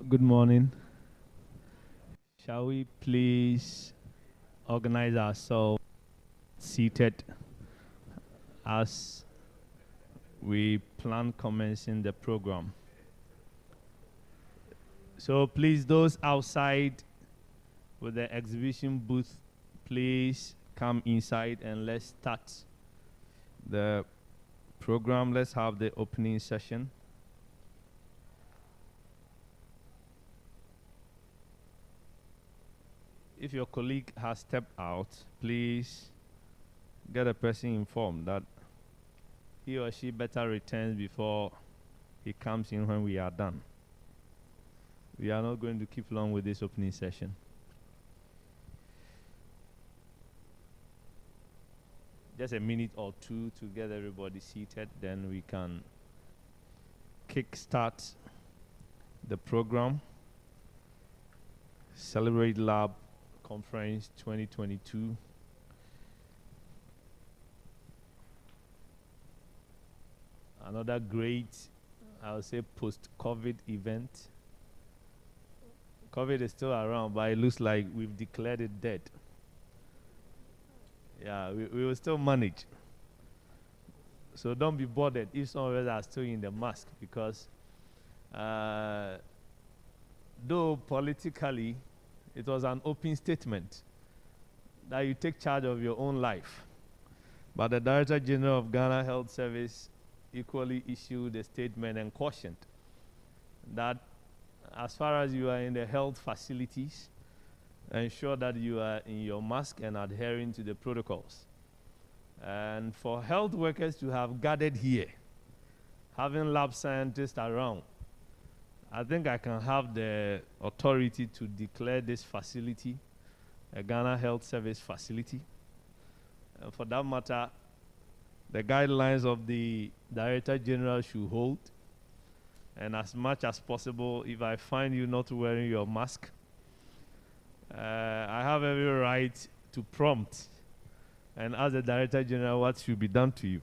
Good morning. Shall we please organize ourselves seated as we plan commencing the program? So please, those outside with the exhibition booth, please come inside and let's start the program. Let's have the opening session. If your colleague has stepped out, please get a person informed that he or she better returns before he comes in when we are done. We are not going to keep long with this opening session. Just a minute or two to get everybody seated, then we can kick-start the program. Celebrate Lab Conference 2022. Another great, I would say, post-COVID event. COVID is still around, but it looks like we've declared it dead. Yeah, we will still manage. So don't be bothered if some of us are still in the mask, because though politically it was an open statement that you take charge of your own life, but the Director General of Ghana Health Service equally issued a statement and cautioned that as far as you are in the health facilities, ensure that you are in your mask and adhering to the protocols. And for health workers to have gathered here, having lab scientists around, I think I can have the authority to declare this facility a Ghana Health Service facility. And for that matter, the guidelines of the Director General should hold. And as much as possible, if I find you not wearing your mask, I have every right to prompt and ask the Director General what should be done to you.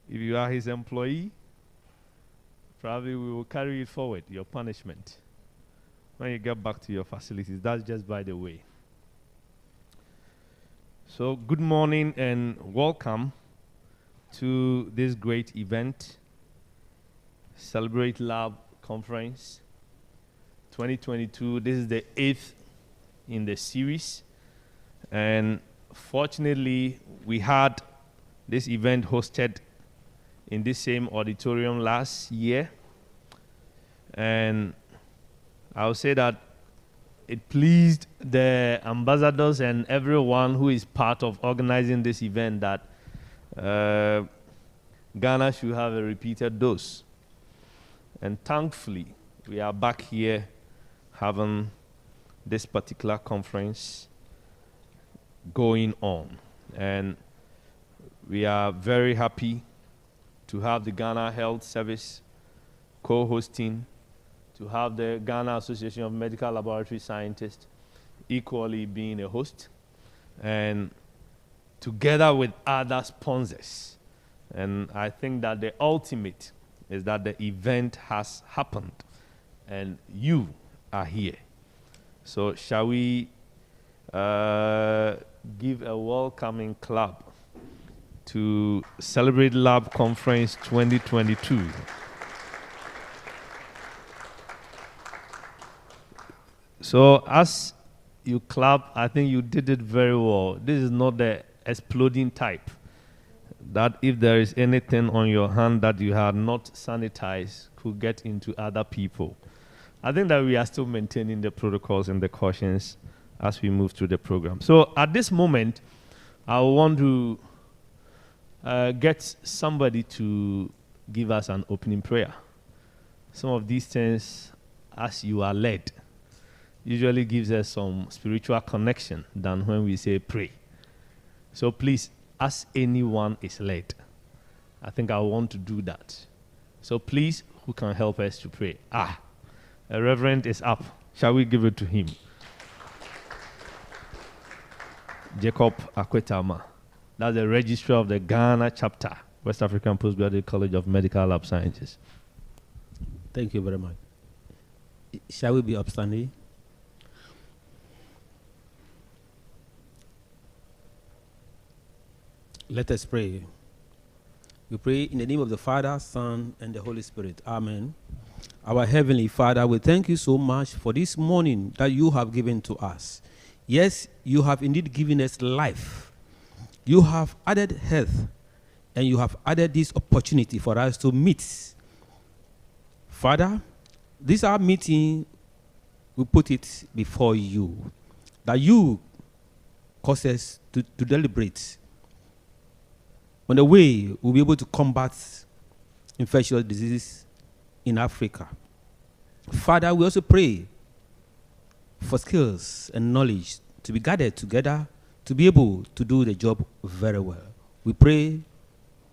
If you are his employee, probably we will carry it forward, your punishment, when you get back to your facilities. That's just by the way. So good morning and welcome to this great event, Celebrate Lab Conference 2022. This is the 8th in the series, and fortunately we had this event hosted in this same auditorium last year, and I would say that it pleased the ambassadors and everyone who is part of organizing this event that Ghana should have a repeated dose. And thankfully, we are back here having this particular conference going on. And we are very happy to have the Ghana Health Service co-hosting, to have the Ghana Association of Medical Laboratory Scientists equally being a host, and together with other sponsors. And I think that the ultimate is that the event has happened and you are here. So shall we give a welcoming clap to Celebrate Lab Conference 2022. So as you clap, I think you did it very well. This is not the exploding type, that if there is anything on your hand that you had not sanitized could get into other people. I think that we are still maintaining the protocols and the cautions as we move through the program. So at this moment, I want to get somebody to give us an opening prayer. Some of these things, as you are led, usually gives us some spiritual connection than when we say pray. So please, as anyone is led, I think I want to do that. So please, who can help us to pray? A reverend is up. Shall we give it to him? Jacob Akwetama. That's the registrar of the Ghana chapter, West African Postgraduate College of Medical Lab Sciences. Thank you very much. Shall we be upstanding? Let us pray. We pray in the name of the Father, Son, and the Holy Spirit. Amen. Our Heavenly Father, we thank you so much for this morning that you have given to us. Yes, you have indeed given us life. You have added health, and you have added this opportunity for us to meet. Father, this our meeting, we put it before you, that you cause us to deliberate on the way we'll be able to combat infectious diseases in Africa. Father, we also pray for skills and knowledge to be gathered together to be able to do the job very well. We pray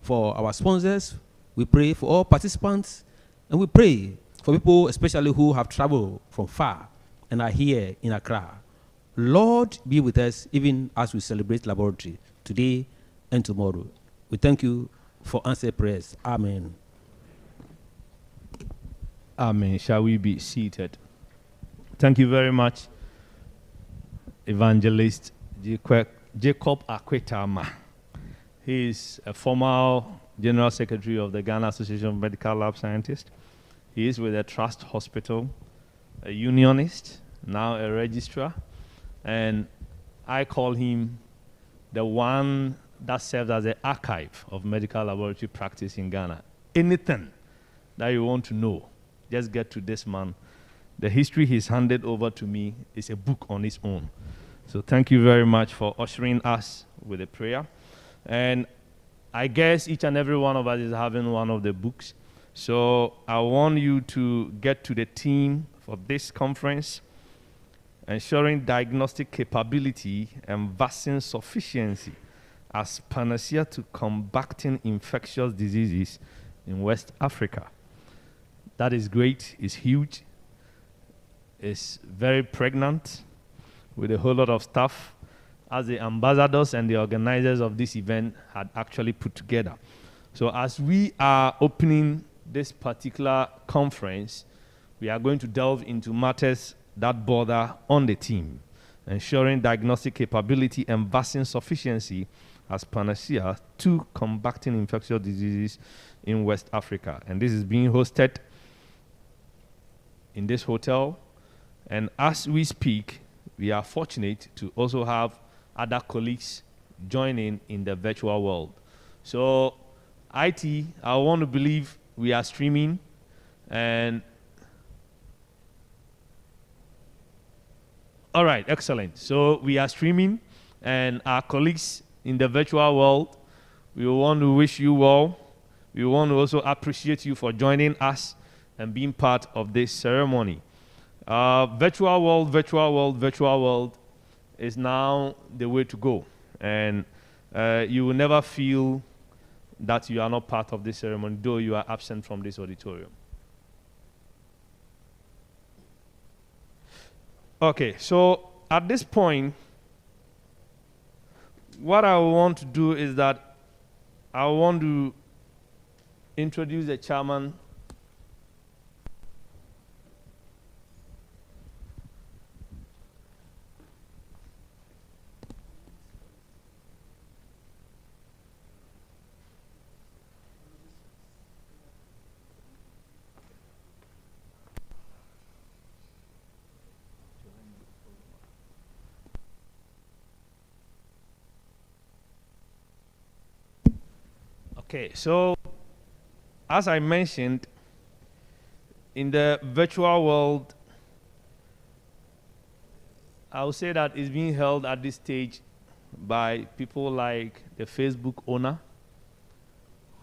for our sponsors, we pray for all participants, and we pray for people especially who have traveled from far and are here in Accra. Lord, be with us even as we celebrate laboratory today and tomorrow. We thank you for answered prayers. Amen. Amen. Shall we be seated? Thank you very much, Evangelist Jacob Akwetama. He is a former General Secretary of the Ghana Association of Medical Lab Scientists. He is with the Trust Hospital, a unionist, now a registrar, and I call him the one that serves as the archive of medical laboratory practice in Ghana. Anything that you want to know, just get to this man. The history he's handed over to me is a book on its own. So thank you very much for ushering us with a prayer. And I guess each and every one of us is having one of the books. So I want you to get to the theme for this conference: ensuring diagnostic capability and vaccine sufficiency as panacea to combating infectious diseases in West Africa. That is great, it's huge, it's very pregnant with a whole lot of stuff as the ambassadors and the organizers of this event had actually put together. So as we are opening this particular conference, we are going to delve into matters that border on the theme: ensuring diagnostic capability and vaccine sufficiency as panacea to combating infectious diseases in West Africa. And this is being hosted in this hotel. And as we speak, we are fortunate to also have other colleagues joining in the virtual world. So, I want to believe we are streaming, and all right, excellent. So we are streaming, and our colleagues in the virtual world, we want to wish you well. We want to also appreciate you for joining us and being part of this ceremony. Virtual world is now the way to go. And you will never feel that you are not part of this ceremony, though you are absent from this auditorium. Okay, so at this point, what I want to do is that I want to introduce the chairman . Okay, so as I mentioned, in the virtual world, I would say that it's being held at this stage by people like the Facebook owner,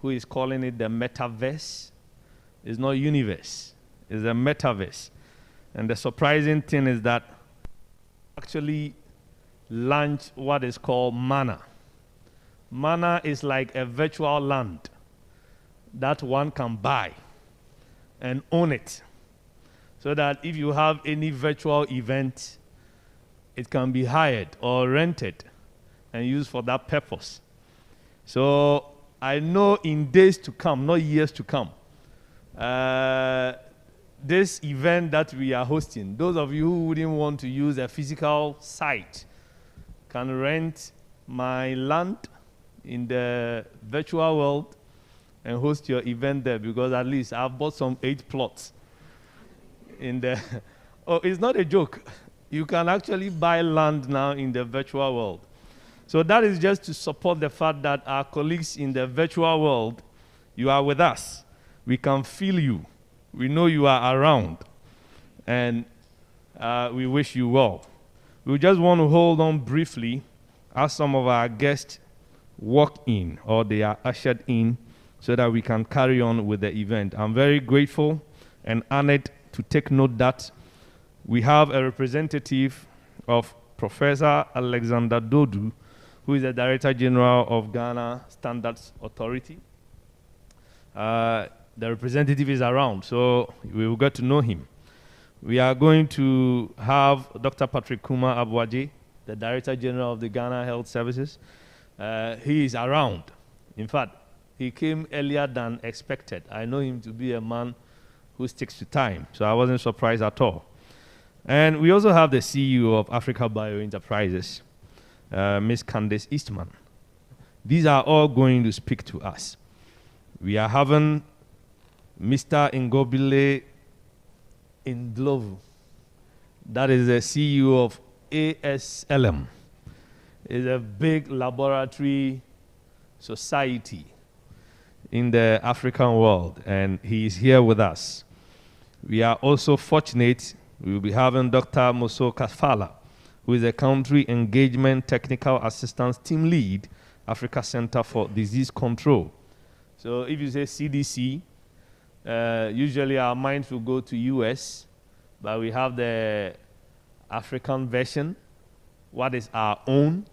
who is calling it the metaverse. It's not universe, it's a metaverse. And the surprising thing is that actually launched what is called Mana. Mana is like a virtual land that one can buy and own it. So that if you have any virtual event, it can be hired or rented and used for that purpose. So I know in days to come, not years to come, this event that we are hosting, those of you who wouldn't want to use a physical site can rent my land in the virtual world and host your event there, because at least I've bought some 8 plots in the oh, it's not a joke. You can actually buy land now in the virtual world. So that is just to support the fact that our colleagues in the virtual world, you are with us. We can feel you. We know you are around. And we wish you well. We just want to hold on briefly as some of our guests walk in or they are ushered in so that we can carry on with the event. I'm very grateful and honored to take note that we have a representative of Professor Alexander Dodu, who is the Director General of Ghana Standards Authority. The representative is around, so we will get to know him. We are going to have Dr. Patrick Kuma Abuaje, the Director General of the Ghana Health Services. He is around. In fact, he came earlier than expected. I know him to be a man who sticks to time, so I wasn't surprised at all. And we also have the CEO of Africa Bio Enterprises, Ms. Candace Eastman. These are all going to speak to us. We are having Mr. Ngobile Indlovu. That is the CEO of ASLM. It's a big laboratory society in the African world, and he is here with us. We are also fortunate we will be having Dr. Moso Kafala, who is a Country Engagement Technical Assistance Team Lead, Africa Center for Disease Control. So if you say CDC, usually our minds will go to US, but we have the African version, what is our own,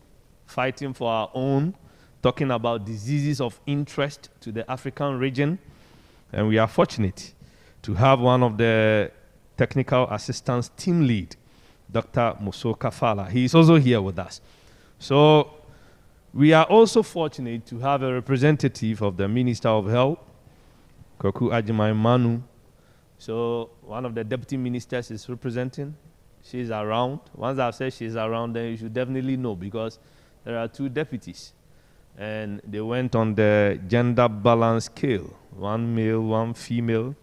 fighting for our own, talking about diseases of interest to the African region. And we are fortunate to have one of the Technical Assistance Team Lead, Dr. Moso Kafala. He is also here with us. So we are also fortunate to have a representative of the Minister of Health, Koku Ajimai Manu. So one of the deputy ministers is representing. She's around. Once I've said she's around, then you should definitely know, because there are 2 deputies. And they went on the gender balance scale, 1 male, 1 female.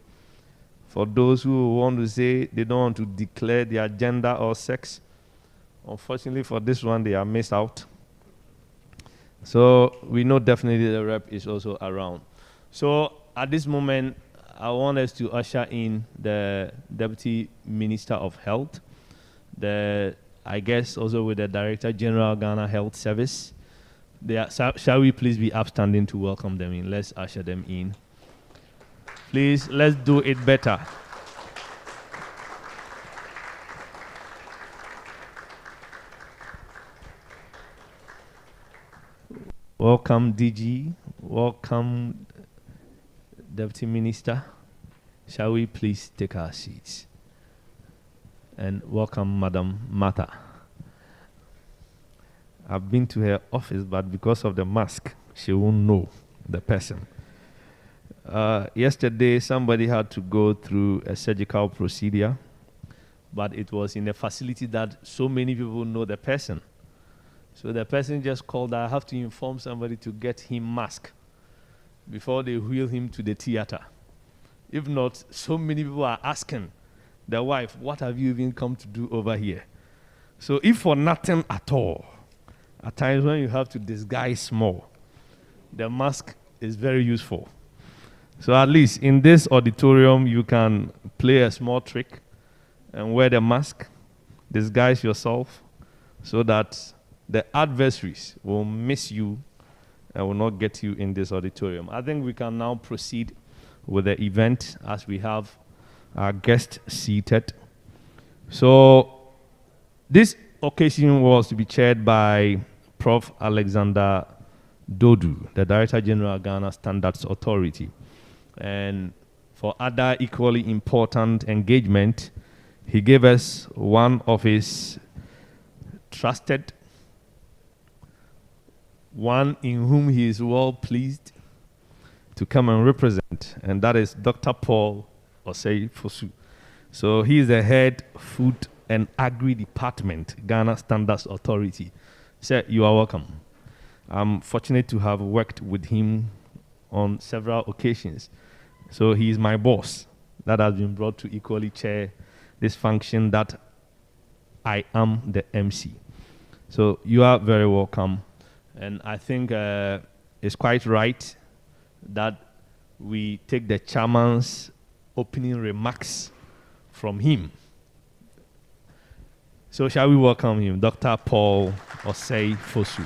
For those who want to say they don't want to declare their gender or sex, unfortunately for this one, they are missed out. So we know definitely the rep is also around. So at this moment, I want us to usher in the Deputy Minister of Health, I guess also with the Director General Ghana Health Service. Shall we please be upstanding to welcome them in? Let's usher them in. Please, let's do it better. Welcome, DG. Welcome, Deputy Minister. Shall we please take our seats? And welcome, Madam Mata. I've been to her office, but because of the mask, she won't know the person. Yesterday, somebody had to go through a surgical procedure, but it was in a facility that so many people know the person. So the person just called, I have to inform somebody to get him mask before they wheel him to the theater. If not, so many people are asking the wife, what have you even come to do over here? So if for nothing at all, at times when you have to disguise more, the mask is very useful. So at least in this auditorium, you can play a small trick and wear the mask, disguise yourself, so that the adversaries will miss you and will not get you in this auditorium. I think we can now proceed with the event as we have our guest seated. So this occasion was to be chaired by Prof. Alexander Dodu, the Director General of Ghana Standards Authority. And for other equally important engagement, he gave us one of his trusted, one in whom he is well pleased to come and represent, and that is Dr. Paul Osei Fosu. So he is the head Food and Agri Department, Ghana Standards Authority. Sir, you are welcome. I'm fortunate to have worked with him on several occasions. So he is my boss that has been brought to equally chair this function that I am the MC. So you are very welcome. And I think it's quite right that we take the chairman's opening remarks from him. So shall we welcome him, Dr. Paul Osei Fosu.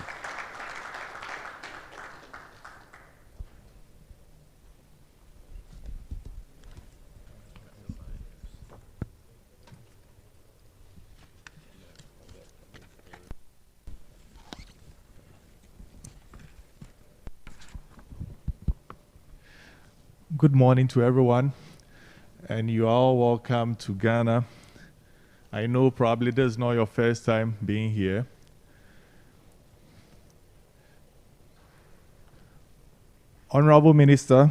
Good morning to everyone, and you are all welcome to Ghana. I know probably this is not your first time being here. Honorable Minister,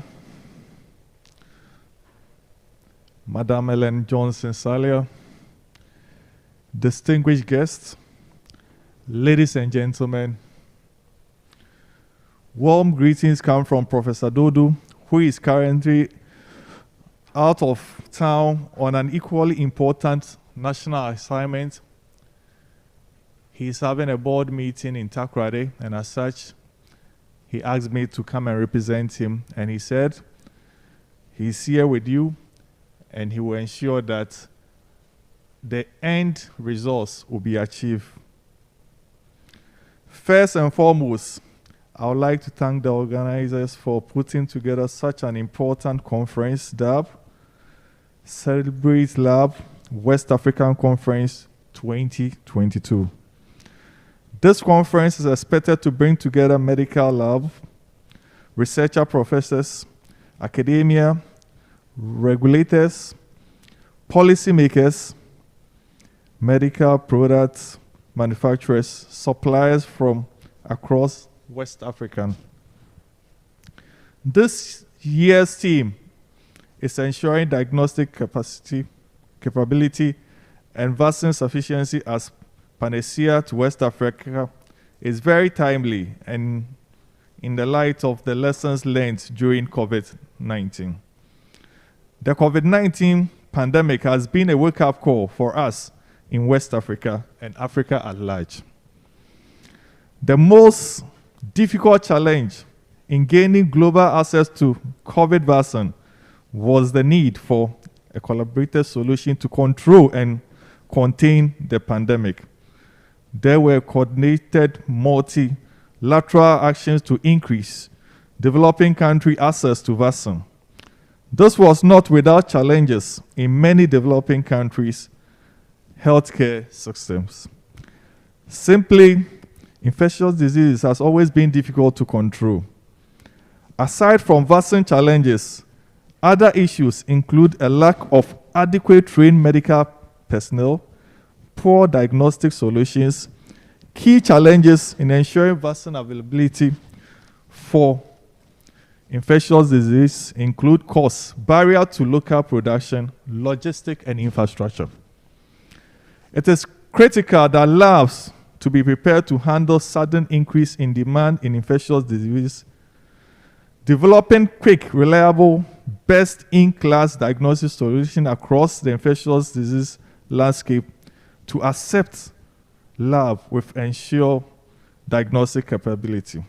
Madam Ellen Johnson-Salia, distinguished guests, ladies and gentlemen, warm greetings come from Professor Dodu, who is currently out of town on an equally important national assignment. He is having a board meeting in Takoradi, and as such, he asked me to come and represent him. And he said he's here with you, and he will ensure that the end results will be achieved. First and foremost, I would like to thank the organizers for putting together such an important conference, DAB, Celebrate Lab West African Conference 2022. This conference is expected to bring together medical lab, researcher professors, academia, regulators, policymakers, medical products manufacturers, suppliers from across West Africa. This year's theme is ensuring diagnostic capability and vaccine sufficiency as Panacea to West Africa is very timely and in the light of the lessons learned during COVID-19. The COVID-19 pandemic has been a wake-up call for us in West Africa and Africa at large. The most difficult challenge in gaining global access to COVID vaccine was the need for a collaborative solution to control and contain the pandemic. There were coordinated multilateral actions to increase developing country access to vaccine. This was not without challenges in many developing countries' healthcare systems. Simply, infectious diseases has always been difficult to control. Aside from vaccine challenges, other issues include a lack of adequate trained medical personnel, poor diagnostic solutions. Key challenges in ensuring vaccine availability for infectious disease include costs, barrier to local production, logistic, and infrastructure. It is critical that labs to be prepared to handle sudden increase in demand in infectious disease, developing quick, reliable, best-in-class diagnosis solution across the infectious disease landscape to accept lab with ensure diagnostic capability.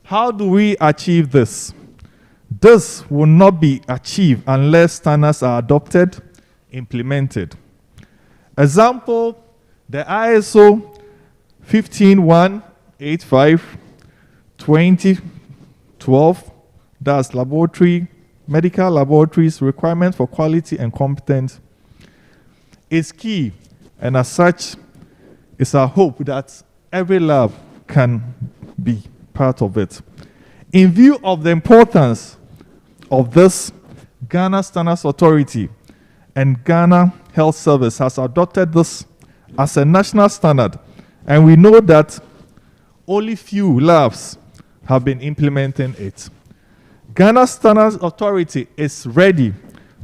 How do we achieve this? This will not be achieved unless standards are adopted, implemented. Example, the ISO 15185/2012, that's medical laboratories requirements for quality and competence, is key, and as such, it's our hope that every lab can be part of it. In view of the importance of this, Ghana Standards Authority and Ghana Health Service has adopted this as a national standard, and we know that only few labs have been implementing it. Ghana Standards Authority is ready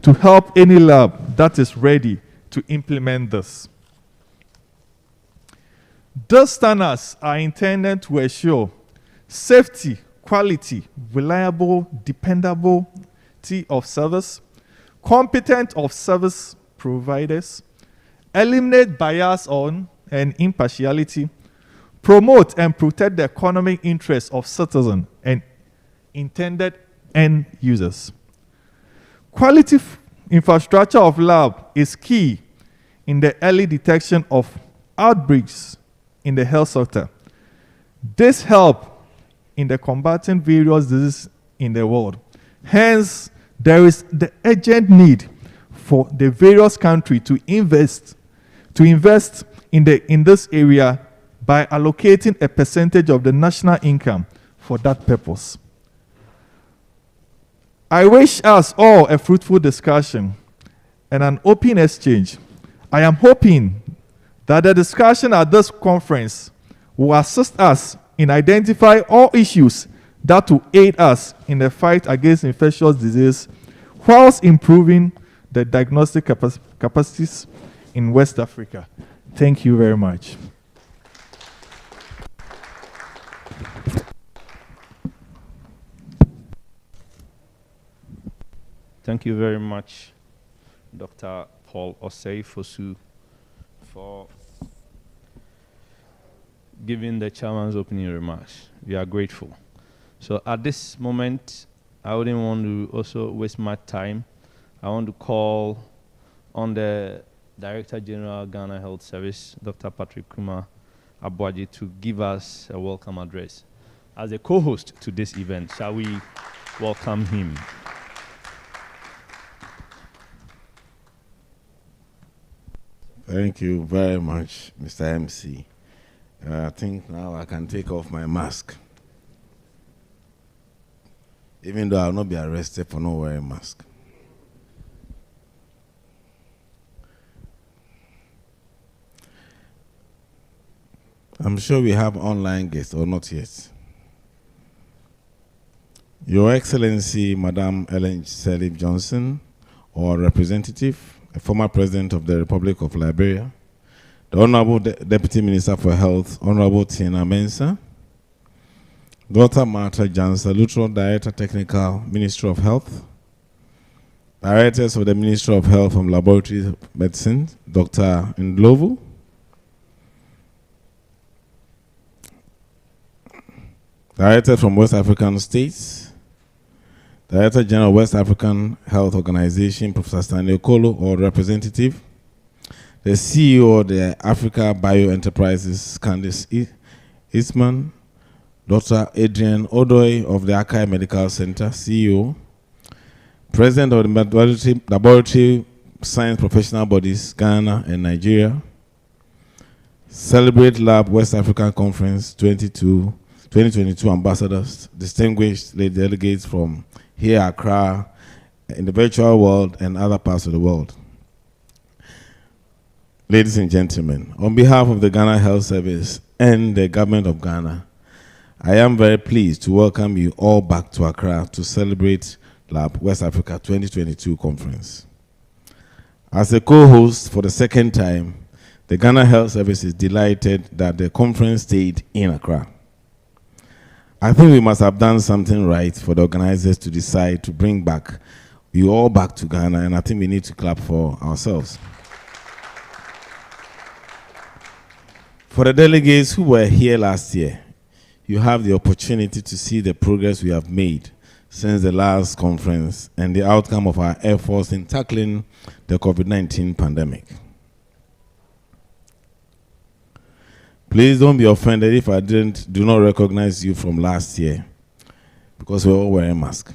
to help any lab that is ready to implement this. Those standards are intended to ensure safety, quality, reliable, dependability of service, competence of service providers, eliminate bias on and impartiality, promote and protect the economic interests of citizens and intended end users. Quality infrastructure of lab is key in the early detection of outbreaks in the health sector. This helps in the combating various diseases in the world. Hence, there is the urgent need for the various countries to invest in this area by allocating a percentage of the national income for that purpose. I wish us all a fruitful discussion and an open exchange. I am hoping that the discussion at this conference will assist us in identifying all issues that will aid us in the fight against infectious disease, whilst improving the diagnostic capacities in West Africa. Thank you very much. Thank you very much, Dr. Paul Osei-Fosu, for giving the chairman's opening remarks. We are grateful. So at this moment, I wouldn't want to also waste my time. I want to call on the Director General, Ghana Health Service, Dr. Patrick Kuma Abwaji, to give us a welcome address. As a co-host to this event, shall we welcome him? Thank you very much, Mr. MC. I think now I can take off my mask. Even though I will not be arrested for not wearing a mask. I'm sure we have online guests, or not yet. Your Excellency, Madam Ellen Selim Johnson, or representative, a former president of the Republic of Liberia, the Honorable Deputy Minister for Health, Honorable Tina Mensah, Dr. Martha Jansa, Luttrell Director, Technical, Ministry of Health, Directors of the Ministry of Health from Laboratory Medicine, Dr. Ndlovu, Director from West African States, Director General West African Health Organization, Professor Stanley Okolo, or representative, the CEO of the Africa Bio Enterprises, Candice Eastman, Dr. Adrian Odoi of the Akai Medical Center, CEO, President of the Laboratory Science Professional Bodies, Ghana and Nigeria, Celebrate Lab West African Conference 2022 ambassadors, distinguished delegates from here, Accra, in the virtual world and other parts of the world. Ladies and gentlemen, on behalf of the Ghana Health Service and the government of Ghana, I am very pleased to welcome you all back to Accra to celebrate Lab West Africa 2022 conference. As a co-host for the second time, the Ghana Health Service is delighted that the conference stayed in Accra. I think we must have done something right for the organizers to decide to bring back you all back to Ghana, and I think we need to clap for ourselves. For the delegates who were here last year, you have the opportunity to see the progress we have made since the last conference and the outcome of our efforts in tackling the COVID-19 pandemic. Please don't be offended if I do not recognize you from last year, because we're all wearing masks.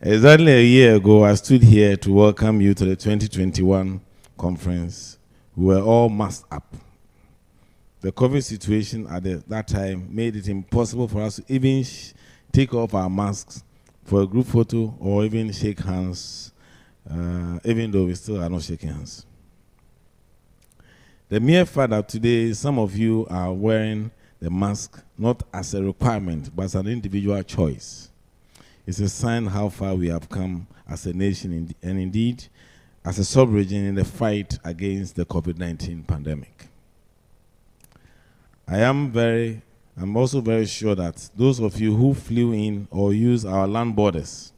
Exactly a year ago, I stood here to welcome you to the 2021 conference. We were all masked up. The COVID situation at that time made it impossible for us to even take off our masks for a group photo or even shake hands, even though we still are not shaking hands. The mere fact that today some of you are wearing the mask not as a requirement but as an individual choice is a sign how far we have come as a nation and indeed as a sub-region in the fight against the COVID-19 pandemic. I'm also very sure that those of you who flew in or used our land borders,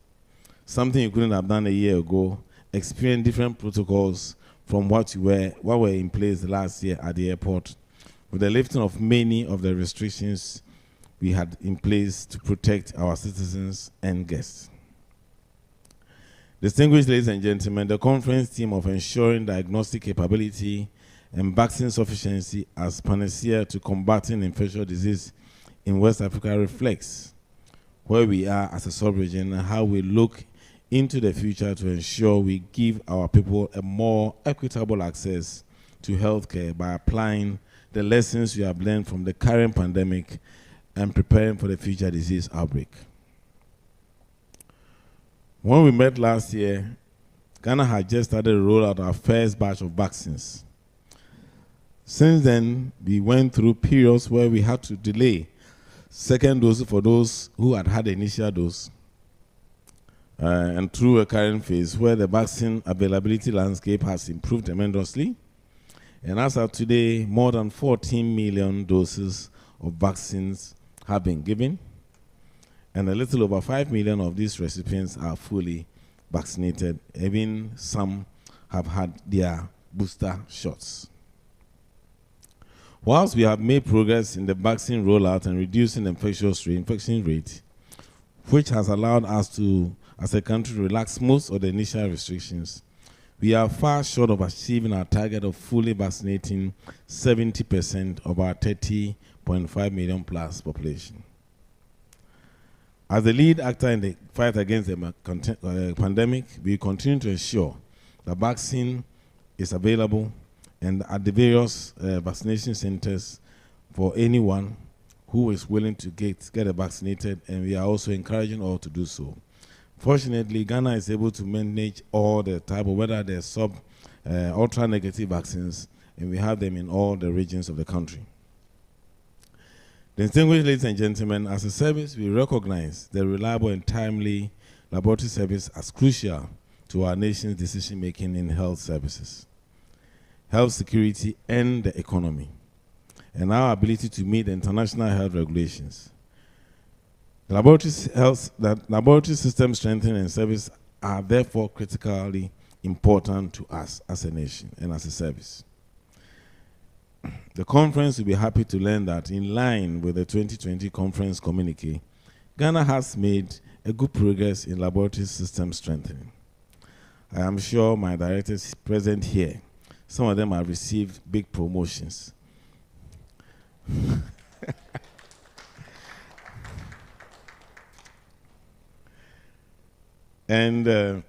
something you couldn't have done a year ago, experienced different protocols from what were in place last year at the airport, with the lifting of many of the restrictions we had in place to protect our citizens and guests. Distinguished ladies and gentlemen, the conference theme of ensuring diagnostic capability and vaccine sufficiency as panacea to combating infectious disease in West Africa reflects where we are as a sub-region and how we look into the future to ensure we give our people a more equitable access to healthcare by applying the lessons we have learned from the current pandemic and preparing for the future disease outbreak. When we met last year, Ghana had just started to roll out our first batch of vaccines. Since then, we went through periods where we had to delay second doses for those who had the initial dose, and through a current phase where the vaccine availability landscape has improved tremendously. And as of today, more than 14 million doses of vaccines have been given, and a little over 5 million of these recipients are fully vaccinated. Even some have had their booster shots. Whilst we have made progress in the vaccine rollout and reducing the infection rate, which has allowed us to, as a country, relax most of the initial restrictions, we are far short of achieving our target of fully vaccinating 70% of our 30.5 million plus population. As the lead actor in the fight against the pandemic, we continue to ensure the vaccine is available and at the various vaccination centers for anyone who is willing to get vaccinated, and we are also encouraging all to do so. Fortunately, Ghana is able to manage all the type of, whether they're ultra-negative vaccines, and we have them in all the regions of the country. Distinguished ladies and gentlemen, as a service, we recognize the reliable and timely laboratory service as crucial to our nation's decision-making in health services, health security, and the economy, and our ability to meet the international health regulations. The laboratory system strengthening and service are therefore critically important to us as a nation and as a service. The conference will be happy to learn that in line with the 2020 conference communique, Ghana has made a good progress in laboratory system strengthening. I am sure my directors present here, some of them have received big promotions. And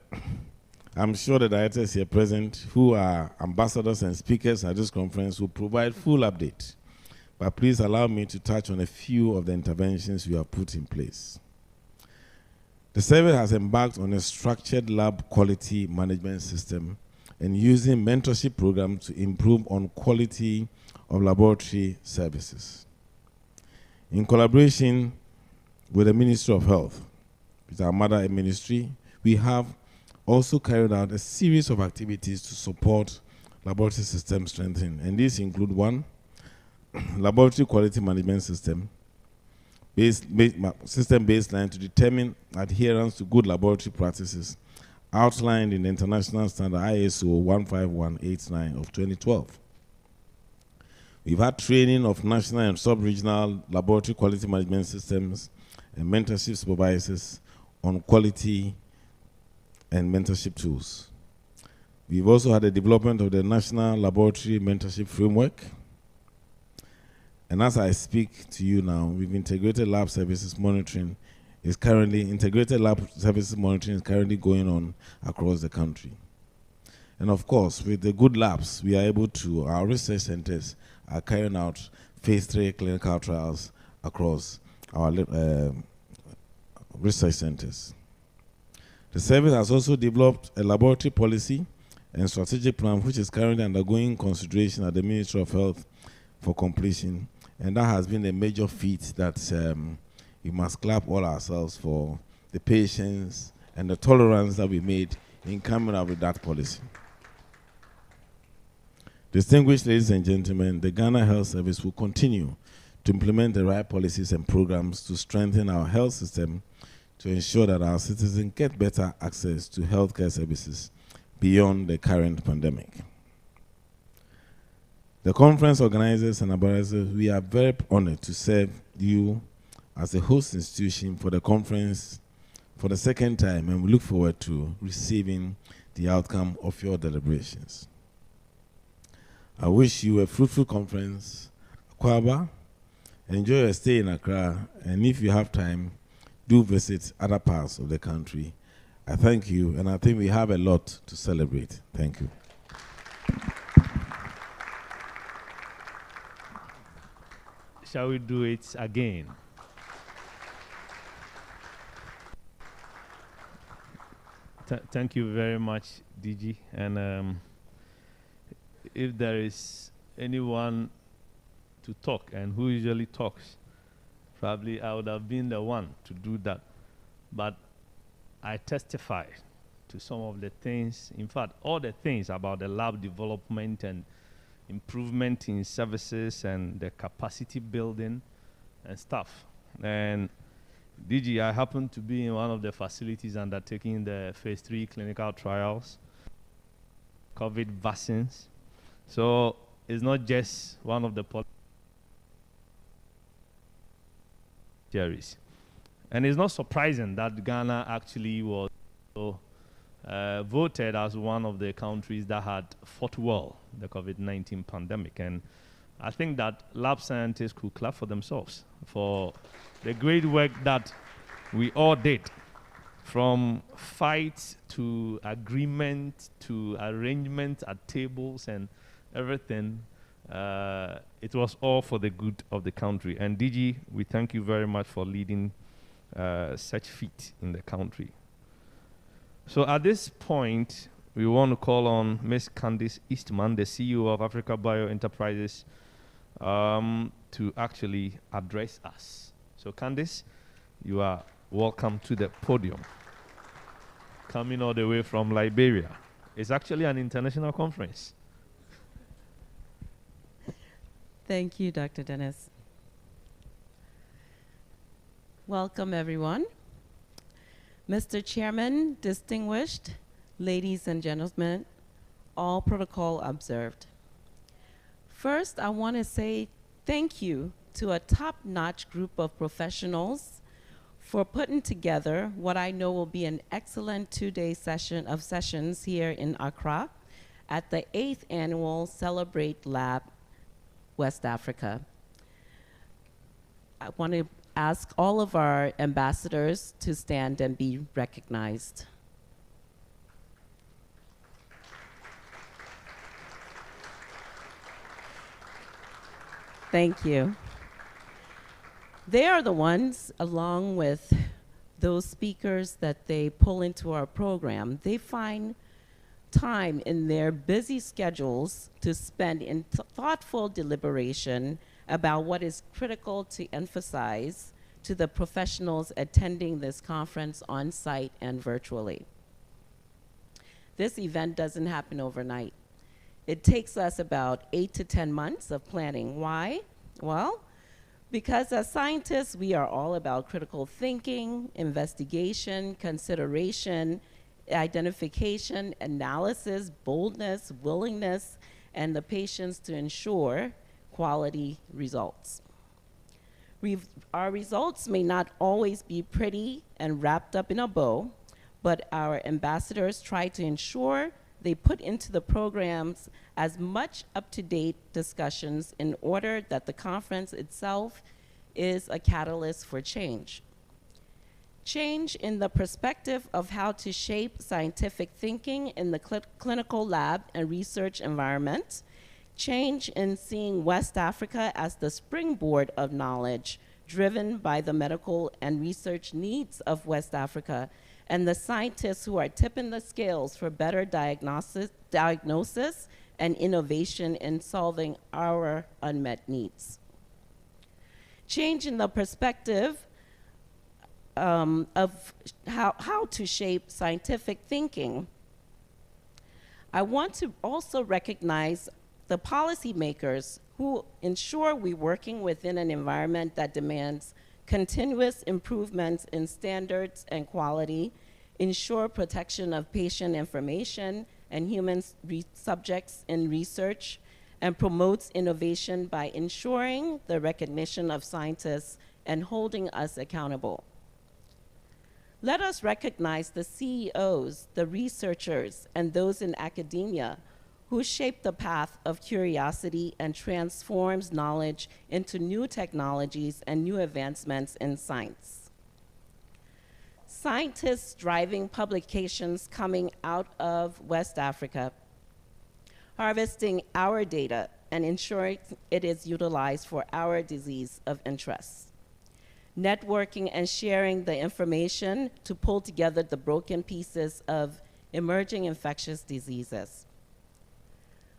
I'm sure the directors here present, who are ambassadors and speakers at this conference, will provide full update. But please allow me to touch on a few of the interventions we have put in place. The service has embarked on a structured lab quality management system and using mentorship programs to improve on quality of laboratory services. In collaboration with the Ministry of Health, with our mother ministry, we have also carried out a series of activities to support laboratory system strengthening. And these include: 1, laboratory quality management system, system baseline to determine adherence to good laboratory practices outlined in the international standard ISO 15189 of 2012. We've had training of national and sub-regional laboratory quality management systems and mentorship supervisors on quality and mentorship tools. We've also had the development of the National Laboratory Mentorship Framework. And as I speak to you now, integrated lab services monitoring is currently going on across the country. And of course, with the good labs, we are able to, our research centers are carrying out phase 3 clinical trials across our research centers. The service has also developed a laboratory policy and strategic plan, which is currently undergoing consideration at the Ministry of Health for completion. And that has been a major feat that we must clap all ourselves for the patience and the tolerance that we made in coming up with that policy. Distinguished ladies and gentlemen, the Ghana Health Service will continue to implement the right policies and programs to strengthen our health system to ensure that our citizens get better access to healthcare services beyond the current pandemic. The conference organizers and advisors, we are very honored to serve you as a host institution for the conference for the second time, and we look forward to receiving the outcome of your deliberations. I wish you a fruitful conference. Kwaba, enjoy your stay in Accra, and if you have time, do visit other parts of the country. I thank you, and I think we have a lot to celebrate. Thank you. Shall we do it again? Thank you very much, DG. And if there is anyone to talk, and who usually talks, probably I would have been the one to do that. But I testify to some of the things, in fact, all the things about the lab development and improvement in services and the capacity building and stuff. And DG, I happen to be in one of the facilities undertaking the phase 3 clinical trials, COVID vaccines. So it's not just one of the theories. And it's not surprising that Ghana actually was voted as one of the countries that had fought well the COVID-19 pandemic. And I think that lab scientists could clap for themselves for the great work that we all did, from fights to agreement to arrangement at tables and everything. It was all for the good of the country. And DG, we thank you very much for leading such feat in the country. So at this point, we want to call on Ms. Candice Eastman, the CEO of Africa Bio Enterprises, to actually address us. So Candice, you are welcome to the podium. Coming all the way from Liberia. It's actually an international conference. Thank you, Dr. Dennis. Welcome, everyone. Mr. Chairman, distinguished ladies and gentlemen, all protocol observed. First, I want to say thank you to a top-notch group of professionals for putting together what I know will be an excellent 2-day session of sessions here in Accra at the 8th Annual Celebrate Lab West Africa. I want to ask all of our ambassadors to stand and be recognized. Thank you. They are the ones, along with those speakers that they pull into our program, they find time in their busy schedules to spend in thoughtful deliberation about what is critical to emphasize to the professionals attending this conference on site and virtually. This event doesn't happen overnight. It takes us about 8 to 10 months of planning. Why? Well, because as scientists, we are all about critical thinking, investigation, consideration, identification, analysis, boldness, willingness, and the patience to ensure quality results. Our results may not always be pretty and wrapped up in a bow, but our ambassadors try to ensure they put into the programs as much up-to-date discussions in order that the conference itself is a catalyst for change. Change in the perspective of how to shape scientific thinking in the clinical lab and research environment. Change in seeing West Africa as the springboard of knowledge driven by the medical and research needs of West Africa and the scientists who are tipping the scales for better diagnosis and innovation in solving our unmet needs. Change in the perspective of how to shape scientific thinking. I want to also recognize the policymakers who ensure we're working within an environment that demands continuous improvements in standards and quality, ensure protection of patient information and human subjects in research, and promotes innovation by ensuring the recognition of scientists and holding us accountable. Let us recognize the CEOs, the researchers, and those in academia who shape the path of curiosity and transforms knowledge into new technologies and new advancements in science. Scientists driving publications coming out of West Africa, harvesting our data and ensuring it is utilized for our disease of interest. Networking and sharing the information to pull together the broken pieces of emerging infectious diseases.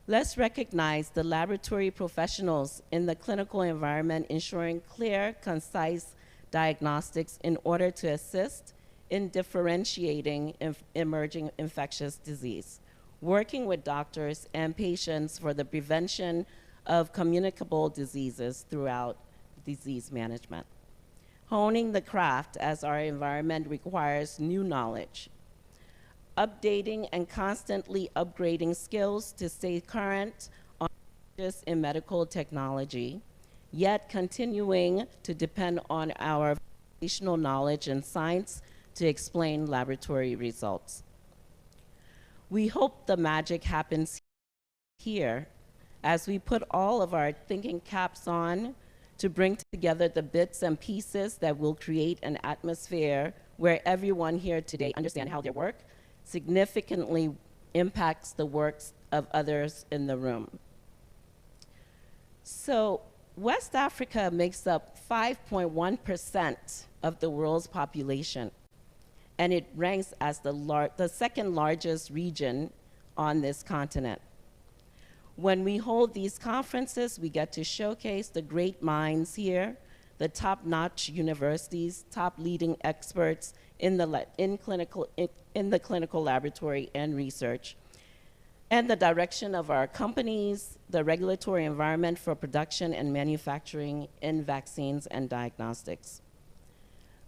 Let's recognize the laboratory professionals in the clinical environment ensuring clear, concise diagnostics in order to assist in differentiating emerging infectious disease, working with doctors and patients for the prevention of communicable diseases throughout disease management. Honing the craft as our environment requires new knowledge. Updating and constantly upgrading skills to stay current on changes in medical technology, yet continuing to depend on our foundational knowledge and science to explain laboratory results. We hope the magic happens here as we put all of our thinking caps on to bring together the bits and pieces that will create an atmosphere where everyone here today understands how their work significantly impacts the works of others in the room. So West Africa makes up 5.1% of the world's population, and it ranks as the second largest region on this continent. When we hold these conferences, we get to showcase the great minds here, the top-notch universities, top leading experts in the clinical laboratory and research, and the direction of our companies, the regulatory environment for production and manufacturing in vaccines and diagnostics.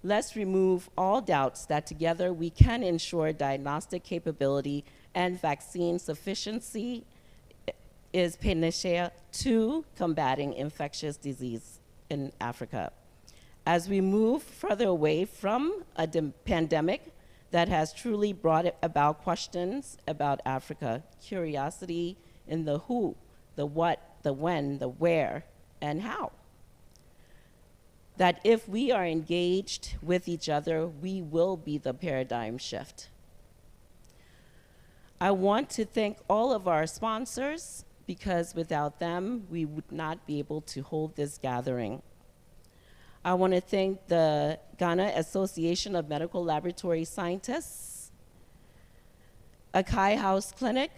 Let's remove all doubts that together we can ensure diagnostic capability and vaccine sufficiency is Panacea to combating infectious disease in Africa. As we move further away from a pandemic that has truly brought about questions about Africa, curiosity in the who, the what, the when, the where, and how. That if we are engaged with each other, we will be the paradigm shift. I want to thank all of our sponsors because without them, we would not be able to hold this gathering. I want to thank the Ghana Association of Medical Laboratory Scientists, Akai House Clinic,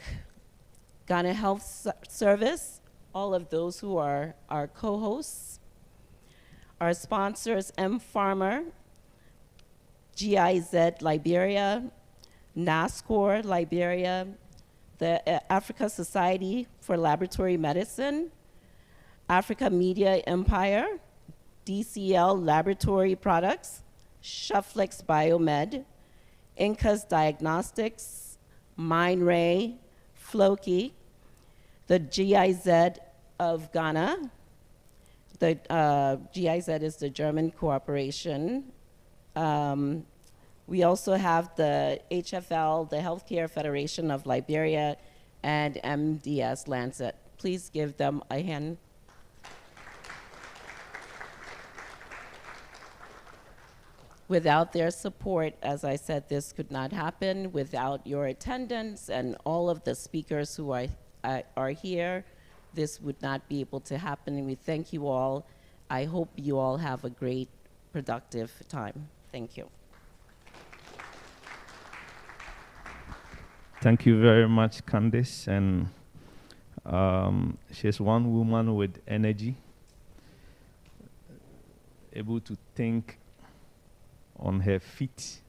Ghana Health Service, all of those who are our co-hosts, our sponsors, M Farmer, GIZ Liberia, NASCOR Liberia, the Africa Society for Laboratory Medicine, Africa Media Empire, DCL Laboratory Products, Shufflex Biomed, Incas Diagnostics, MindRay, Floki, the GIZ of Ghana, The GIZ is the German Cooperation. We also have the HFL, the Healthcare Federation of Liberia, and MDS Lancet. Please give them a hand. Without their support, as I said, this could not happen. Without your attendance and all of the speakers who are here, this would not be able to happen. And we thank you all. I hope you all have a great, productive time. Thank you. Thank you very much, Candice. And she's one woman with energy, able to think on her feet,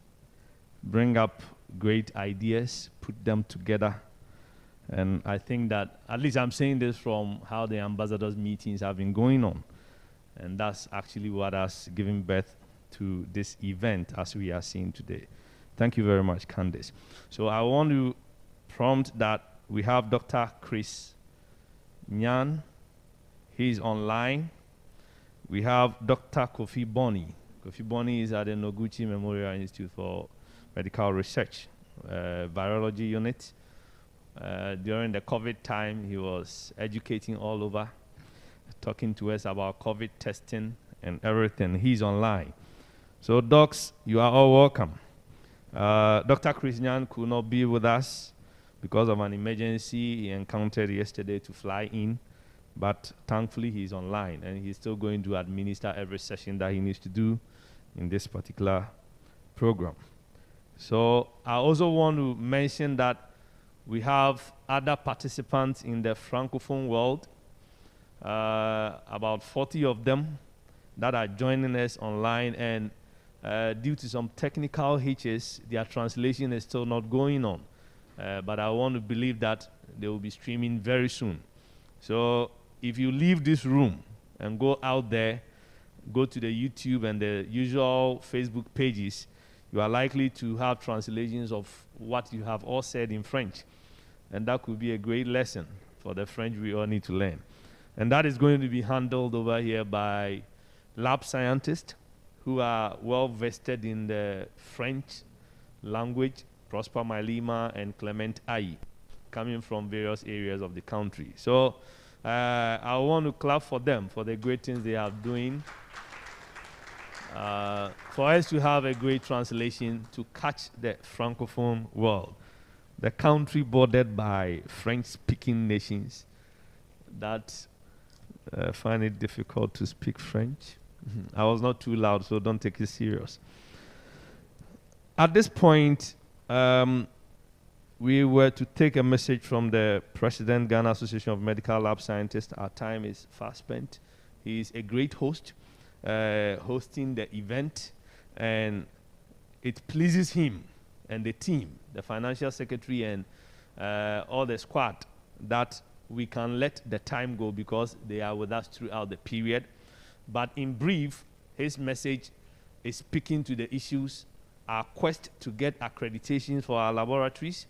bring up great ideas, put them together. And I think that, at least I'm saying this from how the ambassadors' meetings have been going on. And that's actually what has given birth to this event as we are seeing today. Thank you very much, Candice. So I want to prompt that we have Dr. Chris Nyan. He's online. We have Dr. Kofi Boni. Kofi Boni is at the Noguchi Memorial Institute for Medical Research, virology unit. During the COVID time, he was educating all over, talking to us about COVID testing and everything. He's online. So, docs, you are all welcome. Dr. Chris Nyan could not be with us because of an emergency he encountered yesterday to fly in. But thankfully, he's online, and he's still going to administer every session that he needs to do in this particular program. So I also want to mention that we have other participants in the Francophone world, about 40 of them that are joining us online, and due to some technical hitches, their translation is still not going on. But I want to believe that they will be streaming very soon. So if you leave this room and go out there, go to the YouTube and the usual Facebook pages, you are likely to have translations of what you have all said in French. And that could be a great lesson for the French we all need to learn. And that is going to be handled over here by lab scientists who are well vested in the French language, Prosper Malima and Clement Ayi, coming from various areas of the country. So I want to clap for them for the great things they are doing. For us to have a great translation to catch the Francophone world, the country bordered by French-speaking nations that find it difficult to speak French. I was not too loud, so don't take it serious. At this point, we were to take a message from the President, Ghana Association of Medical Lab Scientists. Our time is fast spent. He is a great host, hosting the event, and it pleases him and the team, the financial secretary and all the squad, that we can let the time go because they are with us throughout the period. But in brief, his message is speaking to the issues, our quest to get accreditations for our laboratories,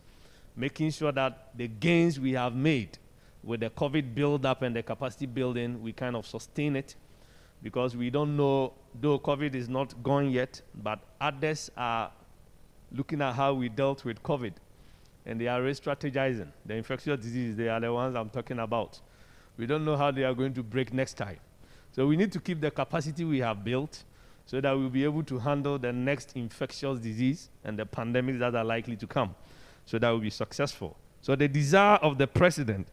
making sure that the gains we have made with the COVID build-up and the capacity building, we kind of sustain it, because we don't know, though COVID is not gone yet, but others are looking at how we dealt with COVID, and they are re-strategizing. The infectious diseases, they are the ones I'm talking about. We don't know how they are going to break next time. So we need to keep the capacity we have built so that we'll be able to handle the next infectious disease and the pandemics that are likely to come, so that we'll be successful. So the desire of the president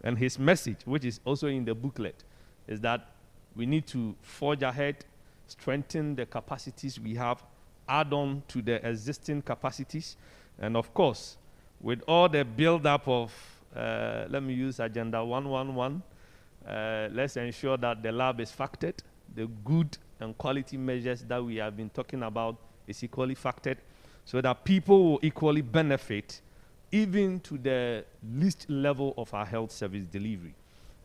and his message, which is also in the booklet, is that we need to forge ahead, strengthen the capacities we have, add on to the existing capacities, and of course, with all the build-up of, let me use Agenda 111, let's ensure that the lab is factored, the good and quality measures that we have been talking about is equally factored, so that people will equally benefit, even to the least level of our health service delivery.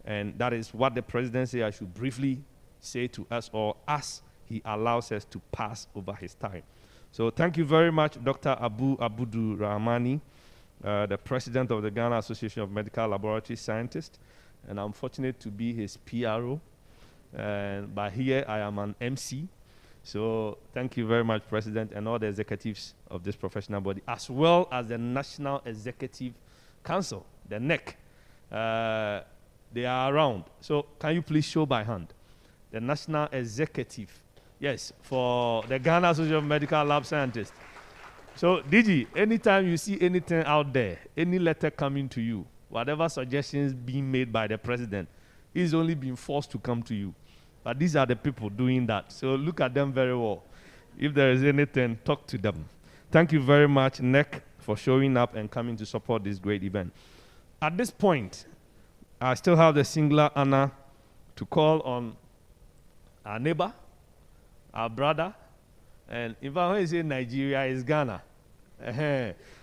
And that is what the president said I should briefly say to us, or as he allows us to pass over his time. So thank you very much, Dr. Abu Abudu Rahmani, the president of the Ghana Association of Medical Laboratory Scientists. And I'm fortunate to be his PRO. But here I am an MC. So thank you very much, President, and all the executives of this professional body, as well as the National Executive Council, the NEC. They are around. So can you please show by hand? The National Executive, yes, for the Ghana Association of Medical Lab Scientists. So, DG, anytime you see anything out there, any letter coming to you, whatever suggestions being made by the president, is only being forced to come to you. But these are the people doing that. So look at them very well. If there is anything, talk to them. Thank you very much, NEC, for showing up and coming to support this great event. At this point, I still have the singular honor to call on our neighbor, our brother, and if I say Nigeria, is Ghana.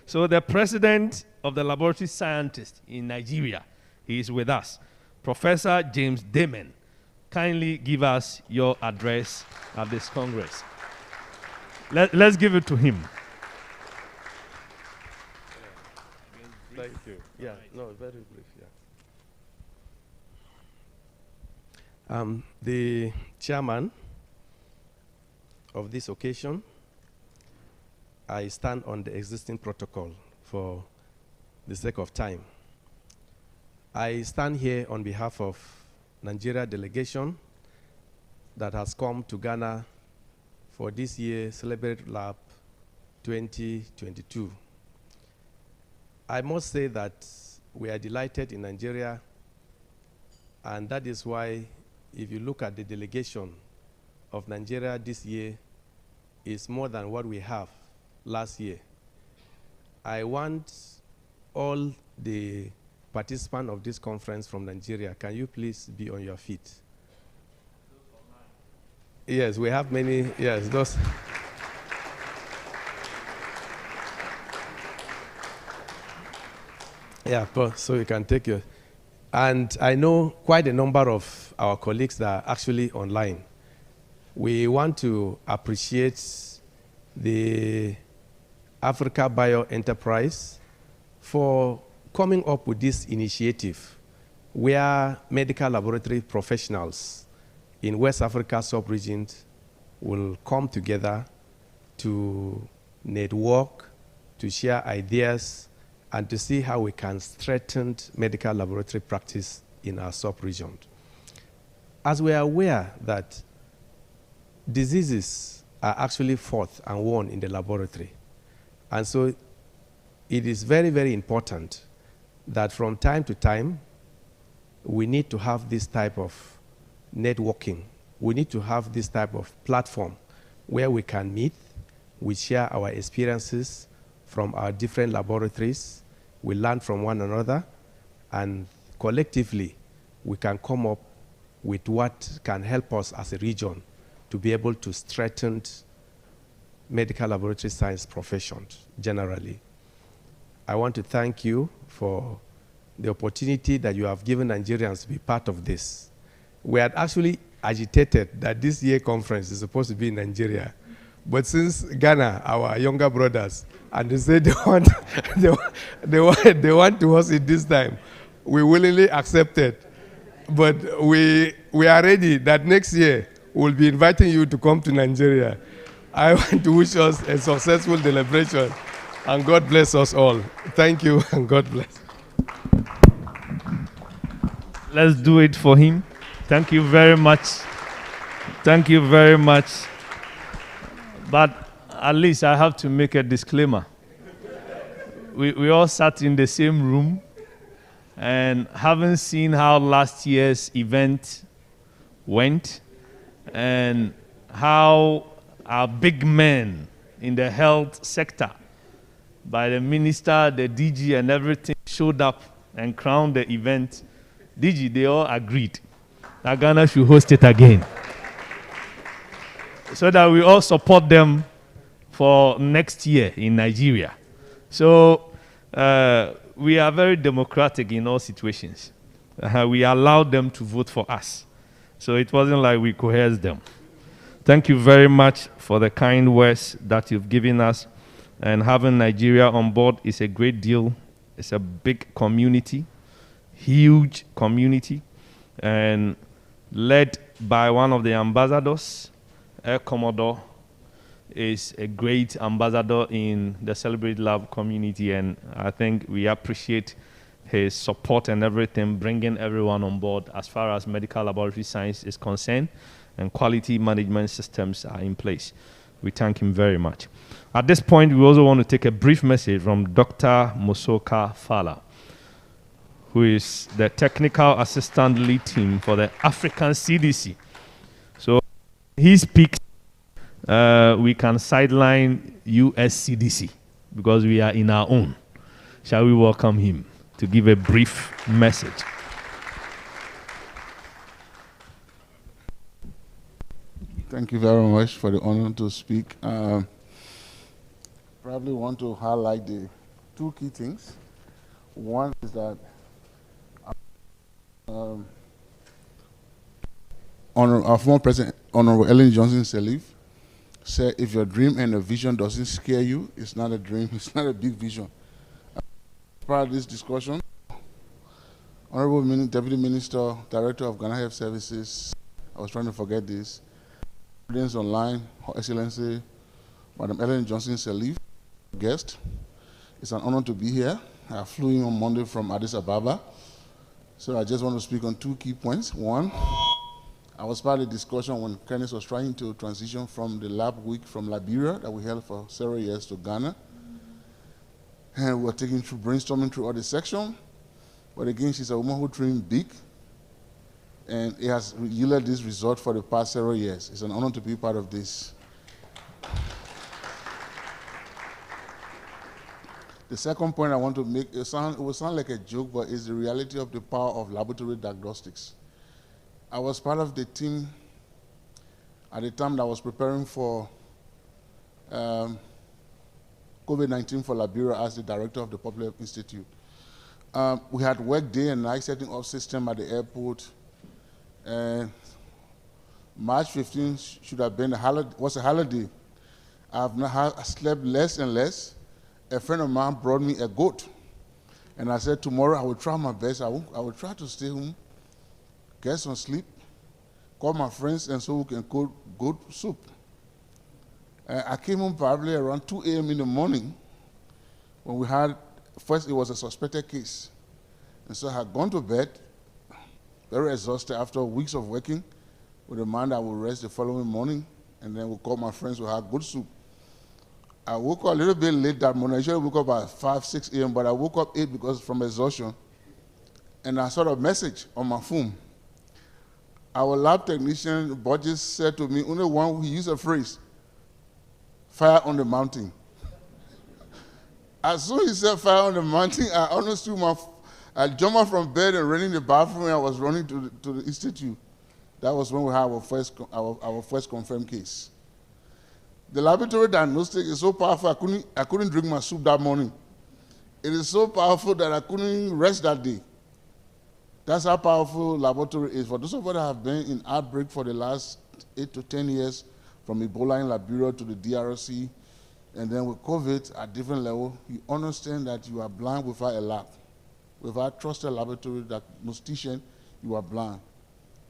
So the president of the laboratory scientists in Nigeria, he is with us, Professor James Damon. Kindly give us your address at this Congress. Let's give it to him. Thank you. Yeah, no, very brief, yeah. The chairman of this occasion, I stand on the existing protocol for the sake of time. I stand here on behalf of Nigeria delegation that has come to Ghana for this year Celebrate Lab 2022. I must say that we are delighted in Nigeria, and that is why if you look at the delegation of Nigeria this year, is more than what we have last year. I want all the participants of this conference from Nigeria, can you please be on your feet? Yes, we have many, yes, those. Yeah, so you can take your, and I know quite a number of our colleagues that are actually online. We want to appreciate the Africa Bio Enterprise for coming up with this initiative where medical laboratory professionals in West Africa sub-region will come together to network, to share ideas, and to see how we can strengthen medical laboratory practice in our sub-region. As we are aware that diseases are actually fought and won in the laboratory, and so it is very, very important that from time to time, we need to have this type of networking. We need to have this type of platform where we can meet, we share our experiences from our different laboratories, we learn from one another, and collectively, we can come up with what can help us as a region to be able to strengthen medical laboratory science professions generally. I want to thank you for the opportunity that you have given Nigerians to be part of this. We had actually agitated that this year conference is supposed to be in Nigeria. But since Ghana, our younger brothers, and they said they want, they want to host it this time, we willingly accepted. But we are ready that next year we'll be inviting you to come to Nigeria. I want to wish us a successful celebration, and God bless us all. Thank you, and God bless. Let's do it for him. Thank you very much. Thank you very much. But at least I have to make a disclaimer. We all sat in the same room and haven't seen how last year's event went and how our big men in the health sector, by the minister, the DG, and everything, showed up and crowned the event. DG, they all agreed that Ghana should host it again, so that we all support them for next year in Nigeria. So we are very democratic in all situations. We allowed them to vote for us. So it wasn't like we coerced them. Thank you very much for the kind words that you've given us. And having Nigeria on board is a great deal. It's a big community, huge community, and led by one of the ambassadors. Air Commodore is a great ambassador in the Celebrate Lab community, and I think we appreciate his support and everything, bringing everyone on board as far as medical laboratory science is concerned, and quality management systems are in place. We thank him very much. At this point, we also want to take a brief message from Dr. Mosoka Fala, who is the technical assistant lead team for the African CDC. So he speaks, we can sideline US CDC because we are in our own. Shall we welcome him to give a brief message? Thank you very much for the honor to speak. Probably want to highlight the two key things. One is that our former President, Honorable Ellen Johnson Sirleaf, said, if your dream and a vision doesn't scare you, it's not a dream, it's not a big vision. Part of this discussion, Honorable Deputy Minister, Director of Ghana Health Services, I was trying to forget this, audience online, Her Excellency, Madam Ellen Johnson Sirleaf, guest. It's an honor to be here. I flew in on Monday from Addis Ababa. So I just want to speak on two key points. One, I was part of the discussion when Kenneth was trying to transition from the lab week from Liberia that we held for several years to Ghana. And we were brainstorming through all the section. But again, she's a woman who dreamed big. And it has yielded this result for the past several years. It's an honor to be part of this. The second point I want to make, it will sound like a joke, but it's the reality of the power of laboratory diagnostics. I was part of the team at the time that I was preparing for COVID-19 for Liberia as the director of the Public Health Institute. We had worked day and night setting up system at the airport. And March 15th should have been was a holiday. I slept less and less. A friend of mine brought me a goat. And I said, tomorrow I will try my best. I will try to stay home, get some sleep, call my friends, and so we can cook goat soup. I came home probably around 2 a.m. in the morning when we had, first it was a suspected case. And so I had gone to bed, very exhausted after weeks of working, with a mind that would rest the following morning, and then we'll call my friends, we'll have good soup. I woke up a little bit late that morning. I usually woke up at 5, 6 a.m., but I woke up 8 because from exhaustion. And I saw a message on my phone. Our lab technician, Burgess, said to me, only one, he used a phrase, fire on the mountain. As soon as he said fire on the mountain, I honestly, I jumped up from bed and ran in the bathroom, and I was running to the institute. That was when we had our first confirmed case. The laboratory diagnostic is so powerful, I couldn't drink my soup that morning. It is so powerful that I couldn't rest that day. That's how powerful laboratory is. For those of us that have been in outbreak for the last 8 to 10 years, from Ebola in Liberia to the DRC, and then with COVID at different level, you understand that you are blind without a lab. Without trusted laboratory diagnostician, you are blind.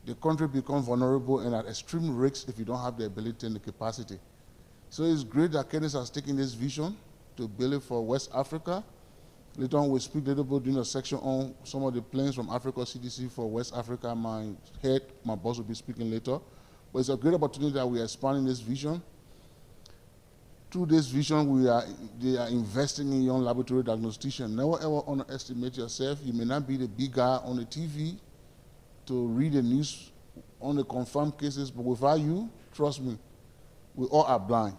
The country becomes vulnerable and at extreme risks if you don't have the ability and the capacity. So it's great that Kenneth has taken this vision to build it for West Africa. Later on, we'll speak a little bit during a section on some of the plans from Africa CDC for West Africa. My boss will be speaking later. But it's a great opportunity that we are expanding this vision. Through this vision, they are investing in young laboratory diagnosticians. Never ever underestimate yourself. You may not be the big guy on the TV to read the news on the confirmed cases, but without you, trust me, we all are blind.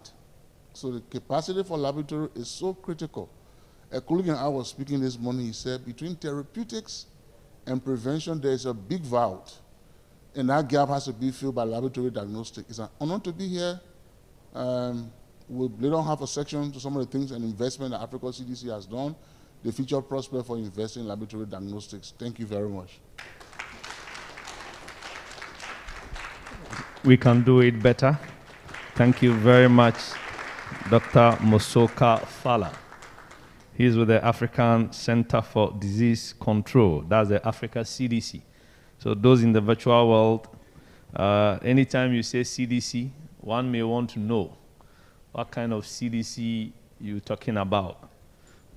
So the capacity for laboratory is so critical. A colleague and I was speaking this morning, he said, between therapeutics and prevention, there is a big vault. And that gap has to be filled by laboratory diagnostic. It's an honor to be here. We don't have a section to some of the things and investment that Africa CDC has done. The future prospect for investing in laboratory diagnostics. Thank you very much. We can do it better. Thank you very much, Dr. Mosoka Fala. He's with the African Center for Disease Control. That's the Africa CDC. So those in the virtual world, Anytime you say CDC, one may want to know what kind of CDC you're talking about.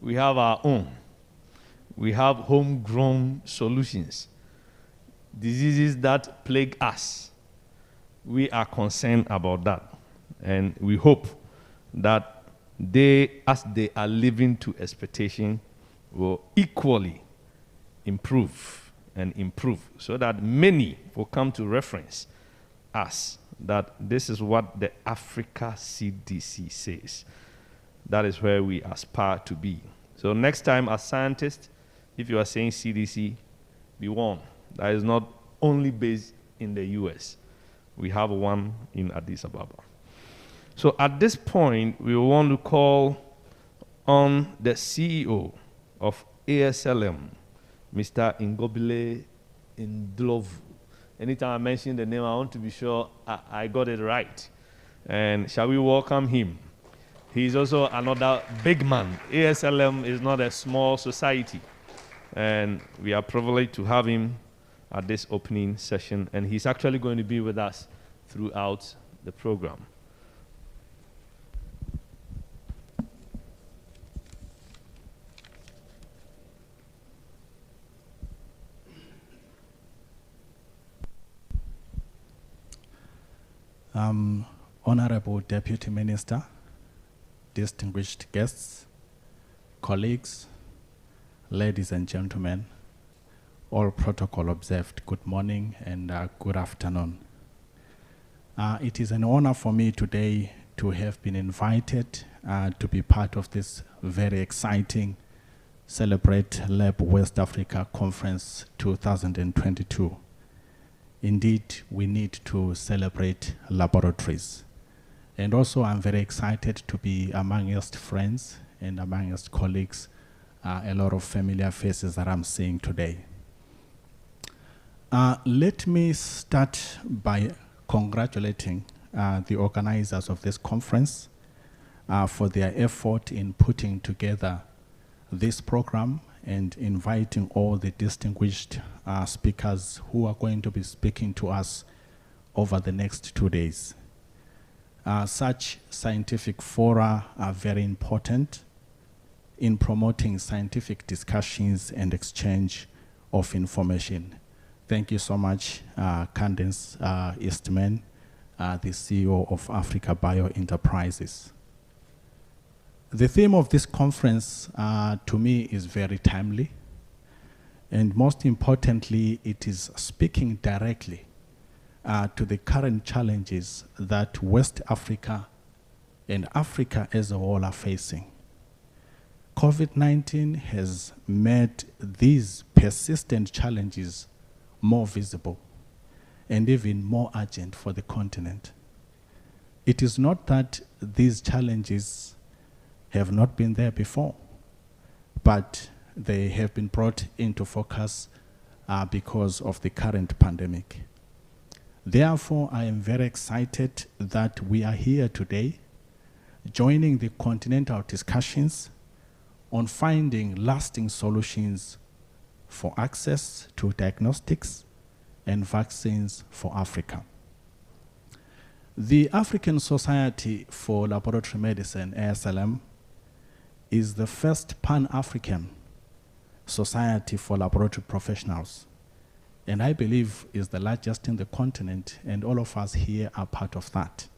We have our own. We have homegrown solutions. Diseases that plague us, we are concerned about that. And we hope that they, as they are living to expectation, will equally improve and improve so that many will come to reference us that this is what the Africa CDC says. That is where we aspire to be. So next time as scientists, if you are saying CDC, be warned. That is not only based in the US. We have one in Addis Ababa. So at this point, we want to call on the CEO of ASLM, Mr. Ngobile Ndlovu. Anytime I mention the name, I want to be sure I got it right. And shall we welcome him? He's also another big man. ASLM is not a small society. And we are privileged to have him at this opening session. And he's actually going to be with us throughout the program. Honorable Deputy Minister, distinguished guests, colleagues, ladies and gentlemen, all protocol observed, good morning and good afternoon. It is an honor for me today to have been invited to be part of this very exciting Celebrate Lab West Africa Conference 2022. Indeed, we need to celebrate laboratories. And also, I'm very excited to be amongst friends and amongst colleagues, a lot of familiar faces that I'm seeing today. Let me start by congratulating the organizers of this conference for their effort in putting together this program and inviting all the distinguished speakers who are going to be speaking to us over the next 2 days. Such scientific fora are very important in promoting scientific discussions and exchange of information. Thank you so much, Candace Eastman, the CEO of Africa Bio Enterprises. The theme of this conference, to me, is very timely. And most importantly, it is speaking directly to the current challenges that West Africa and Africa as a whole are facing. COVID-19 has made these persistent challenges more visible and even more urgent for the continent. It is not that these challenges have not been there before, but they have been brought into focus because of the current pandemic. Therefore, I am very excited that we are here today, joining the continental discussions on finding lasting solutions for access to diagnostics and vaccines for Africa. The African Society for Laboratory Medicine, ASLM, is the first Pan-African society for laboratory professionals, and I believe is the largest in the continent, and all of us here are part of that.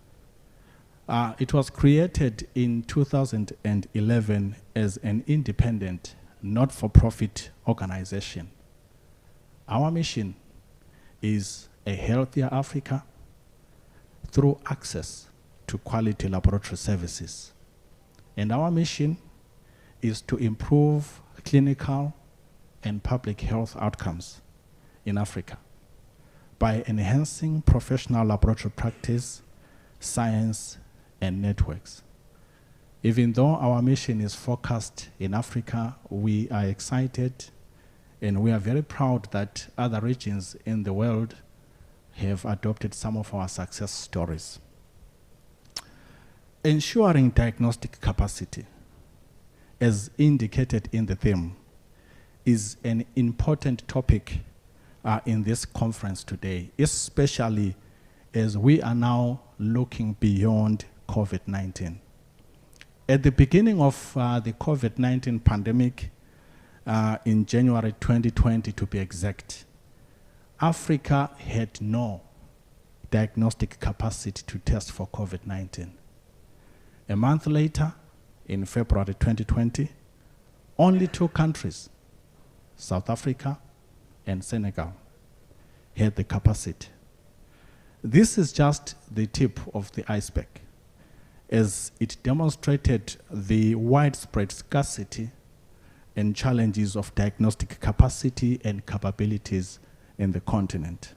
It was created in 2011 as an independent, not-for-profit organization. Our mission is a healthier Africa through access to quality laboratory services. And our mission is to improve clinical and public health outcomes in Africa by enhancing professional laboratory practice, science, and networks. Even though our mission is focused in Africa, we are excited and we are very proud that other regions in the world have adopted some of our success stories. Ensuring diagnostic capacity, as indicated in the theme, is an important topic in this conference today, especially as we are now looking beyond COVID-19. At the beginning of the COVID-19 pandemic, in January 2020 to be exact, Africa had no diagnostic capacity to test for COVID-19. A month later, in February 2020, only 2 countries, South Africa and Senegal, had the capacity. This is just the tip of the iceberg, as it demonstrated the widespread scarcity and challenges of diagnostic capacity and capabilities in the continent.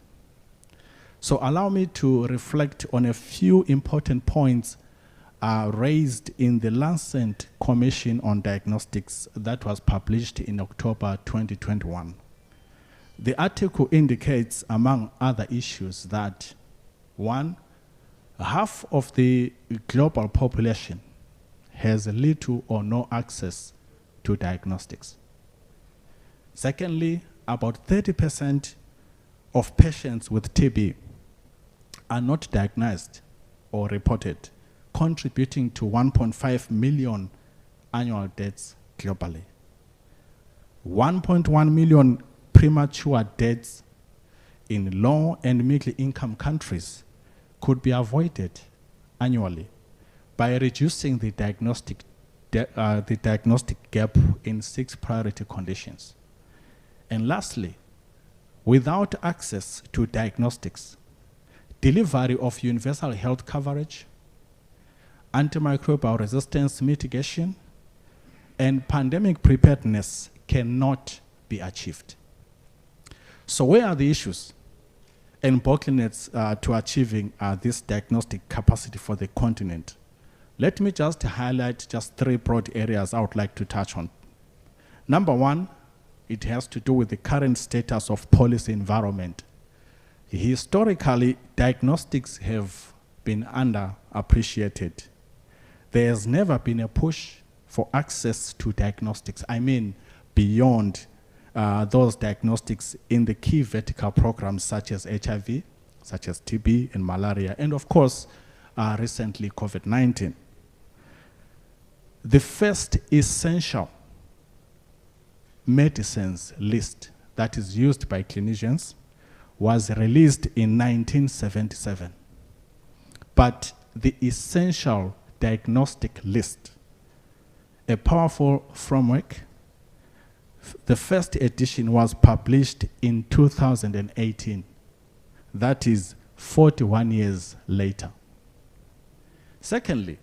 So allow me to reflect on a few important points raised in the Lancet Commission on Diagnostics that was published in October 2021. The article indicates, among other issues, that 1, half of the global population has little or no access to diagnostics. Secondly, about 30% of patients with TB are not diagnosed or reported, contributing to 1.5 million annual deaths globally. 1.1 million premature deaths in low and middle income countries could be avoided annually by reducing the diagnostic gap in 6 priority conditions. And lastly, without access to diagnostics, delivery of universal health coverage, antimicrobial resistance mitigation, and pandemic preparedness cannot be achieved. So where are the issues and bottlenecks to achieving this diagnostic capacity for the continent? Let me just highlight just 3 broad areas I would like to touch on. Number 1, it has to do with the current status of policy environment. Historically, diagnostics have been underappreciated. There has never been a push for access to diagnostics. I mean, beyond those diagnostics in the key vertical programs such as HIV, such as TB and malaria, and of course, recently COVID-19. The first essential medicines list that is used by clinicians was released in 1977. But the essential diagnostic list, a powerful framework, the first edition was published in 2018. That is 41 years later. Secondly,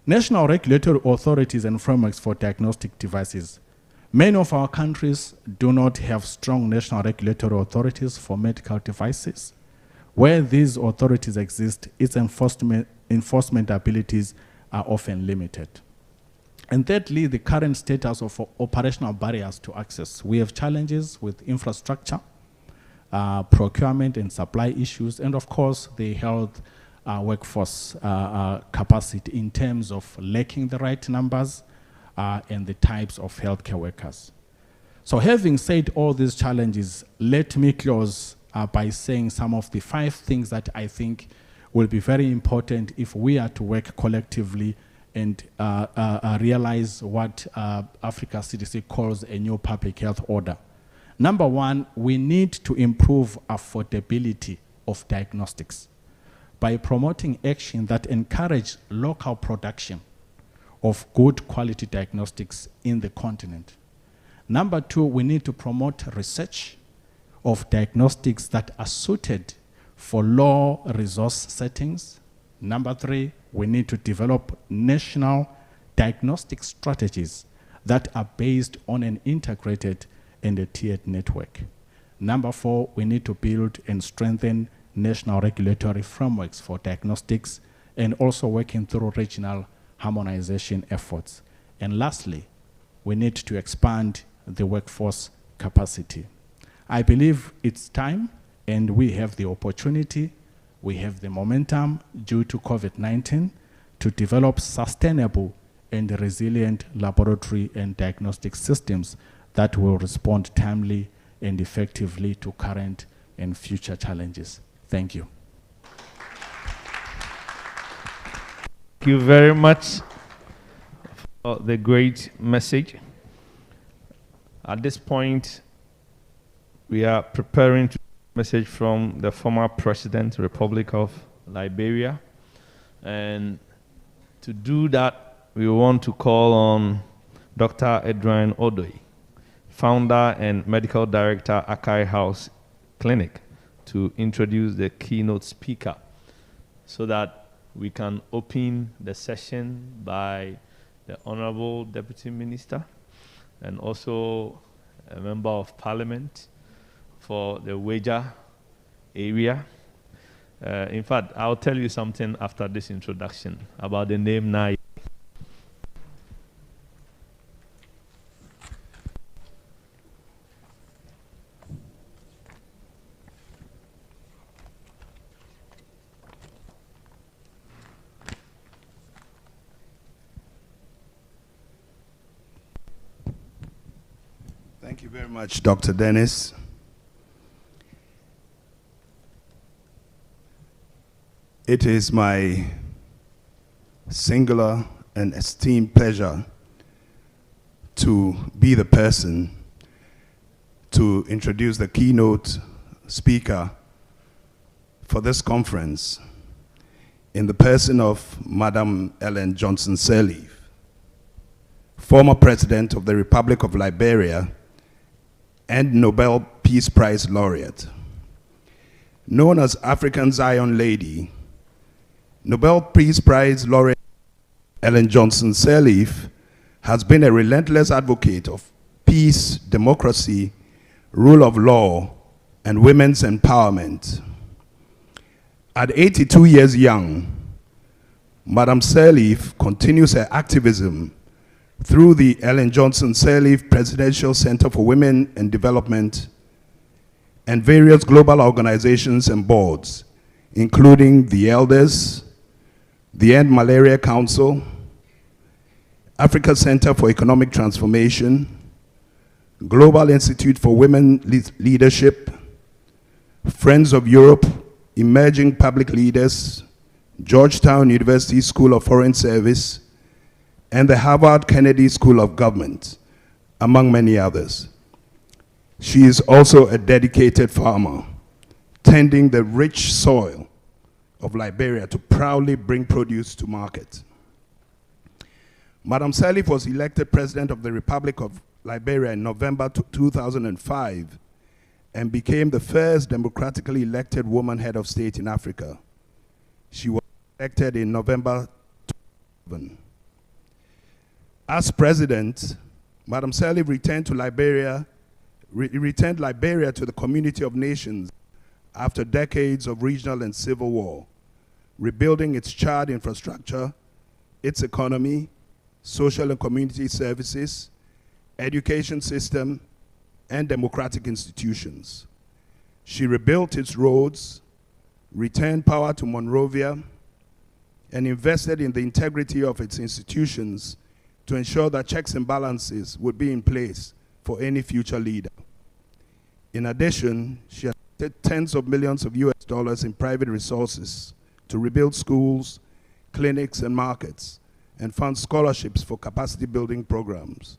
national regulatory authorities and frameworks for diagnostic devices. Many of our countries do not have strong national regulatory authorities for medical devices. Where these authorities exist, its enforcement abilities are often limited. And thirdly, the current status of operational barriers to access. We have challenges with infrastructure, procurement and supply issues, and of course, the health workforce capacity in terms of lacking the right numbers and the types of healthcare workers. So having said all these challenges, let me close by saying some of the 5 things that I think will be very important if we are to work collectively and realize what Africa CDC calls a new public health order. Number 1, we need to improve affordability of diagnostics by promoting action that encourage local production of good quality diagnostics in the continent. Number 2, we need to promote research of diagnostics that are suited for low resource settings. Number 3, we need to develop national diagnostic strategies that are based on an integrated and a tiered network. Number 4, we need to build and strengthen national regulatory frameworks for diagnostics and also working through regional harmonization efforts. And lastly, we need to expand the workforce capacity. I believe it's time, and we have the opportunity, we have the momentum due to COVID-19 to develop sustainable and resilient laboratory and diagnostic systems that will respond timely and effectively to current and future challenges. Thank you. you very much for the great message. At this point, we are preparing to message from the former President, Republic of Liberia. And to do that, we want to call on Dr. Edwin Odoi, founder and medical director, Akai House Clinic, to introduce the keynote speaker so that we can open the session by the Honorable Deputy Minister and also a Member of Parliament for the Wager area. In fact, I'll tell you something after this introduction about the name Nai. Thank you very much, Dr. Dennis. It is my singular and esteemed pleasure to be the person to introduce the keynote speaker for this conference in the person of Madam Ellen Johnson Sirleaf, former President of the Republic of Liberia and Nobel Peace Prize laureate. Known as African Zion Lady, Nobel Peace Prize laureate Ellen Johnson Sirleaf has been a relentless advocate of peace, democracy, rule of law, and women's empowerment. At 82 years young, Madam Sirleaf continues her activism through the Ellen Johnson Sirleaf Presidential Center for Women and Development and various global organizations and boards, including the Elders, the End Malaria Council, Africa Center for Economic Transformation, Global Institute for Women Leadership, Friends of Europe, Emerging Public Leaders, Georgetown University School of Foreign Service, and the Harvard Kennedy School of Government, among many others. She is also a dedicated farmer, tending the rich soil of Liberia to proudly bring produce to market. Madam Sirleaf was elected President of the Republic of Liberia in November 2005 and became the first democratically elected woman head of state in Africa. She was elected in November 2007. As president, Madam Sirleaf returned Liberia to the community of nations after decades of regional and civil war, rebuilding its charred infrastructure, its economy, social and community services, education system, and democratic institutions. She rebuilt its roads, returned power to Monrovia, and invested in the integrity of its institutions to ensure that checks and balances would be in place for any future leader. In addition, she invested tens of millions of US dollars in private resources to rebuild schools, clinics, and markets, and fund scholarships for capacity building programs.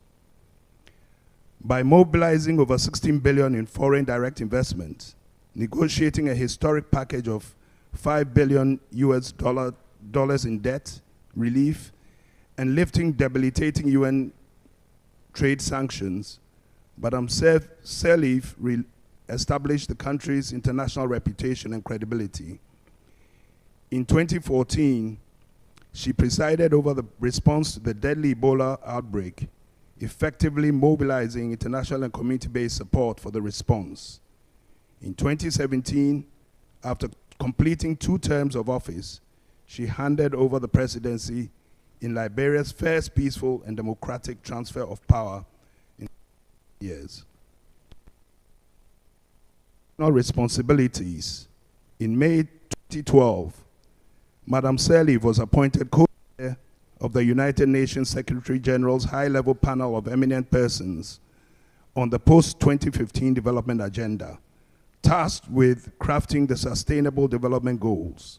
By mobilizing over 16 billion in foreign direct investment, negotiating a historic package of $5 billion US dollars in debt relief, and lifting debilitating UN trade sanctions, Madam Sirleaf established the country's international reputation and credibility. In 2014, she presided over the response to the deadly Ebola outbreak, effectively mobilizing international and community-based support for the response. In 2017, after completing 2 terms of office, she handed over the presidency in Liberia's first peaceful and democratic transfer of power in years. Responsibilities. In May 2012, Madam Sirleaf was appointed co-chair of the United Nations Secretary General's high-level panel of eminent persons on the post-2015 development agenda, tasked with crafting the Sustainable Development Goals.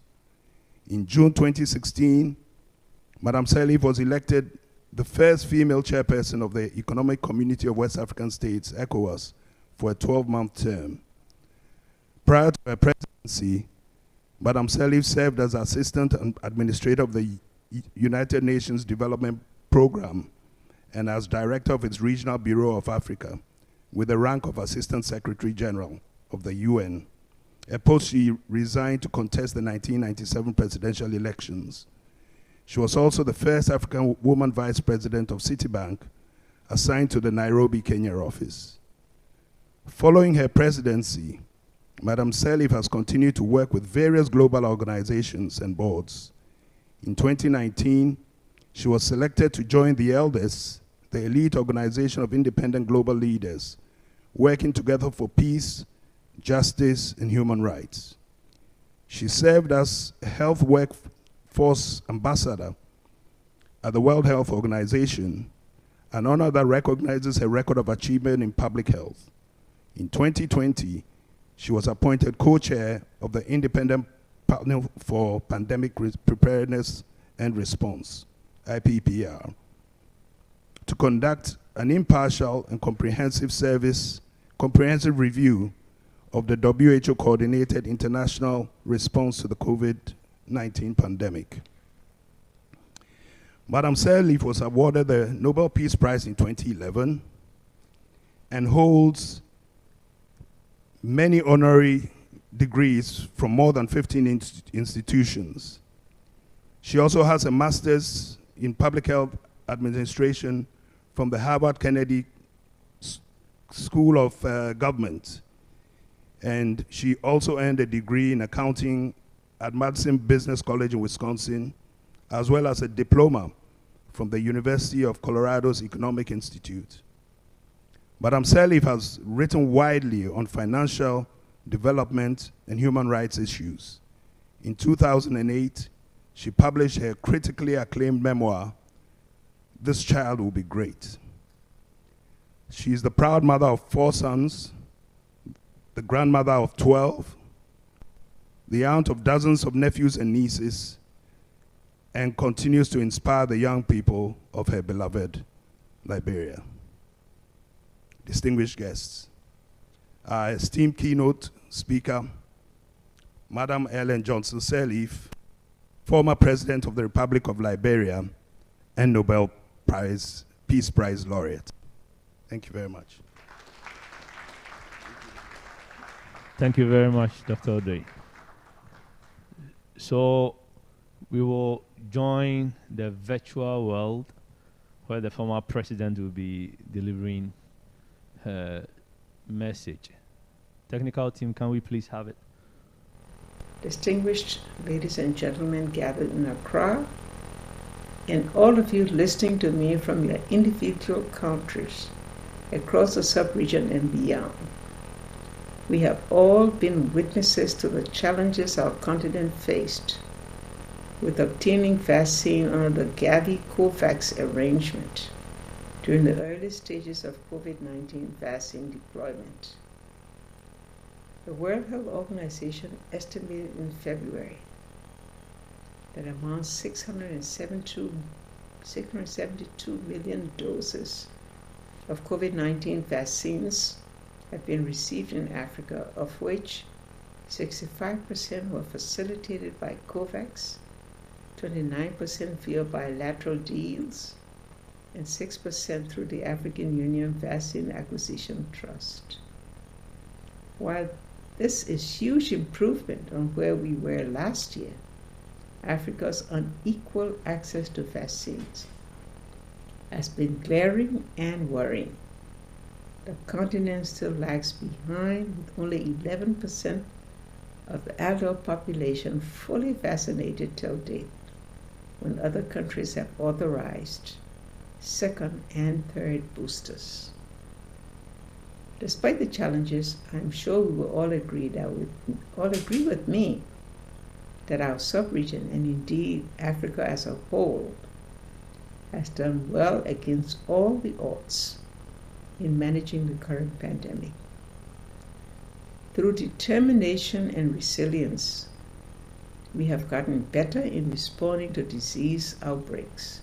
In June 2016, Madam Sirleaf was elected the first female chairperson of the Economic Community of West African States, ECOWAS, for a 12-month term. Prior to her presidency, Madam Sirleaf served as assistant and administrator of the United Nations Development Program and as director of its Regional Bureau of Africa, with the rank of Assistant Secretary General of the UN, a post she resigned to contest the 1997 presidential elections. She was also the first African woman vice president of Citibank, assigned to the Nairobi, Kenya office. Following her presidency, Madam Sirleaf has continued to work with various global organizations and boards. In 2019, she was selected to join the Elders, the elite organization of independent global leaders, working together for peace, justice, and human rights. She served as Health Workforce Ambassador at the World Health Organization, an honor that recognizes her record of achievement in public health. In 2020, she was appointed co-chair of the Independent Panel for Pandemic Preparedness and Response, IPPR, to conduct an impartial and comprehensive review of the WHO-coordinated international response to the COVID-19 pandemic. Madam Sirleaf was awarded the Nobel Peace Prize in 2011 and holds many honorary degrees from more than 15 institutions. She also has a master's in public health administration from the Harvard Kennedy School of Government. And she also earned a degree in accounting at Madison Business College in Wisconsin, as well as a diploma from the University of Colorado's Economic Institute. Madam Sirleaf has written widely on financial, development, and human rights issues. In 2008, she published her critically acclaimed memoir, This Child Will Be Great. She is the proud mother of 4 sons, the grandmother of 12, the aunt of dozens of nephews and nieces, and continues to inspire the young people of her beloved Liberia. Distinguished guests, our esteemed keynote speaker, Madam Ellen Johnson Sirleaf, former President of the Republic of Liberia and Nobel Peace Prize laureate. Thank you very much. Thank you very much, Dr. Odoi. So we will join the virtual world where the former president will be delivering her message. Technical team, can we please have it? Distinguished ladies and gentlemen gathered in Accra, and all of you listening to me from your individual countries across the sub-region and beyond. We have all been witnesses to the challenges our continent faced with obtaining vaccine under the Gavi-COVAX arrangement during the early stages of COVID-19 vaccine deployment. The World Health Organization estimated in February that around 672 million doses of COVID-19 vaccines have been received in Africa, of which 65% were facilitated by COVAX, 29% via bilateral deals, and 6% through the African Union Vaccine Acquisition Trust. While this is huge improvement on where we were last year, Africa's unequal access to vaccines has been glaring and worrying. The continent still lags behind, with only 11% of the adult population fully vaccinated till date, when other countries have authorized second and third boosters. Despite the challenges, I'm sure we will all agree with me that our sub-region, and indeed Africa as a whole, has done well against all the odds in managing the current pandemic. Through determination and resilience, We have gotten better in responding to disease outbreaks.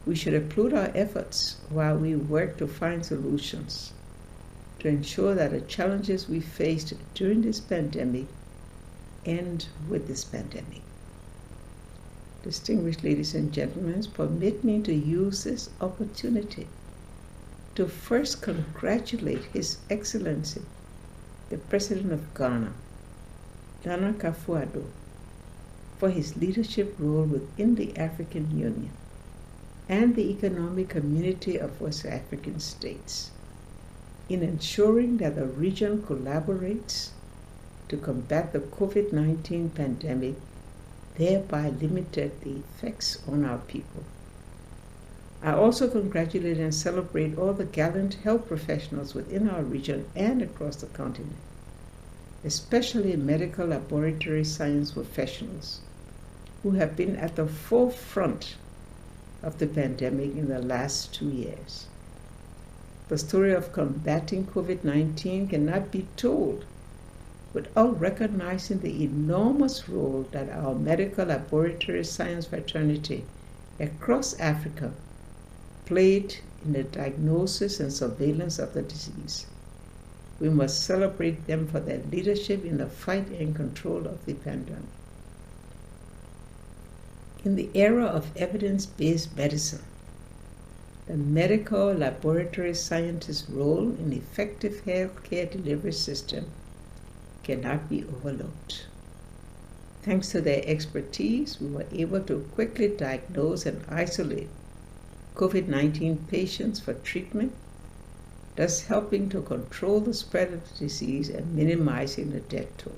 We should applaud our efforts while we work to find solutions to ensure that the challenges we faced during this pandemic end with this pandemic. Distinguished ladies and gentlemen, permit me to use this opportunity to first congratulate His Excellency, the President of Ghana, Nana Akufo-Addo, for his leadership role within the African Union and the economic community of West African states in ensuring that the region collaborates to combat the COVID-19 pandemic, thereby limited the effects on our people. I also congratulate and celebrate all the gallant health professionals within our region and across the continent, especially medical laboratory science professionals who have been at the forefront of the pandemic in the last 2 years. The story of combating COVID-19 cannot be told without recognizing the enormous role that our medical laboratory science fraternity across Africa played in the diagnosis and surveillance of the disease. We must celebrate them for their leadership in the fight and control of the pandemic. In the era of evidence-based medicine, the medical laboratory scientist's role in effective healthcare delivery system cannot be overlooked. Thanks to their expertise, we were able to quickly diagnose and isolate COVID-19 patients for treatment, thus helping to control the spread of the disease and minimizing the death toll.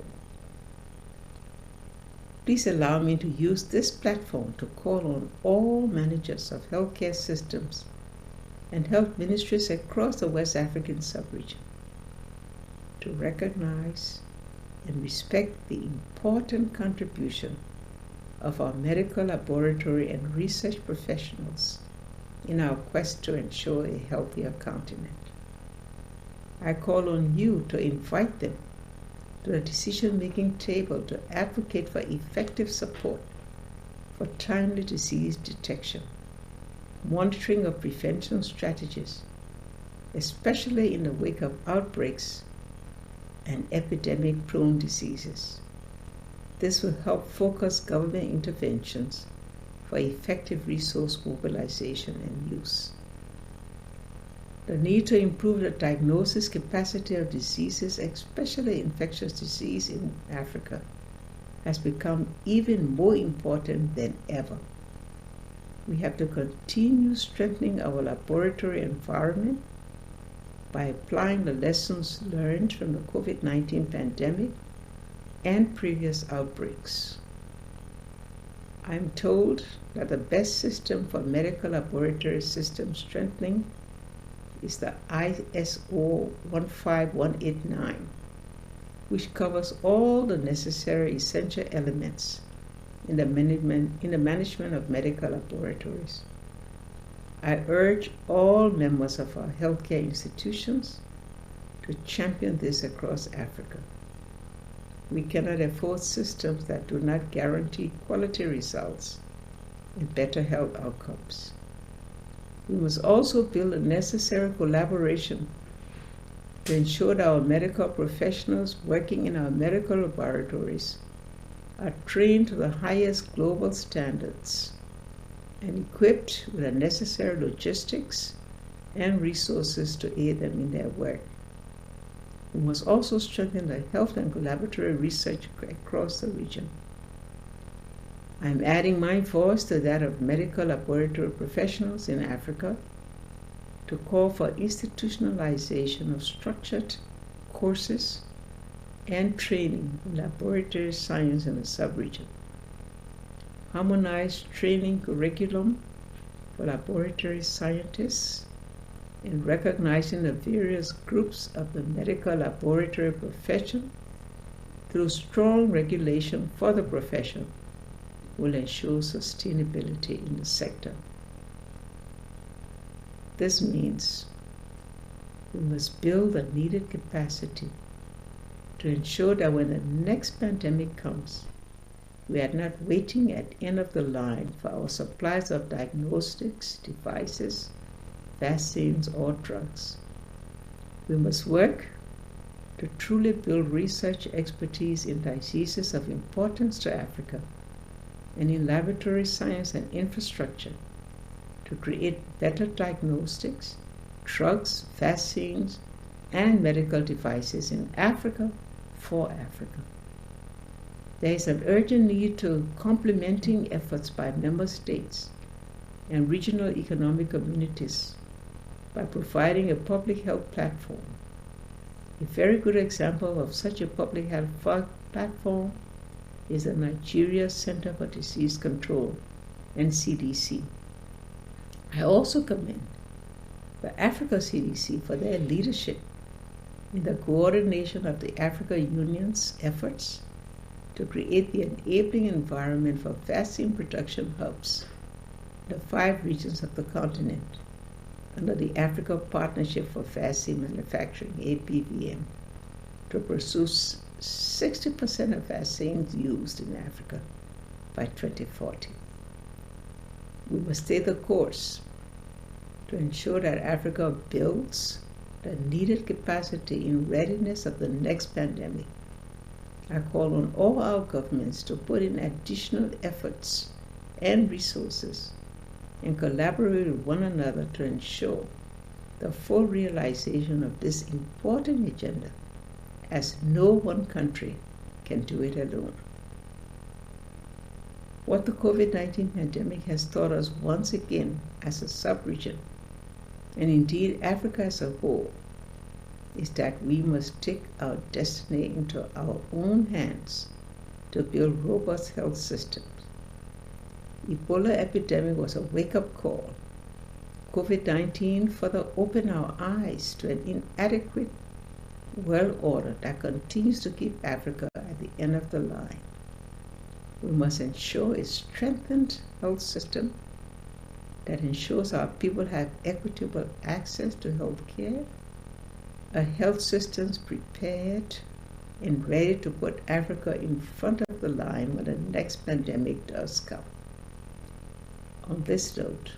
Please allow me to use this platform to call on all managers of healthcare systems and health ministries across the West African sub-region to recognize and respect the important contribution of our medical laboratory and research professionals in our quest to ensure a healthier continent. I call on you to invite them to the decision-making table to advocate for effective support for timely disease detection, monitoring of prevention strategies, especially in the wake of outbreaks and epidemic-prone diseases. This will help focus government interventions for effective resource mobilization and use. The need to improve the diagnosis capacity of diseases, especially infectious disease in Africa, has become even more important than ever. We have to continue strengthening our laboratory environment by applying the lessons learned from the COVID-19 pandemic and previous outbreaks. I'm told that the best system for medical laboratory system strengthening is the ISO 15189, which covers all the necessary essential elements in the management of medical laboratories. I urge all members of our healthcare institutions to champion this across Africa. We cannot afford systems that do not guarantee quality results and better health outcomes. We must also build a necessary collaboration to ensure that our medical professionals working in our medical laboratories are trained to the highest global standards and equipped with the necessary logistics and resources to aid them in their work. We must also strengthen the health and collaboratory research across the region. I am adding my voice to that of medical laboratory professionals in Africa to call for institutionalization of structured courses and training in laboratory science in the sub-region. Harmonized training curriculum for laboratory scientists and recognizing the various groups of the medical laboratory profession through strong regulation for the profession will ensure sustainability in the sector. This means we must build the needed capacity to ensure that when the next pandemic comes, We are not waiting at the end of the line for our supplies of diagnostics, devices, vaccines, or drugs. We must work to truly build research expertise in diseases of importance to Africa and in laboratory science and infrastructure to create better diagnostics, drugs, vaccines, and medical devices in Africa for Africa. There is an urgent need to complementing efforts by member states and regional economic communities by providing a public health platform. A very good example of such a public health platform is the Nigeria Center for Disease Control, NCDC. I also commend the Africa CDC for their leadership in the coordination of the Africa Union's efforts to create the enabling environment for vaccine production hubs in the 5 regions of the continent under the Africa Partnership for Vaccine Manufacturing, APVM, to pursue 60% of vaccines used in Africa by 2040. We must stay the course to ensure that Africa builds the needed capacity in readiness of the next pandemic. I call on all our governments to put in additional efforts and resources and collaborate with one another to ensure the full realization of this important agenda, as no one country can do it alone. What the COVID-19 pandemic has taught us once again as a sub-region, and indeed Africa as a whole, is that we must take our destiny into our own hands to build robust health systems. Ebola epidemic was a wake-up call. COVID-19 further opened our eyes to an inadequate world order that continues to keep Africa at the end of the line. We must ensure a strengthened health system that ensures our people have equitable access to health care, a health system prepared and ready to put Africa in front of the line when the next pandemic does come. On this note,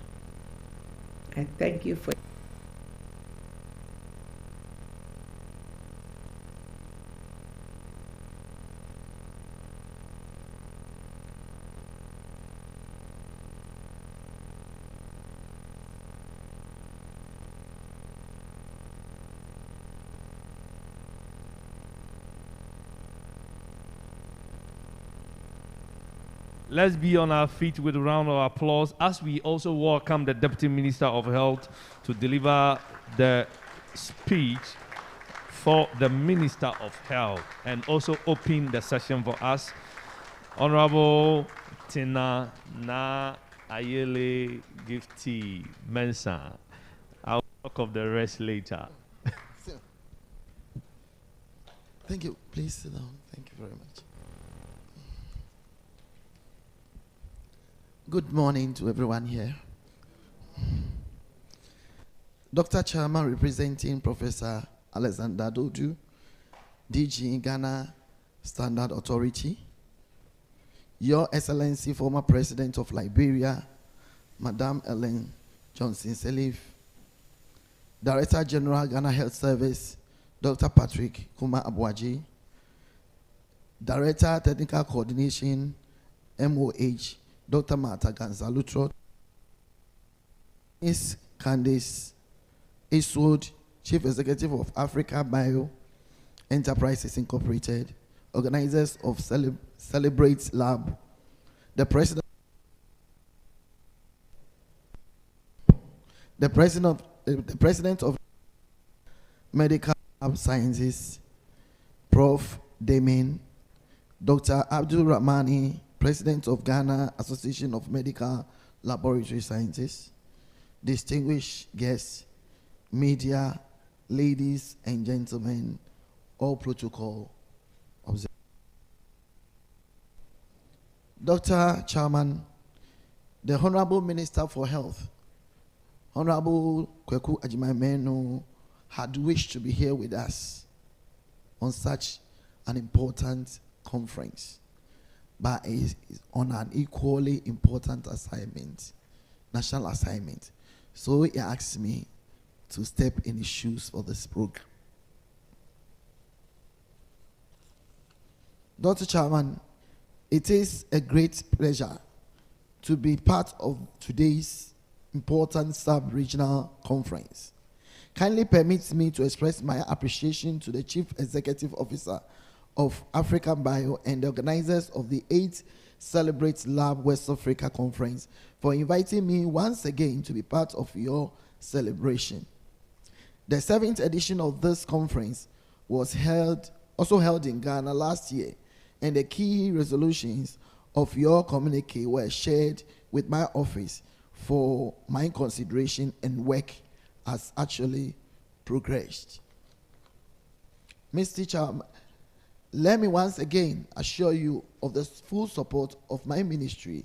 I thank you for Let's be on our feet with a round of applause as we also welcome the Deputy Minister of Health to deliver the speech for the Minister of Health and also open the session for us. Honorable Tina Na Ayele Gifty Mensah. I'll talk of the rest later. Thank you. Please sit down. Thank you very much. Good morning to everyone here. Dr. Chairman representing Professor Alexander Dodu, DG Ghana Standard Authority, Your Excellency, former President of Liberia, Madam Ellen Johnson Sirleaf, Director General Ghana Health Service, Dr. Patrick Kuma Abuaji, Director Technical Coordination, MOH, Dr. Martha Ganzalutro, Ms. Candice Eastwood, Chief Executive of Africa Bio Enterprises Incorporated, organizers of Celebrate Lab, the President of Medical Lab Sciences, Prof. Damien, Dr. Abdul Rahmani, President of Ghana Association of Medical Laboratory Scientists, distinguished guests, media, ladies and gentlemen, all protocol observed. Dr. Chairman, the Honorable Minister for Health, Honorable Kweku Agyeman-Menu, had wished to be here with us on such an important conference. but is on an equally important assignment, national assignment. So he asked me to step in his shoes for this program. Dr. Chairman, it is a great pleasure to be part of today's important sub-regional conference. Kindly permit me to express my appreciation to the Chief Executive Officer of African Bio and the organizers of the 8th Celebrate Lab West Africa Conference for inviting me once again to be part of your celebration. The 7th edition of this conference was also held in Ghana last year, and the key resolutions of your communique were shared with my office for my consideration, and work has actually progressed. Mr. Chairman, let me once again assure you of the full support of my ministry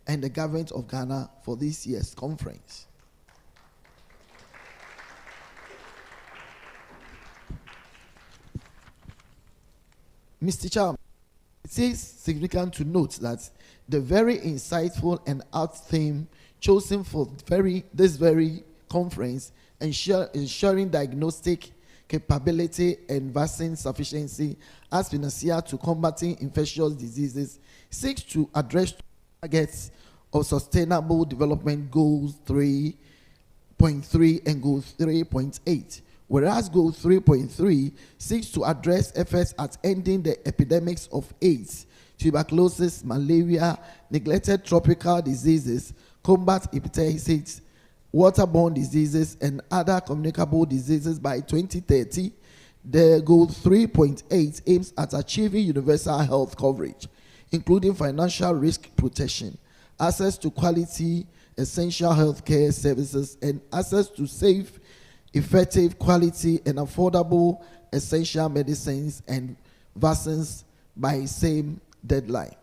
and the government of Ghana for this year's conference. Mr. Chairman, it is significant to note that the very insightful and apt theme chosen for this very conference, ensuring diagnostic capability and vaccine sufficiency as Panacea to combating infectious diseases, seeks to address targets of Sustainable Development Goals 3.3 and Goal 3.8. Whereas Goal 3.3 seeks to address efforts at ending the epidemics of AIDS, tuberculosis, malaria, neglected tropical diseases, combat hepatitis, waterborne diseases, and other communicable diseases by 2030. The Goal 3.8 aims at achieving universal health coverage, including financial risk protection, access to quality essential healthcare services, and access to safe, effective, quality, and affordable essential medicines and vaccines by same deadline.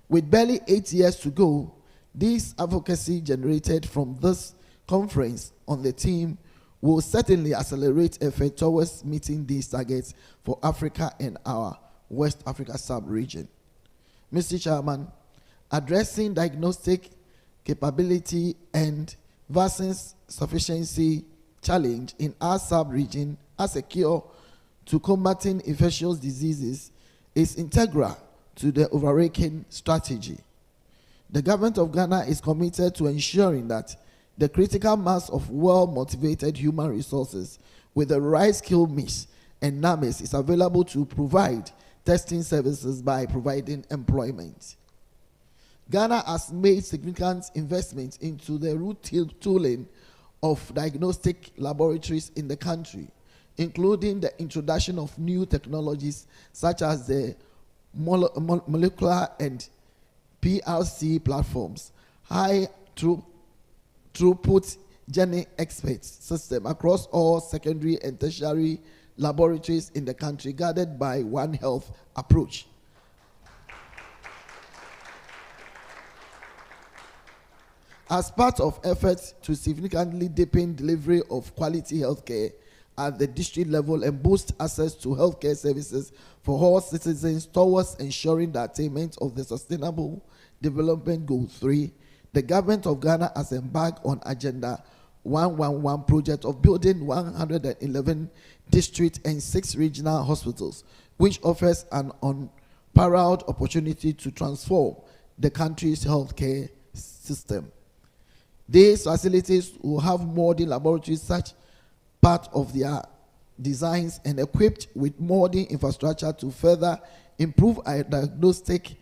With barely 8 years to go, this advocacy generated from this conference on the theme will certainly accelerate effort towards meeting these targets for Africa and our West Africa sub-region. Mr. Chairman, addressing diagnostic capability and vaccines sufficiency challenge in our sub-region as a cure to combating infectious diseases is integral to the overarching strategy. The government of Ghana is committed to ensuring that the critical mass of well-motivated human resources with the right skill mix and numbers is available to provide testing services by providing employment. Ghana has made significant investments into the root tooling of diagnostic laboratories in the country, including the introduction of new technologies such as the molecular and PLC platforms, high throughput gene expert system across all secondary and tertiary laboratories in the country, guided by One Health approach. As part of efforts to significantly deepen delivery of quality healthcare at the district level and boost access to healthcare services for all citizens towards ensuring the attainment of the Sustainable Development Goal 3, the government of Ghana has embarked on Agenda 111 project of building 111 district and 6 regional hospitals, which offers an unparalleled opportunity to transform the country's healthcare system. These facilities will have modern laboratories such part of their designs and equipped with modern infrastructure to further improve our diagnostic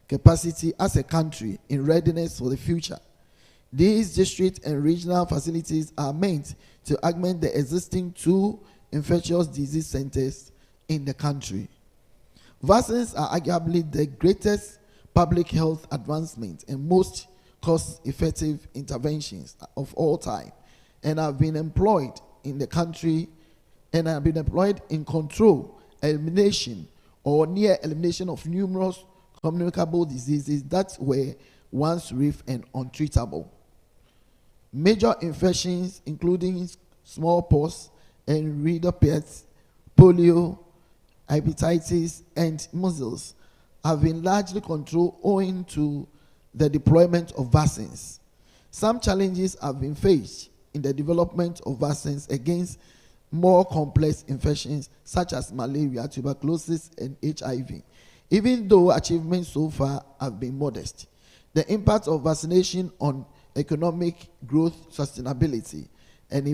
capacity as a country in readiness for the future. These district and regional facilities are meant to augment the existing 2 infectious disease centers in the country. Vaccines are arguably the greatest public health advancement and most cost-effective interventions of all time, and have been employed in the country and have been employed in control, elimination, or near elimination of numerous communicable diseases that were once rife and untreatable. Major infections including smallpox and riddlepest, polio, hepatitis, and measles have been largely controlled owing to the deployment of vaccines. Some challenges have been faced in the development of vaccines against more complex infections such as malaria, tuberculosis, and HIV. Even though achievements so far have been modest, the impact of vaccination on economic growth, sustainability, and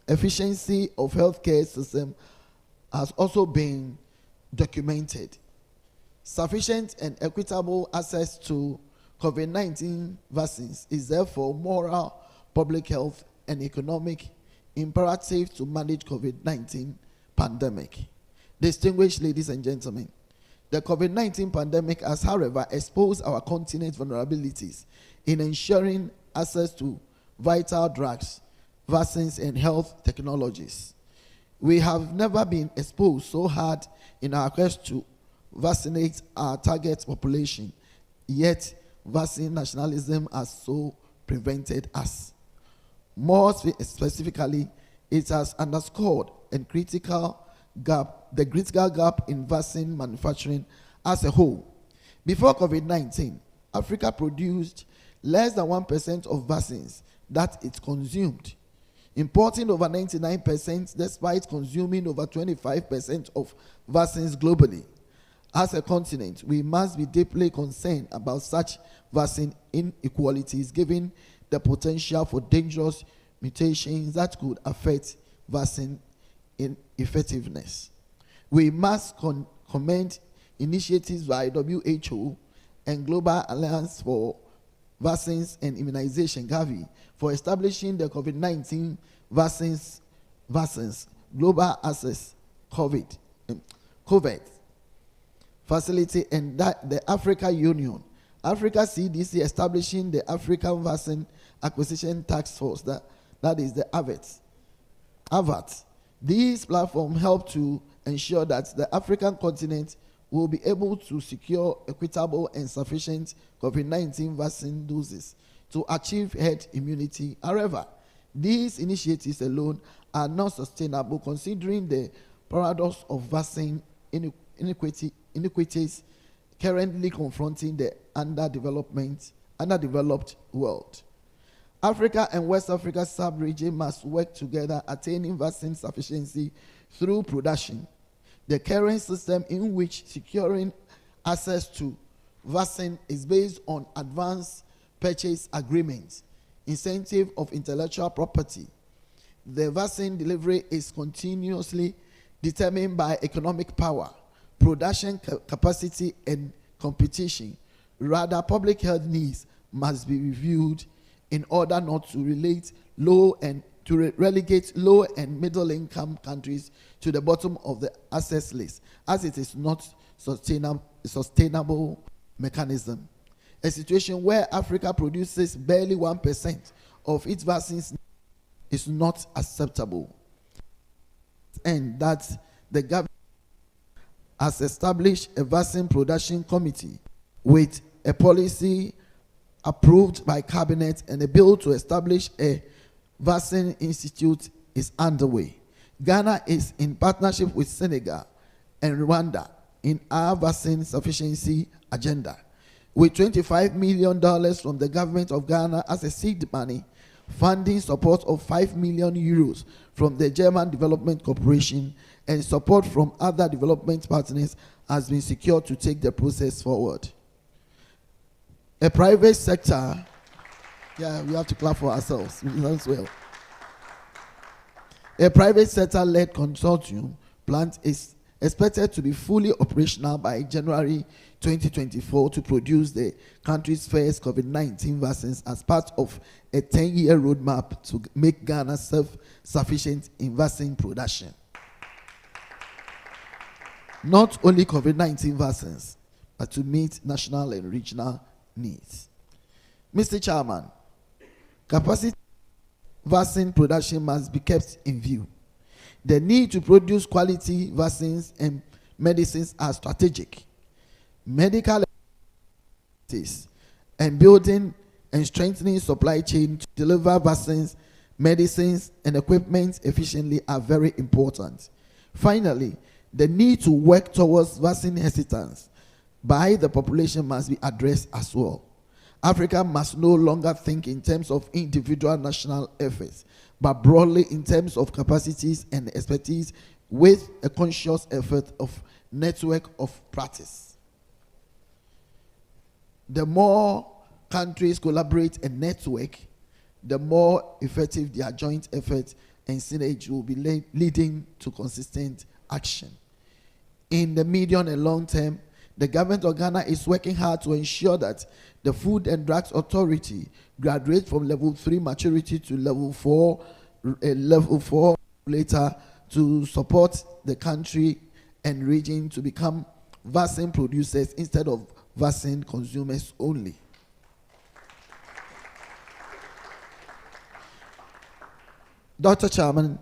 efficiency of healthcare system has also been documented. Sufficient and equitable access to COVID-19 vaccines is therefore moral, public health, and economic imperative to manage COVID-19 pandemic. Distinguished ladies and gentlemen, the COVID-19 pandemic has, however, exposed our continent's vulnerabilities in ensuring access to vital drugs, vaccines, and health technologies. We have never been exposed so hard in our quest to vaccinate our target population, yet vaccine nationalism has so prevented us. More specifically, it has underscored the critical gap in vaccine manufacturing as a whole. Before COVID-19, Africa produced less than 1% of vaccines that it consumed, importing over 99% despite consuming over 25% of vaccines globally. As a continent, we must be deeply concerned about such vaccine inequalities, given the potential for dangerous mutations that could affect vaccine effectiveness. We must commend initiatives by WHO and Global Alliance for Vaccines and Immunization, Gavi, for establishing the COVID-19 vaccines Global Access COVID Facility, and the Africa Union, Africa CDC establishing the African Vaccine Acquisition Task Force, that is the AVAT. These platforms help to ensure that the African continent will be able to secure equitable and sufficient COVID-19 vaccine doses to achieve herd immunity. However, these initiatives alone are not sustainable, considering the paradox of vaccine inequities currently confronting the underdeveloped world. Africa and West Africa sub-region must work together, attaining vaccine sufficiency through production. The current system in which securing access to vaccine is based on advanced purchase agreements, incentive of intellectual property. The vaccine delivery is continuously determined by economic power, production capacity, and competition. Rather, public health needs must be reviewed in order not to relegate low and middle income countries to the bottom of the access list, as it is not sustainable mechanism. A situation where Africa produces barely 1% of its vaccines is not acceptable. And that the government has established a vaccine production committee with a policy approved by cabinet, and a bill to establish a vaccine institute is underway. Ghana is in partnership with Senegal and Rwanda in our vaccine sufficiency agenda, with $25 million from the government of Ghana as a seed money, funding support of 5 million euros from the German Development Corporation, and support from other development partners has been secured to take the process forward. A private sector, we have to clap for ourselves as well. A private sector-led consortium plant is expected to be fully operational by January 2024 to produce the country's first COVID-19 vaccines as part of a 10-year roadmap to make Ghana self-sufficient in vaccine production. Not only COVID-19 vaccines, but to meet national and regional needs. Mr. Chairman, capacity vaccine production must be kept in view. The need to produce quality vaccines and medicines are strategic. Medical and building and strengthening supply chain to deliver vaccines, medicines, and equipment efficiently are very important. Finally, the need to work towards vaccine hesitance by the population must be addressed as well. Africa must no longer think in terms of individual national efforts, but broadly in terms of capacities and expertise with a conscious effort of network of practice. The more countries collaborate and network, the more effective their joint effort and synergy will be leading to consistent action. In the medium and long term, the government of Ghana is working hard to ensure that the Food and Drugs Authority graduates from level 3 maturity to level 4 later, to support the country and region to become vaccine producers instead of vaccine consumers only. Dr. Chairman,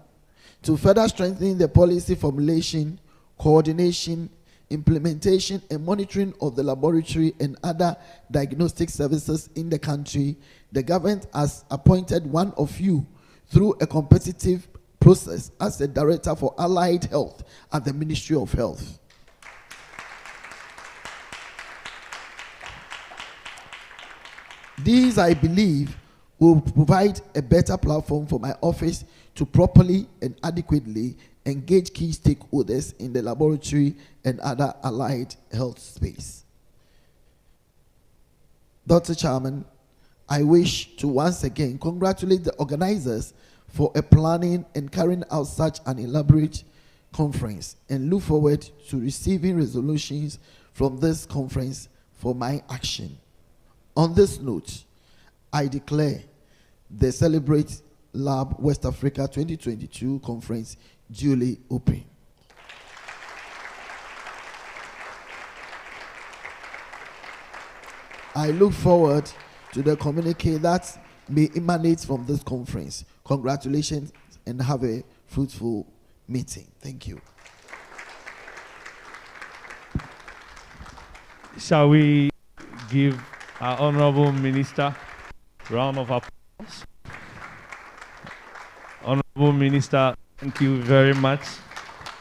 to further strengthen the policy formulation, coordination, implementation, and monitoring of the laboratory and other diagnostic services in the country, the government has appointed one of you through a competitive process as the Director for Allied Health at the Ministry of Health. These, I believe, will provide a better platform for my office to properly and adequately engage key stakeholders in the laboratory and other allied health space. Dr. Chairman, I wish to once again congratulate the organizers for planning and carrying out such an elaborate conference and look forward to receiving resolutions from this conference for my action. On this note, I declare the Celebrate Lab West Africa 2022 conference duly open. I look forward to the communique that may emanate from this conference. Congratulations and have a fruitful meeting. Thank you. Shall we give our Honorable Minister a round of applause? Honorable Minister, thank you very much.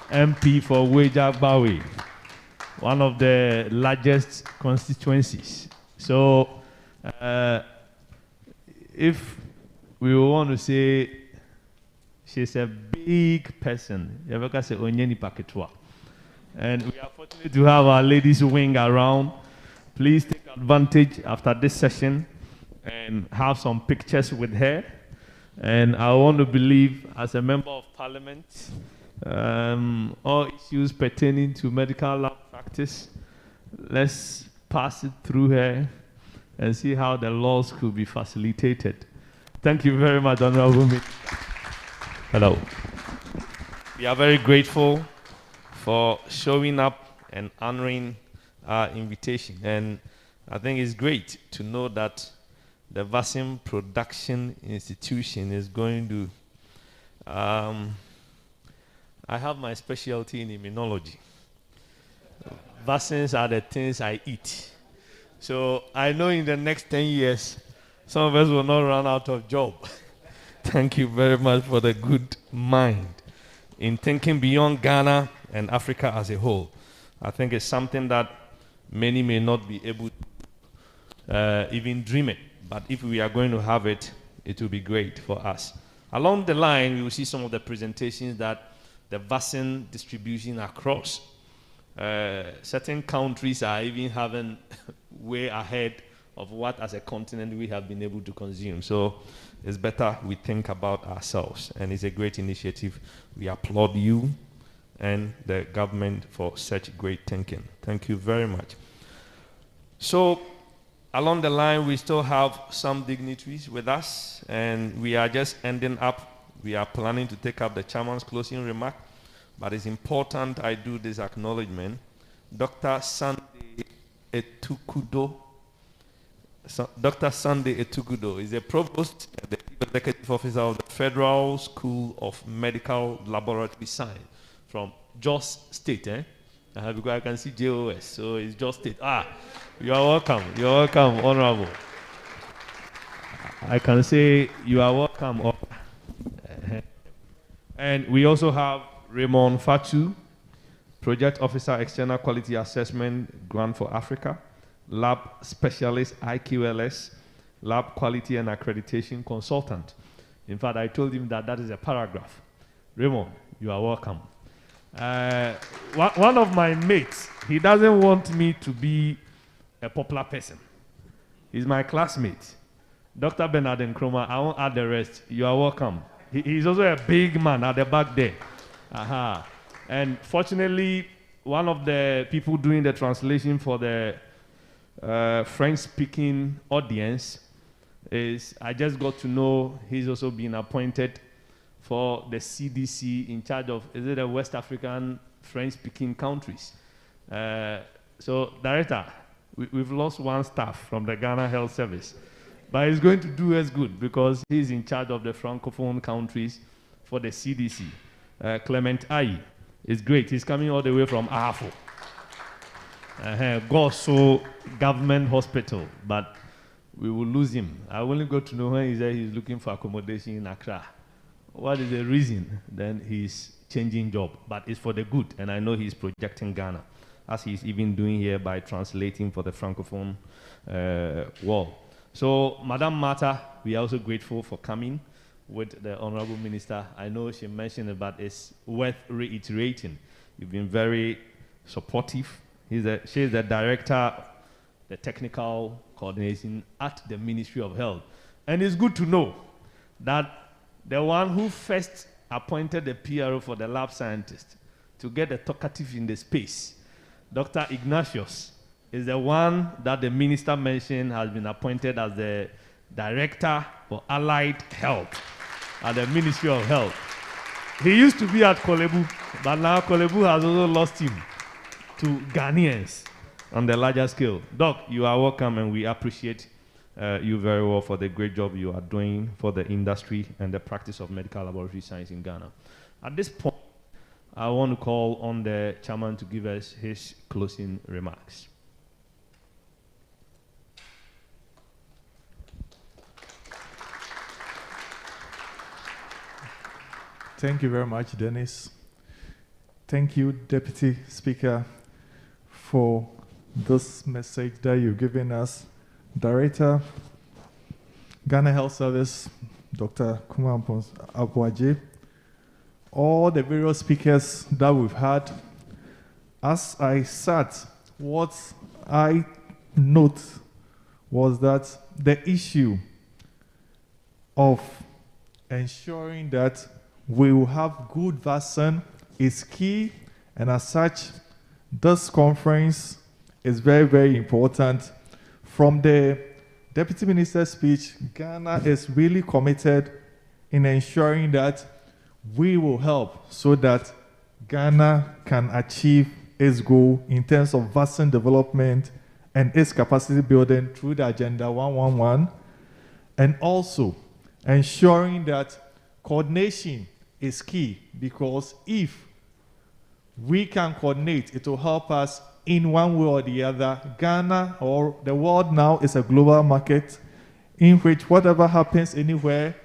MP for Wejagbawe, one of the largest constituencies. So, if we want to say she's a big person, and we are fortunate to have our ladies wing around. Please take advantage after this session and have some pictures with her. And I want to believe, as a member of parliament, all issues pertaining to medical lab practice, let's pass it through her and see how the laws could be facilitated. Thank you very much, Honorable Minister. Hello. We are very grateful for showing up and honoring our invitation. And I think it's great to know that the vaccine production institution is going to, I have my specialty in immunology. Vaccines are the things I eat. So I know in the next 10 years, some of us will not run out of job. Thank you very much for the good mind in thinking beyond Ghana and Africa as a whole. I think it's something that many may not be able to even dream it. But if we are going to have it, it will be great for us. Along the line, we will see some of the presentations that the vaccine distribution across certain countries are even having way ahead of what as a continent we have been able to consume. So it's better we think about ourselves. And it's a great initiative. We applaud you and the government for such great thinking. Thank you very much. So along the line, we still have some dignitaries with us, and we are just ending up. We are planning to take up the chairman's closing remark, but it's important I do this acknowledgement. Dr. Sunday Etukudo. Dr. Sunday Etukudo is the provost and the chief executive officer of the Federal School of Medical Laboratory Science from Jos State. Because I can see JOS, so it's Jos State. You are welcome. You are welcome, Honorable. I can say you are welcome. And we also have Raymond Fatu, Project Officer External Quality Assessment Grant for Africa, Lab Specialist IQLS, Lab Quality and Accreditation Consultant. In fact, I told him that that is a paragraph. Raymond, you are welcome. One of my mates, he doesn't want me to be a popular person. He's my classmate. Dr. Bernard Nkrumah, I won't add the rest. You are welcome. He's also a big man at the back there. And fortunately, one of the people doing the translation for the French-speaking audience is, I just got to know he's also been appointed for the CDC in charge of, is it the West African French-speaking countries? So, Director, we've lost one staff from the Ghana Health Service, but he's going to do us good because he's in charge of the Francophone countries for the CDC. Clement Ayi is great. He's coming all the way from Ahafo. Goso Government Hospital, but we will lose him. I only got to know when he said he's looking for accommodation in Accra. What is the reason? Then he's changing job, but it's for the good, and I know he's projecting Ghana, as he's even doing here by translating for the Francophone world. So, Madam Mata, we are also grateful for coming with the Honorable Minister. I know she mentioned it, but it's worth reiterating. You've been very supportive. She's the director, the technical coordination at the Ministry of Health. And it's good to know that the one who first appointed the PRO for the lab scientist to get the talkative in the space, Dr. Ignatius, is the one that the minister mentioned has been appointed as the Director for Allied Health at the Ministry of Health. He used to be at Kolebu, but now Kolebu has also lost him to Ghanaians on the larger scale. Doc, you are welcome, and we appreciate you very well for the great job you are doing for the industry and the practice of medical laboratory science in Ghana. At this point, I want to call on the chairman to give us his closing remarks. Thank you very much, Dennis. Thank you, Deputy Speaker, for this message that you've given us. Director, Ghana Health Service, Dr. Kuma Abuaje, all the various speakers that we've had. As I sat, what I note was that the issue of ensuring that we will have good vaccine is key, and as such, this conference is very, very important. From the Deputy Minister's speech, Ghana is really committed in ensuring that we will help so that Ghana can achieve its goal in terms of vaccine development and its capacity building through the Agenda 111, and also ensuring that coordination is key, because if we can coordinate, it will help us in one way or the other. Ghana, or the world now, is a global market in which whatever happens anywhere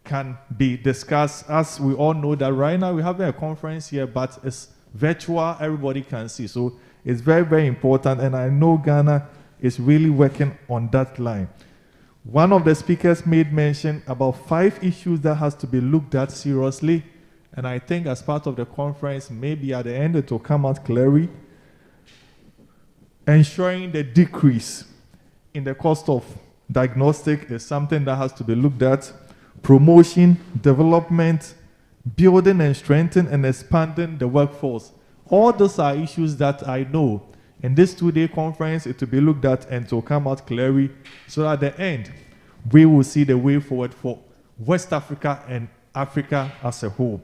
can be discussed. As we all know that right now we're having a conference here, but it's virtual, everybody can see. So it's very, very important, and I know Ghana is really working on that line. One of the speakers made mention about 5 issues that has to be looked at seriously, and I think as part of the conference, maybe at the end it will come out clearly. Ensuring the decrease in the cost of diagnostic is something that has to be looked at. Promotion, development, building and strengthening and expanding the workforce. All those are issues that I know in this 2-day conference it will be looked at and it will come out clearly, so at the end we will see the way forward for West Africa and Africa as a whole.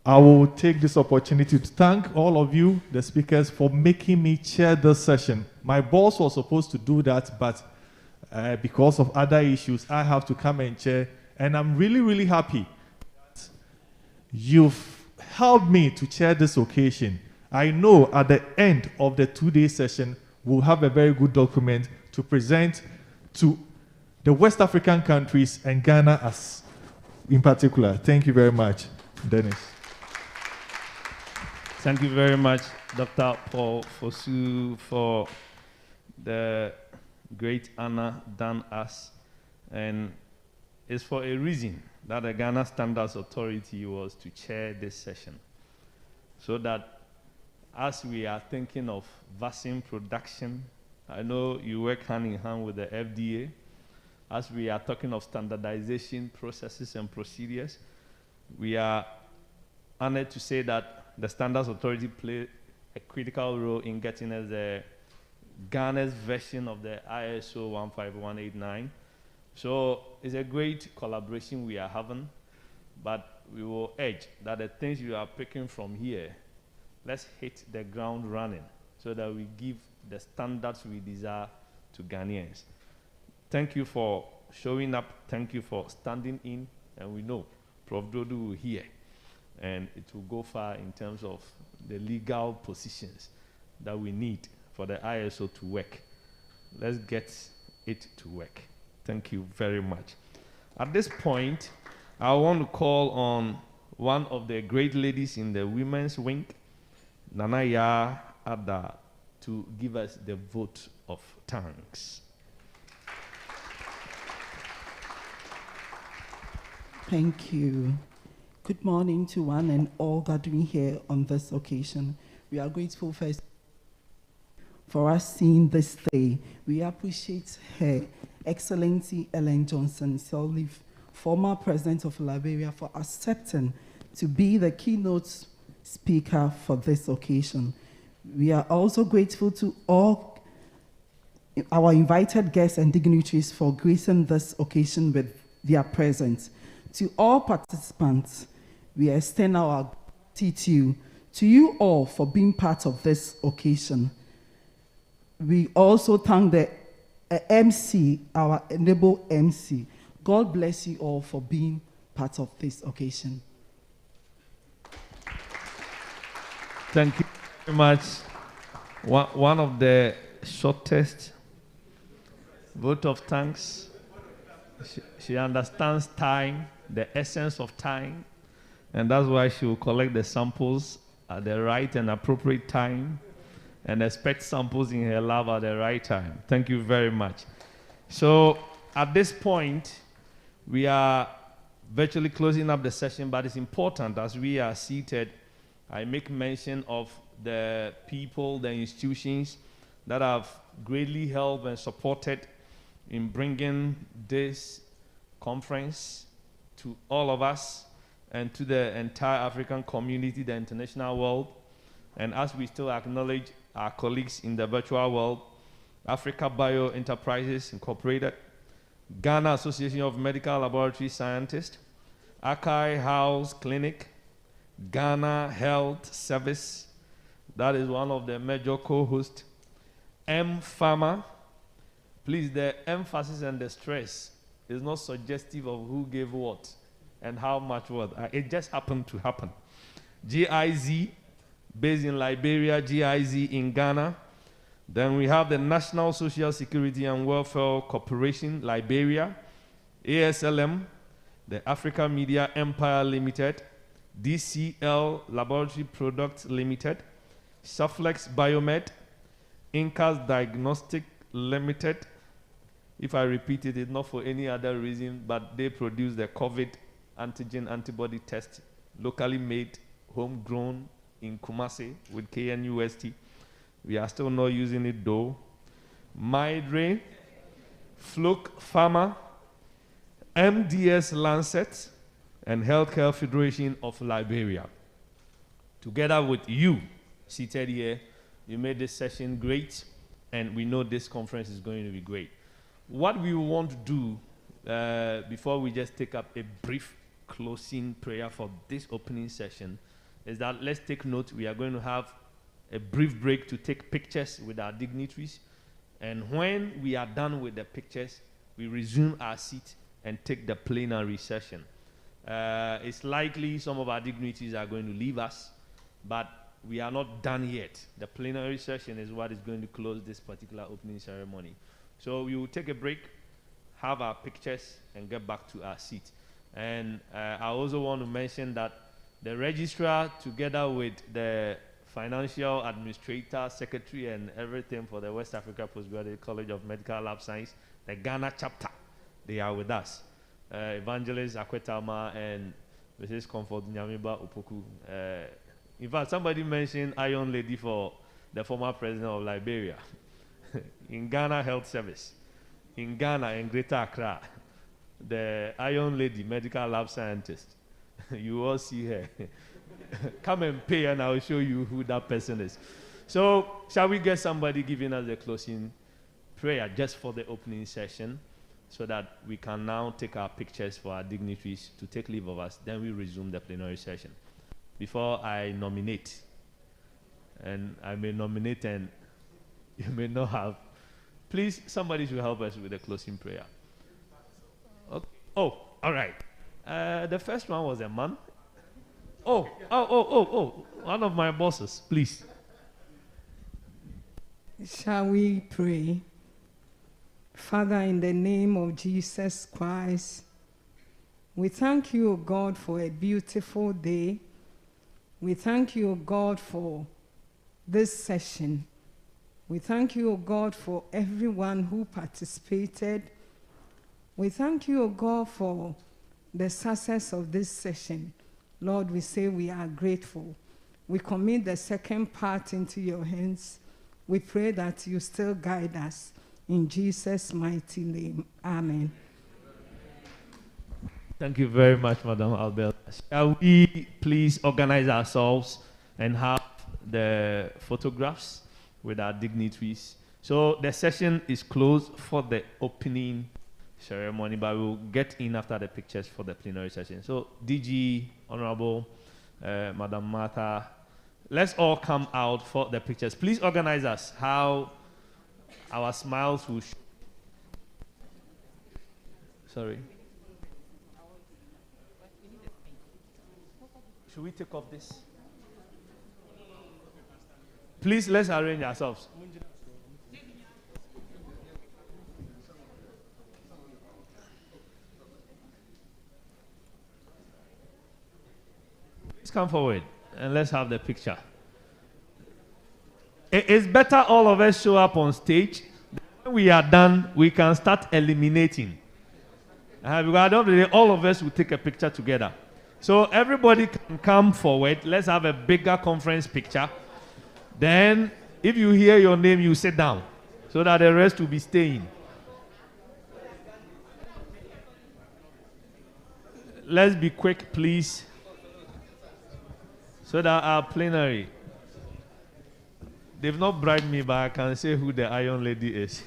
I will take this opportunity to thank all of you, the speakers, for making me chair this session. My boss was supposed to do that, but because of other issues, I have to come and chair. And I'm really, really happy that you've helped me to chair this occasion. I know at the end of the 2-day session, we'll have a very good document to present to the West African countries and Ghana as in particular. Thank you very much, Dennis. Thank you very much, Dr. Paul Fosu, for the great honor done us. And it's for a reason that the Ghana Standards Authority was to chair this session. So that as we are thinking of vaccine production, I know you work hand in hand with the FDA. As we are talking of standardization processes and procedures, we are honored to say that the Standards Authority played a critical role in getting us the Ghana's version of the ISO 15189. So it's a great collaboration we are having, but we will urge that the things you are picking from here, let's hit the ground running so that we give the standards we desire to Ghanaians. Thank you for showing up. Thank you for standing in, and we know Prof. Dodu will hear. And it will go far in terms of the legal positions that we need for the ISO to work. Let's get it to work. Thank you very much. At this point, I want to call on one of the great ladies in the women's wing, Nanaya Ada, to give us the vote of thanks. Thank you. Good morning to one and all gathering here on this occasion. We are grateful first for us seeing this day. We appreciate Her Excellency Ellen Johnson Sirleaf, former President of Liberia, for accepting to be the keynote speaker for this occasion. We are also grateful to all our invited guests and dignitaries for gracing this occasion with their presence. To all participants, we extend our gratitude to you all for being part of this occasion. We also thank the MC, our enable MC. God bless you all for being part of this occasion. Thank you very much. One of the shortest vote of thanks. She understands time, the essence of time, and that's why she will collect the samples at the right and appropriate time and expect samples in her lab at the right time. Thank you very much. So at this point, we are virtually closing up the session, but it's important as we are seated, I make mention of the people, the institutions that have greatly helped and supported in bringing this conference to all of us and to the entire African community, the international world. And as we still acknowledge our colleagues in the virtual world, Africa Bio Enterprises Incorporated, Ghana Association of Medical Laboratory Scientists, Akai House Clinic, Ghana Health Service, that is one of the major co-hosts, M Pharma. Please, the emphasis and the stress is not suggestive of who gave what and how much what. It just happened to happen. GIZ, based in Liberia, GIZ in Ghana. Then we have the National Social Security and Welfare Corporation, Liberia, ASLM, the Africa Media Empire Limited, DCL Laboratory Products Limited, Saflex Biomed, Incas Diagnostic Limited. If I repeat it, it's not for any other reason, but they produce the COVID antigen antibody test, locally made, homegrown in Kumasi with KNUST. We are still not using it though. Midray, Fluke Pharma, MDS Lancet, and Healthcare Federation of Liberia. Together with you, seated here, you made this session great, and we know this conference is going to be great. What we want to do, before we just take up a brief closing prayer for this opening session, is that let's take note. We are going to have a brief break to take pictures with our dignitaries, and when we are done with the pictures, we resume our seat and take the plenary session. It's likely some of our dignitaries are going to leave us, but we are not done yet. The plenary session is what is going to close this particular opening ceremony. So we will take a break, have our pictures, and get back to our seat. And I also want to mention that the registrar, together with the financial administrator, secretary, and everything for the West Africa Postgraduate College of Medical Lab Science, the Ghana chapter. They are with us. Evangelist Akwetama and Mrs. Comfort Nyamiba Upoku. In fact, somebody mentioned Iron Lady for the former president of Liberia in Ghana Health Service. In Ghana, in Greater Accra, the Iron Lady, medical lab scientist. You all see her. Come and pay and I'll show you who that person is. So, shall we get somebody giving us the closing prayer just for the opening session so that we can now take our pictures for our dignitaries to take leave of us. Then we resume the plenary session. Before I nominate, and I may nominate and you may not have, please, somebody should help us with the closing prayer. Okay. Oh, all right. The first one was a man. Oh, one of my bosses, please. Shall we pray? Father, in the name of Jesus Christ, we thank you, O God, for a beautiful day. We thank you, O God, for this session. We thank you, O God, for everyone who participated. We thank you, O God, for the success of this session. Lord, we say we are grateful. We commit the second part into your hands. We pray that you still guide us. In Jesus' mighty name, amen. Thank you very much, Madam Albert. Shall we please organize ourselves and have the photographs with our dignitaries? So the session is closed for the opening ceremony, but we'll get in after the pictures for the plenary session. So DG, Honorable Madam Martha, let's all come out for the pictures. Please organize us how our smiles will show. Sorry. Should we take off this? Please, let's arrange ourselves. Please come forward and let's have the picture. It's better all of us show up on stage. When we are done, we can start eliminating. Because at the end of the day, all of us will take a picture together. So everybody can come forward. Let's have a bigger conference picture. Then, if you hear your name, you sit down so that the rest will be staying. Let's be quick, please, so that our plenary. They've not bribed me, but I can say who the Iron Lady is.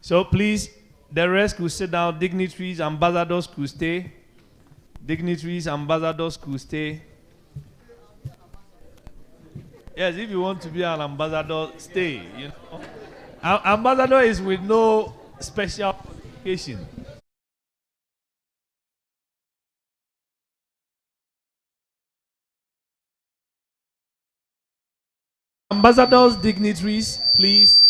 So please, the rest could sit down. Dignitaries, ambassadors could stay. Dignitaries, ambassadors could stay. Yes, if you want to be an ambassador, stay. You know, ambassador is with no special qualification. Ambassadors, dignitaries, please.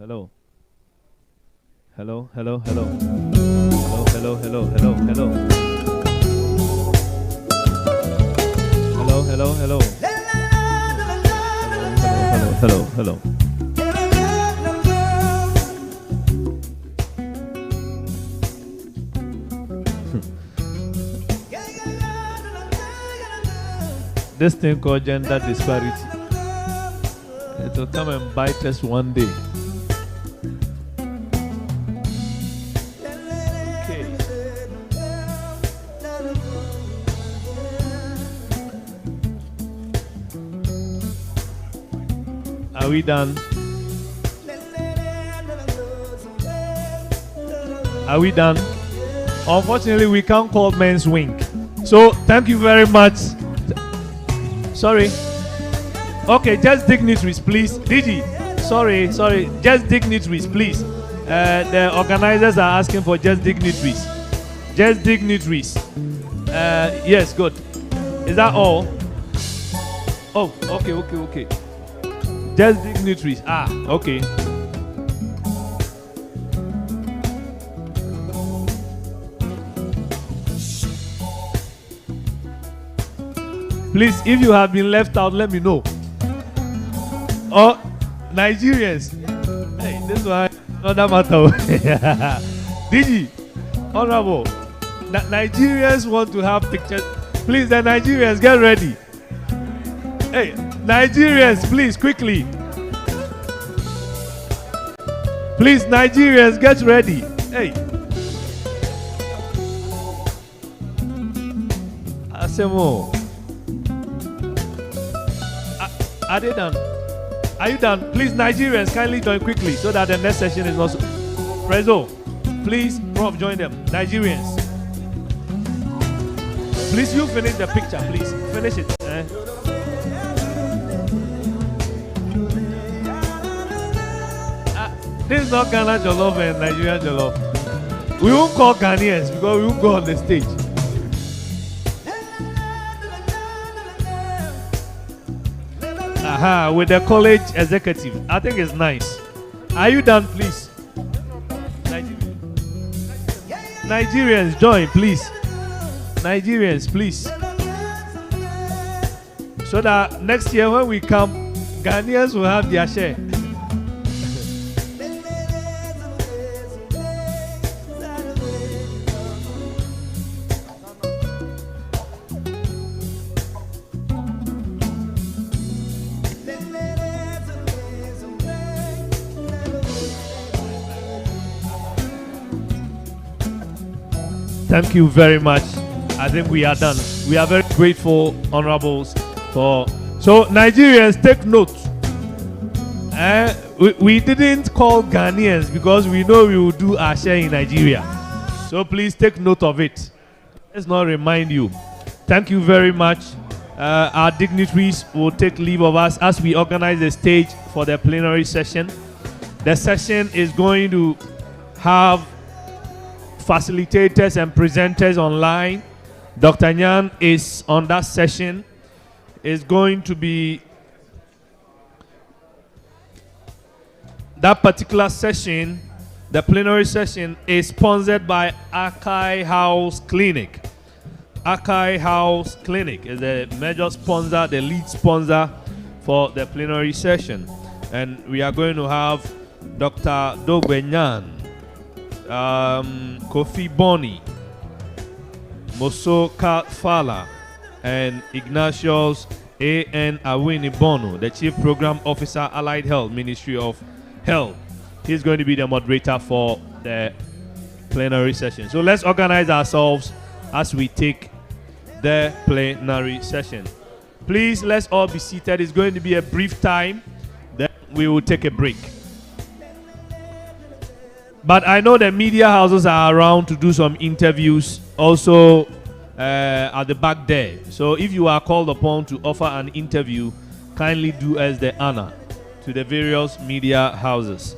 Hello. Hello, hello, hello. Hello, hello, hello, hello, hello. Hello, hello, hello. Hello, hello, hello. This thing called gender disparity. It will come and bite us one day. Okay. Are we done? Are we done? Unfortunately, we can't call men's wing. So, thank you very much. Sorry. Okay, just dignitaries, please. Digi, sorry. Just dignitaries, please. The organizers are asking for just dignitaries. Just dignitaries. Yes, good. Is that all? Oh, okay. Just dignitaries. Okay. Please, if you have been left out, let me know. Oh, Nigerians. Hey, this one, another matter. Digi, honorable. Nigerians want to have pictures. Please, the Nigerians, get ready. Hey, Nigerians, please, quickly. Please, Nigerians, get ready. Hey. Asemo. Are they done? Are you done? Please, Nigerians, kindly join quickly so that the next session is also. Prezo, please, Prof, join them. Nigerians. Please, you finish the picture, please. Finish it. This is not Ghana Jollof and Nigerian Jollof. We won't call Ghanaians because we won't go on the stage. With the college executive. I think it's nice. Are you done, please? Nigerians, join, please. Nigerians, please. So that next year when we come, Ghanaians will have their share. Thank you very much. I think we are done. We are very grateful, honorables, for. So Nigerians, take note. We didn't call Ghanaians because we know we will do our share in Nigeria. So please take note of it. Let's not remind you. Thank you very much. Our dignitaries will take leave of us as we organize the stage for the plenary session. The session is going to have facilitators and presenters online. Dr. Nyan is on that session. Is going to be that particular session. The plenary session is sponsored by Akai House Clinic. Akai House Clinic is the major sponsor, the lead sponsor for the plenary session, and we are going to have Dr. Dogbenyan, Kofi Boni, Mosoka Fala, and Ignatius A.N. Awini Bono, the Chief Program Officer, Allied Health, Ministry of Health. He's going to be the moderator for the plenary session. So let's organize ourselves as we take the plenary session. Please, let's all be seated. It's going to be a brief time. Then we will take a break. But I know the media houses are around to do some interviews also at the back there. So if you are called upon to offer an interview, kindly do us the honor to the various media houses.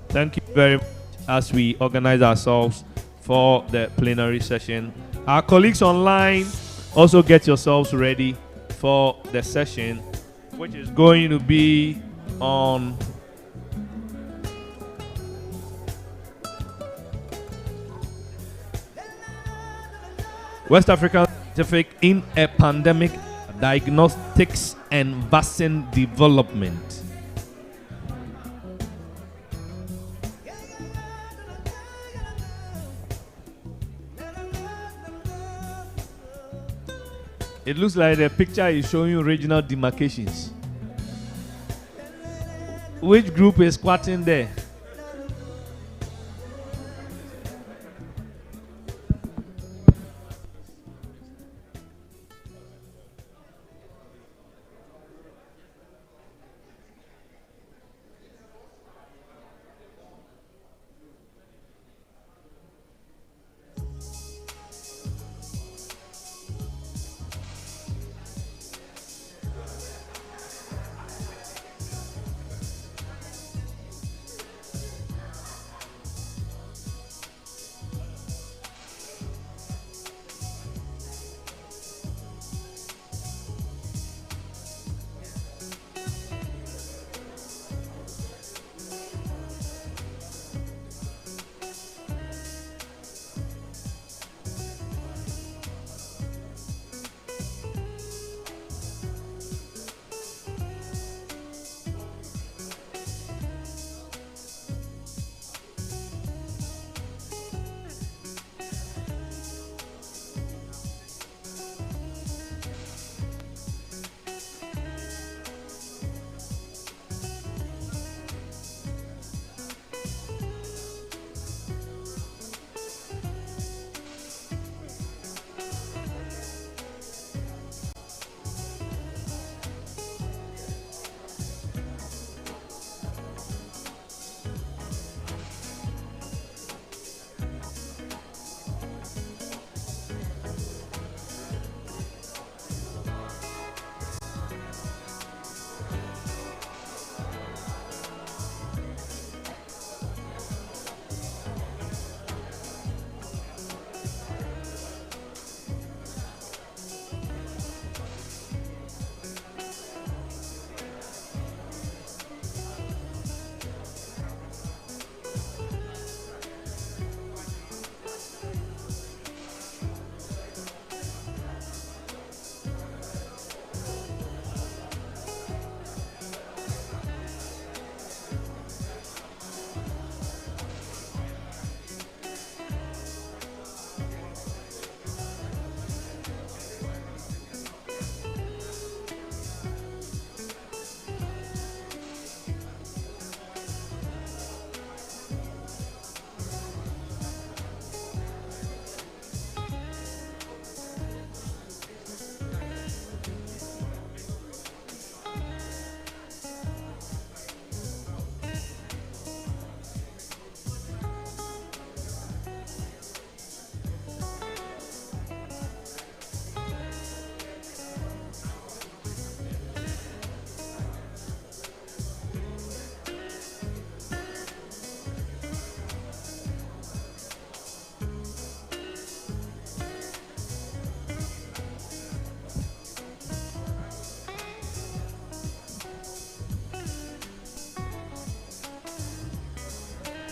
Thank you very much as we organize ourselves for the plenary session. Our colleagues online, also get yourselves ready for the session, which is going to be on West African Scientific in a Pandemic, Diagnostics and Vaccine Development. It looks like the picture is showing you regional demarcations. Which group is squatting there?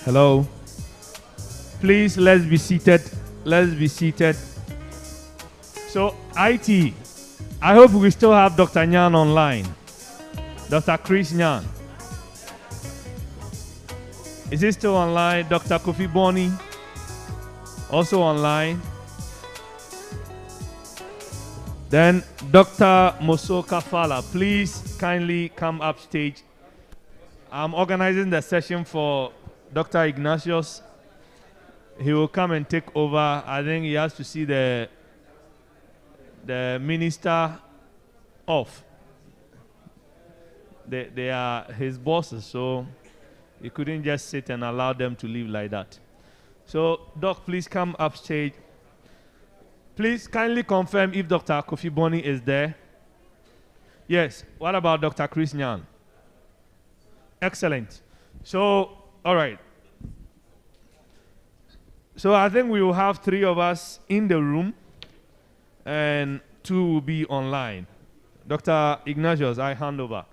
Hello. Please, let's be seated. Let's be seated. So, IT, I hope we still have Dr. Nyan online. Dr. Chris Nyan. Is he still online? Dr. Kofi Boni, also online. Then Dr. Mosoka Fala, please kindly come upstage. I'm organizing the session for Dr. Ignatius. He will come and take over. I think he has to see the minister off. They are his bosses, so he couldn't just sit and allow them to leave like that. So, Doc, please come upstage. Please kindly confirm if Dr. Kofi Boni is there. Yes. What about Dr. Chris Nyan? Excellent. So, all right. So I think we will have 3 of us in the room and 2 will be online. Dr. Ignatius, I hand over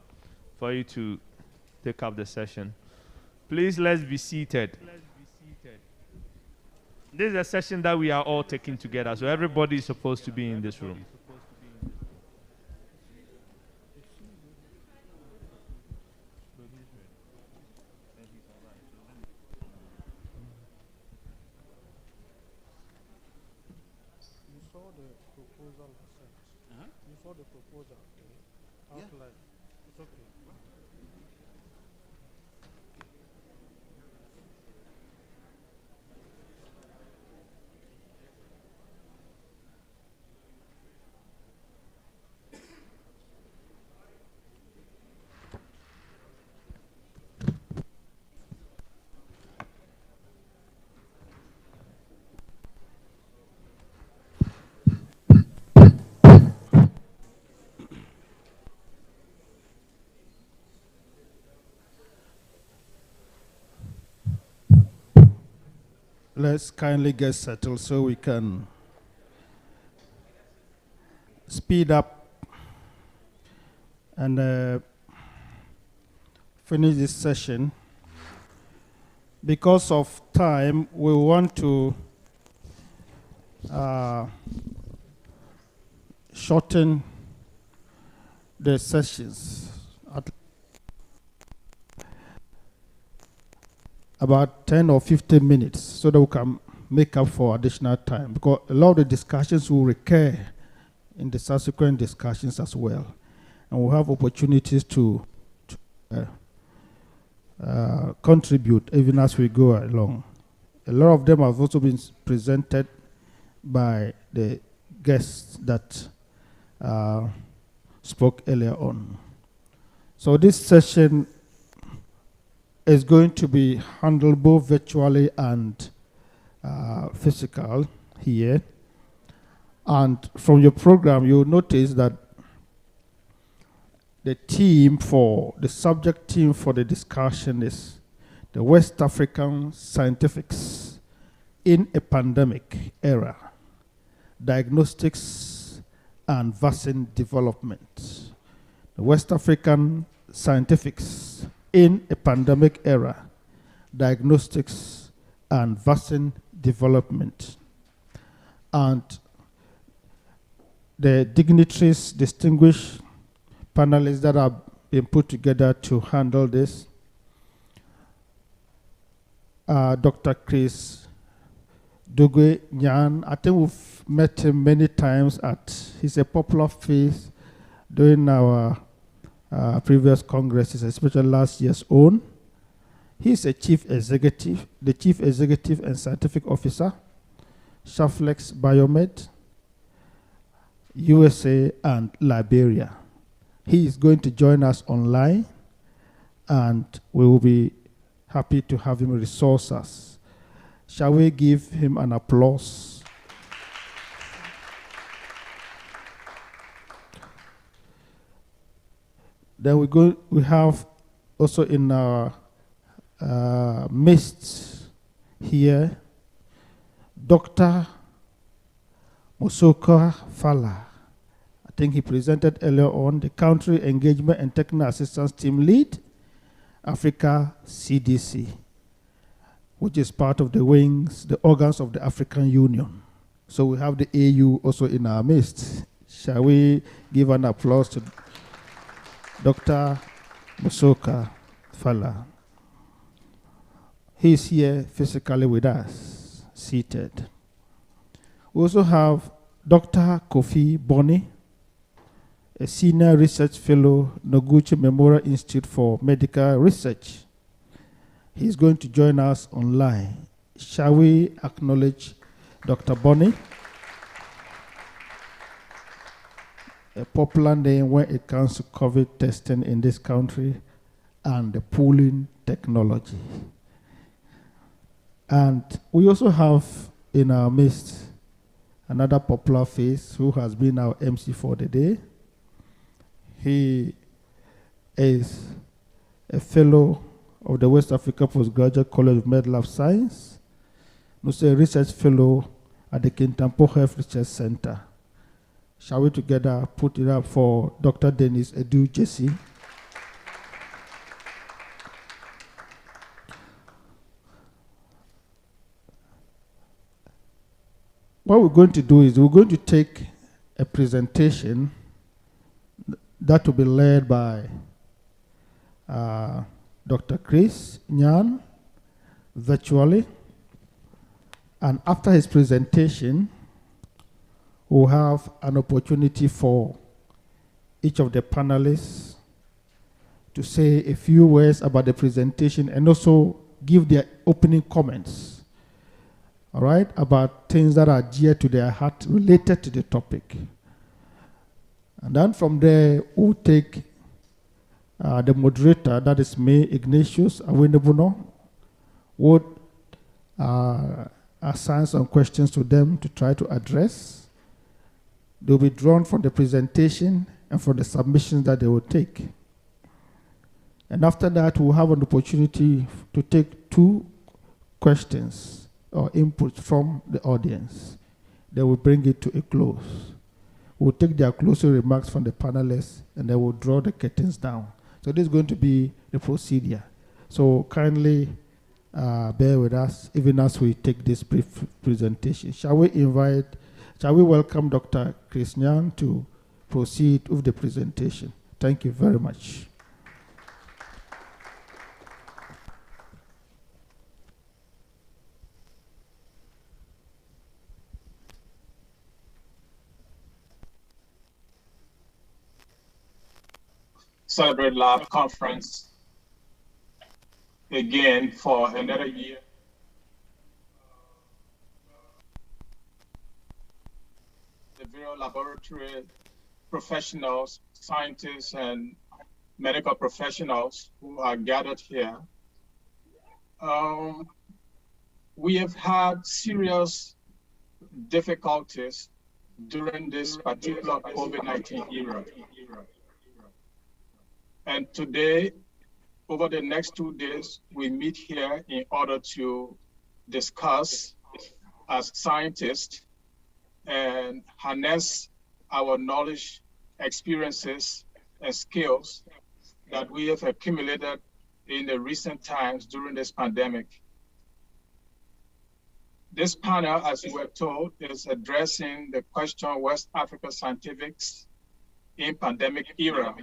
for you to take up the session. Please, let's be seated. This is a session that we are all taking together, so everybody is supposed to be in this room. You saw the proposal sent. You saw the proposal outline. It's okay. Let's kindly get settled so we can speed up and finish this session. Because of time, we want to shorten the sessions at about 10 or 15 minutes so that we can make up for additional time, because a lot of the discussions will recur in the subsequent discussions as well, and we'll have opportunities to contribute even as we go along. A lot of them have also been presented by the guests that spoke earlier on. So this session is going to be handled both virtually and physical here. And from your program, you'll notice that the subject team for the discussion is the West African Scientifics in a Pandemic Era, Diagnostics and Vaccine Development. The West African Scientifics in a Pandemic Era, Diagnostics and Vaccine Development. And the dignitaries, distinguished panelists that have been put together to handle this, Dr. Chris Dugwe Nyan. I think we've met him many times he's a popular face during our previous congresses, especially last year's own. He's the Chief Executive and Scientific Officer, Shaflex Biomed, USA and Liberia. He is going to join us online, and we will be happy to have him resource us. Shall we give him an applause? Then we have also in our midst here, Dr. Mosoka Fala. I think he presented earlier on, the Country Engagement and Technical Assistance Team Lead, Africa CDC, which is part of the wings, the organs of the African Union. So we have the AU also in our midst. Shall we give an applause to Dr. Mosoka Fala? He is here physically with us, seated. We also have Dr. Kofi Boni, a senior research fellow, Noguchi Memorial Institute for Medical Research. He's going to join us online. Shall we acknowledge Dr. Boni? A popular name when it comes to COVID testing in this country and the pooling technology. And we also have in our midst another popular face who has been our MC for the day. He is a fellow of the West Africa Postgraduate College of Med Lab Science, also a research fellow at the Kintampo Health Research Center. Shall we together put it up for Dr. Dennis Edu Jesse? what we're going to do is we're going to take a presentation that will be led by Dr. Chris Nyan virtually. And after his presentation, we'll have an opportunity for each of the panelists to say a few words about the presentation and also give their opening comments, all right, about things that are dear to their heart related to the topic. And then from there, we'll take the moderator, that is me, Ignatius Awenebuno, would assign some questions to them to try to address. They'll be drawn from the presentation and from the submissions that they will take. And after that, we'll have an opportunity to take 2 questions or inputs from the audience. They will bring it to a close. We'll take their closing remarks from the panelists, and then we'll draw the curtains down. So this is going to be the procedure. So kindly bear with us, even as we take this brief presentation. Shall we welcome Dr. Chris Nyan to proceed with the presentation? Thank you very much. Celebrate Lab Conference again for another year. The various laboratory professionals, scientists, and medical professionals who are gathered here. We have had serious difficulties during this particular COVID-19 era. And today, over the next 2 days, we meet here in order to discuss as scientists and harness our knowledge, experiences, and skills that we have accumulated in the recent times during this pandemic. This panel, as we were told, is addressing the question West Africa scientifics in pandemic era,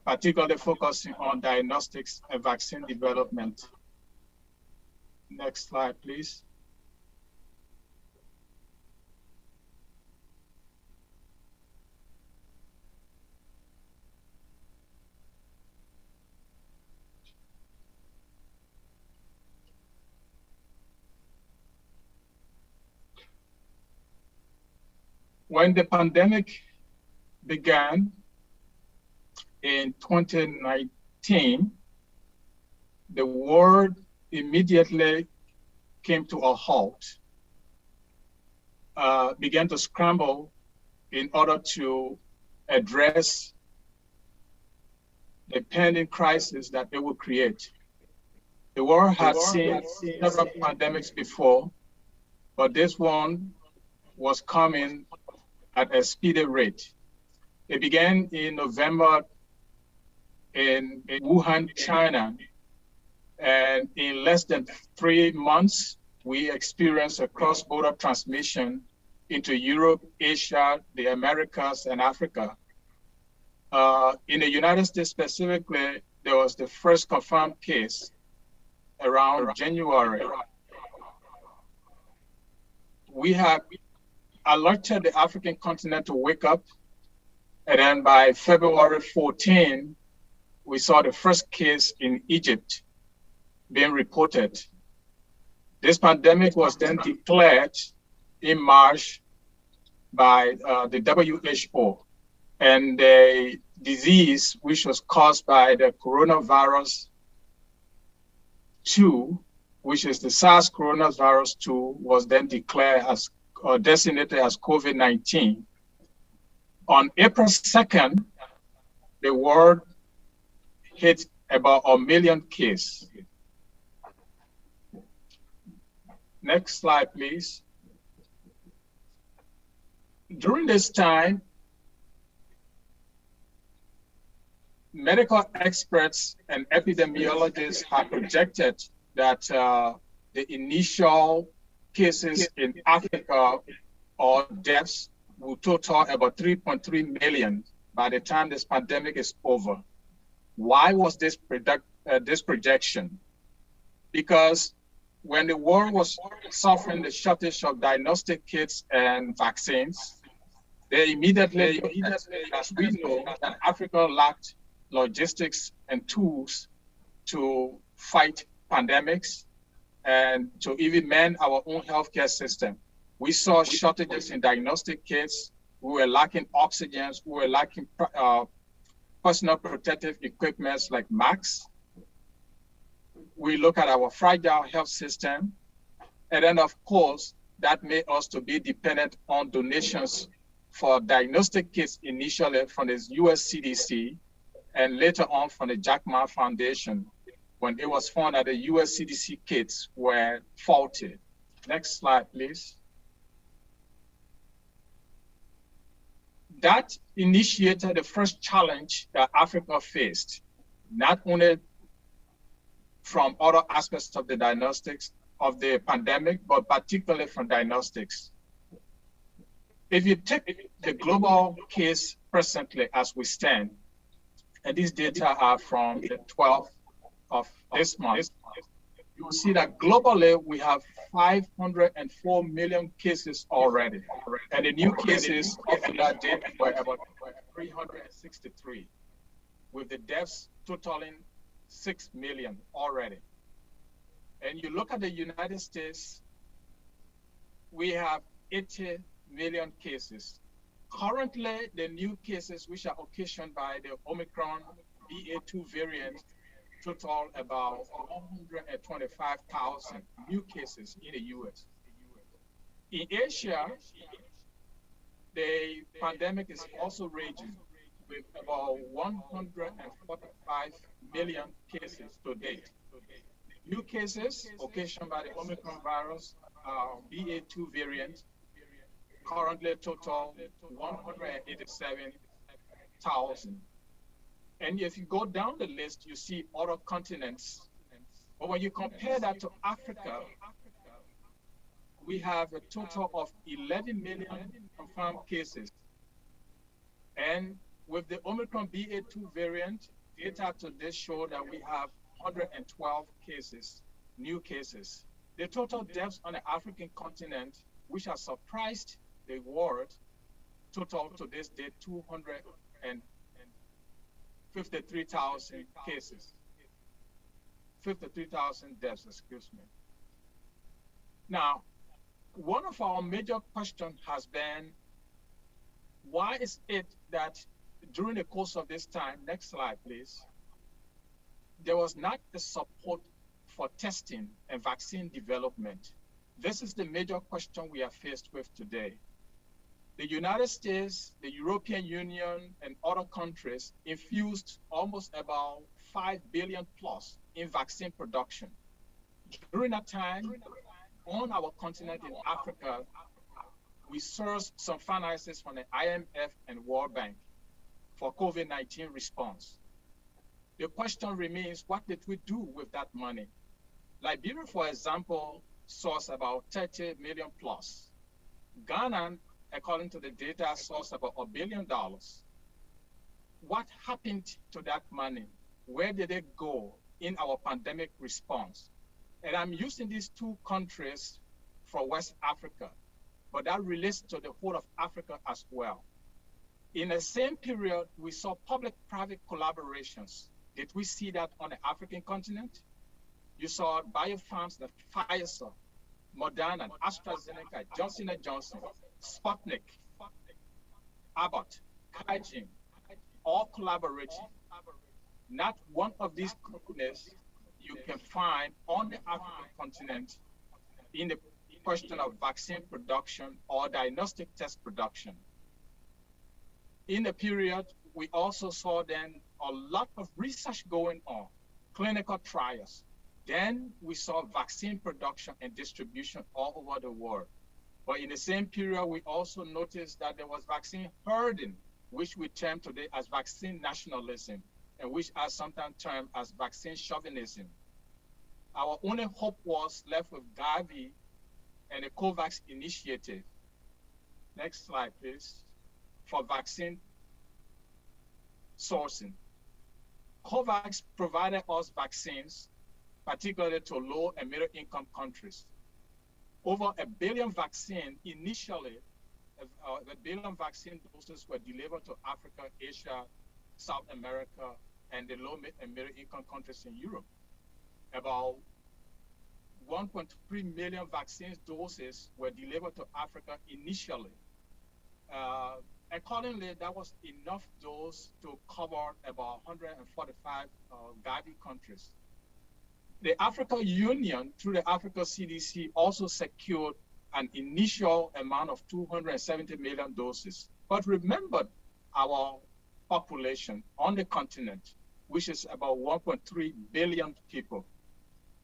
particularly focusing on diagnostics and vaccine development. Next slide, please. When the pandemic began, in 2019, the world immediately came to a halt, began to scramble in order to address the pending crisis that it will create. The world had seen several pandemics before, but this one was coming at a speedy rate. It began in November in Wuhan, China, and in less than 3 months, we experienced a cross-border transmission into Europe, Asia, the Americas, and Africa. In the United States specifically, there was the first confirmed case around January. We have alerted the African continent to wake up, and then by February 14, we saw the first case in Egypt being reported. This pandemic was then declared in March by the WHO. And the disease, which was caused by the coronavirus 2, which is the SARS coronavirus 2, was then declared as or designated as COVID-19. On April 2nd, the world hit about 1 million cases. Next slide, please. During this time, medical experts and epidemiologists have projected that the initial cases in Africa or deaths will total about 3.3 million by the time this pandemic is over. Why was this projection? Because when the world was suffering the shortage of diagnostic kits and vaccines, they immediately, as we know, that Africa lacked logistics and tools to fight pandemics and to even man our own healthcare system. We saw shortages in diagnostic kits. We were lacking oxygens. We were lacking personal protective equipment like masks. We look at our fragile health system. And then, of course, that made us to be dependent on donations for diagnostic kits initially from the US CDC and later on from the Jack Ma Foundation when it was found that the US CDC kits were faulty. Next slide, please. That initiated the first challenge that Africa faced, not only from other aspects of the diagnostics of the pandemic, but particularly from diagnostics. If you take the global case presently as we stand, and these data are from the 12th of this month, you will see that globally we have 504 million cases already. And the new cases of that date were about 363, with the deaths totaling 6 million already. And you look at the United States, we have 80 million cases. Currently, the new cases which are occasioned by the Omicron BA2 variant total about 125,000 new cases in the US. In Asia, the pandemic is also raging with about 145 million cases to date. New cases occasioned by the Omicron virus BA2 variant currently total 187,000. And if you go down the list, you see other continents. But when you compare that to Africa, we have a total of 11 million confirmed cases. And with the Omicron BA2 variant, data today show that we have 112 cases, new cases. The total deaths on the African continent, which has surprised the world, total to this day 253,000 cases, 53,000 deaths, excuse me. Now, one of our major questions has been, why is it that during the course of this time, next slide please, there was not the support for testing and vaccine development? This is the major question we are faced with today. The United States, the European Union, and other countries infused almost about 5 billion plus in vaccine production. During that time, on our continent in Africa, we sourced some finances from the IMF and World Bank for COVID-19 response. The question remains, what did we do with that money? Liberia, for example, sourced about 30 million plus. Ghana, according to the data, sourced about $1 billion. What happened to that money? Where did it go in our pandemic response? And I'm using these two countries for West Africa, but that relates to the whole of Africa as well. In the same period, we saw public-private collaborations. Did we see that on the African continent? You saw biopharms, the Pfizer, Moderna, AstraZeneca, Johnson & Johnson, Sputnik, Abbott, Kaijin, all collaborating. Not one of these companies you can find on the African continent in the question of vaccine production or diagnostic test production. In the period, we also saw then a lot of research going on, clinical trials. Then we saw vaccine production and distribution all over the world. But in the same period, we also noticed that there was vaccine herding, which we term today as vaccine nationalism, and which are sometimes termed as vaccine chauvinism. Our only hope was left with Gavi and the COVAX initiative. Next slide, please, for vaccine sourcing. COVAX provided us vaccines, particularly to low and middle income countries. Over 1 billion vaccine initially, 1 billion vaccine doses were delivered to Africa, Asia, South America, and the low and middle income countries in Europe. About 1.3 million vaccine doses were delivered to Africa initially. Accordingly, that was enough dose to cover about 145 Gavi countries. The African Union, through the Africa CDC, also secured an initial amount of 270 million doses. But remember our population on the continent, which is about 1.3 billion people.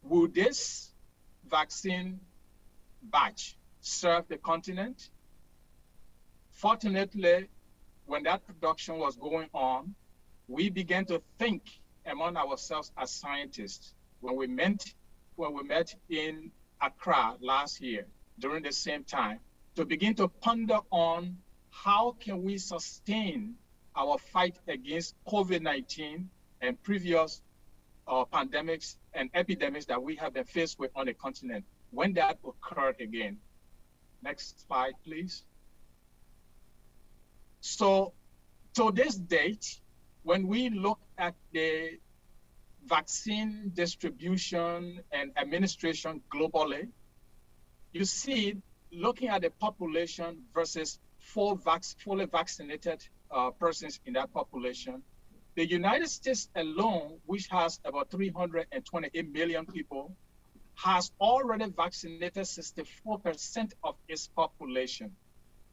Will this vaccine batch serve the continent? Fortunately, when that production was going on, we began to think among ourselves as scientists when we met in Accra last year during the same time to begin to ponder on how can we sustain our fight against COVID-19 and previous pandemics and epidemics that we have been faced with on the continent when that occurred again. Next slide, please. So to this date, when we look at the vaccine distribution and administration globally, you see, looking at the population versus fully vaccinated persons in that population, the United States alone, which has about 328 million people, has already vaccinated 64% of its population.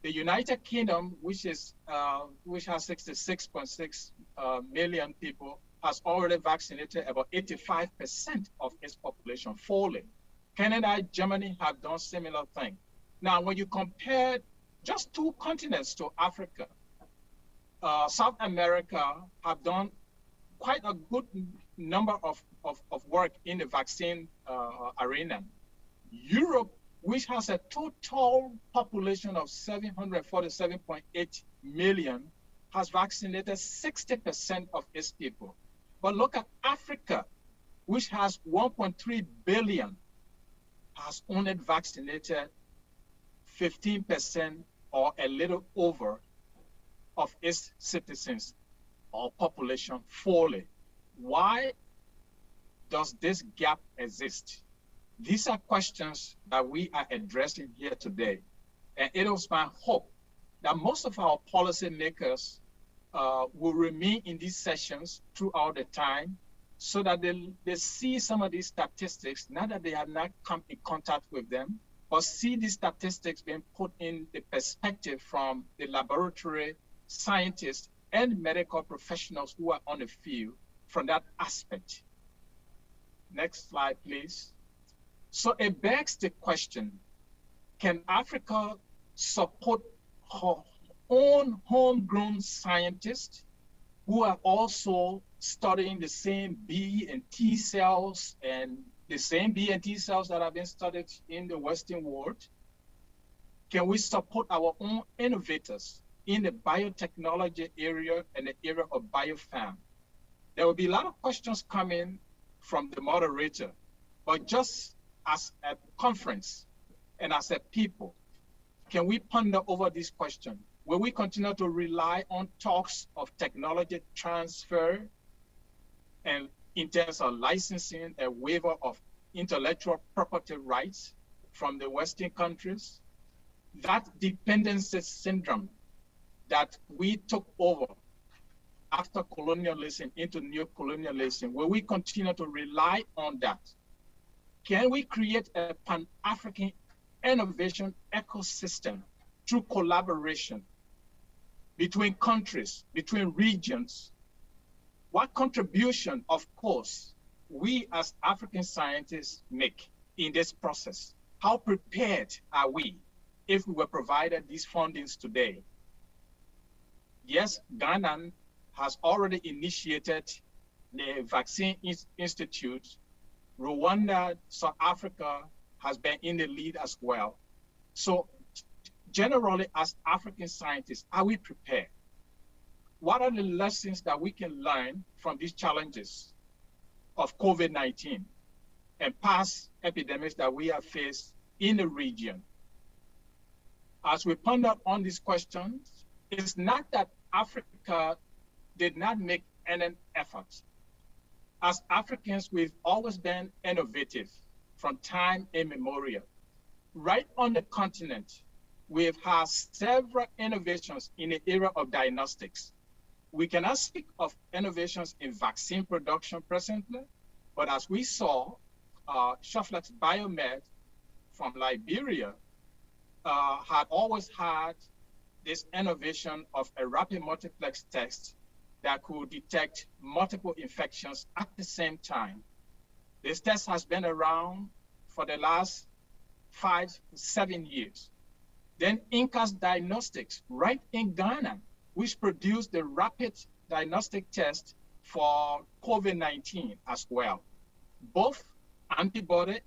The United Kingdom, which has 66.6 million people, has already vaccinated about 85% of its population fully. Canada, Germany have done similar thing. Now, when you compare just 2 continents to Africa, South America have done quite a good number of work in the vaccine arena. Europe, which has a total population of 747.8 million, has vaccinated 60% of its people. But look at Africa, which has 1.3 billion, has only vaccinated 15% or a little over of its citizens or population fully. Why does this gap exist? These are questions that we are addressing here today. And it is my hope that most of our policymakers will remain in these sessions throughout the time so that they see some of these statistics, not that they have not come in contact with them, but see these statistics being put in the perspective from the laboratory scientists and medical professionals who are on the field from that aspect. Next slide, please. So it begs the question, can Africa support her own homegrown scientists who are also studying the same B and T cells and the same B and T cells that have been studied in the Western world? Can we support our own innovators in the biotechnology area and the area of biopharm? There will be a lot of questions coming from the moderator, but just as a conference and as a people, can we ponder over this question? Will we continue to rely on talks of technology transfer and in terms of licensing a waiver of intellectual property rights from the Western countries? That dependency syndrome that we took over after colonialism into neo-colonialism, will we continue to rely on that? Can we create a Pan-African innovation ecosystem through collaboration between countries, between regions? What contribution, of course, we as African scientists make in this process? How prepared are we if we were provided these fundings today? Yes, Ghana has already initiated the Vaccine Institute. Rwanda, South Africa has been in the lead as well. So generally, as African scientists, are we prepared? What are the lessons that we can learn from these challenges of COVID-19 and past epidemics that we have faced in the region? As we ponder on these questions, it's not that Africa did not make any effort. As Africans, we've always been innovative from time immemorial. Right on the continent, we've had several innovations in the area of diagnostics. We cannot speak of innovations in vaccine production presently, but as we saw, Shoflex Biomed from Liberia had always had this innovation of a rapid multiplex test that could detect multiple infections at the same time. This test has been around for the last 5 to 7 years. Then Incas Diagnostics, right in Ghana, which produced the rapid diagnostic test for COVID-19 as well. Both antibody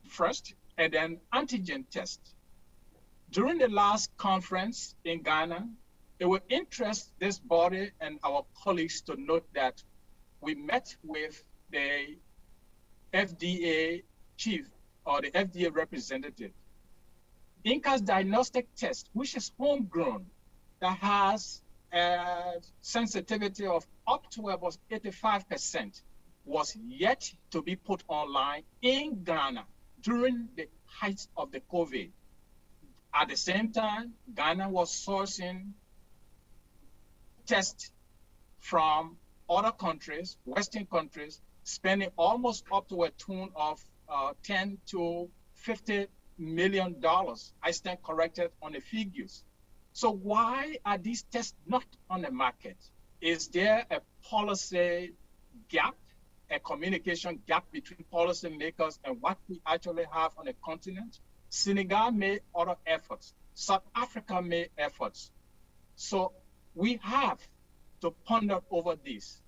first and then antigen test. During the last conference in Ghana, it would interest this body and our colleagues to note that we met with the FDA chief or the FDA representative. Incas Diagnostic test, which is homegrown, that has a sensitivity of up to about 85%, was yet to be put online in Ghana during the height of the COVID. At the same time, Ghana was sourcing tests from other countries, Western countries, spending almost up to a tune of 10 to 50 million dollars. I stand corrected on the figures. So why are these tests not on the market? Is there a policy gap, a communication gap between policymakers and what we actually have on the continent? Senegal made other efforts. South Africa made efforts. So we have to ponder over this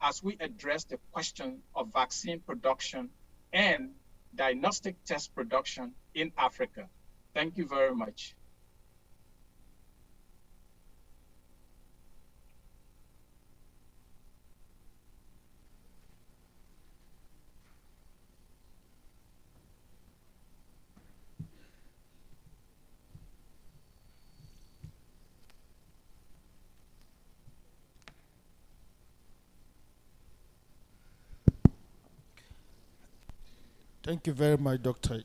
as we address the question of vaccine production and diagnostic test production in Africa. Thank you very much. Thank you very much, Dr.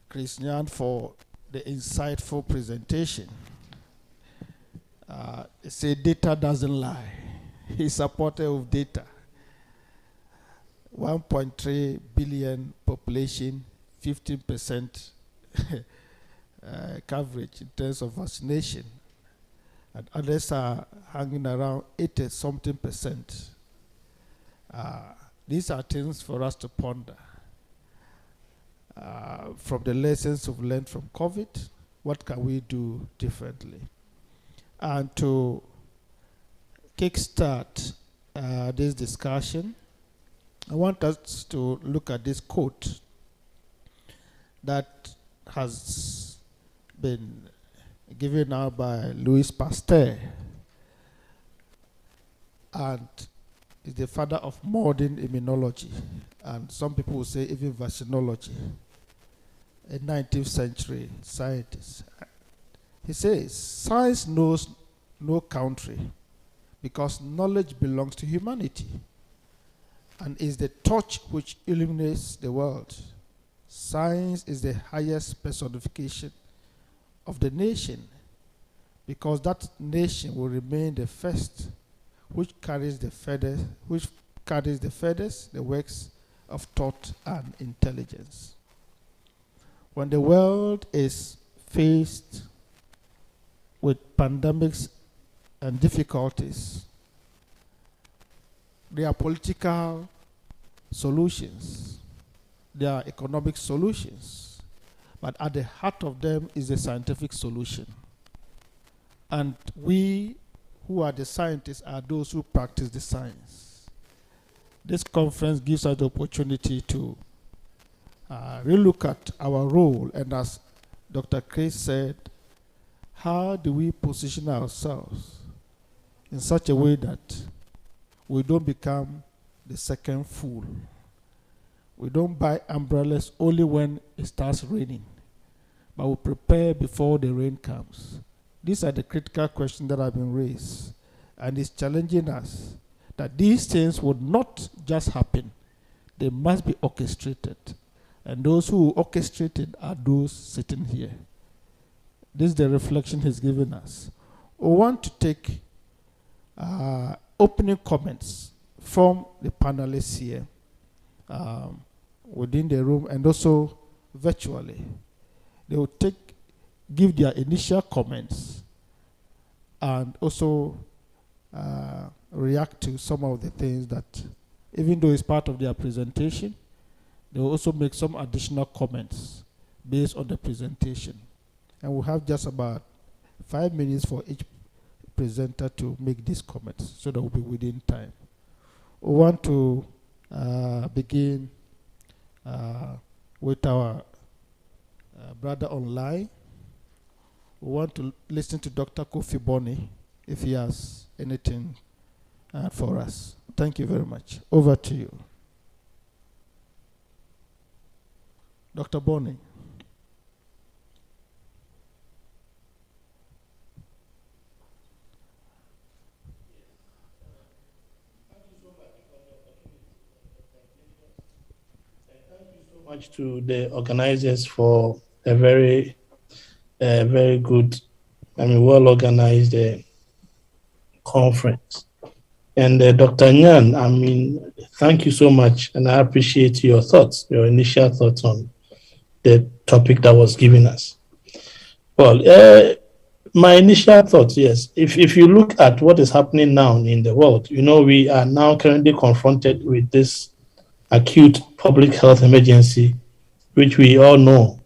Christian, for the insightful presentation. They say data doesn't lie. He's supporter of data. 1.3 billion population, 15% coverage in terms of vaccination. And others are hanging around 80-something%. These are things for us to ponder. From the lessons we've learned from COVID, what can we do differently? And to kickstart this discussion, I want us to look at this quote that has been given out by Louis Pasteur, and is the father of modern immunology, and some people will say even vaccinology, a 19th century scientist. He says, science knows no country because knowledge belongs to humanity and is the torch which illuminates the world. Science is the highest personification of the nation because that nation will remain the first which carries the feathers, the works of thought and intelligence. When the world is faced with pandemics and difficulties, there are political solutions, there are economic solutions, but at the heart of them is the scientific solution. And we who are the scientists are those who practice the science. This conference gives us the opportunity to relook at our role, and as Dr. Chris said, how do we position ourselves in such a way that we don't become the second fool? We don't buy umbrellas only when it starts raining, but we prepare before the rain comes. These are the critical questions that have been raised, and it's challenging us that these things would not just happen. They must be orchestrated. And those who orchestrate it are those sitting here. This is the reflection he's given us. We want to take opening comments from the panelists here within the room and also virtually. They will give their initial comments and also react to some of the things that, even though it's part of their presentation, they will also make some additional comments based on the presentation. And we'll have just about 5 minutes for each presenter to make these comments, so that we'll be within time. We want to begin with our brother online. We want to listen to Dr. Kofi Boni if he has anything for us. Thank you very much. Over to you. Dr. Boni. Much to the organizers for a very good, well-organized conference. And Dr. Nyan, thank you so much, and I appreciate your thoughts, your initial thoughts on the topic that was given us. Well, my initial thoughts, yes, if you look at what is happening now in the world, we are now currently confronted with this acute public health emergency, which we all know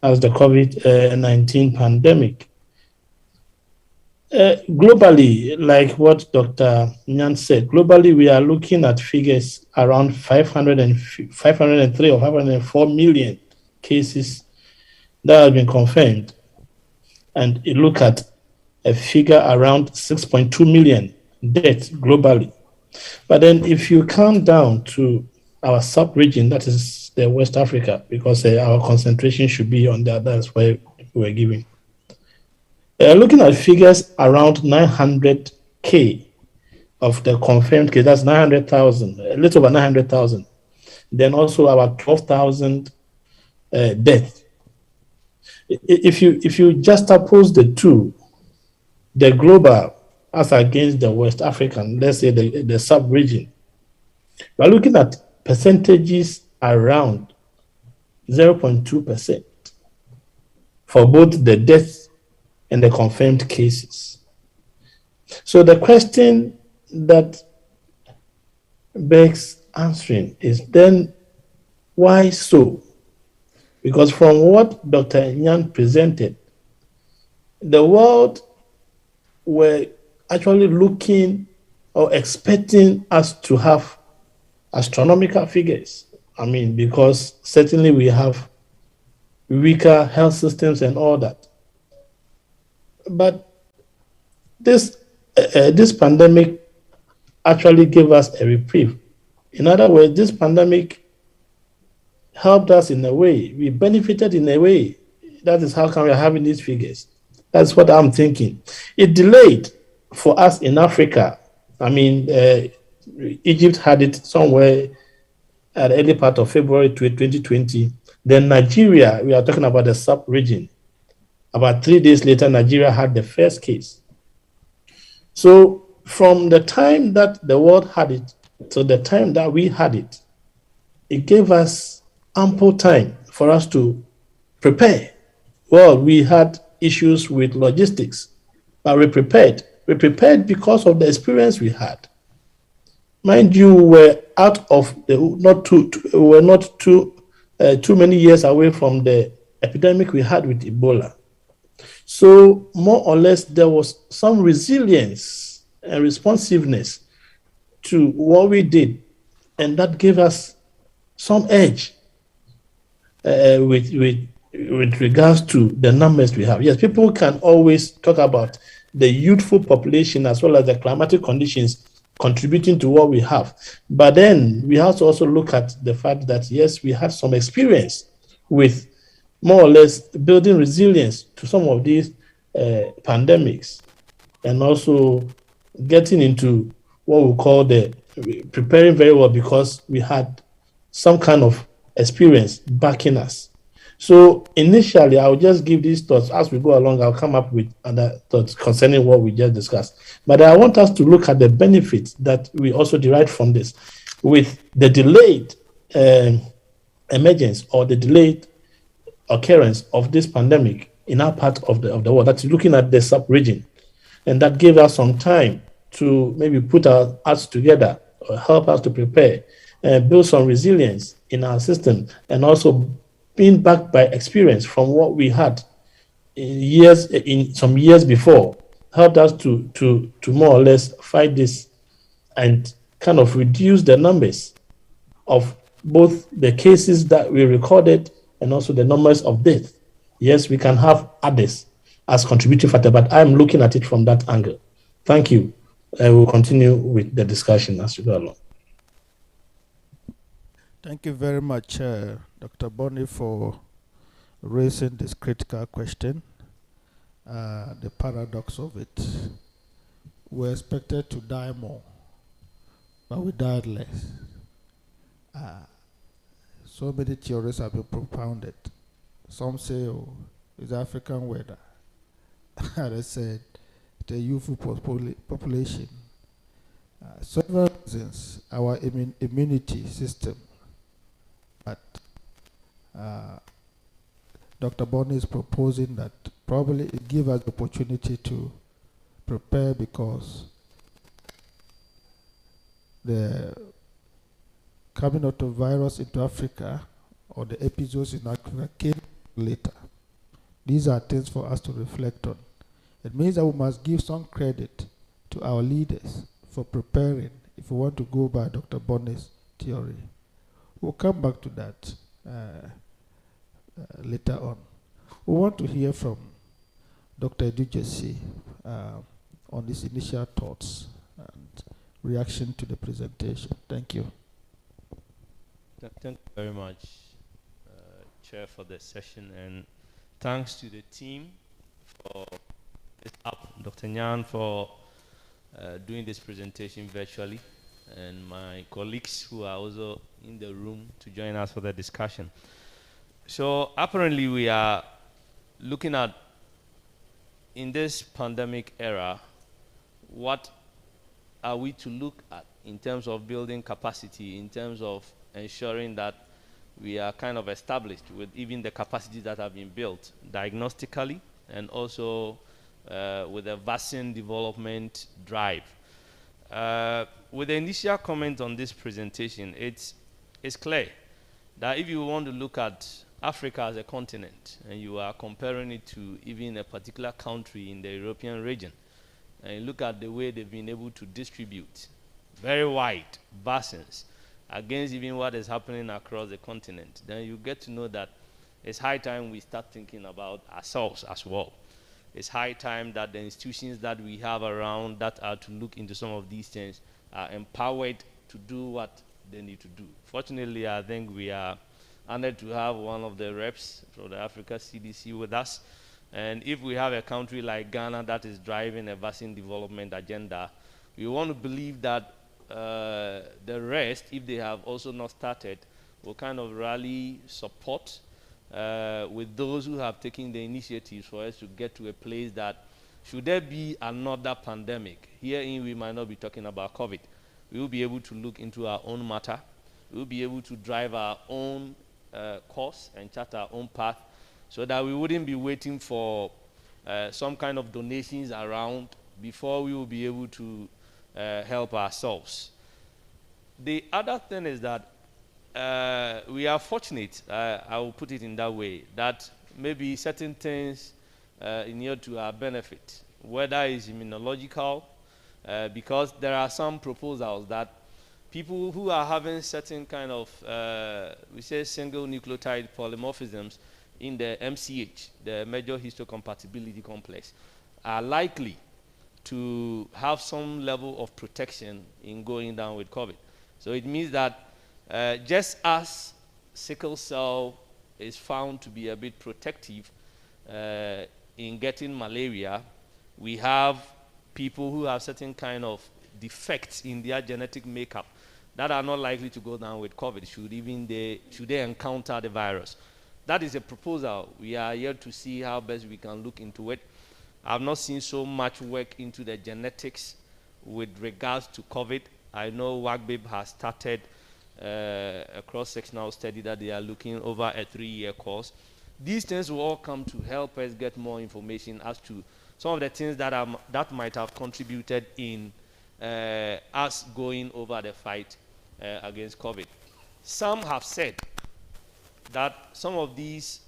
as the COVID-19 pandemic. Globally, like what Dr. Nyan said, globally we are looking at figures around 503 or 504 million cases that have been confirmed. And you look at a figure around 6.2 million deaths globally. But then if you count down to our sub-region, that is the West Africa, because our concentration should be on that, that's where we're giving. Looking at figures around 900K of the confirmed case, that's 900,000, a little over 900,000. Then also about 12,000 deaths. If you juxtapose the two, the global as against the West African, let's say the sub-region, we're looking at percentages around 0.2% for both the deaths and the confirmed cases. So the question that begs answering is then, why so? Because from what Dr. Nyan presented, the world were actually looking or expecting us to have astronomical figures. Because certainly we have weaker health systems and all that. But this pandemic actually gave us a reprieve. In other words, this pandemic helped us in a way. We benefited in a way. That is how come we are having these figures. That's what I'm thinking. It delayed for us in Africa. Egypt had it somewhere at the early part of February 2020. Then Nigeria, we are talking about the sub-region. About 3 days later, Nigeria had the first case. So from the time that the world had it to the time that we had it, it gave us ample time for us to prepare. Well, we had issues with logistics, but we prepared. We prepared because of the experience we had. Mind you, we're out of not too many years away from the epidemic we had with Ebola. So more or less, there was some resilience and responsiveness to what we did, and that gave us some edge with regards to the numbers we have. Yes, people can always talk about the youthful population as well as the climatic conditions contributing to what we have. But then we have to also look at the fact that, yes, we have some experience with more or less building resilience to some of these pandemics, and also getting into what we call the preparing very well because we had some kind of experience backing us. So initially, I'll just give these thoughts. As we go along, I'll come up with other thoughts concerning what we just discussed. But I want us to look at the benefits that we also derive from this. With the delayed emergence or the delayed occurrence of this pandemic in our part of the world, that's looking at the sub-region, and that gave us some time to maybe put our hearts together or help us to prepare and build some resilience in our system, and also being backed by experience from what we had in some years before helped us to more or less fight this and kind of reduce the numbers of both the cases that we recorded and also the numbers of death. Yes, we can have others as contributing factor, but I'm looking at it from that angle. Thank you. I will continue with the discussion as we go along. Thank you very much, Dr. Bonney, for raising this critical question, the paradox of it. We're expected to die more, but we died less. So many theories have been propounded. Some say, oh, it's African weather. Others said, the youthful population. Several reasons, our immunity system. But Dr. Bonney is proposing that probably it gives us the opportunity to prepare, because the coming out of virus into Africa or the episodes in Africa came later. These are things for us to reflect on. It means that we must give some credit to our leaders for preparing, if we want to go by Dr. Bonney's theory. We'll come back to that later on. We want to hear from Dr. Edujesi on his initial thoughts and reaction to the presentation. Thank you. Thank you very much, Chair, for the session, and thanks to the team for this up, Dr. Nyan, for doing this presentation virtually, and my colleagues who are also in the room to join us for the discussion. So apparently we are looking at, in this pandemic era, what are we to look at in terms of building capacity, in terms of ensuring that we are kind of established with even the capacities that have been built diagnostically, and also with the vaccine development drive. With the initial comment on this presentation, it's clear that if you want to look at Africa as a continent, and you are comparing it to even a particular country in the European region, and you look at the way they've been able to distribute very wide vaccines against even what is happening across the continent, then you get to know that it's high time we start thinking about ourselves as well. It's high time that the institutions that we have around that are to look into some of these things are empowered to do what they need to do. Fortunately, I think we are honored to have one of the reps from the Africa CDC with us. And if we have a country like Ghana that is driving a vaccine development agenda, we want to believe that the rest, if they have also not started, will kind of rally support with those who have taken the initiatives for us to get to a place that, should there be another pandemic, herein we might not be talking about COVID. We will be able to look into our own matter. We will be able to drive our own course and chart our own path, so that we wouldn't be waiting for some kind of donations around before we will be able to help ourselves. The other thing is that we are fortunate, I will put it in that way, that maybe certain things inure to our benefit, whether it's immunological, because there are some proposals that people who are having certain kind of, we say single nucleotide polymorphisms in the MCH, the major histocompatibility complex, are likely to have some level of protection in going down with COVID. So it means that just as sickle cell is found to be a bit protective in getting malaria, we have people who have certain kind of defects in their genetic makeup that are not likely to go down with COVID should they encounter the virus. That is a proposal. We are here to see how best we can look into it. I've not seen so much work into the genetics with regards to COVID. I know WACBIB has started a cross-sectional study that they are looking over a 3-year course. These things will all come to help us get more information as to some of the things that might have contributed in us going over the fight against COVID. Some have said that some of these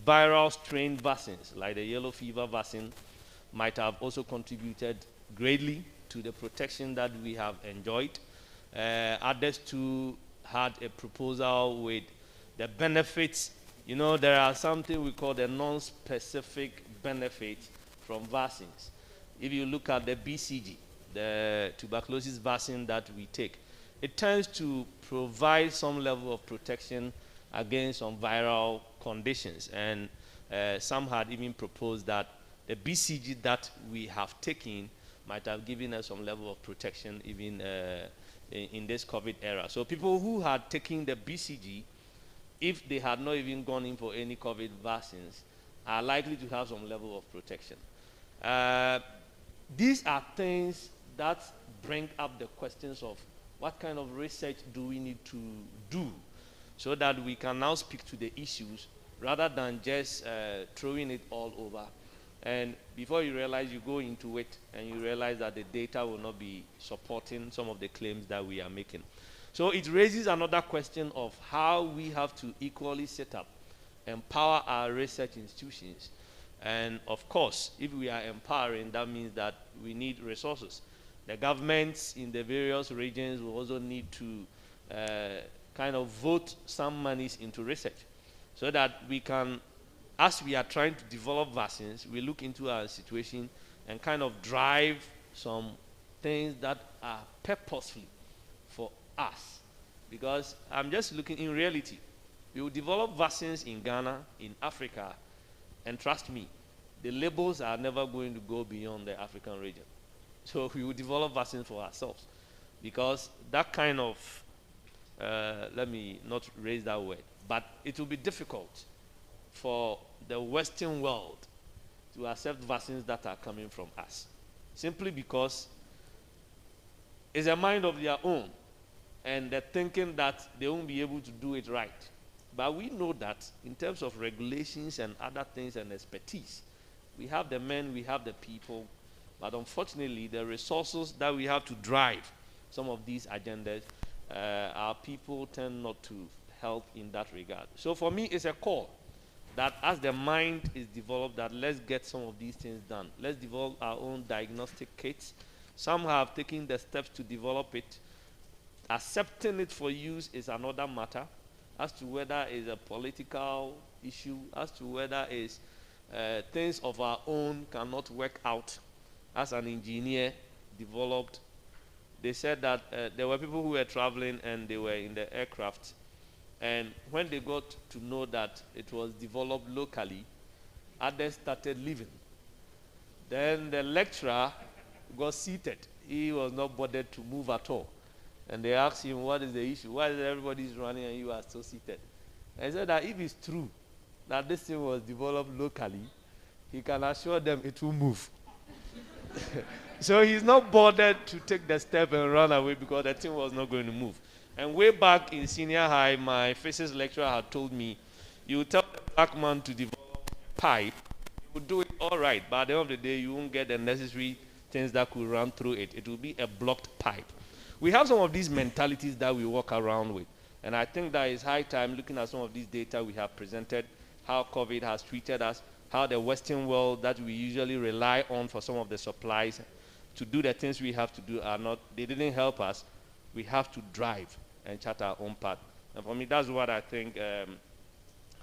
viral strain vaccines, like the yellow fever vaccine, might have also contributed greatly to the protection that we have enjoyed. Others too had a proposal with the benefits. You know, there are something we call the non-specific benefits from vaccines. If you look at the BCG, the tuberculosis vaccine that we take, it tends to provide some level of protection against some viral conditions. And some had even proposed that the BCG that we have taken might have given us some level of protection even in this COVID era. So people who had taken the BCG, if they had not even gone in for any COVID vaccines, are likely to have some level of protection. These are things that bring up the questions of what kind of research do we need to do so that we can now speak to the issues rather than just throwing it all over. And before you realize, you go into it and you realize that the data will not be supporting some of the claims that we are making. So it raises another question of how we have to equally set up, empower our research institutions. And of course, if we are empowering, that means that we need resources. The governments in the various regions will also need to kind of vote some monies into research so that we can, as we are trying to develop vaccines, we look into our situation and kind of drive some things that are purposefully for us. Because I'm just looking in reality. We will develop vaccines in Ghana, in Africa, and trust me, the labels are never going to go beyond the African region. So we will develop vaccines for ourselves. Because that kind of, let me not raise that word, but it will be difficult for the Western world to accept vaccines that are coming from us. Simply because it's a mind of their own, and they're thinking that they won't be able to do it right. But we know that in terms of regulations and other things and expertise, we have the men, we have the people, but unfortunately, the resources that we have to drive some of these agendas, our people tend not to help in that regard. So for me, it's a call that as the mind is developed, that let's get some of these things done. Let's develop our own diagnostic kits. Some have taken the steps to develop it. Accepting it for use is another matter, as to whether it's a political issue, as to whether it's things of our own cannot work out. As an engineer developed, they said that there were people who were traveling and they were in the aircraft, and when they got to know that it was developed locally, others started leaving. Then the lecturer got seated. He was not bothered to move at all. And they asked him, what is the issue? Why is everybody running and you are still seated? And he said that if it's true that this thing was developed locally, he can assure them it will move. So he's not bothered to take the step and run away because the thing was not going to move. And way back in senior high, my physics lecturer had told me, you tell the black man to develop a pipe, he will do it all right, but at the end of the day, you won't get the necessary things that could run through it. It will be a blocked pipe. We have some of these mentalities that we walk around with. And I think that it's high time, looking at some of these data we have presented, how COVID has treated us, how the Western world that we usually rely on for some of the supplies to do the things we have to do are not, they didn't help us. we have to drive and chart our own path. And for me, that's what I think,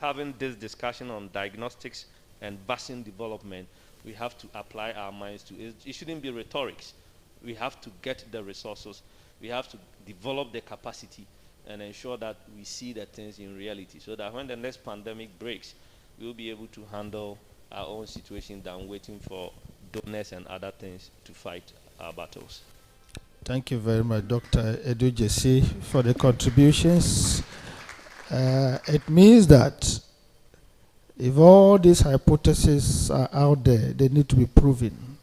having this discussion on diagnostics and vaccine development, we have to apply our minds to it. It shouldn't be rhetorics. We have to get the resources. We have to develop the capacity and ensure that we see the things in reality, so that when the next pandemic breaks, we'll be able to handle our own situation than waiting for donors and other things to fight our battles. Thank you very much, Dr. Edu Jesse, for the contributions. It means that if all these hypotheses are out there, they need to be proven.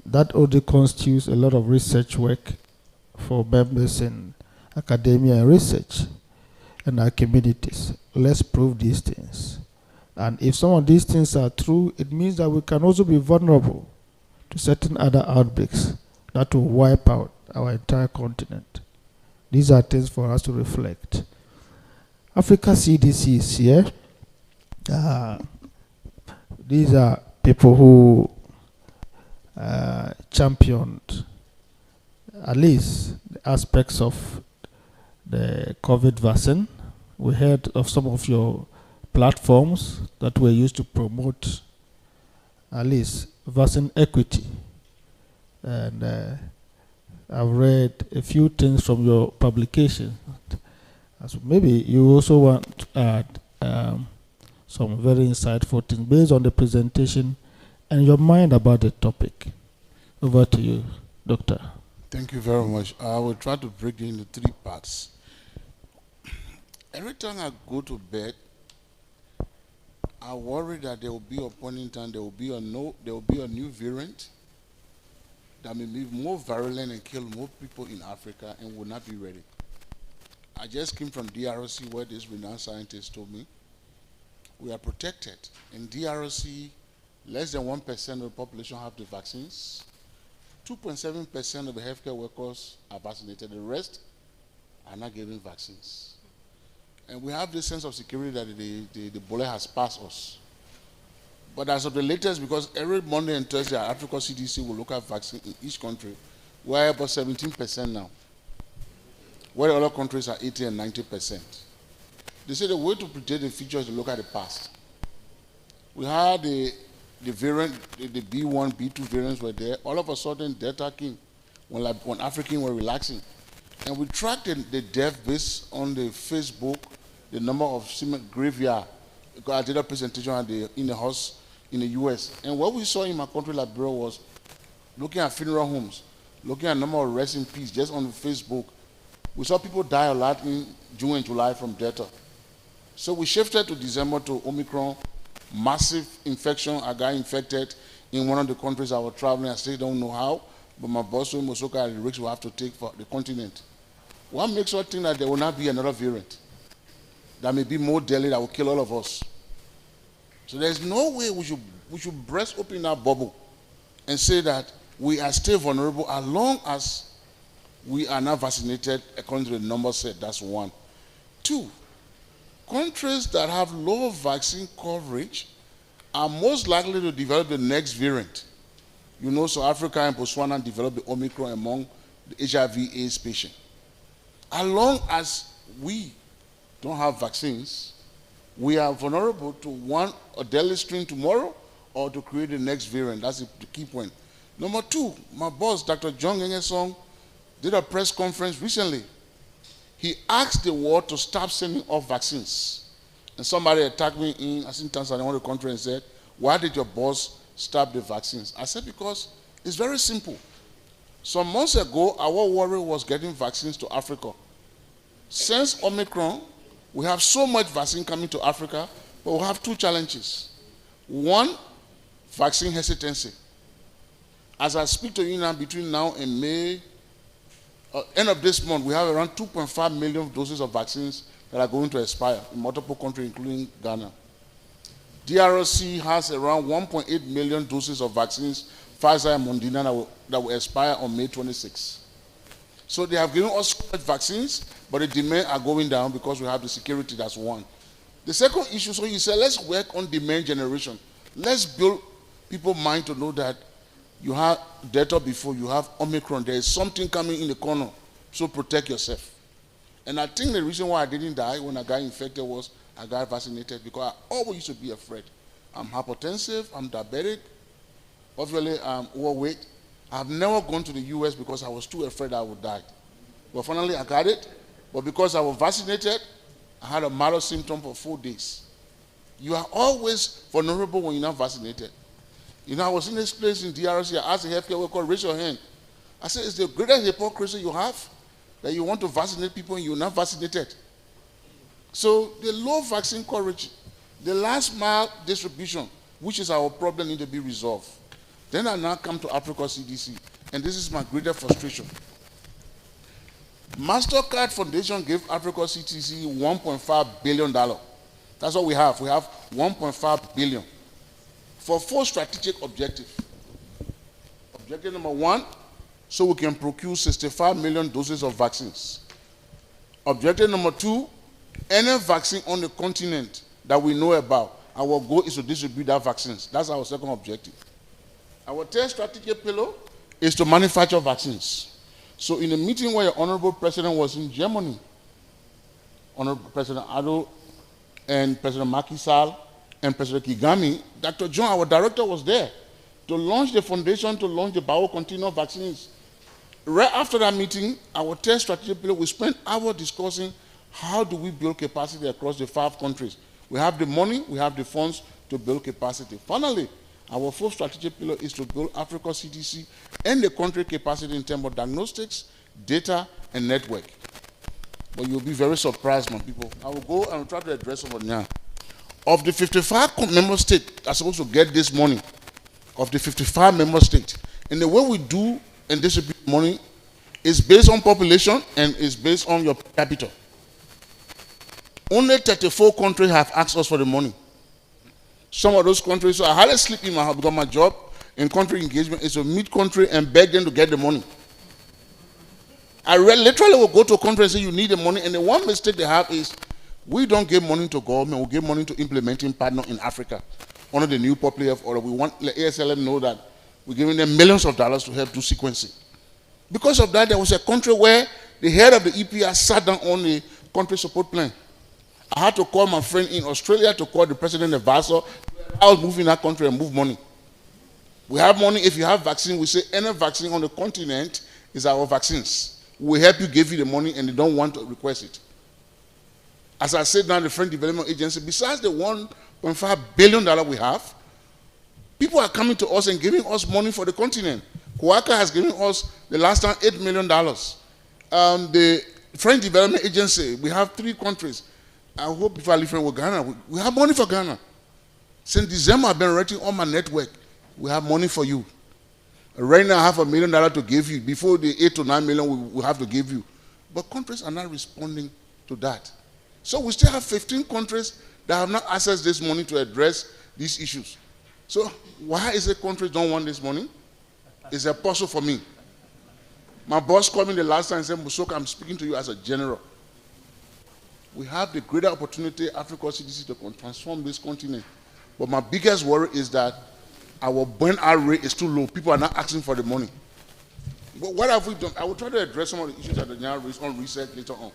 That only constitutes a lot of research work for members in academia and research and our communities. Let's prove these things. And if some of these things are true, it means that we can also be vulnerable to certain other outbreaks that will wipe out our entire continent. These are things for us to reflect. Africa CDC is here. These are people who championed at least the aspects of the COVID vaccine. We heard of some of your platforms that were used to promote at least vaccine equity. And I've read a few things from your publication. So maybe you also want to add some very insightful things based on the presentation and your mind about the topic. Over to you, Doctor. Thank you very much. I will try to break it into 3 parts. Every time I go to bed, I worry that there will be a point in time there will be a new variant that may be more virulent and kill more people in Africa and will not be ready. I just came from DRC where this renowned scientist told me we are protected. In DRC, less than 1% of the population have the vaccines. 2.7% of the healthcare workers are vaccinated. The rest are not given vaccines. And we have this sense of security that the bullet has passed us. But as of the latest, because every Monday and Thursday, Africa CDC will look at vaccine in each country, we're about 17% now, where other countries are 80 and 90%. They say the way to predict the future is to look at the past. We had the variant, the B1, B2 variants were there. All of a sudden, Delta came when Africans were relaxing. And we tracked the death based on the Facebook, the number of graveyard. I did a presentation in the house in the US. And what we saw in my country, Liberia, was looking at funeral homes, looking at number of rest in peace just on Facebook. We saw people die a lot in June and July from Delta. So we shifted to December to Omicron, massive infection. I got infected in one of the countries I was traveling. I still don't know how, but my boss told me the risks we have to take for the continent. What makes us think that there will not be another variant that may be more deadly that will kill all of us? So there's no way we should burst open our bubble and say that we are still vulnerable as long as we are not vaccinated according to the numbers set. That's 1. 2, countries that have low vaccine coverage are most likely to develop the next variant. You know, so Africa and Botswana developed the Omicron among the HIV/AIDS patients. As long as we don't have vaccines, we are vulnerable to a deadly strain tomorrow or to create the next variant. That's the key point. Number 2, my boss, Dr. John Ngengesong, did a press conference recently. He asked the world to stop sending off vaccines. And somebody attacked me in Tanzania, one of the countries, and said, why did your boss stop the vaccines? I said, because it's very simple. Some months ago, our worry was getting vaccines to Africa. Since Omicron, we have so much vaccine coming to Africa, but we have 2 challenges. 1, vaccine hesitancy. As I speak to you now, between now and May, end of this month, we have around 2.5 million doses of vaccines that are going to expire in multiple countries, including Ghana. DRC has around 1.8 million doses of vaccines, Pfizer and Moderna, that will expire on May 26. So they have given us so much vaccines, but the demand are going down because we have the security. That's 1. The second issue, so you said, let's work on demand generation. Let's build people's mind to know that you have Delta before, you have Omicron. There is something coming in the corner. So protect yourself. And I think the reason why I didn't die when I got infected was I got vaccinated, because I always used to be afraid. I'm hypertensive, I'm diabetic, obviously I'm overweight. I've never gone to the US because I was too afraid I would die. But finally I got it. But because I was vaccinated, I had a mild symptom for 4 days. You are always vulnerable when you're not vaccinated. You know, I was in this place in DRC, I asked the healthcare worker, raise your hand. I said, it's the greatest hypocrisy you have that you want to vaccinate people and you're not vaccinated. So the low vaccine coverage, the last mile distribution, which is our problem, need to be resolved. Then I now come to Africa CDC, and this is my greatest frustration. MasterCard Foundation gave Africa CDC $1.5 billion. That's what we have. We have $1.5 billion for 4 strategic objectives. Objective number 1, so we can procure 65 million doses of vaccines. Objective number 2, any vaccine on the continent that we know about, our goal is to distribute that vaccines. That's our second objective. Our third strategic pillar is to manufacture vaccines. So in a meeting where your Honorable President was in Germany, Honorable President Ado and President Macky Sall and President Kigami, Dr. John, our director, was there to launch the foundation, to launch the biocontainer vaccines. Right after that meeting, our third strategic pillar, we spent hours discussing how do we build capacity across the 5 countries. We have the money, we have the funds to build capacity. Finally, our fourth strategic pillar is to build Africa CDC and the country capacity in terms of diagnostics, data, and network. But you'll be very surprised, my people. I will go and try to address some of them now. Of the 55 member states that are supposed to get this money, of the 55 member states, and the way we do and distribute money is based on population and is based on your per capita. Only 34 countries have asked us for the money. Some of those countries, so I hardly sleep in my house because my job in country engagement is to meet country and beg them to get the money. I literally will go to a country and say, you need the money, and the one mistake they have is, we don't give money to government, we give money to implementing partner in Africa under the new Public Health Order. We want the ASLM know that we're giving them millions of dollars to help do sequencing. Because of that, there was a country where the head of the EPR sat down on the country support plan. I had to call my friend in Australia to call the president of VASO. I was moving that country and move money. We have money. If you have vaccine, we say any vaccine on the continent is our vaccines. We help you, give you the money, and they don't want to request it. As I said now, the French Development Agency, besides the $1.5 billion we have, people are coming to us and giving us money for the continent. Kouaka has given us, the last time, $8 million. The French Development Agency, we have 3 countries. I hope before I leave with Ghana, we have money for Ghana. Since December, I've been writing on my network. We have money for you. Right now, I have $1 million to give you. Before the 8 to 9 million we have to give you. But countries are not responding to that. So we still have 15 countries that have not accessed this money to address these issues. So why is it countries don't want this money? It's a puzzle for me. My boss called me the last time and said, Musoka, I'm speaking to you as a general. We have the greater opportunity, Africa CDC, to transform this continent. But my biggest worry is that our burnout rate is too low. People are not asking for the money. But what have we done? I will try to address some of the issues that the general raised on research later on.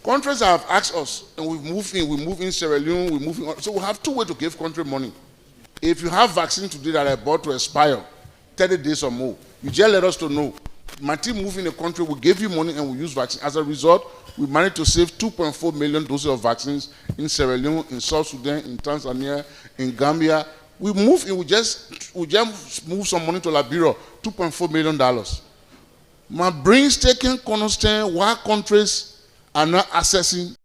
Countries have asked us, and we move in Sierra Leone, we move in. So we have 2 ways to give country money. If you have vaccine today that are about to expire, 30 days or more, you just let us to know. My team move in the country, we give you money and we use vaccine. As a result, we managed to save 2.4 million doses of vaccines in Sierra Leone, in South Sudan, in Tanzania, in Gambia. We move in, we just move some money to Liberia, $2.4 million. My brain's taking constant why countries are not accessing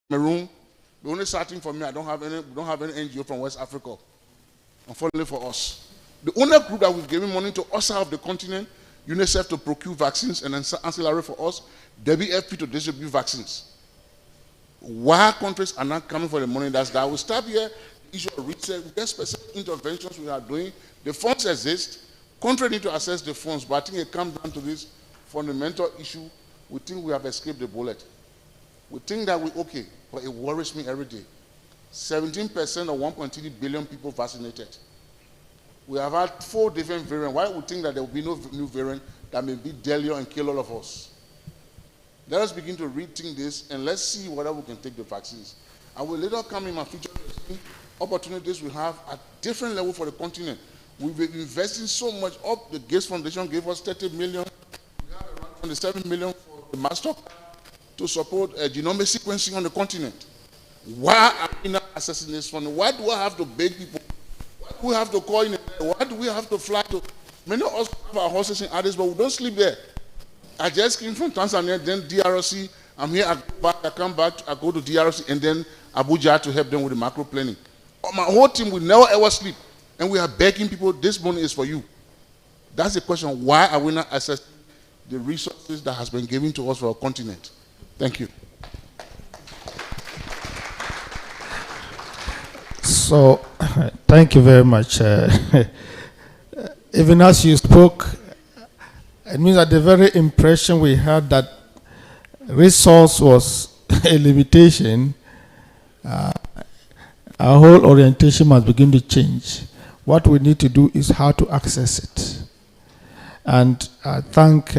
Cameroon. The only sad thing for me, we don't have any NGO from West Africa. Unfortunately for us. The only group that was giving money to us out of the continent, UNICEF to procure vaccines and then ancillary for us, WFP to distribute vaccines. Why countries are not coming for the money? That's that. We start here, issue of research, we get specific interventions we are doing. The funds exist. Countries need to access the funds, but I think it comes down to this fundamental issue. We think we have escaped the bullet. We think that we're okay, but it worries me every day. 17% of 1.3 billion people vaccinated. We have had 4 different variants. Why would we think that there will be no new variant that may be deadly and kill all of us? Let us begin to rethink this and let's see whether we can take the vaccines. I will later come in my future opportunities we have at different level for the continent. We've been investing so much up. The Gates Foundation gave us 30 million. We have around 27 million for the master to support genomic sequencing on the continent. Why are we not accessing this fund? Why do I have to beg people? Why do we have to call in? Why do we have to fly to? Many of us have our horses in Addis, but we don't sleep there. I just came from Tanzania, then DRC. I'm here, I come back, I go to DRC, and then Abuja to help them with the macro planning. My whole team will never ever sleep. And we are begging people, this money is for you. That's the question. Why are we not accessing the resources that has been given to us for our continent? Thank you. So, thank you very much. Even as you spoke, it means that the very impression we had that resource was a limitation, our whole orientation must begin to change. What we need to do is how to access it. And I thank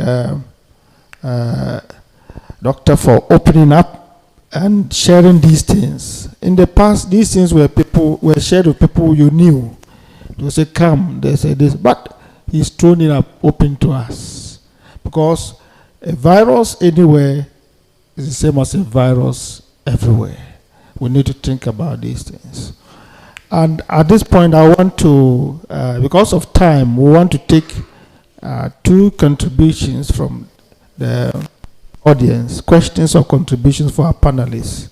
Doctor for opening up and sharing these things. In the past, these things were shared with people you knew. They say, come, they say this, but he's thrown it up open to us. Because a virus anywhere is the same as a virus everywhere. We need to think about these things. And at this point, I want to, because of time, we want to take 2 contributions from the audience, questions or contributions for our panelists.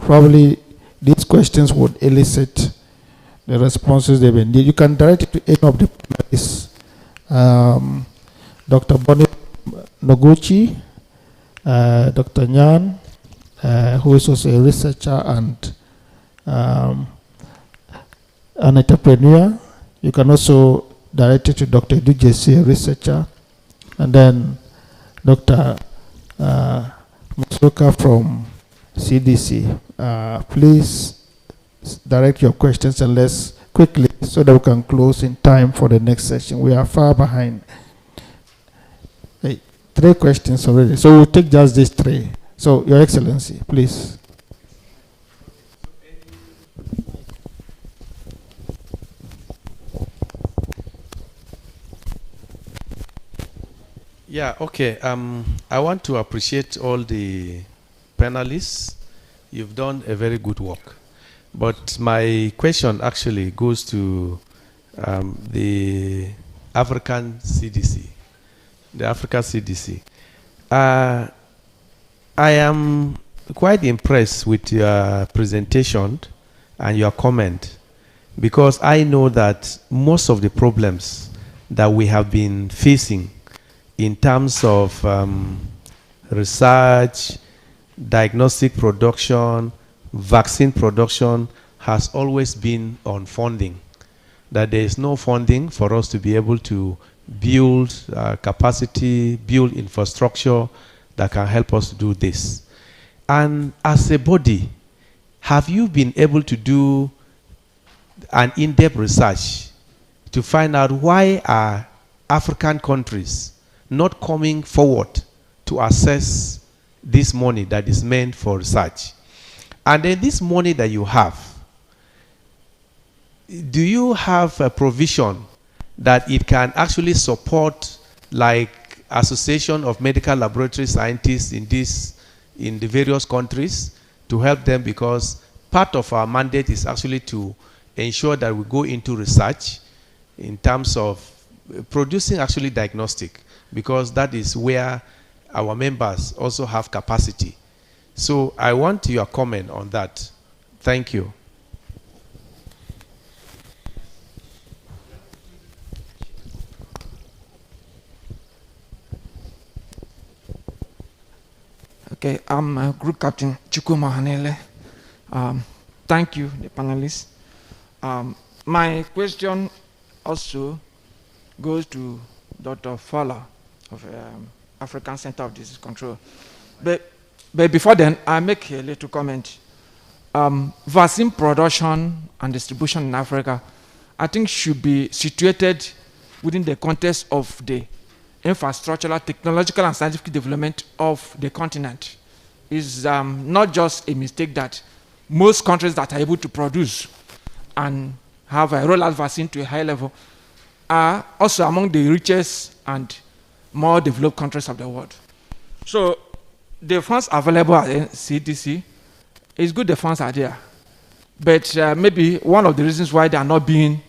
Probably these questions would elicit the responses they will need. You can direct it to any of the panelists. Dr. Bonnie Noguchi, Dr. Nyan, who is also a researcher and an entrepreneur. You can also direct it to Dr. Edujesi, a researcher, and then Dr. Musoka from CDC. Please direct your questions and let's quickly so that we can close in time for the next session. We are far behind. 3 questions already. So we'll take just these 3. So, Your Excellency, please. Yeah, okay. I want to appreciate all the panelists. You've done a very good work. But my question actually goes to the African CDC. The Africa CDC. I am quite impressed with your presentation and your comment, because I know that most of the problems that we have been facing in terms of research, diagnostic production, vaccine production has always been on funding. That there is no funding for us to be able to build capacity, build infrastructure that can help us to do this. And as a body, have you been able to do an in-depth research to find out why are African countries not coming forward to access this money that is meant for research? And then this money that you have, do you have a provision that it can actually support, like Association of Medical Laboratory Scientists in the various countries, to help them? Because part of our mandate is actually to ensure that we go into research in terms of producing actually diagnostic, because that is where our members also have capacity. So I want your comment on that. Thank you. Okay, I'm Group Captain Chukuma Hanele. Thank you, the panelists. My question also goes to Dr. Fowler of African Center of Disease Control. But before then, I make a little comment. Vaccine production and distribution in Africa, I think, should be situated within the context of the infrastructural, technological, and scientific development of the continent. Is not just a mistake that most countries that are able to produce and have a rollout vaccine to a high level are also among the richest and more developed countries of the world. So the funds available at CDC, it's good the funds are there. But maybe one of the reasons why they are not being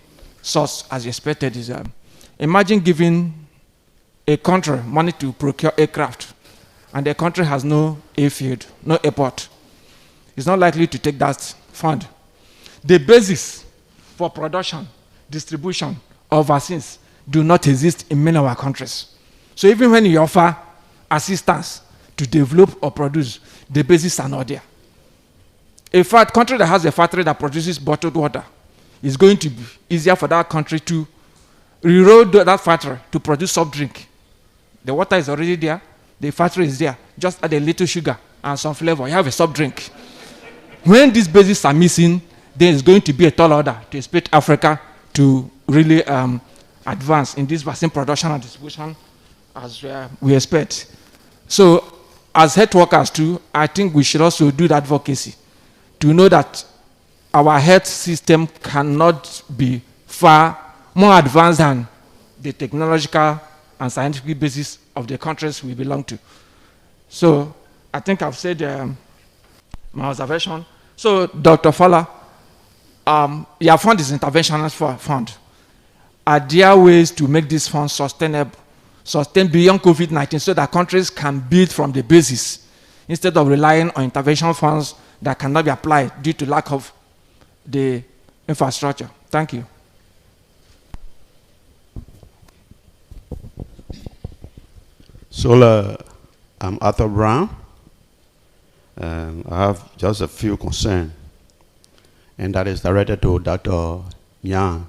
sourced as expected is imagine giving a country money to procure aircraft, and the country has no airfield, no airport. It's not likely to take that fund. The basis for production, distribution of vaccines do not exist in many of our countries. So even when you offer assistance to develop or produce, the basis are not there. In fact, country that has a factory that produces bottled water, is going to be easier for that country to reroll that factory to produce soft drink. The water is already there, the factory is there, just add a little sugar and some flavor, you have a soft drink. When these bases are missing, there is going to be a tall order to expect Africa to really advance in this vaccine production and distribution as we expect. So as health workers too, I think we should also do that advocacy to know that our health system cannot be far more advanced than the technological and scientific basis of the countries we belong to. So I think I've said my observation. So Dr. Fowler, your fund is interventional fund. Are there ways to make this fund sustainable, sustain beyond COVID-19 so that countries can build from the basis instead of relying on intervention funds that cannot be applied due to lack of the infrastructure? Thank you. So I'm Arthur Brown, and I have just a few concerns, and that is directed to Dr. Yang.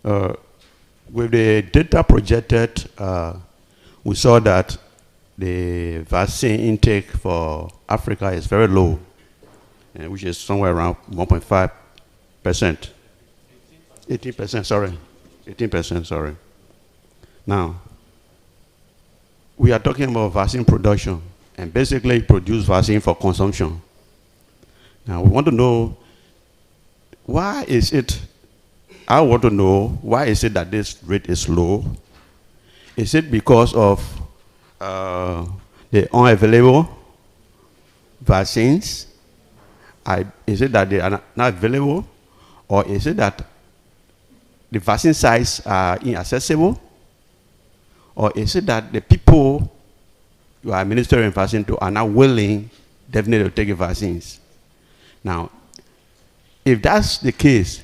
With the data projected, we saw that the vaccine intake for Africa is very low, which is somewhere around 1.5%. 18%, sorry. 18%, sorry. Now, we are talking about vaccine production, and basically produce vaccine for consumption. Now, we want to know, why is it, I want to know, why is it that this rate is low? Is it because of the unavailable vaccines? Is it that they are not available? Or is it that the vaccine sites are inaccessible? Or is it that the people you are administering vaccine to are not willing, definitely, to take the vaccines? Now, if that's the case,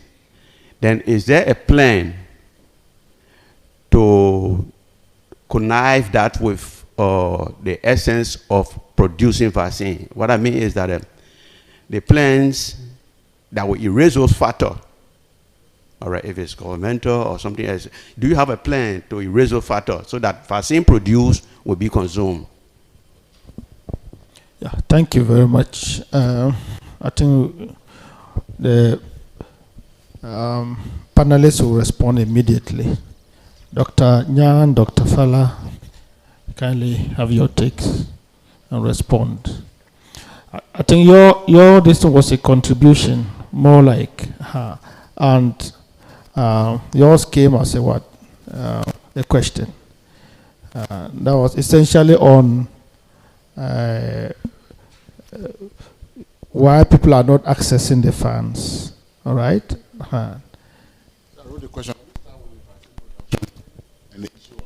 then is there a plan to connive that with the essence of producing vaccine? What I mean is that the plans that will erase those factors, all right, if it's governmental or something else, do you have a plan to erase those factors so that vaccine produced will be consumed? Yeah, thank you very much. I think the panelists will respond immediately. Dr. Nyan, Dr. Fowler, kindly have your takes and respond. I think this was a contribution, more like and yours came as a what? A question. That was essentially on why people are not accessing the funds. All right? I wrote the question and the issue of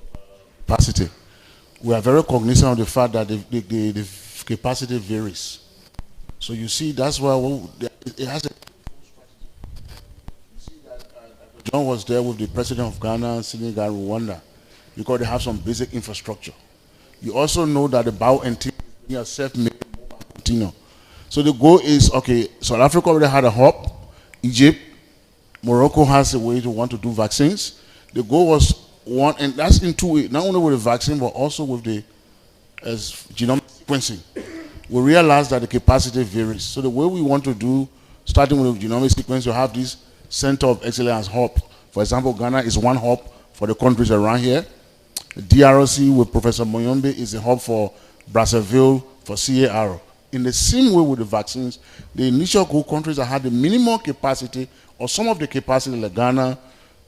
capacity. We are very cognizant of the fact that the capacity varies. So you see, that's why it has a John was there with the president of Ghana, Senegal, Rwanda, because they have some basic infrastructure. You also know that the Bao and team is a self-made mobile container. So the goal is, okay, South Africa already had a hub, Egypt, Morocco has a way to want to do vaccines. The goal was one, and that's in two ways, not only with the vaccine, but also with the genome sequencing. We realized that the capacity varies. So the way we want to do, starting with the genomic sequence, you have this center of excellence hub. For example, Ghana is one hub for the countries around here. DRC with Professor Moyombe is a hub for Brazzaville, for CAR. In the same way with the vaccines, the initial group countries that had the minimum capacity, or some of the capacity like Ghana,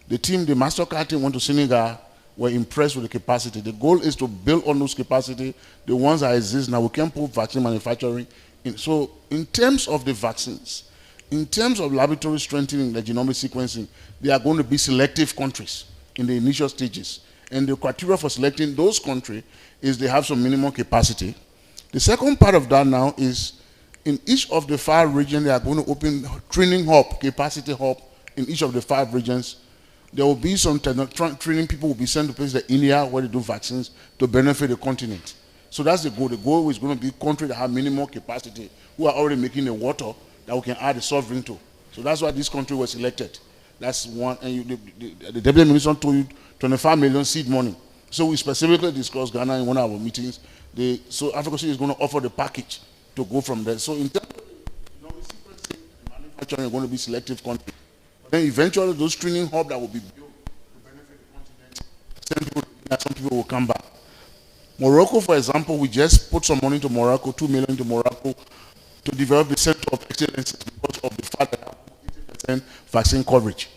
the MasterCard team went to Senegal, were impressed with the capacity. The goal is to build on those capacity, the ones that exist now. We can put vaccine manufacturing in. So in terms of the vaccines, in terms of laboratory strengthening, the genomic sequencing, they are going to be selective countries in the initial stages. And the criteria for selecting those countries is they have some minimum capacity. The second part of that now is in each of the 5 regions, they are going to open training hub, capacity hub in each of the 5 regions. There will be some training people will be sent to places like India where they do vaccines to benefit the continent. So that's the goal. The goal is going to be countries that have minimum capacity, who are already making the water that we can add the soft drink to. So that's why this country was selected. That's one. And the Deputy Minister told you 25 million seed money. So we specifically discussed Ghana in one of our meetings. So Africa is going to offer the package to go from there. So in terms of sequencing and manufacturing, are going to be selective countries. Then eventually those training hubs that will be built to benefit the continent, some people will come back. Morocco, for example, we just put some money into Morocco, 2 million into Morocco, to develop the center of excellence because of the fact that we have 80% vaccine coverage.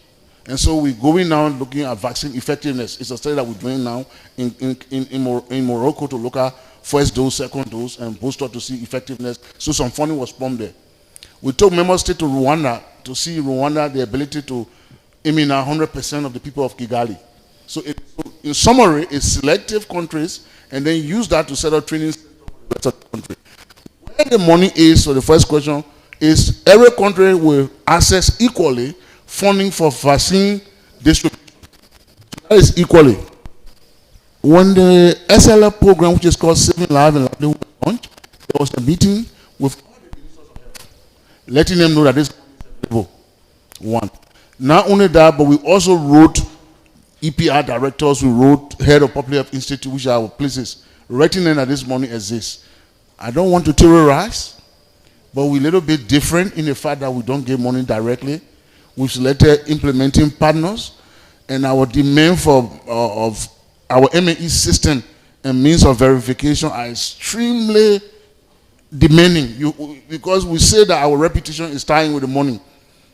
And so we're going now looking at vaccine effectiveness. It's a study that we're doing now in Morocco to look at first dose, second dose, and booster to see effectiveness. So some funding was pumped there. We took member state to Rwanda to see Rwanda the ability to immunize 100% of the people of Kigali. So in summary, it's selective countries, and then use that to set up training centers for the rest of the country. Where the money is, so the first question is every country will access equally funding for vaccine distribution. That is equally. When the SLF program, which is called Saving Lives and Livelihood, was launched, there was a meeting with all the ministers of health, letting them know that this is available. One. Not only that, but we also wrote EPR directors, we wrote head of public health institute, which are our places, writing them that this money exists. I don't want to terrorize, but we're a little bit different in the fact that we don't give money directly. We've selected implementing partners, and our demand for of our MAE system and means of verification are extremely demanding because we say that our reputation is tying with the money.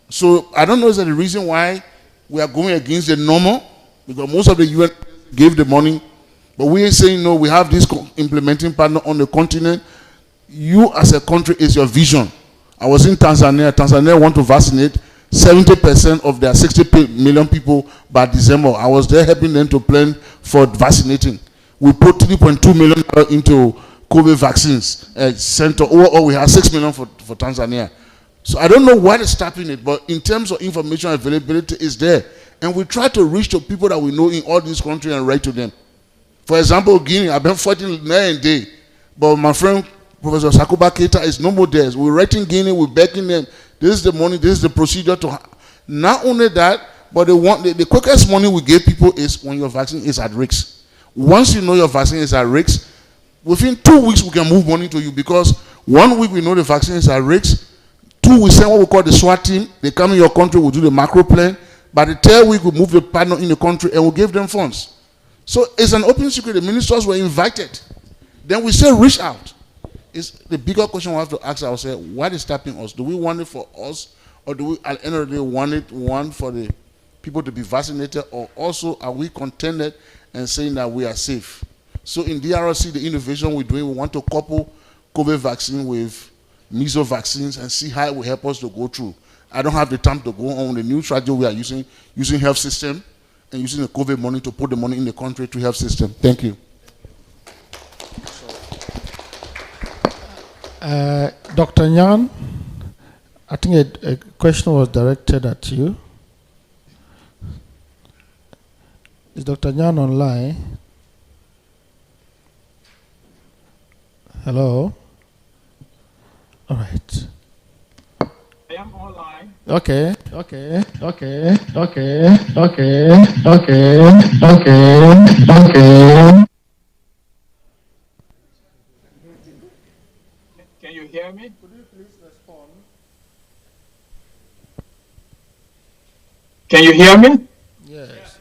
So I don't know is that the reason why we are going against the normal, because most of the UN gave the money, but we are saying no, we have this implementing partner on the continent. You as a country is your vision. I was in Tanzania. Tanzania want to vaccinate 70% of their 60 million people by December. I was there helping them to plan for vaccinating. We put 3.2 million into COVID vaccines center. Overall, we have 6 million for Tanzania. So I don't know what is stopping it, but in terms of information availability, is there. And we try to reach to people that we know in all these countries and write to them. For example, Guinea, I've been fighting night and day, but my friend Professor Sakuba Keita is no more there. We're writing Guinea, we're begging them. This is the money, this is the procedure to. Not only that, but the quickest money we give people is when your vaccine is at risk. Once you know your vaccine is at risk, within 2 weeks we can move money to you, because 1 week we know the vaccine is at risk. 2 we send what we call the SWAT team. They come in your country, we'll do the macro plan. By the 3rd week we move the partner in the country and we'll give them funds. So it's an open secret. The ministers were invited. Then we say reach out. It's the bigger question we have to ask ourselves: what is stopping us? Do we want it for us, or do we at the end of the day want for the people to be vaccinated, or also are we contented and saying that we are safe? So in DRC, the innovation we're doing, we want to couple COVID vaccine with measles vaccines and see how it will help us to go through. I don't have the time to go on the new strategy we are using health system and using the COVID money to put the money in the country to health system. Thank you. Dr. Nyan, I think a question was directed at you. Is Dr. Nyan online? Hello? All right. I am online. Okay. Can you hear me? Could you please respond? Can you hear me? Yes.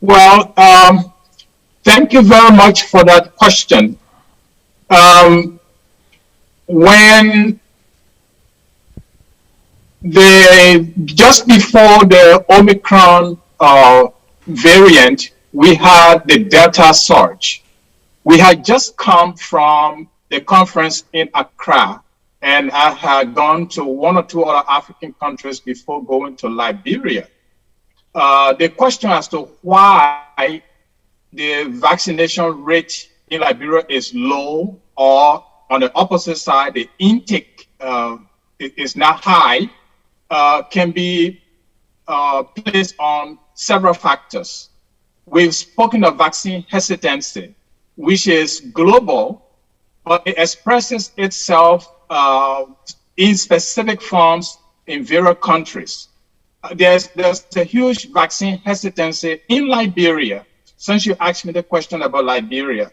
Well, thank you very much for that question. When just before the Omicron variant, we had the Delta surge. We had just come from the conference in Accra, and I had gone to one or two other African countries before going to Liberia. The question as to why the vaccination rate in Liberia is low, or on the opposite side, the intake is not high, can be placed on several factors. We've spoken of vaccine hesitancy, which is global, but it expresses itself in specific forms in various countries. There's a huge vaccine hesitancy in Liberia. Since you asked me the question about Liberia,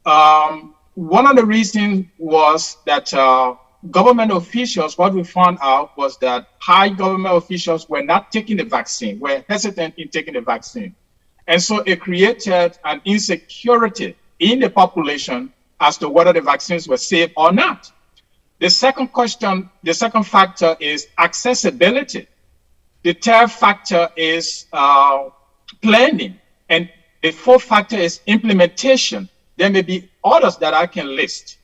one of the reasons was that government officials, what we found out was that high government officials were not taking the vaccine, were hesitant in taking the vaccine. And so it created an insecurity in the population as to whether the vaccines were safe or not. The second factor is accessibility. The third factor is planning. And the fourth factor is implementation. There may be others that I can list.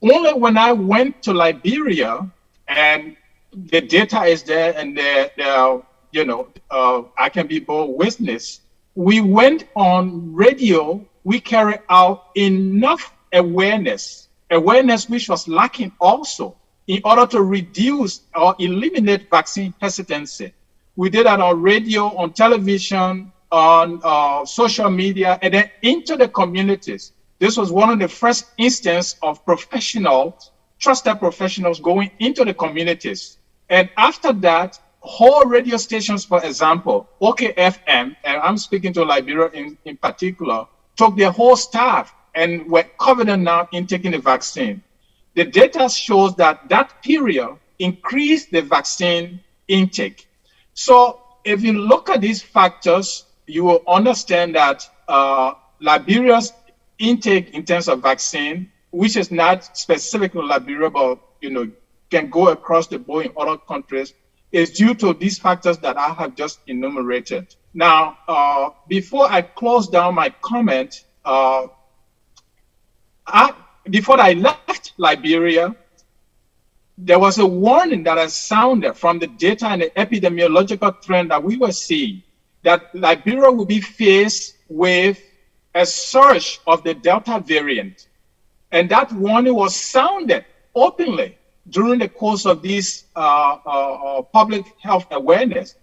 Only when I went to Liberia and the data is there and I can be both witness. We went on radio, we carried out enough awareness which was lacking also in order to reduce or eliminate vaccine hesitancy. We did that on radio, on television, on social media, and then into the communities. This was one of the first instances of professionals, trusted professionals going into the communities. And after that, whole radio stations, for example, OKFM, and I'm speaking to Liberia in particular, took their whole staff and were confident now in taking the vaccine. The data shows that that period increased the vaccine intake. So if you look at these factors, you will understand that Liberia's intake in terms of vaccine, which is not specific to Liberia, but can go across the board in other countries, is due to these factors that I have just enumerated. Now, before I close down my comment, before I left Liberia, there was a warning that I sounded from the data and the epidemiological trend that we were seeing, that Liberia will be faced with a surge of the Delta variant. And that warning was sounded openly during the course of this public health awareness.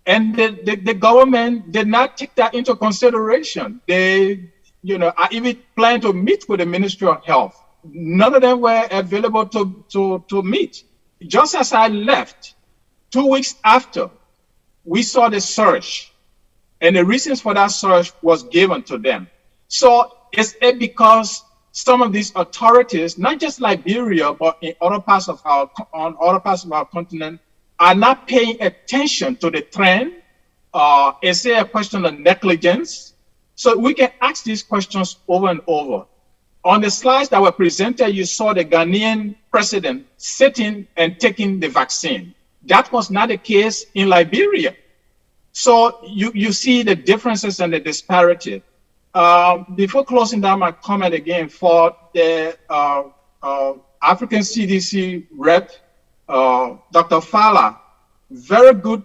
And the government did not take that into consideration. They, I even planned to meet with the Ministry of Health. None of them were available to meet. Just as I left, 2 weeks after, we saw the surge. And the reasons for that surge was given to them. So is it because some of these authorities, not just Liberia, but in other parts of our continent, are not paying attention to the trend? Is it a question of negligence? So we can ask these questions over and over. On the slides that were presented, you saw the Ghanaian president sitting and taking the vaccine. That was not the case in Liberia. So you see the differences and the disparity. Before closing down my comment again, for the African CDC rep, Dr. Fala, very good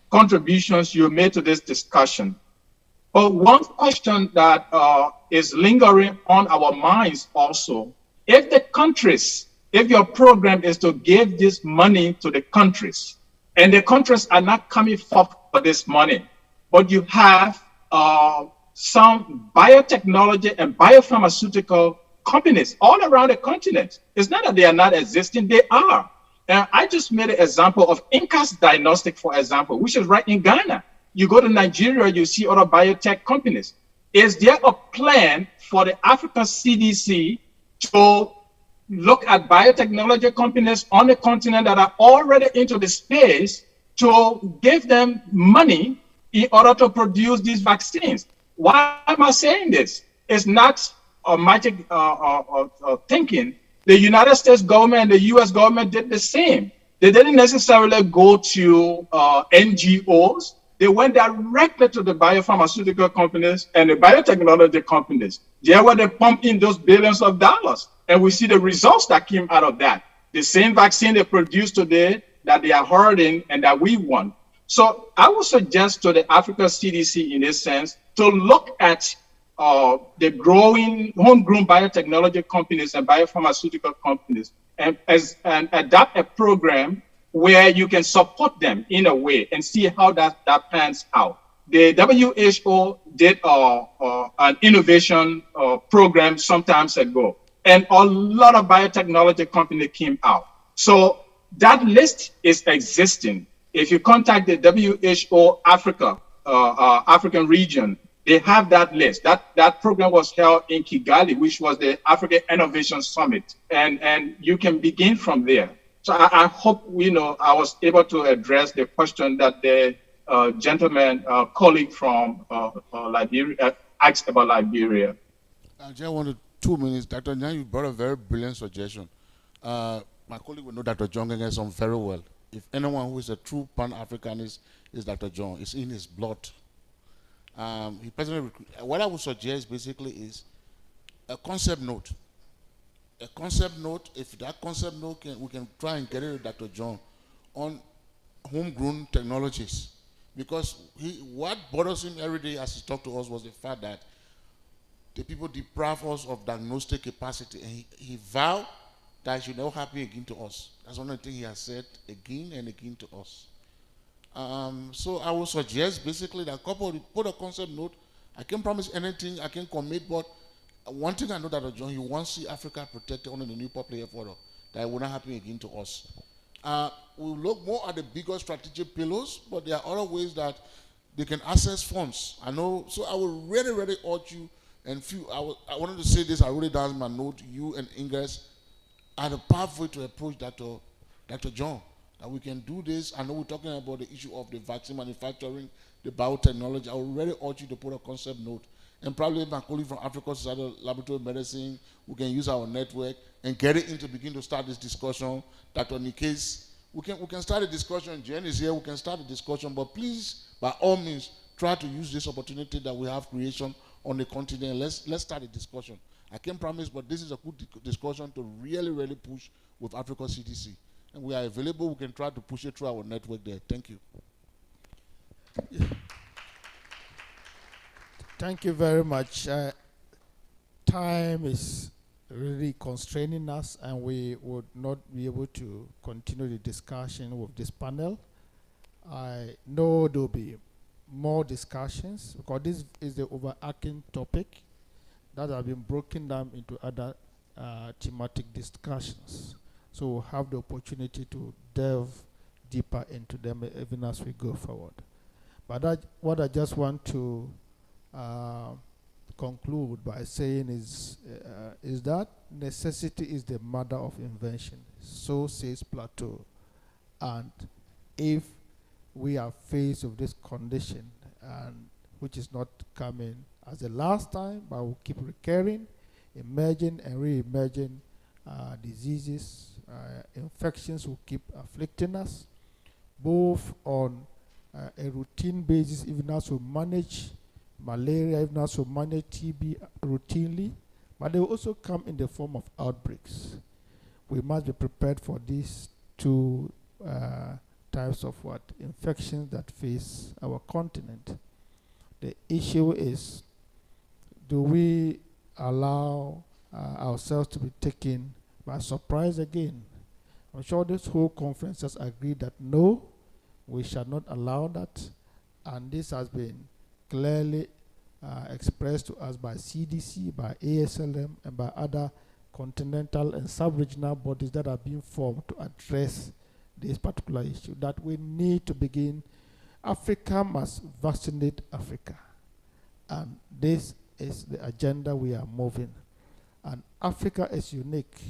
contributions you made to this discussion. But one question that is lingering on our minds also, if the countries, if your program is to give this money to the countries, and the countries are not coming forth for this money, but you have some biotechnology and biopharmaceutical companies all around the continent. It's not that they are not existing, they are. And I just made an example of Incas Diagnostic, for example, which is right in Ghana. You go to Nigeria, you see other biotech companies. Is there a plan for the African CDC to look at biotechnology companies on the continent that are already into the space to give them money in order to produce these vaccines? Why am I saying this? It's not a magic thinking. The United States government and the US government did the same. They didn't necessarily go to NGOs. They went directly to the biopharmaceutical companies and the biotechnology companies. There where they pump in those billions of dollars. And we see the results that came out of that. The same vaccine they produce today that they are hoarding and that we want. So I would suggest to the Africa CDC in this sense to look at the growing homegrown biotechnology companies and biopharmaceutical companies and adapt a program where you can support them in a way and see how that pans out. The WHO did an innovation program some time ago, and a lot of biotechnology companies came out. So that list is existing. If you contact the WHO Africa, African region, they have that list. That program was held in Kigali, which was the African Innovation Summit. And you can begin from there. So I hope, I was able to address the question that the gentleman, colleague from Liberia, asked about Liberia. I just wanted 2 minutes. Dr. Nyan, you brought a very brilliant suggestion. My colleague will know Dr. John Gengeson very well. If anyone who is a true Pan-Africanist is Dr. John, it's in his blood. He personally what I would suggest basically is a concept note. A concept note, if that concept note we can try and get it with Dr. John on homegrown technologies. Because what bothers him every day as he talked to us was the fact that the people deprive us of diagnostic capacity. And he vowed that it should never happen again to us. That's one of the things he has said again and again to us. So I would suggest basically that couple put a concept note. I can't promise anything, I can't commit, but one thing I know that John, he wants to see Africa protected under the new popular photo, that it will not happen again to us. We'll look more at the bigger strategic pillars, but there are other ways that they can access funds. I know, so I will really, really urge you, and I wanted to say this, I wrote it down in my note, you and Ingress are the pathway to approach Dr. John. That we can do this. I know we're talking about the issue of the vaccine manufacturing, the biotechnology. I would really urge you to put a concept note. And probably my colleague from African Society of Laboratory Medicine, we can use our network and get it in to begin to start this discussion. Dr. Nikes, we can start a discussion. Jen is here, we can start a discussion. But please, by all means, try to use this opportunity that we have creation on the continent. Let's start a discussion. I can't promise, but this is a good discussion to really, really push with Africa CDC. And we are available, we can try to push it through our network there. Thank you. Thank you very much. Time is really constraining us, and we would not be able to continue the discussion with this panel. I know there will be more discussions, because this is the overarching topic that have been broken down into other thematic discussions. So we'll have the opportunity to delve deeper into them even as we go forward. But what I just want to conclude by saying is that necessity is the mother of invention. So says Plato. And if we are faced with this condition, and which is not coming as the last time, but will keep recurring, emerging and re-emerging diseases, infections will keep afflicting us, both on a routine basis, even as we manage malaria, even as we manage TB routinely, but they will also come in the form of outbreaks. We must be prepared for these two types of infections that face our continent. The issue is, do we allow ourselves to be taken by surprise again? I'm sure this whole conference has agreed that no, we shall not allow that. And this has been clearly expressed to us by CDC, by ASLM, and by other continental and sub-regional bodies that are being formed to address this particular issue, that we need to begin. Africa must vaccinate Africa. And this is the agenda we are moving. And Africa is unique.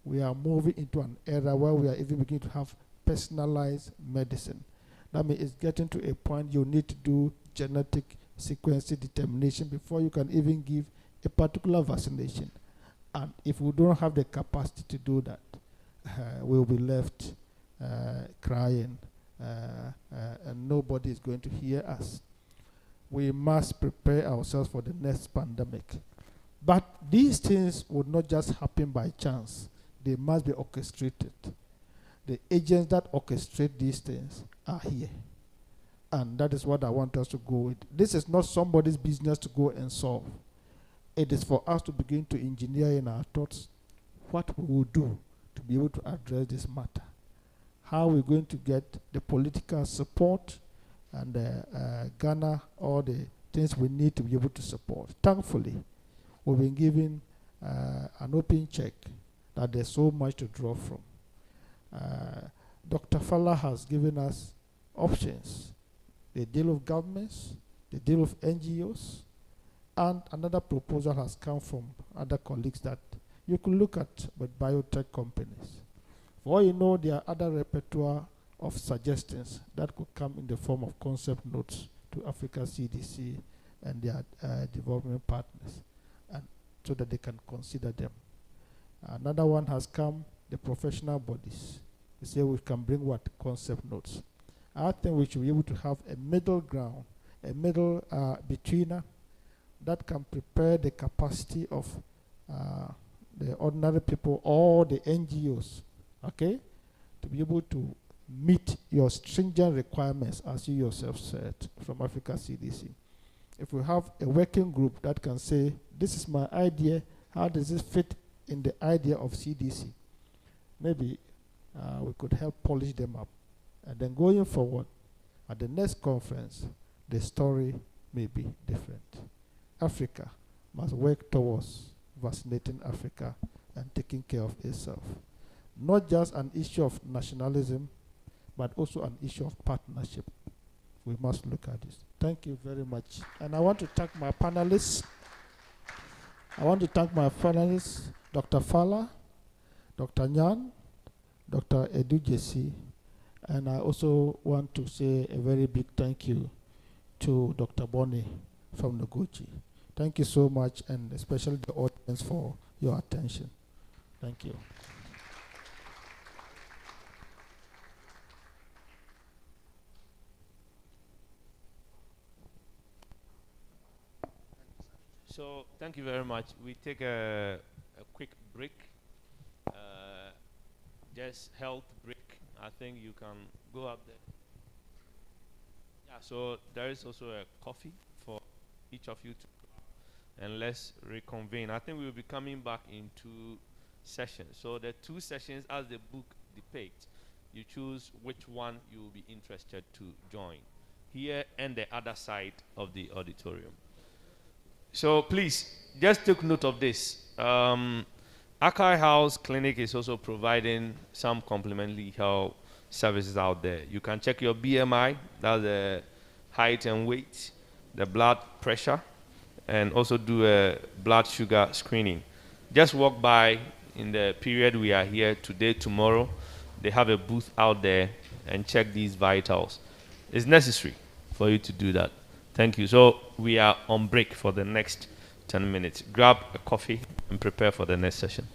We are moving into an era where we are even beginning to have personalized medicine. That means it's getting to a point you need to do genetic sequencing determination before you can even give a particular vaccination. And if we don't have the capacity to do that, we'll be left crying, and nobody is going to hear us. We must prepare ourselves for the next pandemic. But these things would not just happen by chance. They must be orchestrated. The agents that orchestrate these things are here. And that is what I want us to go with. This is not somebody's business to go and solve. It is for us to begin to engineer in our thoughts what we will do to be able to address this matter. How we're going to get the political support and Ghana, all the things we need to be able to support. Thankfully, we've been given an open check that there's so much to draw from. Dr. Fala has given us options. The deal of governments, the deal of NGOs, and another proposal has come from other colleagues that you could look at with biotech companies. For all you know, there are other repertoire of suggestions that could come in the form of concept notes to Africa CDC and their development partners, and so that they can consider them. Another one has come, the professional bodies. They say we can bring what? Concept notes. I think we should be able to have a middle ground, a middle betweener that can prepare the capacity of the ordinary people or the NGOs, okay, to be able to meet your stringent requirements, as you yourself said, from Africa CDC. If we have a working group that can say, this is my idea, how does this fit in the idea of CDC? Maybe we could help polish them up. And then going forward, at the next conference, the story may be different. Africa must work towards vaccinating Africa and taking care of itself. Not just an issue of nationalism, but also an issue of partnership. We must look at this. Thank you very much. And I want to thank my panelists. Dr. Fala, Dr. Nyan, Dr. Edu Jesse, and I also want to say a very big thank you to Dr. Bonnie from Noguchi. Thank you so much, and especially the audience for your attention. Thank you. So thank you very much. We take a quick break, just health break. I think you can go up there. Yeah, so there is also a coffee for each of you to, and let's reconvene. I think we will be coming back in 2 sessions. So the 2 sessions, as the book depicts, you choose which one you will be interested to join, here and the other side of the auditorium. So please, just take note of this. Akai House Clinic is also providing some complementary health services out there. You can check your BMI, that's the height and weight, the blood pressure, and also do a blood sugar screening. Just walk by in the period we are here today, tomorrow. They have a booth out there, and check these vitals. It's necessary for you to do that. Thank you. So we are on break for the next 10 minutes. Grab a coffee and prepare for the next session.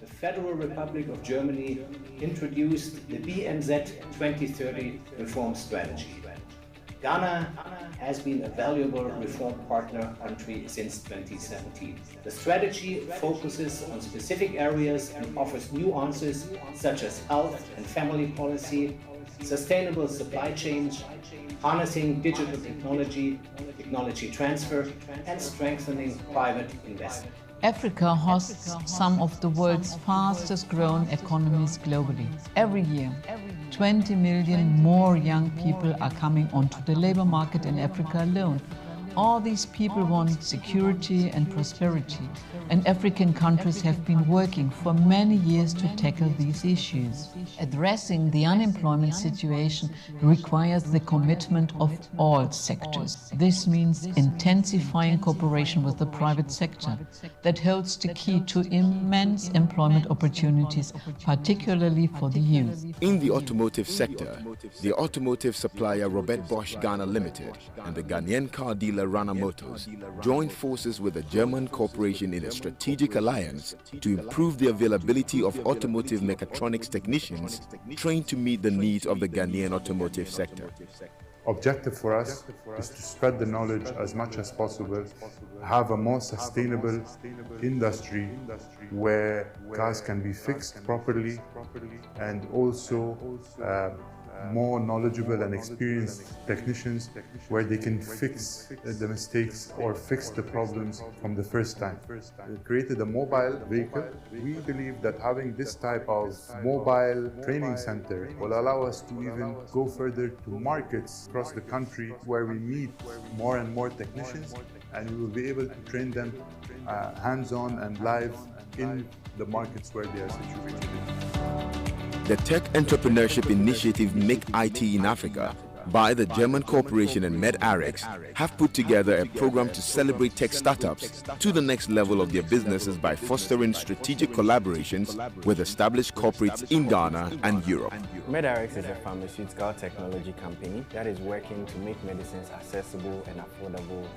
the Federal Republic of Germany introduced the BMZ 2030 reform strategy. Ghana has been a valuable reform partner country since 2017. The strategy focuses on specific areas and offers new answers such as health and family policy, sustainable supply chains, harnessing digital technology, technology transfer, and strengthening private investment. Africa hosts some of the world's fastest growing economies globally. Every year, 20 million more young people are coming onto the labor market in Africa alone. All these people want security and prosperity, and African countries have been working for many years to tackle these issues. Addressing the unemployment situation requires the commitment of all sectors. This means intensifying cooperation with the private sector that holds the key to immense employment opportunities, particularly for the youth. In the automotive sector, the automotive supplier Robert Bosch Ghana Limited and the Ghanaian car dealer Rana Motors joined forces with a German corporation in a strategic alliance to improve the availability of automotive mechatronics technicians trained to meet the needs of the Ghanaian automotive sector. Objective for us is to spread the knowledge as much as possible, have a more sustainable industry where cars can be fixed properly, and also more knowledgeable and experienced technicians where they can fix the mistakes or fix the problems from the first time. We created a mobile vehicle. We believe that having this type of mobile training center will allow us to even go further to markets across the country where we meet more and more technicians, and we will be able to train them hands-on and live in the markets where they are situated. The Tech Entrepreneurship Initiative Make IT in Africa by the German corporation and MedRx have put together a program to celebrate tech startups to the next level of their businesses by fostering strategic collaborations with established corporates in Ghana and Europe. MedRx is a pharmaceutical technology company that is working to make medicines accessible and affordable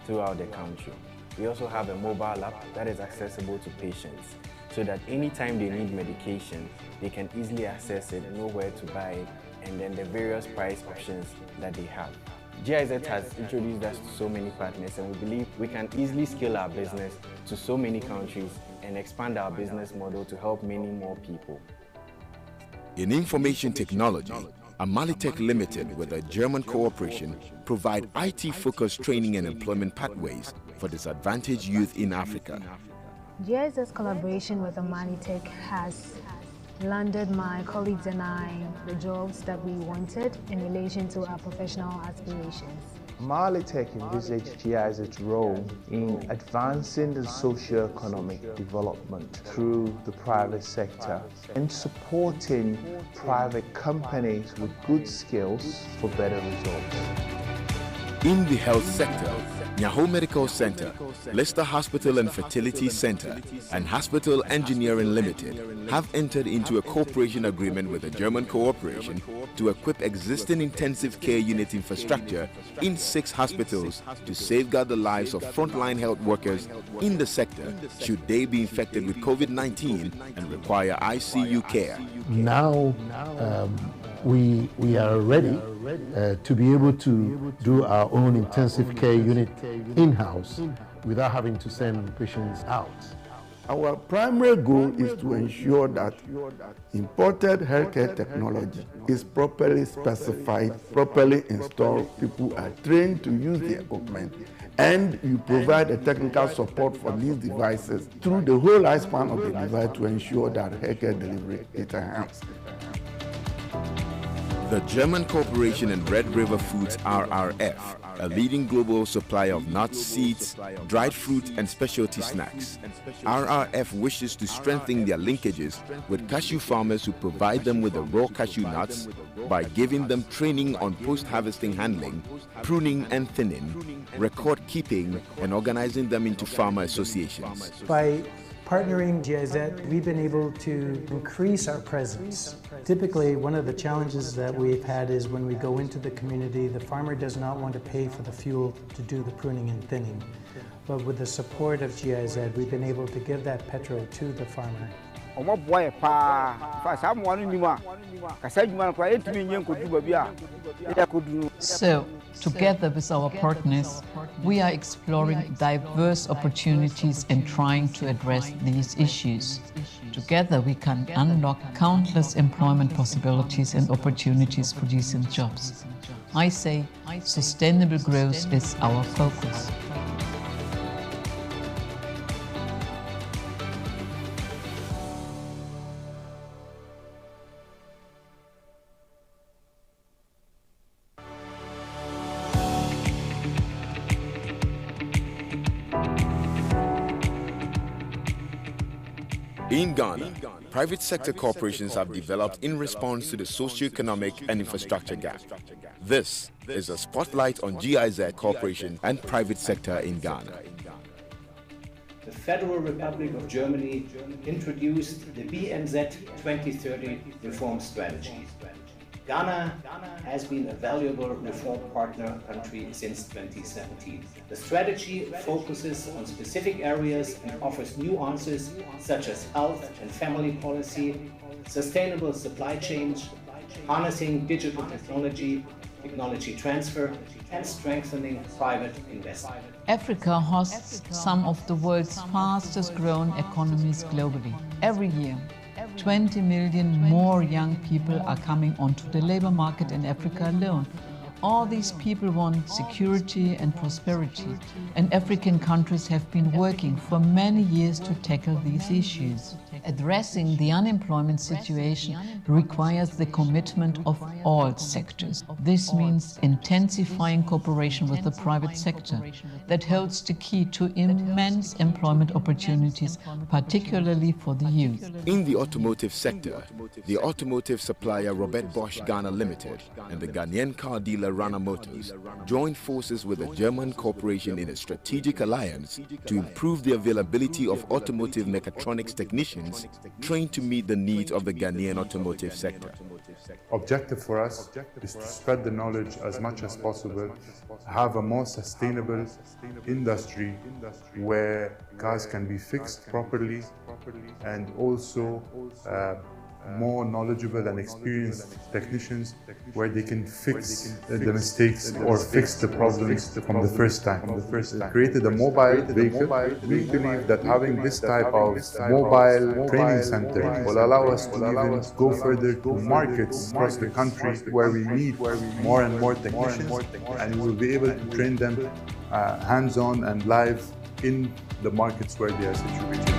throughout the country. We also have a mobile app that is accessible to patients, so that anytime they need medication, they can easily access it, know where to buy it, and then the various price options that they have. GIZ has introduced us to so many partners, and we believe we can easily scale our business to so many countries and expand our business model to help many more people. In information technology, Amalitech Limited with a German corporation provide IT-focused training and employment pathways for disadvantaged youth in Africa. GIZ's collaboration with Amalitech has landed my colleagues and I the jobs that we wanted in relation to our professional aspirations. Amalitech envisaged GIZ's role in advancing the socio-economic development through the private sector and supporting private companies with good skills for better results. In the health sector, Nyaho Medical Center, Leicester Hospital and Fertility Center, and Hospital Engineering Limited have entered into a cooperation agreement with a German corporation to equip existing intensive care unit infrastructure in 6 hospitals to safeguard the lives of frontline health workers in the sector should they be infected with COVID-19 and require ICU care. Now we are ready to be able to do our own intensive care unit in-house without having to send patients out. Our primary goal is to ensure that imported healthcare technology is properly specified, properly installed, people are trained to use the equipment, and you provide a technical support for these devices through the whole lifespan of the device to ensure that healthcare delivery is enhanced. The German corporation and Red River Foods RRF, a leading global supplier of nuts, seeds, dried fruit and specialty snacks. RRF wishes to strengthen their linkages with cashew farmers who provide them with the raw cashew nuts by giving them training on post-harvesting handling, pruning and thinning, record keeping, and organizing them into farmer associations. By partnering GIZ, we've been able to increase our presence. Typically, one of the challenges that we've had is when we go into the community, the farmer does not want to pay for the fuel to do the pruning and thinning. But with the support of GIZ, we've been able to give that petrol to the farmer omo boy pa fa sa mo anu ni ma ka sa djuma kwa etimi nyen kodu ba bia e kodu. So, together with our partners, we are exploring diverse opportunities and trying to address these issues. Together, we can unlock countless employment possibilities and opportunities for decent jobs. I say, sustainable growth is our focus. In Ghana, private sector corporations have developed in response to the socio-economic and infrastructure gap. This is a spotlight on GIZ Corporation and private sector in Ghana. The Federal Republic of Germany introduced the BMZ 2030 reform strategy. Ghana has been a valuable reform partner country since 2017. The strategy focuses on specific areas and offers new answers such as health and family policy, sustainable supply chains, harnessing digital technology, technology transfer, and strengthening private investment. Africa hosts some of the world's fastest growing economies globally. Every year, 20 million more young people are coming onto the labor market in Africa alone. All these people want security and prosperity, and African countries have been working for many years to tackle these issues. Addressing the unemployment situation requires the commitment of all sectors. This means intensifying cooperation with the private sector that holds the key to immense employment opportunities, particularly for the youth. In the automotive sector, the automotive supplier Robert Bosch Ghana Limited and the Ghanaian car dealer Rana Motors joined forces with a German corporation in a strategic alliance to improve the availability of automotive mechatronics technicians trained to meet the needs of the Ghanaian automotive sector. Objective for us is to spread the knowledge as much as possible, have a more sustainable industry where cars can be fixed properly, and also more knowledgeable and experienced technicians where they can fix the mistakes or fix the problems from the first time. We created a mobile vehicle. We believe that having this type of mobile training center will allow us to even go further to markets across the country where we need more and more technicians, and we will be able to train them hands-on and live in the markets where they are situated.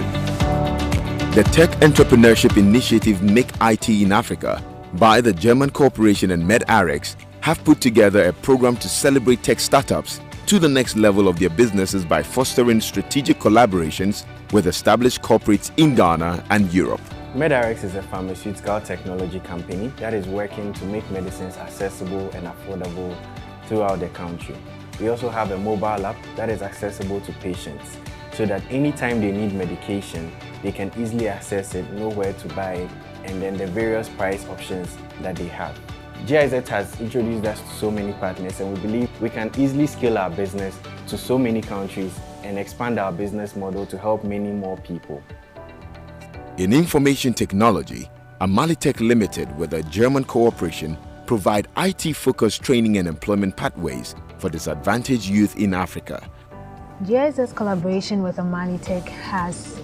The Tech Entrepreneurship Initiative Make IT in Africa by the German corporation and MedRx have put together a program to celebrate tech startups to the next level of their businesses by fostering strategic collaborations with established corporates in Ghana and Europe. MedRx is a pharmaceutical technology company that is working to make medicines accessible and affordable throughout the country. We also have a mobile app that is accessible to patients, so that anytime they need medication, they can easily access it, know where to buy it, and then the various price options that they have. GIZ has introduced us to so many partners, and we believe we can easily scale our business to so many countries and expand our business model to help many more people. In information technology, Amalitech Limited with a German corporation provide IT-focused training and employment pathways for disadvantaged youth in Africa. GIZ's collaboration with Amalitech has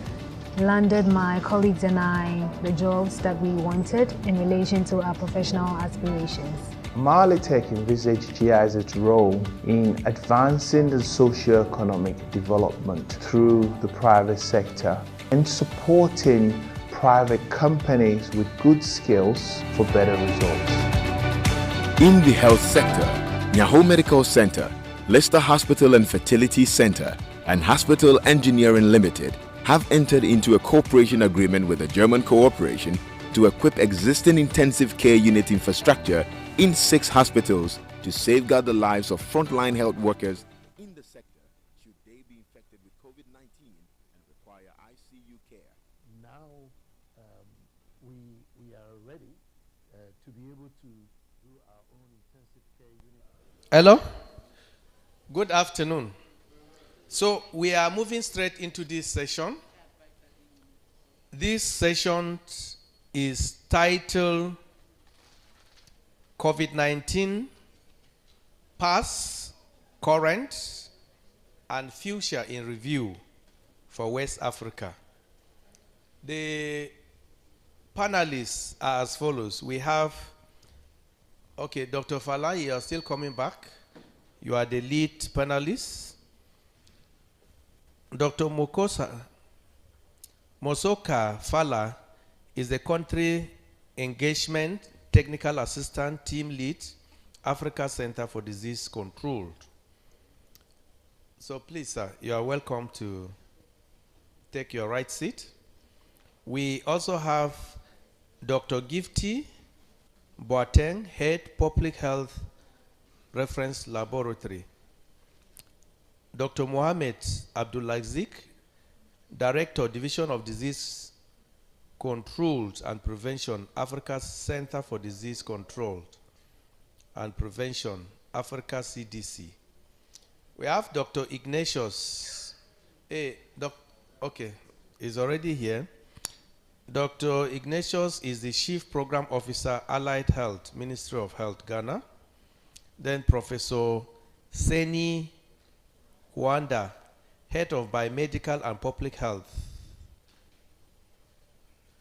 landed my colleagues and I the jobs that we wanted in relation to our professional aspirations. Amalitech envisaged GIZ's role in advancing the socio-economic development through the private sector and supporting private companies with good skills for better results. In the health sector, Nyaho Medical Center, Leicester Hospital and Fertility Center, and Hospital Engineering Limited have entered into a cooperation agreement with a German corporation to equip existing intensive care unit infrastructure in 6 hospitals to safeguard the lives of frontline health workers in the sector should they be infected with COVID-19 and require ICU care. Now we are ready to be able to do our own intensive care unit. Hello? Good afternoon. So we are moving straight into this session. This session is titled COVID-19 Past, Current, and Future in Review for West Africa. The panelists are as follows. We have, okay, Dr. Fala, you are still coming back. You are the lead panelist. Dr. Mosoka Fala is the country engagement technical assistant team lead, Africa Center for Disease Control. So please, sir, you are welcome to take your right seat. We also have Dr. Gifty Boateng, Head Public Health Reference Laboratory. Dr. Mohamed Abdulaziz, Director, Division of Disease Control and Prevention, Africa Center for Disease Control and Prevention, Africa CDC. We have Dr. Ignatius. Okay, he's already here. Dr. Ignatius is the Chief Program Officer, Allied Health, Ministry of Health, Ghana. Then Professor Seni Wanda, Head of Biomedical and Public Health.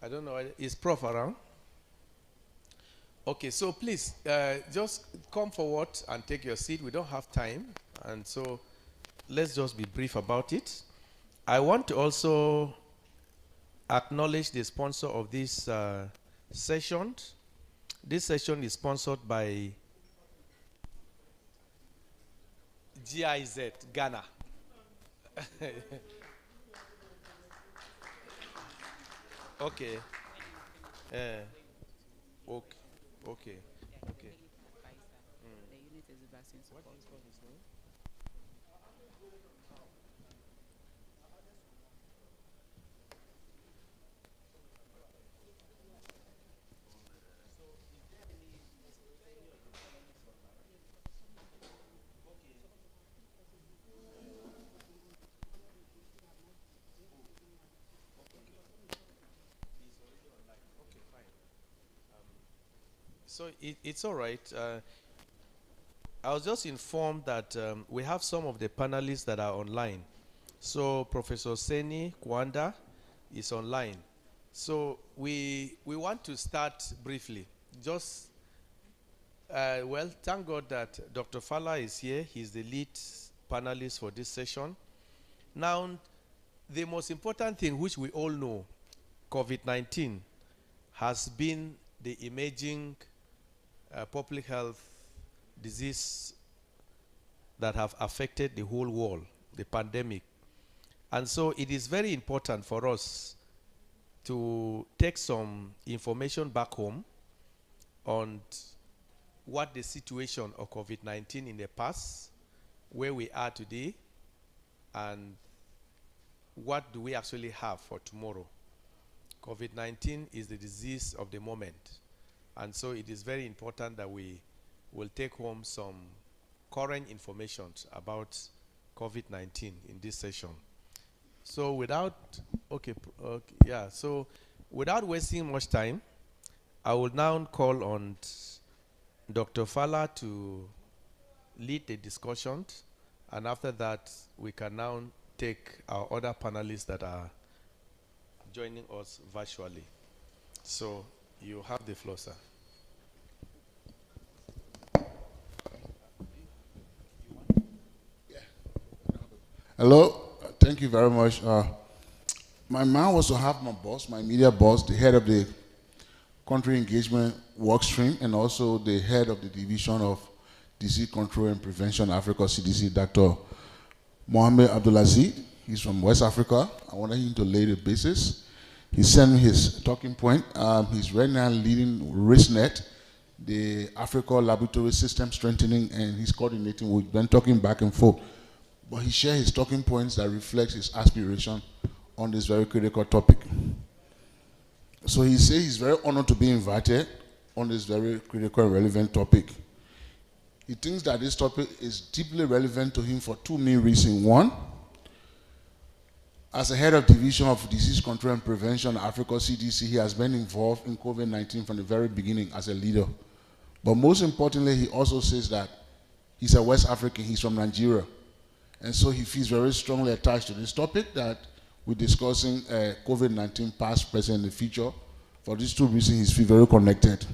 I don't know, is Prof around? Okay, so please, just come forward and take your seat. We don't have time, and so let's just be brief about it. I want to also acknowledge the sponsor of this session. This session is sponsored by GIZ, Ghana. Okay. Okay. The unit is vaccine support. So it's all right. I was just informed that we have some of the panelists that are online. So Professor Seni Kwanda is online. So we want to start briefly. Just, well, thank God that Dr. Fala is here. He's the lead panelist for this session. Now, the most important thing which we all know, COVID-19 has been the emerging public health disease that have affected the whole world, the pandemic. And so it is very important for us to take some information back home on what the situation of COVID-19 in the past, where we are today, and what do we actually have for tomorrow. COVID-19 is the disease of the moment. And so it is very important that we will take home some current information about COVID-19 in this session. So without wasting much time, I will now call on Dr. Fala to lead the discussion, and after that, we can now take our other panelists that are joining us virtually. So you have the floor, sir. Hello, thank you very much. My man was to have my boss, my media boss, the head of the country engagement work stream, and also the head of the division of disease control and prevention, Africa CDC, Dr. Mohamed Abdulaziz. He's from West Africa. I wanted him to lay the basis. He sent me his talking point. He's right now leading RISNet, the Africa Laboratory System Strengthening, and he's coordinating. We've been talking back and forth. But he shared his talking points that reflects his aspiration on this very critical topic. So he says he's very honored to be invited on this very critical and relevant topic. He thinks that this topic is deeply relevant to him for two main reasons. One, As a head of Division of Disease Control and Prevention at Africa CDC, he has been involved in COVID-19 from the very beginning as a leader. But most importantly, he also says that he's a West African, he's from Nigeria. And so he feels very strongly attached to this topic that we're discussing COVID-19 past, present, and the future. For these two reasons, he feels very connected.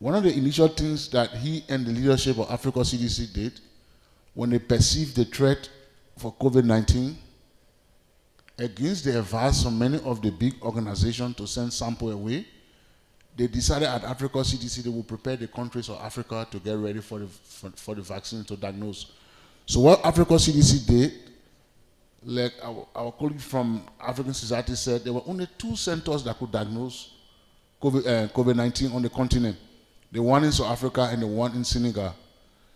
One of the initial things that he and the leadership of Africa CDC did when they perceived the threat for COVID-19 against the advice from many of the big organizations to send sample away, they decided at Africa CDC they would prepare the countries of Africa to get ready for the vaccine to diagnose. So what Africa CDC did, like our colleague from African Society said, there were only 2 centers that could diagnose COVID-19 on the continent. The one in South Africa and the one in Senegal.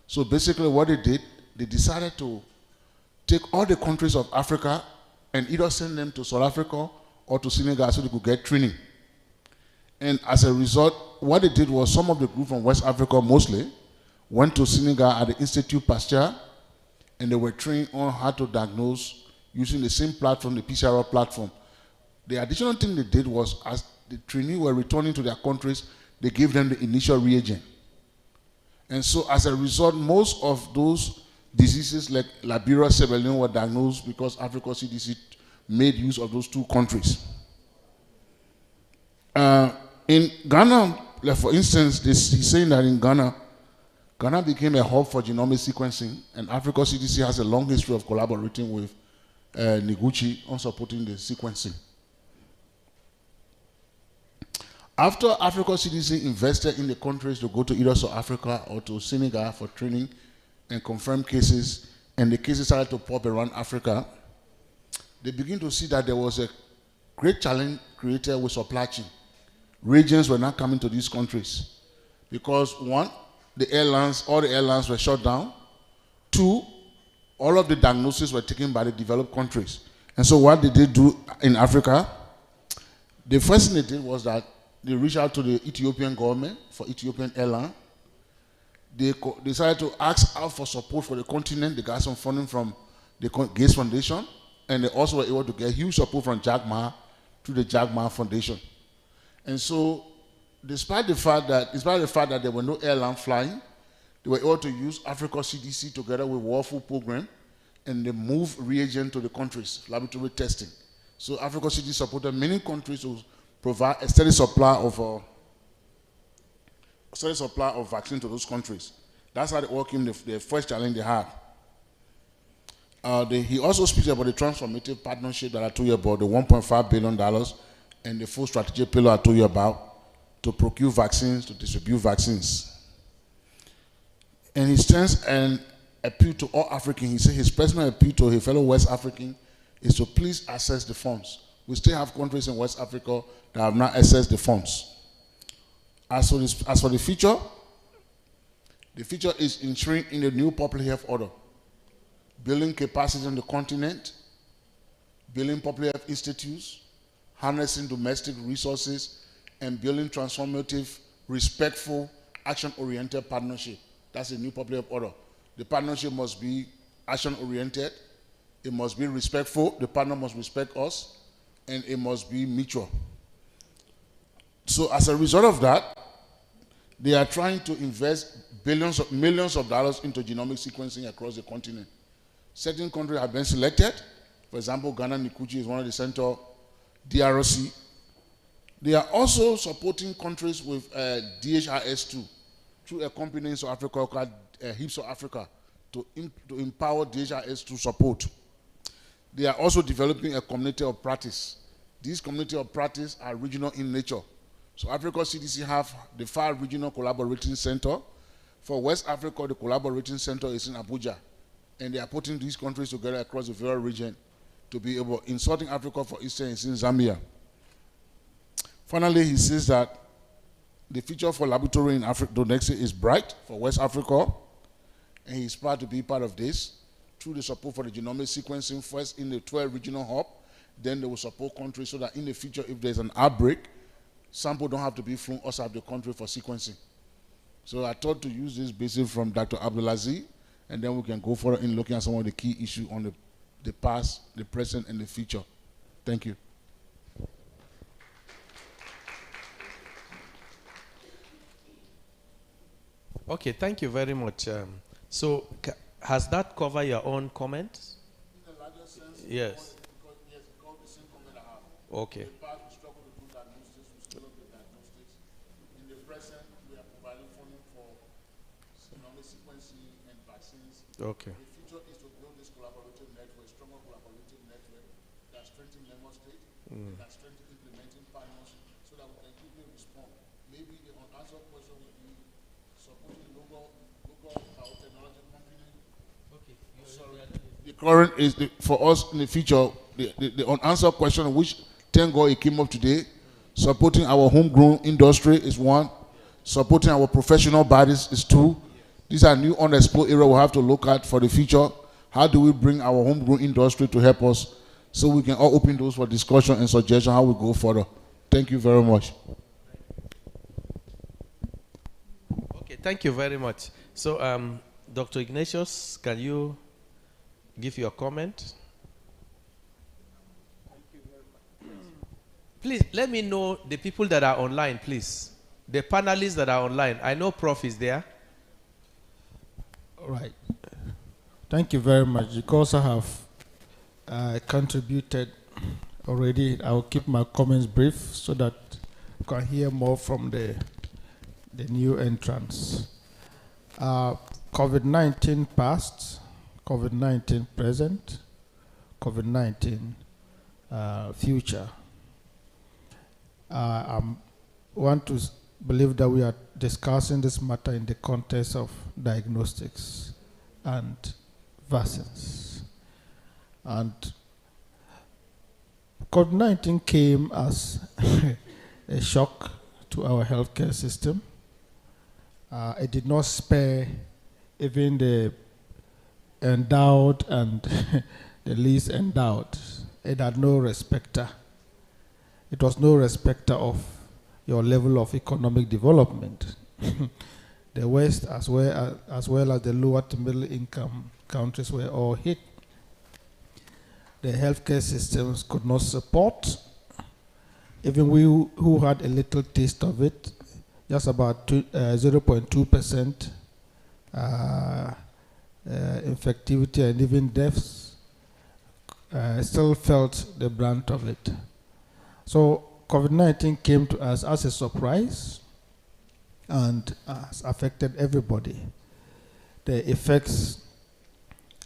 So basically what they did, they decided to take all the countries of Africa and either send them to South Africa or to Senegal so they could get training. And as a result, what they did was some of the group from West Africa mostly went to Senegal at the Institut Pasteur, and they were trained on how to diagnose using the same platform, the PCR platform. The additional thing they did was, as the trainees were returning to their countries, they gave them the initial reagent. And so as a result, most of those diseases like Liberia, Sierra Leone were diagnosed because Africa CDC made use of those 2 countries. In Ghana, like for instance, he's saying that in Ghana became a hub for genomic sequencing, and Africa CDC has a long history of collaborating with Noguchi on supporting the sequencing. After Africa CDC invested in the countries to go to either South Africa or to Senegal for training and confirm cases, and the cases started to pop around Africa, they begin to see that there was a great challenge created with supply chain. Reagents were not coming to these countries because 1, all the airlines were shut down. 2, all of the diagnoses were taken by the developed countries. And so what did they do in Africa? The first thing they did was that they reached out to the Ethiopian government for Ethiopian Airlines. They decided to ask out for support for the continent. They got some funding from the Gates Foundation, and they also were able to get huge support from Jack Ma through the Jack Ma Foundation. And so, despite the fact that there were no airline flying, they were able to use Africa CDC together with World Food Program, and they moved reagent to the countries, laboratory testing. So Africa CDC supported many countries to provide a steady supply of vaccine to those countries. That's how they overcame the first challenge they had. He also speaks about the transformative partnership that I told you about, the $1.5 billion and the full strategic pillar I told you about to procure vaccines, to distribute vaccines. And he stands and appeal to all Africans. He said his personal appeal to his fellow West African is to please access the funds. We still have countries in West Africa that have not accessed the funds. As for the future is ensuring in the new public health order, building capacity on the continent, building public health institutes, harnessing domestic resources, and building transformative, respectful, action-oriented partnership. That's the new public health order. The partnership must be action-oriented, it must be respectful, the partner must respect us, and it must be mutual. So as a result of that, they are trying to invest millions of dollars into genomic sequencing across the continent. Certain countries have been selected. For example, Ghana Nikuchi is one of the center, DRC. They are also supporting countries with DHIS2 through a company in South Africa called HIPS of Africa to empower DHIS2 support. They are also developing a community of practice. These community of practice are regional in nature. So Africa CDC have the 5 regional collaborating center. For West Africa, the collaborating center is in Abuja. And they are putting these countries together across the very region to be able, in Southern Africa, for instance, in Zambia. Finally, he says that the future for laboratory in Africa is bright for West Africa, and he's proud to be part of this through the support for the genomic sequencing, first in the 12 regional hub, then they will support countries so that in the future, if there's an outbreak, sample don't have to be flown outside the country for sequencing. So I thought to use this basis from Dr. Abdulaziz and then we can go further in looking at some of the key issues on the past, the present, and the future. Thank you. Okay, thank you very much. So, has that covered your own comments? In a larger sense, yes. Because yes, because the same comment I have. Okay. In the past, we struggled to do diagnostics, we scale up the diagnostics. In the present, we are providing funding for genomic sequencing and vaccines. Okay. The future is to build this collaborative network, stronger collaborative network that strengthens member states, that strengthens implementing partners, so that we can quickly respond. Maybe the unanswered question will be supporting local biotechnology company. Okay. Sorry. The current is for us in the future, the unanswered question, which thank God it came up today. Supporting our homegrown industry is one. Supporting our professional bodies is two. These are new unexplored areas we have to look at for the future. How do we bring our homegrown industry to help us so we can all open those for discussion and suggestion how we go further. Thank you very much. Okay, thank you very much. So, Dr. Ignatius, can you give your comment? Thank you very much. Please, let me know the people that are online, please. The panelists that are online. I know Prof is there. All right. Thank you very much. Because I have contributed already, I will keep my comments brief so that you can hear more from the new entrants. COVID-19 past, COVID-19 present, COVID-19 future. I want to believe that we are discussing this matter in the context of diagnostics and vaccines. And COVID-19 came as a shock to our healthcare system. It did not spare even the endowed and the least endowed. It had no respecter. It was no respecter of your level of economic development. The West, as well as the lower to middle income countries, were all hit. The healthcare systems could not support. Even we who had a little taste of it, just about 0.2% infectivity and even deaths, still felt the brunt of it. So COVID-19 came to us as a surprise and has affected everybody. The effects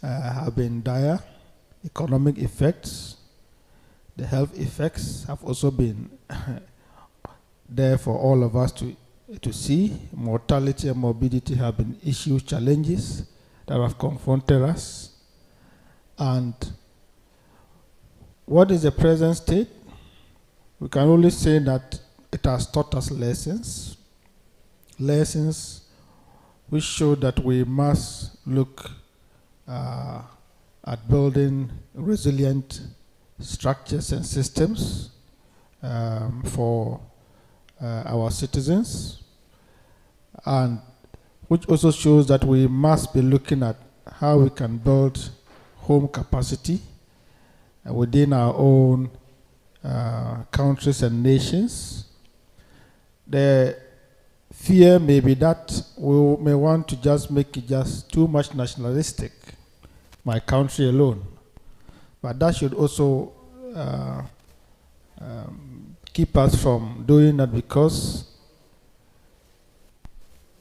have been dire. Economic effects, the health effects have also been there for all of us to see. Mortality and morbidity have been issue challenges that have confronted us. And what is the present state? We can only say that it has taught us lessons which show that we must look at building resilient structures and systems for our citizens, and which also shows that we must be looking at how we can build home capacity within our own countries and nations. The fear may be that we may want to just make it just too much nationalistic, my country alone. But that should also keep us from doing that, because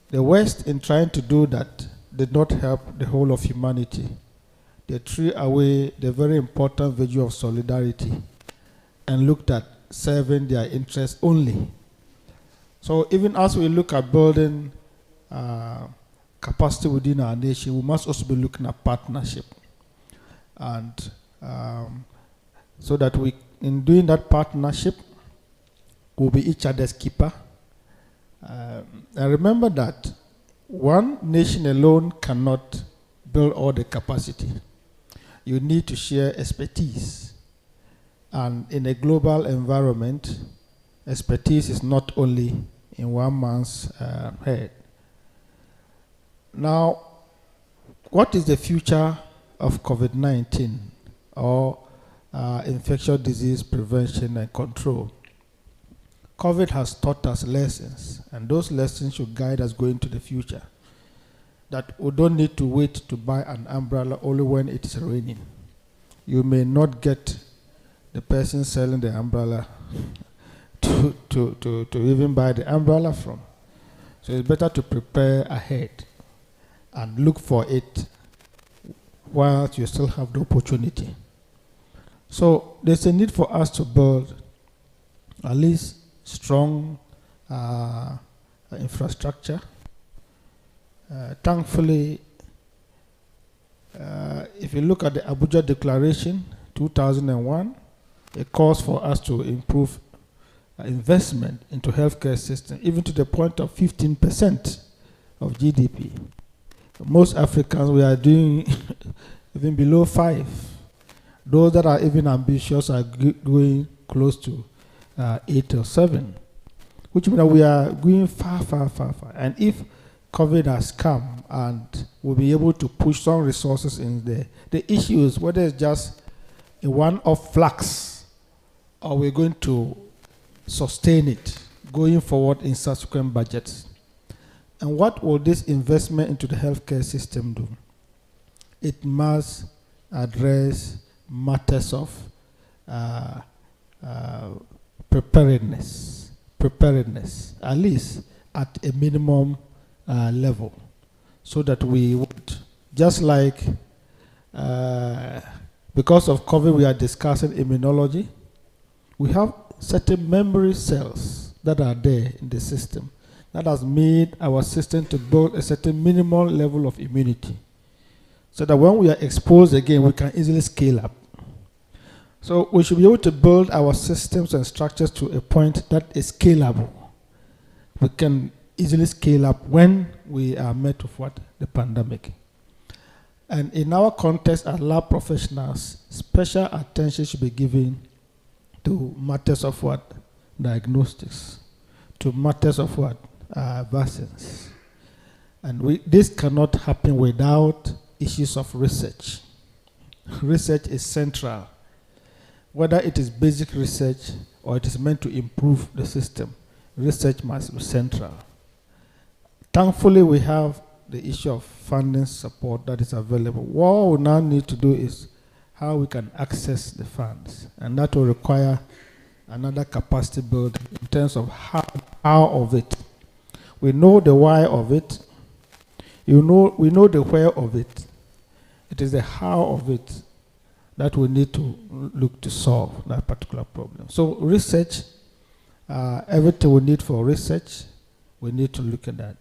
the West, in trying to do that, did not help the whole of humanity. They threw away the very important virtue of solidarity and looked at serving their interests only. So even as we look at building capacity within our nation, we must also be looking at partnership. And so that we, in doing that partnership, we'll be each other's keeper. And remember that one nation alone cannot build all the capacity. You need to share expertise. And in a global environment, expertise is not only in one man's head. Now, what is the future of COVID-19 or infectious disease prevention and control? COVID has taught us lessons, and those lessons should guide us going to the future. That we don't need to wait to buy an umbrella only when it is raining. You may not get the person selling the umbrella to even buy the umbrella from. So it's better to prepare ahead and look for it while you still have the opportunity. So there's a need for us to build at least strong infrastructure. Thankfully, if you look at the Abuja Declaration 2001, it calls for us to improve investment into healthcare system, even to the point of 15% of GDP. Most Africans, we are doing even below 5. Those that are even ambitious are going close to 8 or 7, which means that we are going far. And if COVID has come and we'll be able to push some resources in there, the issue is whether it's just a one-off flux or we're going to sustain it going forward in subsequent budgets. And what will this investment into the healthcare system do? It must address matters of preparedness, at least at a minimum level, so that we would, just like because of COVID we are discussing immunology, we have certain memory cells that are there in the system that has made our system to build a certain minimal level of immunity, so that when we are exposed again, we can easily scale up. So we should be able to build our systems and structures to a point that is scalable. We can easily scale up when we are met with what? The pandemic. And in our context as lab professionals, special attention should be given to matters of what? Diagnostics. To matters of what? Vaccines. And this cannot happen without issues of research. Research is central. Whether it is basic research or it is meant to improve the system, research must be central. Thankfully, we have the issue of funding support that is available. What we now need to do is how we can access the funds, and that will require another capacity building in terms of how of it. We know the why of it. We know the where of it. It is the how of it that we need to look to solve that particular problem. So research, everything we need for research, we need to look at that.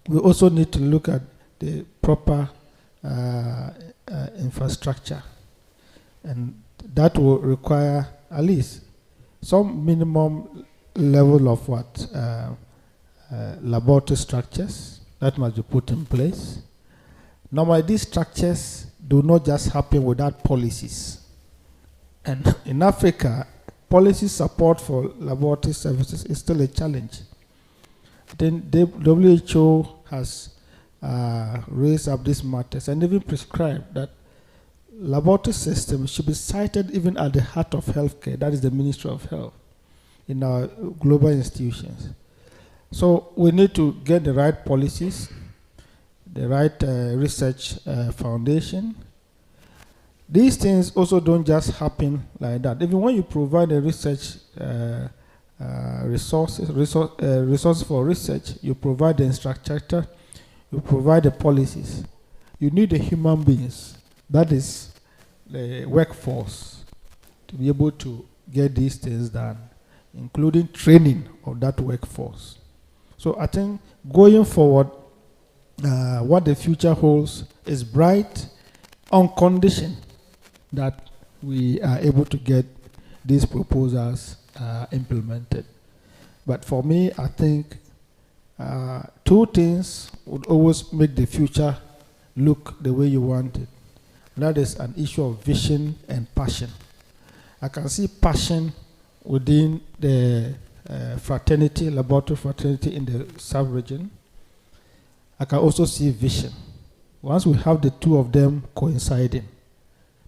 We also need to look at the proper infrastructure, and that will require at least some minimum level of what laboratory structures that must be put in place. Normally, these structures do not just happen without policies. And in Africa, policy support for laboratory services is still a challenge. Then the WHO has raised up these matters and even prescribed that laboratory systems should be cited even at the heart of healthcare, that is the Ministry of Health, in our global institutions. So we need to get the right policies, the right research foundation. These things also don't just happen like that. Even when you provide a research resources for research, you provide the infrastructure, you provide the policies. You need the human beings, that is the workforce, to be able to get these things done, including training of that workforce. So I think going forward, what the future holds is bright on condition that we are able to get these proposals implemented. But for me, I think two things would always make the future look the way you want it. That is an issue of vision and passion. I can see passion within the fraternity, laboratory fraternity in the sub-region. I can also see vision. Once we have the two of them coinciding,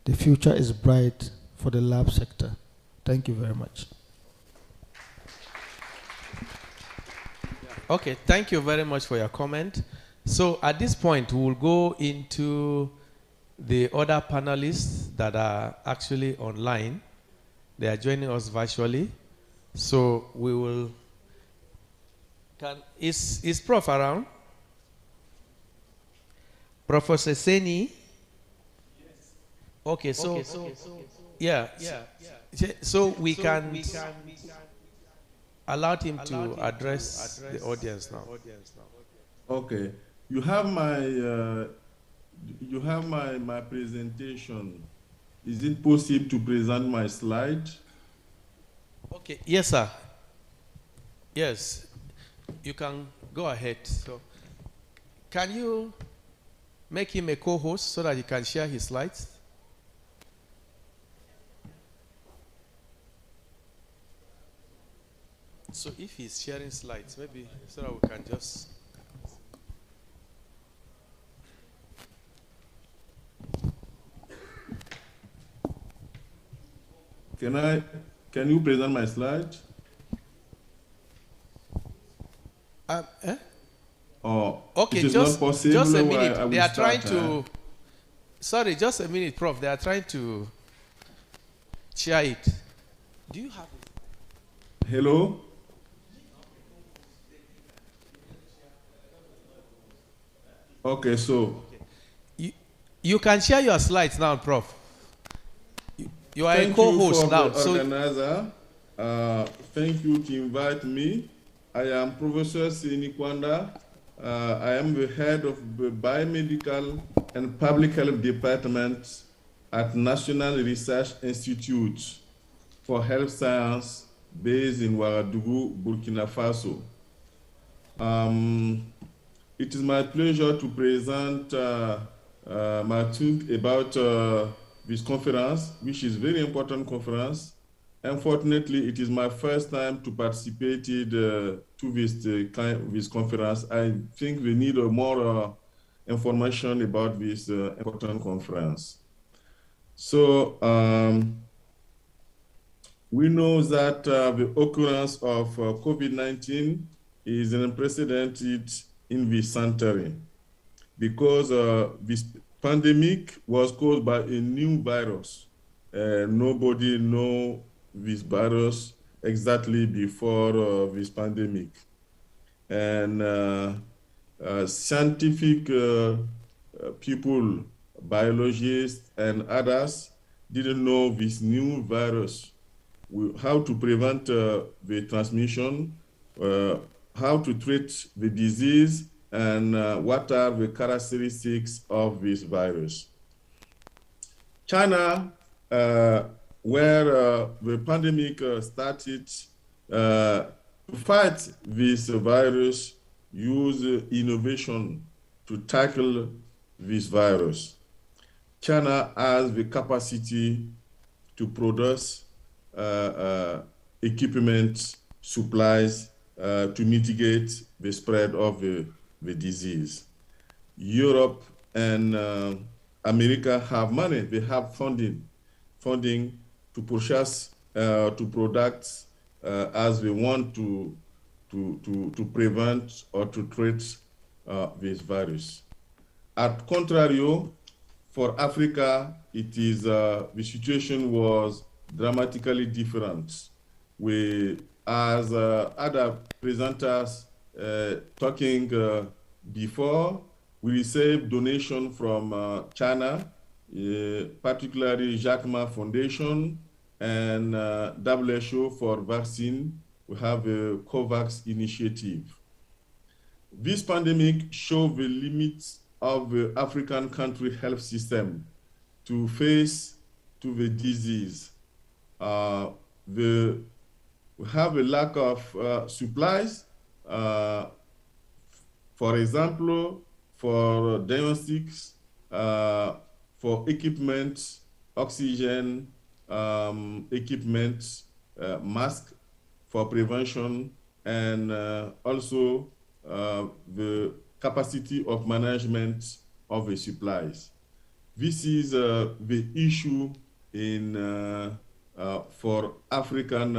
the future is bright for the lab sector. Thank you very much. Okay, thank you very much for your comment. So at this point, we will go into the other panelists that are actually online. They are joining us virtually. So we will, is Prof around? Professor Seni? Yes. Okay, so, yeah. So we can allow him to address the audience now. Okay, you have my presentation. Is it possible to present my slide? Okay, yes, sir. Yes, you can go ahead. So, can you make him a co-host so that he can share his slides? So if he's sharing slides, maybe so that we can just... Can you present my slide? Okay, just a minute. They are trying to... Sorry, just a minute, Prof. They are trying to share it. Do you have it? Hello? Okay, so... You can share your slides now, Prof. You are a co-host now. Organizer. Thank you to invite me. I am Professor Sini Kwanda. I am the head of the Biomedical and Public Health Department at National Research Institute for Health Science based in Ouagadougou, Burkina Faso. It is my pleasure to present my talk about this conference, which is a very important conference. Unfortunately, it is my first time to participate to this conference. I think we need more information about this important conference. So we know that the occurrence of COVID-19 is unprecedented in this century because this pandemic was caused by a new virus. Nobody knows this virus exactly before this pandemic. And scientific people, biologists and others didn't know this new virus, how to prevent the transmission, how to treat the disease, and what are the characteristics of this virus. China, where the pandemic started, to fight this virus, use innovation to tackle this virus. China has the capacity to produce equipment, supplies to mitigate the spread of the disease. Europe and America have money, they have funding to purchase to products as they want to prevent or to treat this virus. At contrary, for Africa, it is the situation was dramatically different. We, as other presenters talking before, we received donation from China, particularly Jack Ma Foundation and WHO for vaccine. We have a COVAX initiative. This pandemic showed the limits of the African country health system to face to the disease. We have a lack of supplies. For example, for diagnostics, for equipment, oxygen, equipment, mask for prevention, and also the capacity of management of the supplies. This is the issue in for African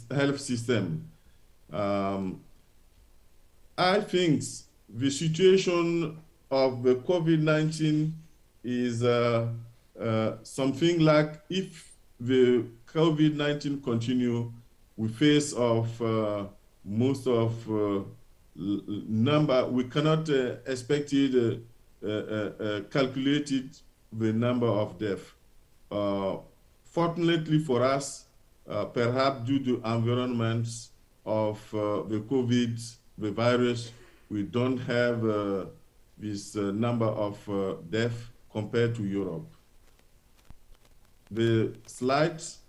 health system. I think the situation of the COVID-19 is something like, if the COVID-19 continue, we face of most of number, we cannot expect it calculated the number of deaths. Fortunately for us, perhaps due to environments of the COVID, the virus, we don't have this number of deaths compared to Europe. The slides,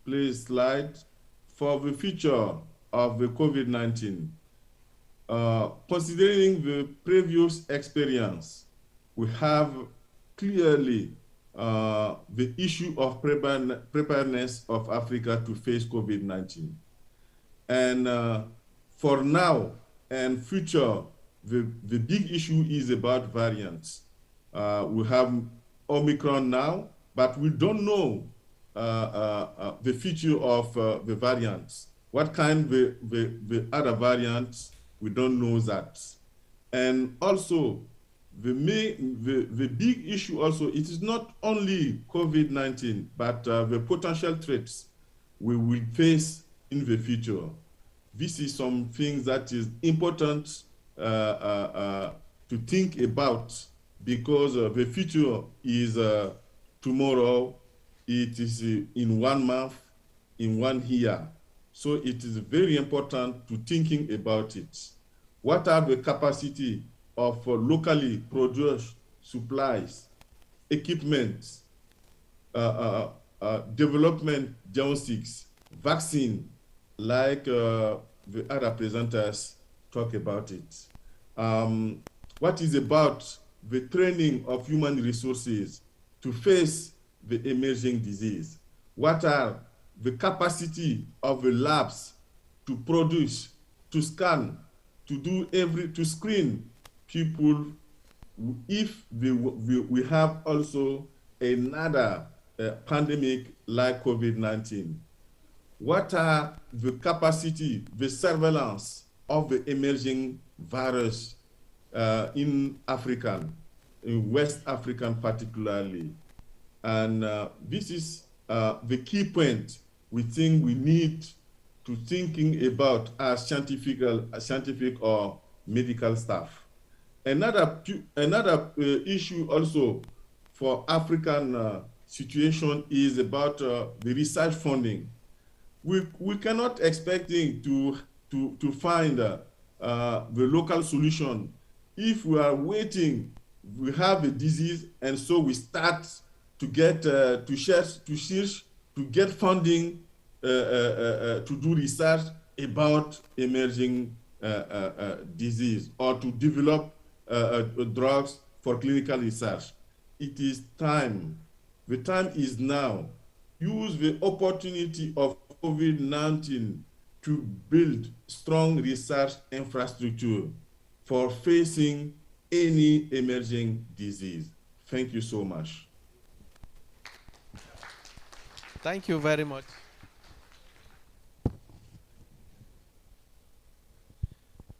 please slide. For the future of the COVID-19, considering the previous experience, we have clearly the issue of preparedness of Africa to face COVID-19. And for now and future, the big issue is about variants. We have Omicron now, but we don't know the future of the variants. What kind the other variants, we don't know that. And also, the big issue also, it is not only COVID-19, but the potential threats we will face in the future. This is something that is important to think about, because the future is tomorrow, it is in 1 month, in 1 year. So it is very important to thinking about it. What are the capacity of locally produced supplies, equipment, development, diagnostics, vaccine, like the other presenters talk about it. What is about the training of human resources to face the emerging disease? What are the capacity of the labs to produce, to scan, to screen people if we have also another pandemic like COVID-19? What are the capacity, the surveillance of the emerging virus in African, in West African particularly? And this is the key point we think we need to thinking about as scientific or medical staff. Another issue also for African situation is about the research funding. We cannot expecting to find the local solution if we are waiting. We have a disease, and so we start to get to search to get funding to do research about emerging disease, or to develop drugs for clinical research. It is time. The time is now. Use the opportunity of COVID-19 to build strong research infrastructure for facing any emerging disease. Thank you so much. Thank you very much.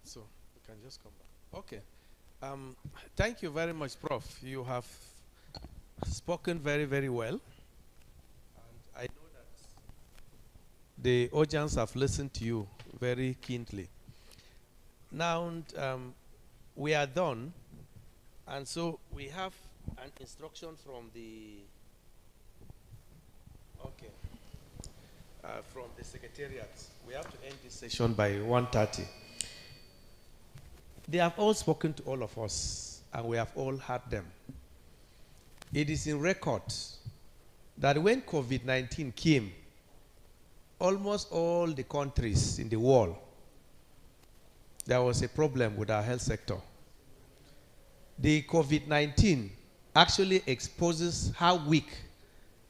So we can just come back. Okay. Thank you very much, Prof. You have spoken very, very well. And I know that the audience have listened to you very keenly. Now, we are done. And so we have an instruction from the from the Secretariat. We have to end this session by 1:30. They have all spoken to all of us, and we have all heard them. It is in record that when COVID-19 came, almost all the countries in the world, there was a problem with our health sector. The COVID-19 actually exposes how weak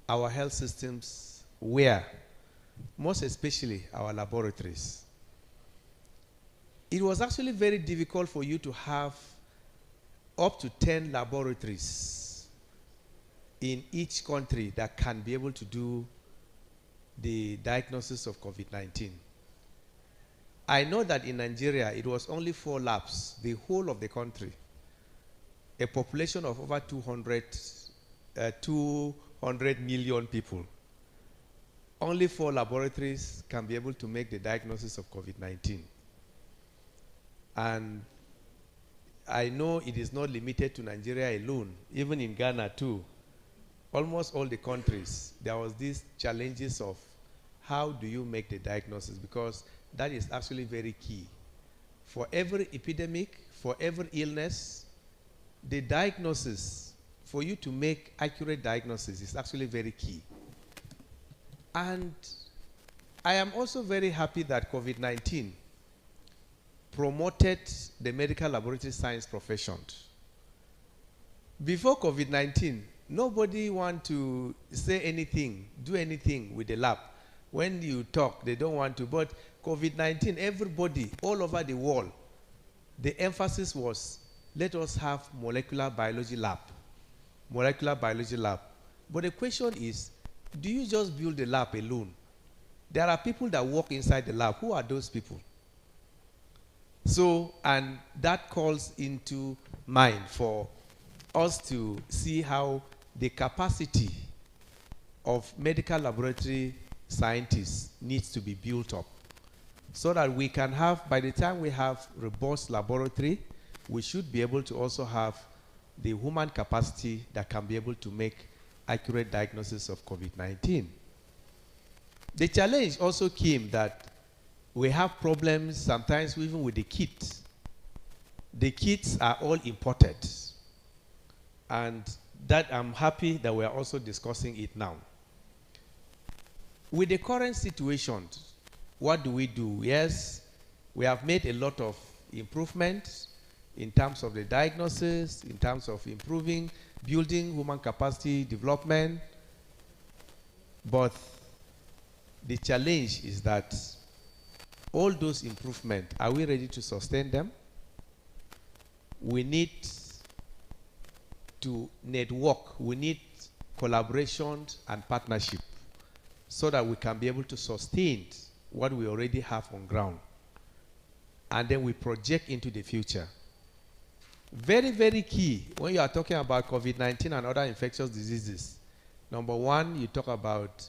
our health systems were, most especially our laboratories. it was actually very difficult for you to have up to 10 laboratories in each country that can be able to do the diagnosis of COVID-19. I know that in Nigeria, it was only 4 labs, the whole of the country. A population of over 200 million people. Only 4 laboratories can be able to make the diagnosis of COVID-19. And I know it is not limited to Nigeria alone, even in Ghana too. Almost all the countries, there was these challenges of how do you make the diagnosis, because that is actually very key. For every epidemic, for every illness, the diagnosis, for you to make accurate diagnosis is actually very key. And I am also very happy that COVID-19 promoted the medical laboratory science profession. Before COVID-19, nobody want to say anything, do anything with the lab. When you talk, they don't want to. But COVID-19, everybody all over the world, the emphasis was, let us have molecular biology lab. Molecular biology lab. But the question is, do you just build the lab alone? There are people that work inside the lab. Who are those people? So, and that calls into mind for us to see how the capacity of medical laboratory scientists needs to be built up, so that we can have, by the time we have robust laboratory, we should be able to also have the human capacity that can be able to make accurate diagnosis of COVID-19. The challenge also came that we have problems sometimes even with the kits. The kits are all imported. And that I'm happy that we are also discussing it now. With the current situation, what do we do? Yes, we have made a lot of improvements in terms of the diagnosis, in terms of improving, building human capacity development. But the challenge is that all those improvements, are we ready to sustain them? We need to network. We need collaboration and partnership so that we can be able to sustain what we already have on ground. And then we project into the future. Very, very key when you are talking about COVID-19 and other infectious diseases. Number one, you talk about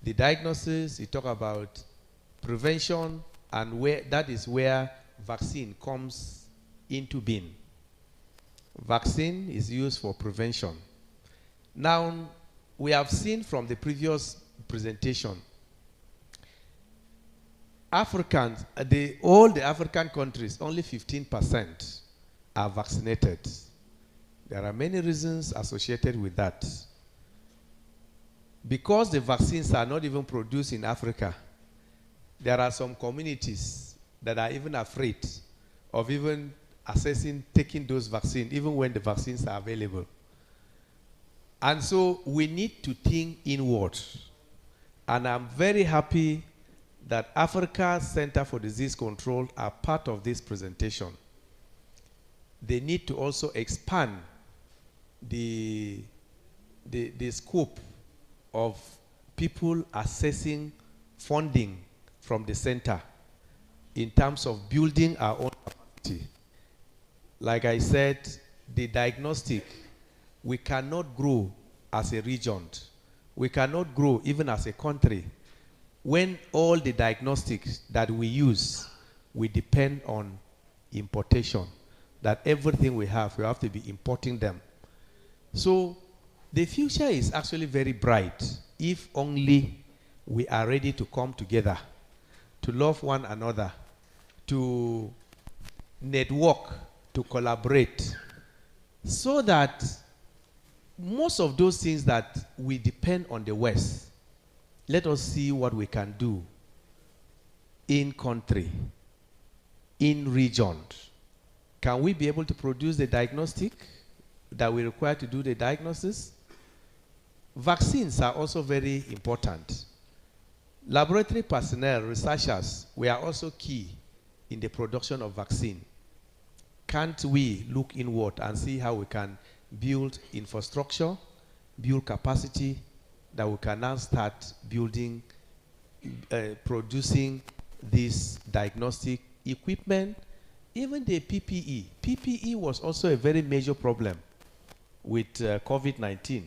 the diagnosis, you talk about prevention, and where that is where vaccine comes into being. Vaccine is used for prevention. Now, we have seen from the previous presentation, Africans, all the African countries, only 15% are vaccinated. There are many reasons associated with that. Because the vaccines are not even produced in Africa, there are some communities that are even afraid of even taking those vaccines, even when the vaccines are available. And so we need to think inward. And I'm very happy that Africa Center for Disease Control are part of this presentation. They need to also expand the scope of people accessing funding from the center in terms of building our own capacity. Like I said, the diagnostic, we cannot grow as a region. We cannot grow even as a country when all the diagnostics that we use, we depend on importation. That everything we have to be importing them. So the future is actually very bright if only we are ready to come together, to love one another, to network, to collaborate, so that most of those things that we depend on the West, let us see what we can do in country, in region. Can we be able to produce the diagnostic that we require to do the diagnosis? Vaccines are also very important. Laboratory personnel, researchers, we are also key in the production of vaccine, can't we look inward and see how we can build infrastructure, build capacity, that we can now start building, producing this diagnostic equipment, even the PPE. PPE was also a very major problem with COVID-19.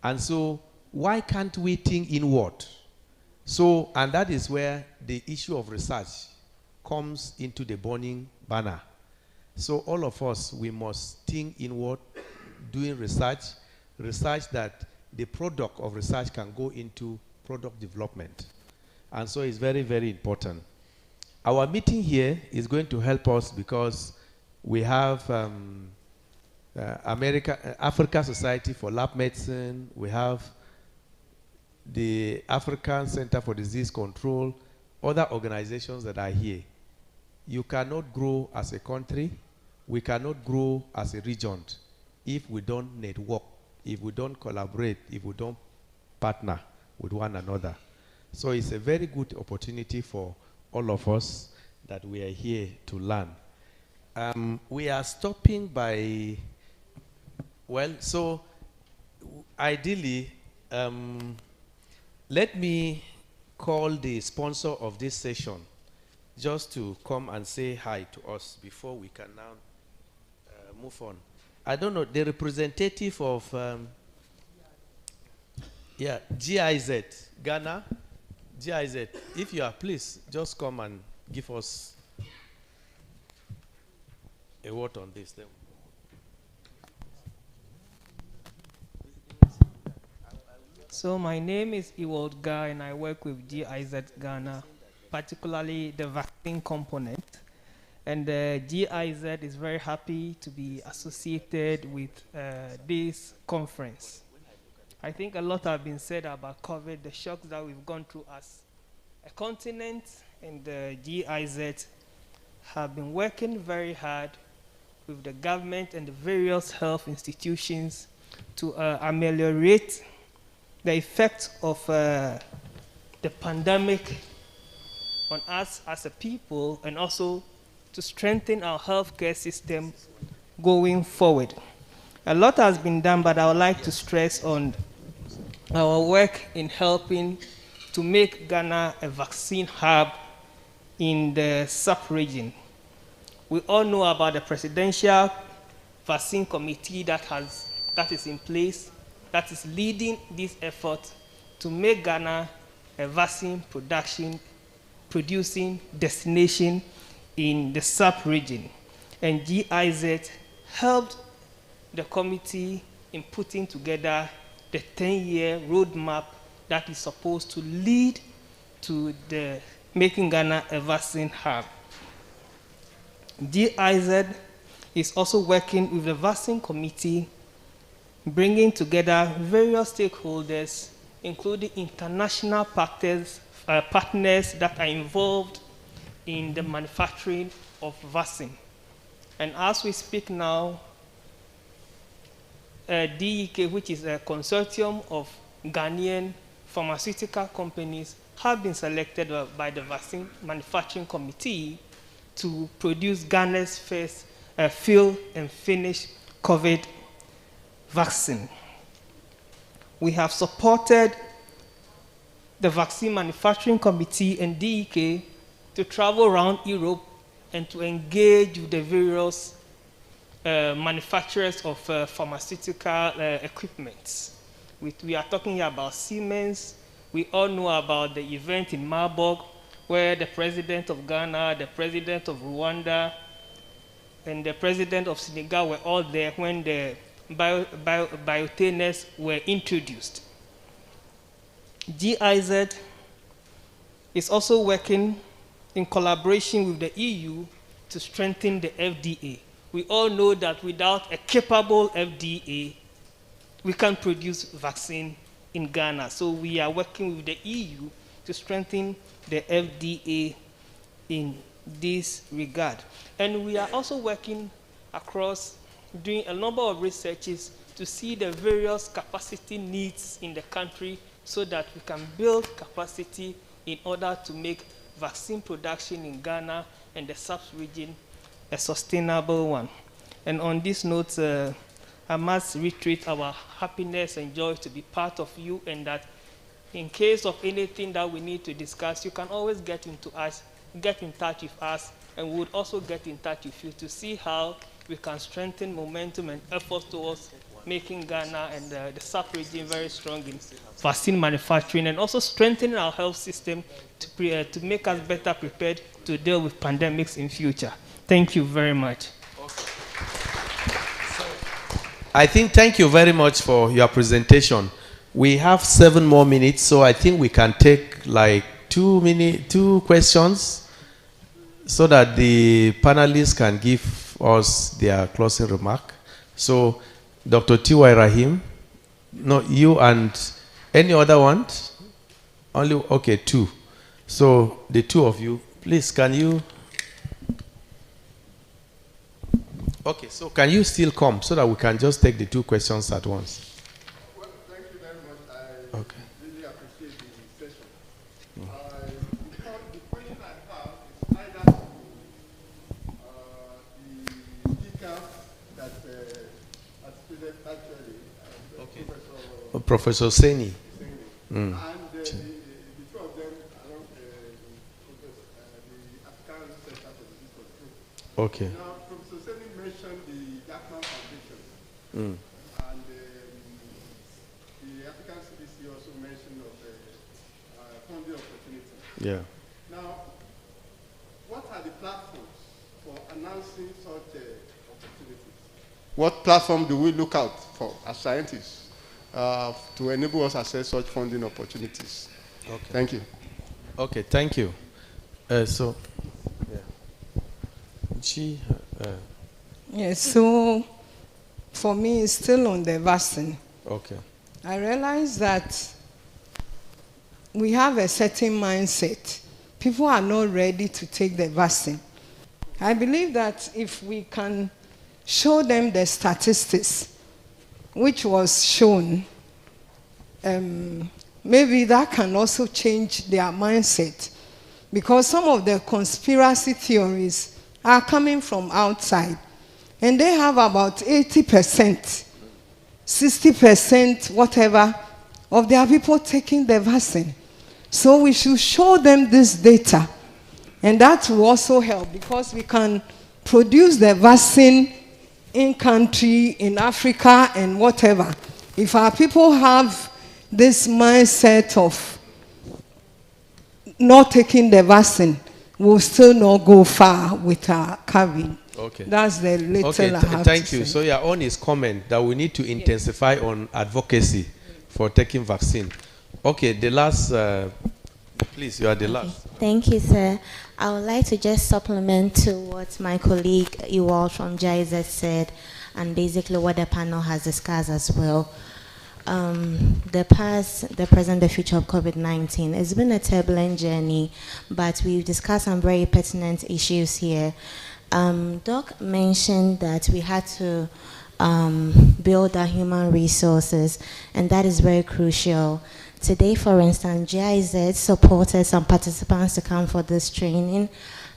And so why can't we think inward? So, and that is where the issue of research comes into the burning banner. So all of us, we must think inward, doing research that the product of research can go into product development. And so it's very, very important. Our meeting here is going to help us because we have Africa Society for Lab Medicine, we have the African Center for Disease Control, other organizations that are here. You cannot grow as a country, we cannot grow as a region if we don't network, if we don't collaborate, if we don't partner with one another. So it's a very good opportunity for all of us that we are here to learn. We are stopping by, well, so ideally, let me call the sponsor of this session just to come and say hi to us before we can now move on. I don't know, the representative of GIZ, Ghana, GIZ, if you are, please just come and give us a word on this. So my name is Ewald Guy and I work with GIZ Ghana, particularly the vaccine component. And GIZ is very happy to be associated with this conference. I think a lot have been said about COVID, the shocks that we've gone through as a continent, and the GIZ have been working very hard with the government and the various health institutions to ameliorate the effect of the pandemic on us as a people, and also to strengthen our healthcare system going forward. A lot has been done, but I would like to stress on our work in helping to make Ghana a vaccine hub in the sub-region. We all know about the Presidential Vaccine Committee that is in place, that is leading this effort to make Ghana a vaccine producing destination in the sub-region. And GIZ helped the committee in putting together the 10-year roadmap that is supposed to lead to the making Ghana a vaccine hub. GIZ is also working with the vaccine committee, bringing together various stakeholders, including international partners that are involved in the manufacturing of vaccine. And as we speak now, DEK, which is a consortium of Ghanaian pharmaceutical companies, have been selected by the Vaccine Manufacturing Committee to produce Ghana's first fill and finish COVID vaccine. We have supported the Vaccine Manufacturing Committee and DEK to travel around Europe and to engage with the various manufacturers of pharmaceutical equipment. We are talking here about Siemens. We all know about the event in Marburg where the president of Ghana, the president of Rwanda, and the president of Senegal were all there when the bioteners were introduced. GIZ is also working in collaboration with the EU to strengthen the FDA. We all know that without a capable FDA, we can't produce vaccine in Ghana. So we are working with the EU to strengthen the FDA in this regard. And we are also working across, doing a number of researches to see the various capacity needs in the country so that we can build capacity in order to make vaccine production in Ghana and the sub-region a sustainable one. And on this note, I must reiterate our happiness and joy to be part of you, and that in case of anything that we need to discuss, you can always get in touch with us, and we would also get in touch with you to see how we can strengthen momentum and efforts towards making Ghana and the sub-region very strong in vaccine manufacturing, and also strengthening our health system to make us better prepared to deal with pandemics in future. Thank you very much. I think thank you very much for your presentation. We have 7 more minutes, so I think we can take like 2 questions so that the panelists can give us their closing remark. So, Dr. T.Y. Rahim, no, you and any other one? Only, okay, 2. So, the 2 of you, please, can you? Okay, so can you still come so that we can just take the 2 questions at once? Well, thank you very much. I really appreciate the session. The question I have is either the speakers that participated actually, Professor Seni. And the 2 of them along the African Center for Disease Control. Okay. Now, Professor Seni mentioned the Jackman Foundation. And the African CDC also mentioned of funding opportunity. Yeah. Now, what are the platforms for announcing such opportunities? What platform do we look out for as scientists to enable us access such funding opportunities? Okay. Thank you. Okay, thank you. Yes, so for me, it's still on the vaccine. Okay. I realize that we have a certain mindset. People are not ready to take the vaccine. I believe that if we can show them the statistics, which was shown, maybe that can also change their mindset. Because some of the conspiracy theories are coming from outside. And they have about 80%, 60%, whatever, of their people taking the vaccine. So we should show them this data. And that will also help, because we can produce the vaccine in country, in Africa, and whatever. If our people have this mindset of not taking the vaccine, we'll still not go far with our COVID. Okay. That's the little I have thank to you. say. So your own is comment that we need to intensify on advocacy for taking vaccine. Okay, the last, please, you are the last. Thank you, sir. I would like to just supplement to what my colleague Ewald from GIZ said, and basically what the panel has discussed as well. The past, the present, the future of COVID-19. It's been a turbulent journey, but we've discussed some very pertinent issues here. Doc mentioned that we had to build our human resources, and that is very crucial. Today, for instance, GIZ supported some participants to come for this training,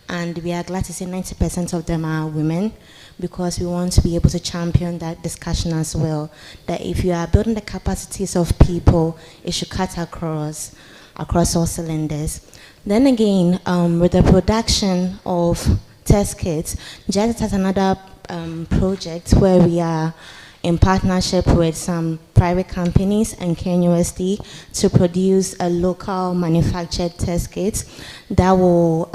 and we are glad to say 90% of them are women, because we want to be able to champion that discussion as well, that if you are building the capacities of people, it should cut across all cylinders. Then again, with the production of test kits, GIZ has another project where we are in partnership with some private companies and KNUST to produce a local manufactured test kit that will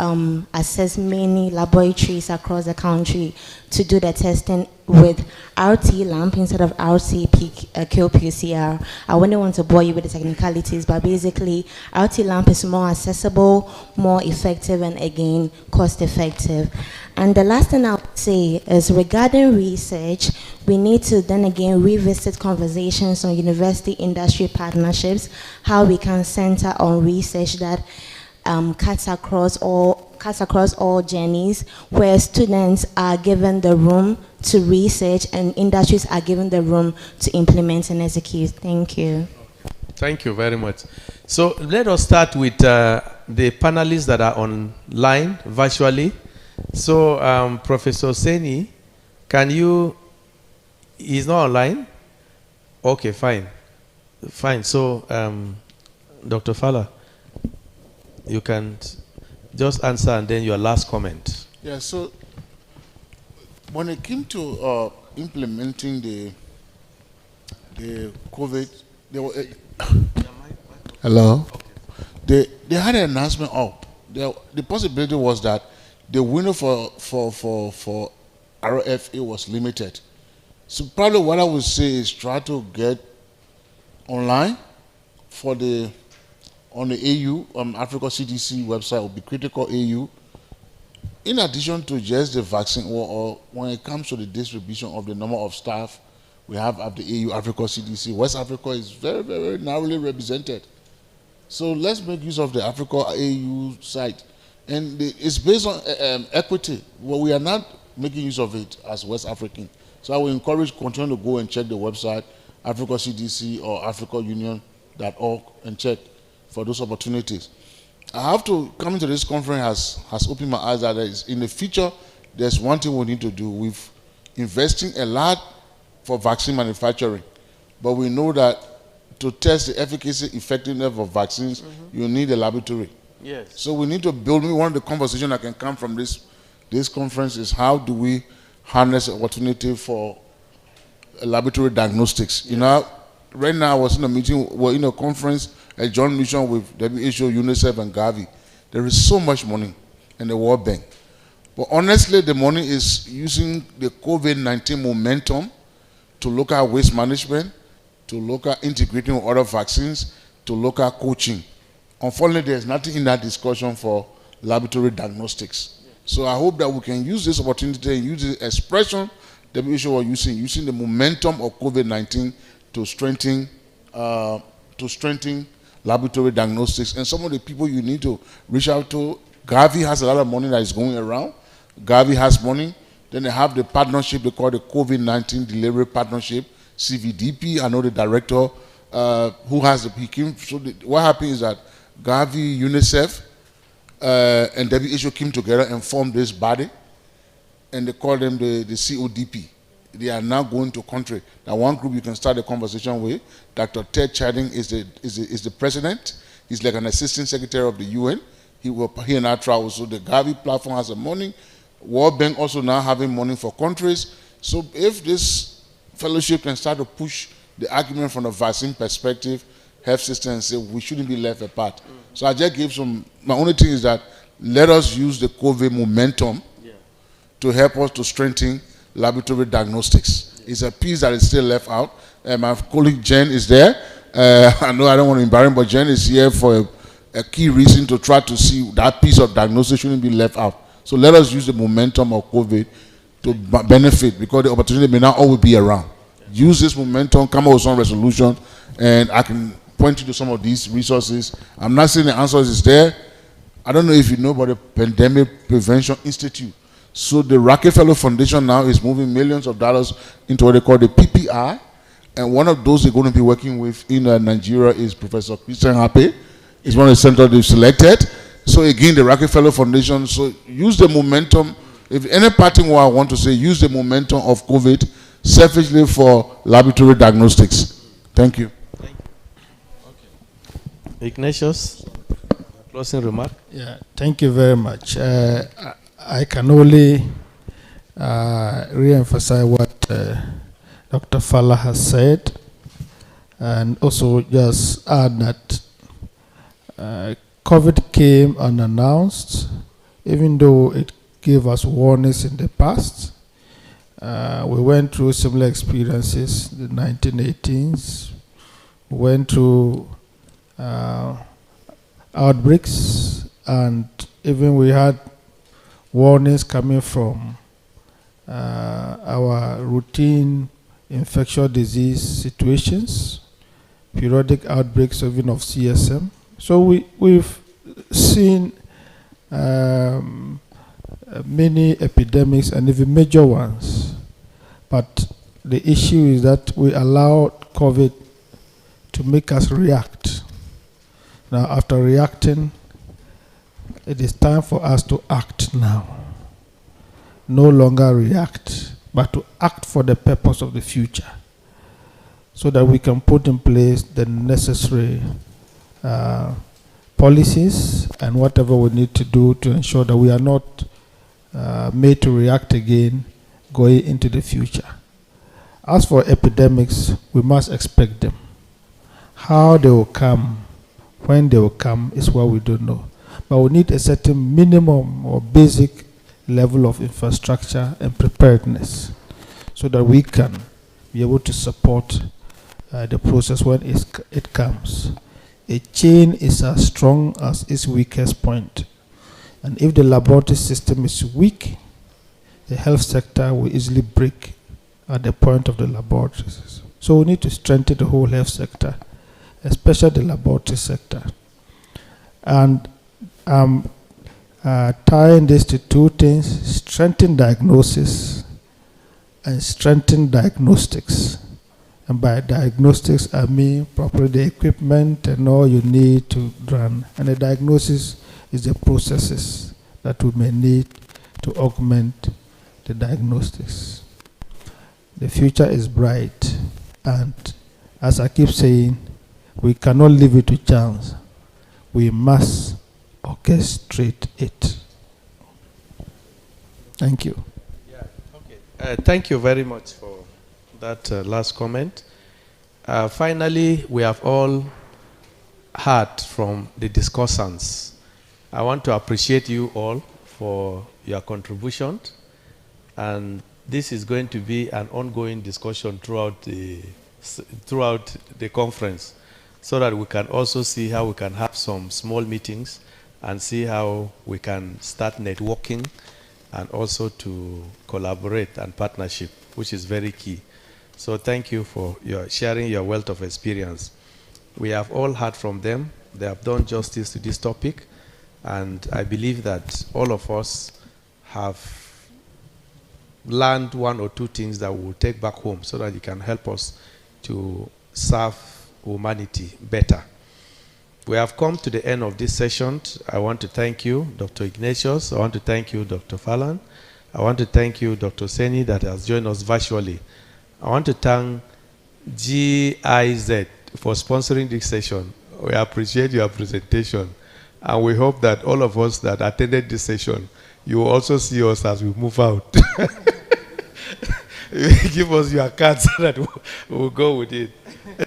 assess many laboratories across the country to do the testing with RT lamp instead of RT-qPCR. I wouldn't want to bore you with the technicalities, but basically RT lamp is more accessible, more effective, and again cost effective. And the last thing I would say is regarding research, we need to then again revisit conversations on university industry partnerships, how we can center on research that cuts across all journeys, where students are given the room to research and industries are given the room to implement and execute. Thank you. Thank you very much. So let us start with the panelists that are online virtually. So, Professor Seni, can you, he's not online? Okay, fine. Fine. So, Dr. Fala, you can just answer and then your last comment. Yeah, so when it came to implementing the COVID, they were, hello? They had an announcement up. The possibility was that the window for RFA was limited. So probably what I would say is try to get online for on the AU, Africa CDC website will be critical AU. In addition to just the vaccine, or when it comes to the distribution of the number of staff we have at the AU, Africa CDC, West Africa is very, very narrowly represented. So let's make use of the Africa AU site. And it's based on equity. Well, we are not making use of it as West African. So I will encourage continue to go and check the website, Africa CDC or africaunion.org, and check for those opportunities. I have to come into this conference has opened my eyes that in the future, there's one thing we need to do with investing a lot for vaccine manufacturing. But we know that to test the efficacy, effectiveness of vaccines, you need a laboratory. Yes. So we need to build, one of the conversations that can come from this conference is how do we harness the opportunity for laboratory diagnostics. Yes. You know, right now I was in a meeting, we're in a conference, a joint mission with WHO, UNICEF, and Gavi. There is so much money in the World Bank. But honestly, the money is using the COVID-19 momentum to look at waste management, to look at integrating with other vaccines, to look at coaching. Unfortunately, there's nothing in that discussion for laboratory diagnostics. So I hope that we can use this opportunity and use the expression that we were using the momentum of COVID-19 to strengthen laboratory diagnostics. And some of the people you need to reach out to, Gavi has a lot of money that is going around. Gavi has money. Then they have the partnership they call the COVID-19 Delivery Partnership, CVDP. I know the director who has the PQ. So what happened is that Gavi, UNICEF, and WHO came together and formed this body, and they call them the CODP. They are now going to country. Now, one group you can start a conversation with. Dr. Ted Chading is the president. He's like an assistant secretary of the UN. He will here now travel. So the Gavi platform has the money. World Bank also now having money for countries. So if this fellowship can start to push the argument from a vaccine perspective, health system, and say we shouldn't be left apart. So I just gave my only thing is that let us use the COVID momentum to help us to strengthen laboratory diagnostics. It's a piece that is still left out. My colleague Jen is there. I know I don't want to embarrass him, but Jen is here for a key reason to try to see that piece of diagnosis shouldn't be left out. So let us use the momentum of COVID to benefit, because the opportunity may not always be around. Use this momentum, come up with some resolution, and I can point you to some of these resources. I'm not saying the answer is there. I don't know if you know about the Pandemic Prevention Institute. So the Rockefeller Foundation now is moving millions of dollars into what they call the PPI. And one of those they're going to be working with in Nigeria is Professor Christian Hape. He's one of the centers they've selected. So again, the Rockefeller Foundation, so use the momentum. If any parting what I want to say, use the momentum of COVID selfishly for laboratory diagnostics. Thank you. Ignatius, closing remark. Yeah, thank you very much. I can only re-emphasize what Dr. Fala has said, and also just add that COVID came unannounced, even though it gave us warnings in the past. We went through similar experiences in the 1918s. We went through outbreaks, and even we had warnings coming from our routine infectious disease situations, periodic outbreaks even of CSM. So we've seen many epidemics and even major ones. But the issue is that we allowed COVID to make us react. Now, after reacting, It is time for us to act now. No longer react, but to act for the purpose of the future, so that we can put in place the necessary policies and whatever we need to do to ensure that we are not made to react again going into the future. As for epidemics, we must expect them. How they will come, when they will come, is what we don't know. But we need a certain minimum or basic level of infrastructure and preparedness so that we can be able to support the process when it comes. A chain is as strong as its weakest point. And if the laboratory system is weak, the health sector will easily break at the point of the laboratories. So we need to strengthen the whole health sector, especially the laboratory sector. And tying this to two things: strengthen diagnosis and strengthen diagnostics. And by diagnostics, I mean properly the equipment and all you need to run. And the diagnosis is the processes that we may need to augment the diagnostics. The future is bright, and as I keep saying, we cannot leave it to chance. We must orchestrate it. Thank you. Yeah, okay. Thank you very much for that last comment. Finally, we have all heard from the discussants. I want to appreciate you all for your contribution, and this is going to be an ongoing discussion throughout the conference, so that we can also see how we can have some small meetings and see how we can start networking and also to collaborate and partnership, which is very key. So thank you for your sharing your wealth of experience. We have all heard from them. They have done justice to this topic, and I believe that all of us have learned one or two things that we will take back home so that it can help us to serve humanity better. We have come to the end of this session. I want to thank you, Dr. Ignatius. I want to thank you, Dr. Fallon. I want to thank you, Dr. Seni, that has joined us virtually. I want to thank GIZ for sponsoring this session. We appreciate your presentation, and we hope that all of us that attended this session, you will also see us as we move out. Give us your cards so that we'll go with it.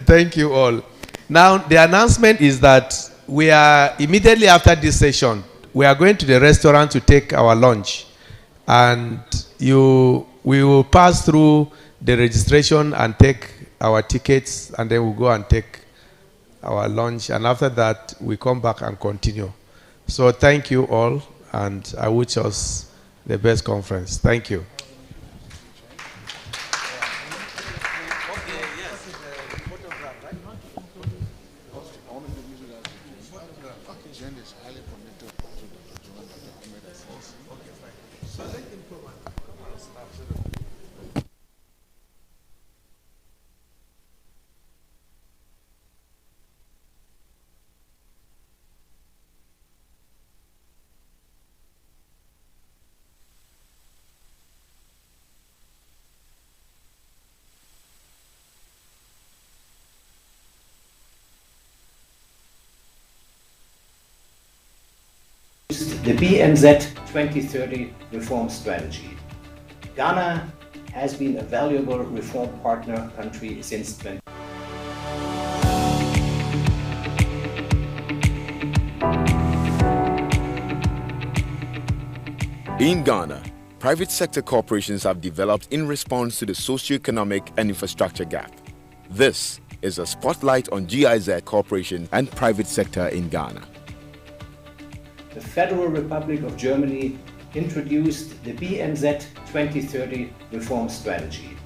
Thank you all. Now, the announcement is that we are immediately after this session, we are going to the restaurant to take our lunch. And we will pass through the registration and take our tickets, and then we'll go and take our lunch. And after that, we come back and continue. So thank you all, and I wish us the best conference. Thank you. The BNZ 2030 reform strategy. Ghana has been a valuable reform partner country since 20. In Ghana, private sector corporations have developed in response to the socio-economic and infrastructure gap. This is a spotlight on GIZ Corporation and private sector in Ghana. The Federal Republic of Germany introduced the BNZ 2030 reform strategy.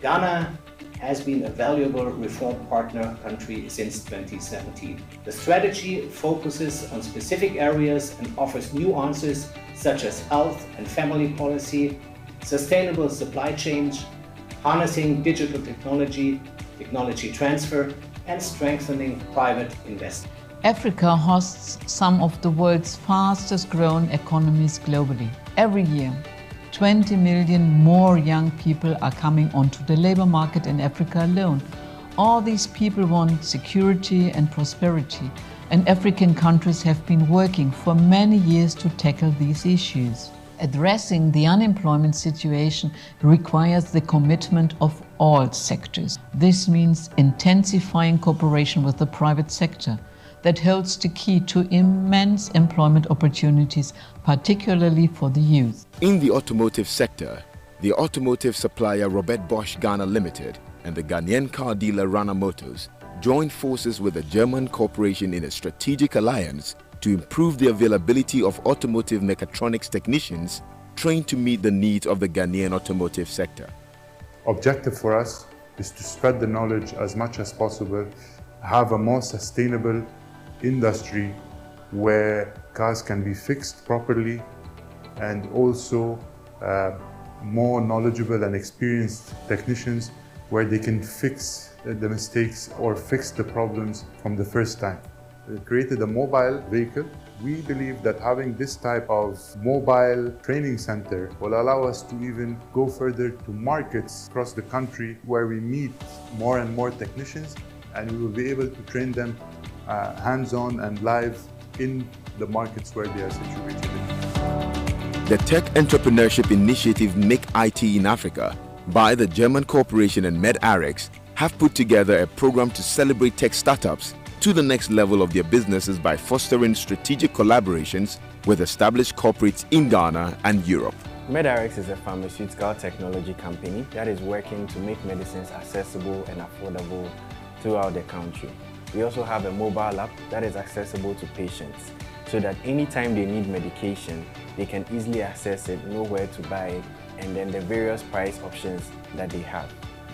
Ghana has been a valuable reform partner country since 2017. The strategy focuses on specific areas and offers new answers such as health and family policy, sustainable supply chains, harnessing digital technology, technology transfer, and strengthening private investment. Africa hosts some of the world's fastest growing economies globally. Every year, 20 million more young people are coming onto the labor market in Africa alone. All these people want security and prosperity, and African countries have been working for many years to tackle these issues. Addressing the unemployment situation requires the commitment of all sectors. This means intensifying cooperation with the private sector that holds the key to immense employment opportunities, particularly for the youth. In the automotive sector, the automotive supplier Robert Bosch Ghana Limited and the Ghanaian car dealer Rana Motors joined forces with a German corporation in a strategic alliance to improve the availability of automotive mechatronics technicians trained to meet the needs of the Ghanaian automotive sector. Objective for us is to spread the knowledge as much as possible, have a more sustainable industry where cars can be fixed properly, and also more knowledgeable and experienced technicians where they can fix the mistakes or fix the problems from the first time. We created a mobile vehicle. We believe that having this type of mobile training center will allow us to even go further to markets across the country where we meet more and more technicians, and we will be able to train them hands-on and live in the markets where they are situated. The Tech Entrepreneurship Initiative Make IT in Africa by the German corporation and MedRx have put together a program to celebrate tech startups to the next level of their businesses by fostering strategic collaborations with established corporates in Ghana and Europe. MedRx is a pharmaceutical technology company that is working to make medicines accessible and affordable throughout the country. We also have a mobile app that is accessible to patients so that anytime they need medication, they can easily access it, know where to buy it, and then the various price options that they have.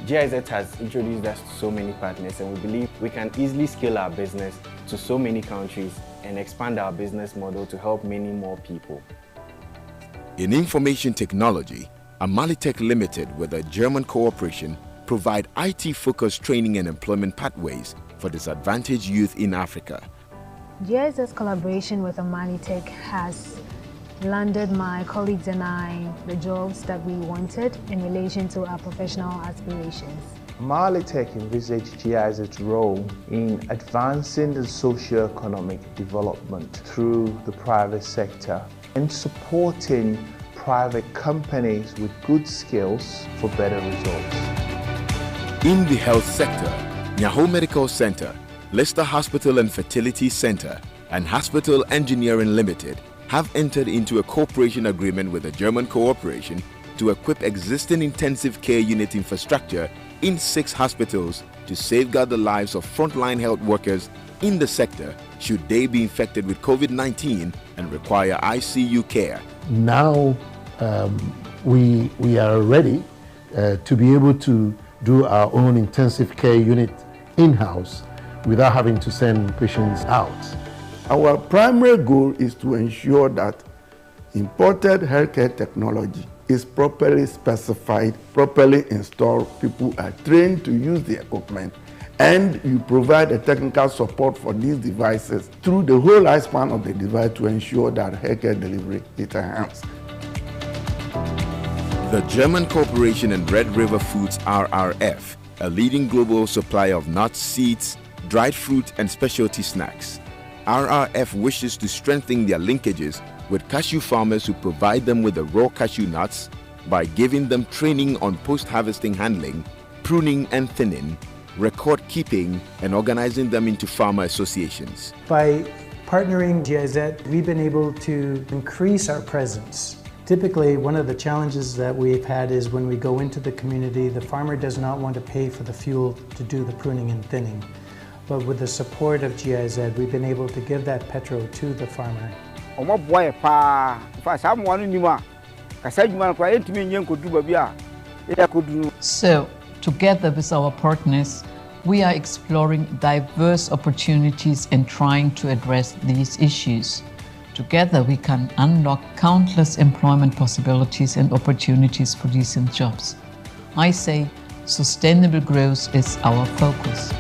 GIZ has introduced us to so many partners, and we believe we can easily scale our business to so many countries and expand our business model to help many more people. In information technology, Amalitech Limited with a German corporation provide IT-focused training and employment pathways for disadvantaged youth in Africa. GIZ's collaboration with Amalitech has landed my colleagues and I the jobs that we wanted in relation to our professional aspirations. Amalitech envisaged GIZ's role in advancing the socio-economic development through the private sector and supporting private companies with good skills for better results. In the health sector, Nyaho Medical Center, Leicester Hospital and Fertility Center, and Hospital Engineering Limited have entered into a cooperation agreement with a German corporation to equip existing intensive care unit infrastructure in 6 hospitals to safeguard the lives of frontline health workers in the sector should they be infected with COVID-19 and require ICU care. Now we are ready to be able to do our own intensive care unit in-house without having to send patients out. Our primary goal is to ensure that imported healthcare technology is properly specified, properly installed, people are trained to use the equipment, and you provide a technical support for these devices through the whole lifespan of the device to ensure that healthcare delivery is enhanced. The German corporation and Red River Foods RRF, a leading global supplier of nuts, seeds, dried fruit and specialty snacks. RRF wishes to strengthen their linkages with cashew farmers who provide them with the raw cashew nuts by giving them training on post-harvesting handling, pruning and thinning, record keeping, and organizing them into farmer associations. By partnering GIZ, we've been able to increase our presence. Typically, one of the challenges that we've had is when we go into the community, the farmer does not want to pay for the fuel to do the pruning and thinning. But with the support of GIZ, we've been able to give that petrol to the farmer. So, together with our partners, we are exploring diverse opportunities and trying to address these issues. Together, we can unlock countless employment possibilities and opportunities for decent jobs. I say, sustainable growth is our focus.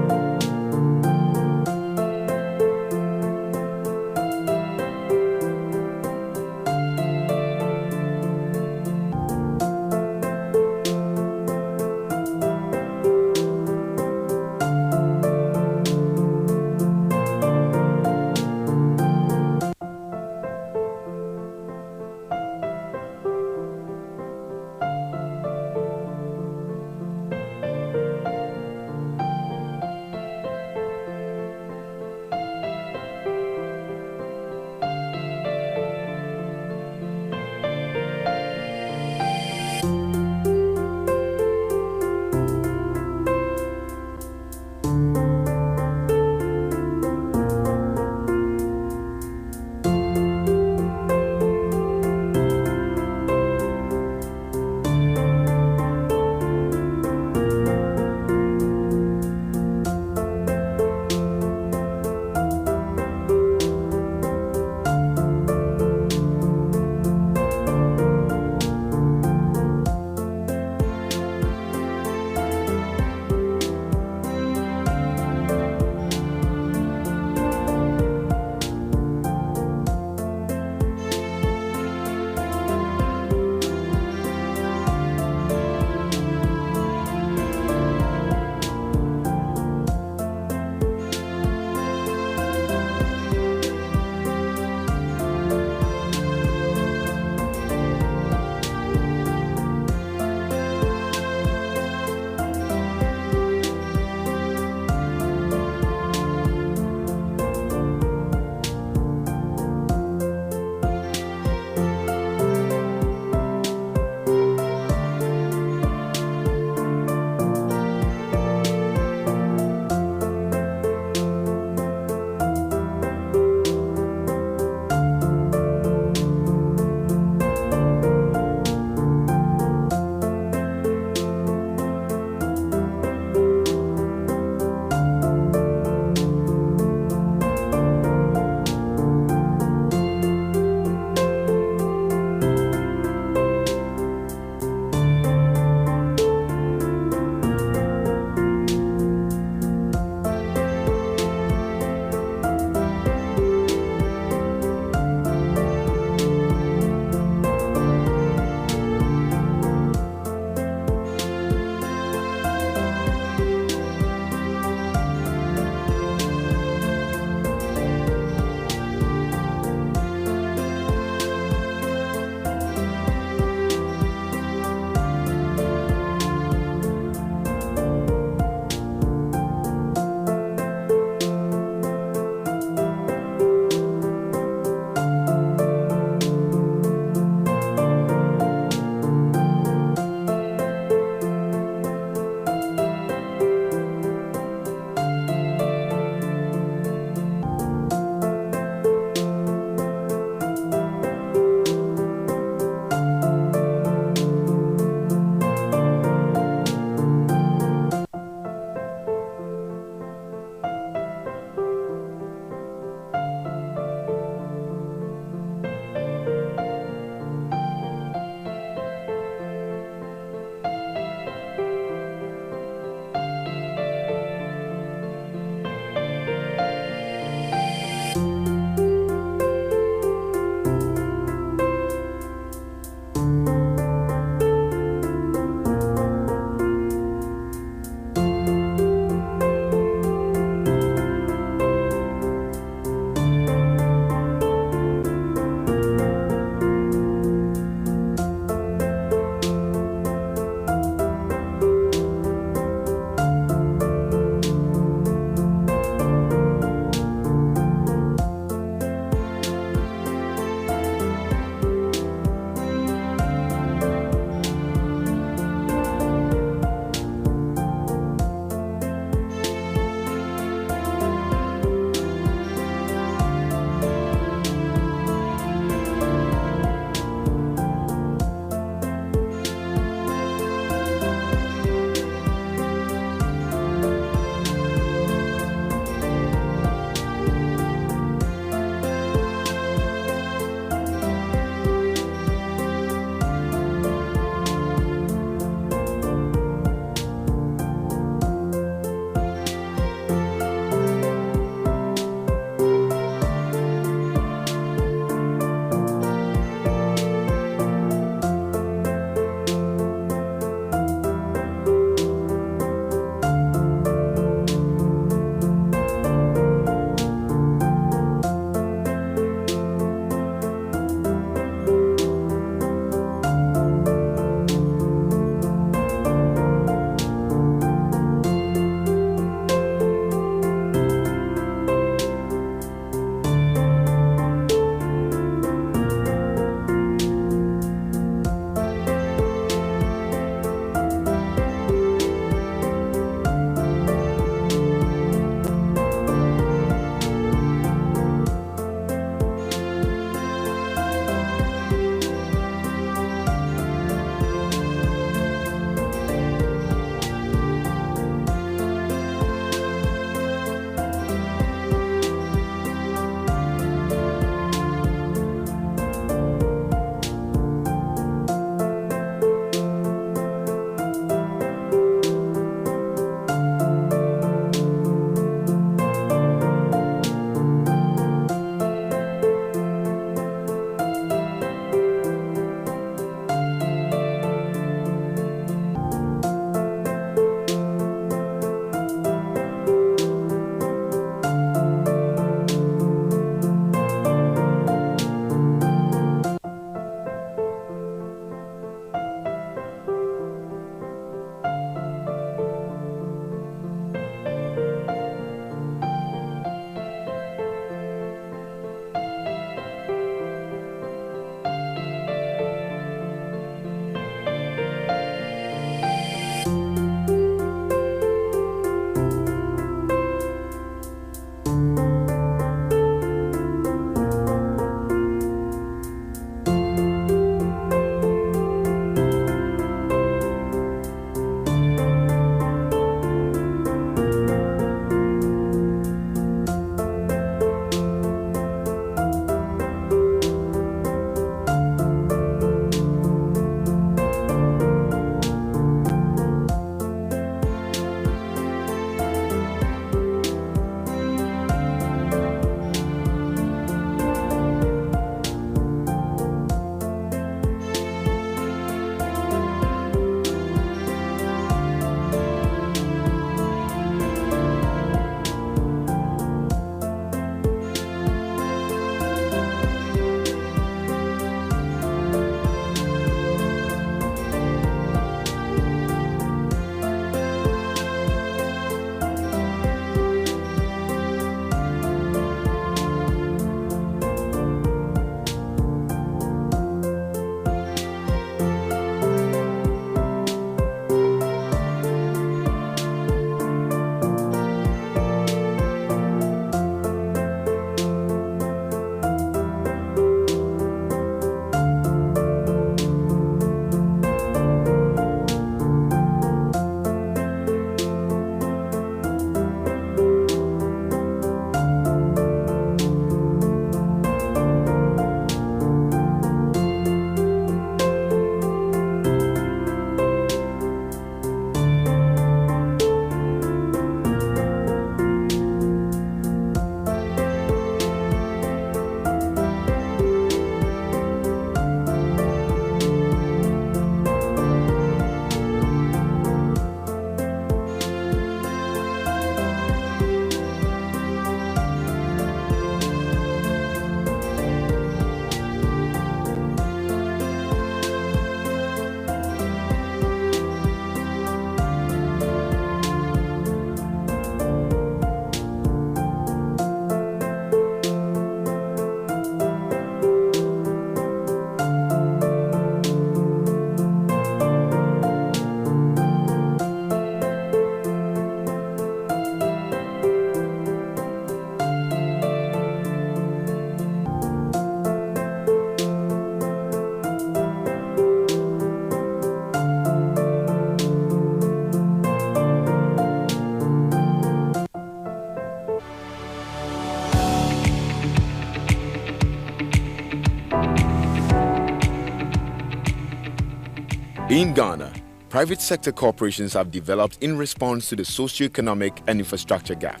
In Ghana, private sector corporations have developed in response to the socio-economic and infrastructure gap.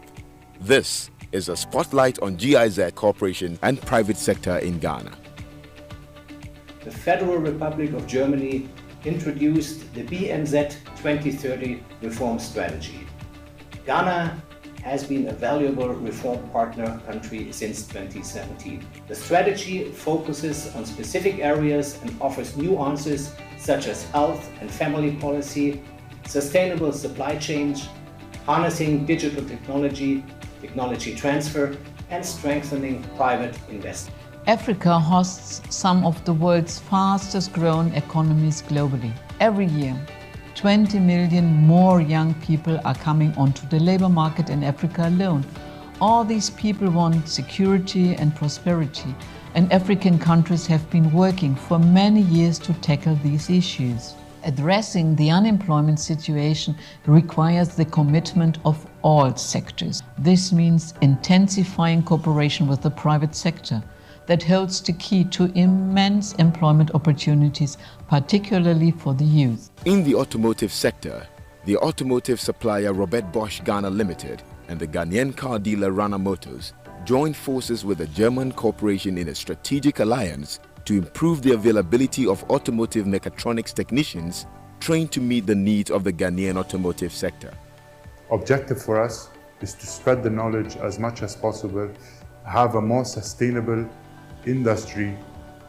This is a spotlight on GIZ Corporation and private sector in Ghana. The Federal Republic of Germany introduced the BMZ 2030 reform strategy. Ghana has been a valuable reform partner country since 2017. The strategy focuses on specific areas and offers new answers such as health and family policy, sustainable supply chains, harnessing digital technology, technology transfer, and strengthening private investment. Africa hosts some of the world's fastest growing economies globally. Every year, 20 million more young people are coming onto the labor market in Africa alone. All these people want security and prosperity, and African countries have been working for many years to tackle these issues. Addressing the unemployment situation requires the commitment of all sectors. This means intensifying cooperation with the private sector that holds the key to immense employment opportunities, particularly for the youth. In the automotive sector, the automotive supplier Robert Bosch Ghana Limited and the Ghanaian car dealer Rana Motors joined forces with a German corporation in a strategic alliance to improve the availability of automotive mechatronics technicians trained to meet the needs of the Ghanaian automotive sector. Objective for us is to spread the knowledge as much as possible, have a more sustainable industry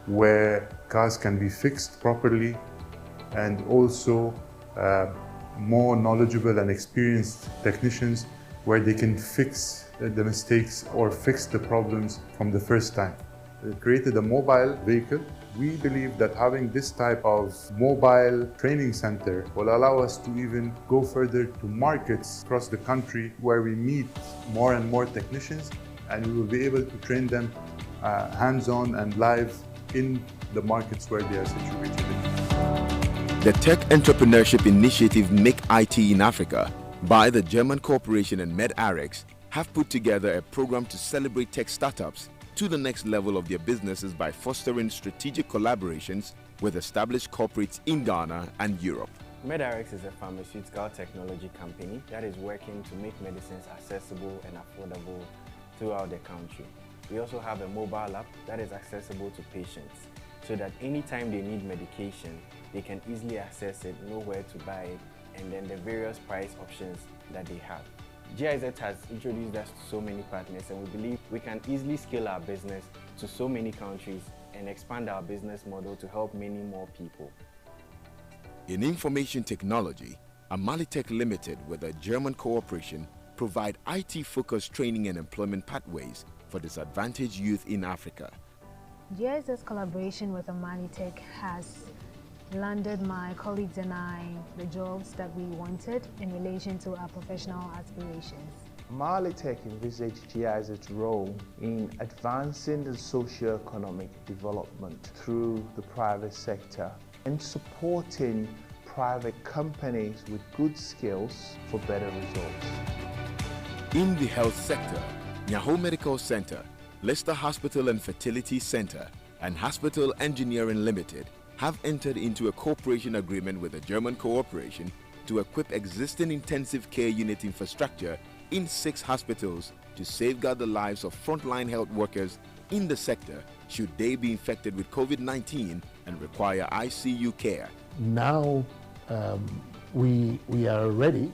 where cars can be fixed properly, and also more knowledgeable and experienced technicians where they can fix the mistakes or fix the problems from the first time. We created a mobile vehicle. We believe that having this type of mobile training center will allow us to even go further to markets across the country where we meet more and more technicians, and we will be able to train them hands-on and live in the markets where they are situated. The Tech Entrepreneurship Initiative Make IT in Africa by the German corporation and MedRx have put together a program to celebrate tech startups to the next level of their businesses by fostering strategic collaborations with established corporates in Ghana and Europe. MedRx is a pharmaceutical technology company that is working to make medicines accessible and affordable throughout the country. We also have a mobile app that is accessible to patients so that anytime they need medication, they can easily access it, know where to buy it, and then the various price options that they have. GIZ has introduced us to so many partners, and we believe we can easily scale our business to so many countries and expand our business model to help many more people. In information technology, Amalitech Limited with a German corporation provide IT-focused training and employment pathways for disadvantaged youth in Africa. GIZ's collaboration with Amalitech has landed my colleagues and I the jobs that we wanted in relation to our professional aspirations. Amalitech envisaged GIZ's role in advancing the socio-economic development through the private sector and supporting private companies with good skills for better results. In the health sector, Nyaho Medical Center, Leicester Hospital and Fertility Center, and Hospital Engineering Limited have entered into a cooperation agreement with a German corporation to equip existing intensive care unit infrastructure in 6 hospitals to safeguard the lives of frontline health workers in the sector should they be infected with COVID-19 and require ICU care. Now we are ready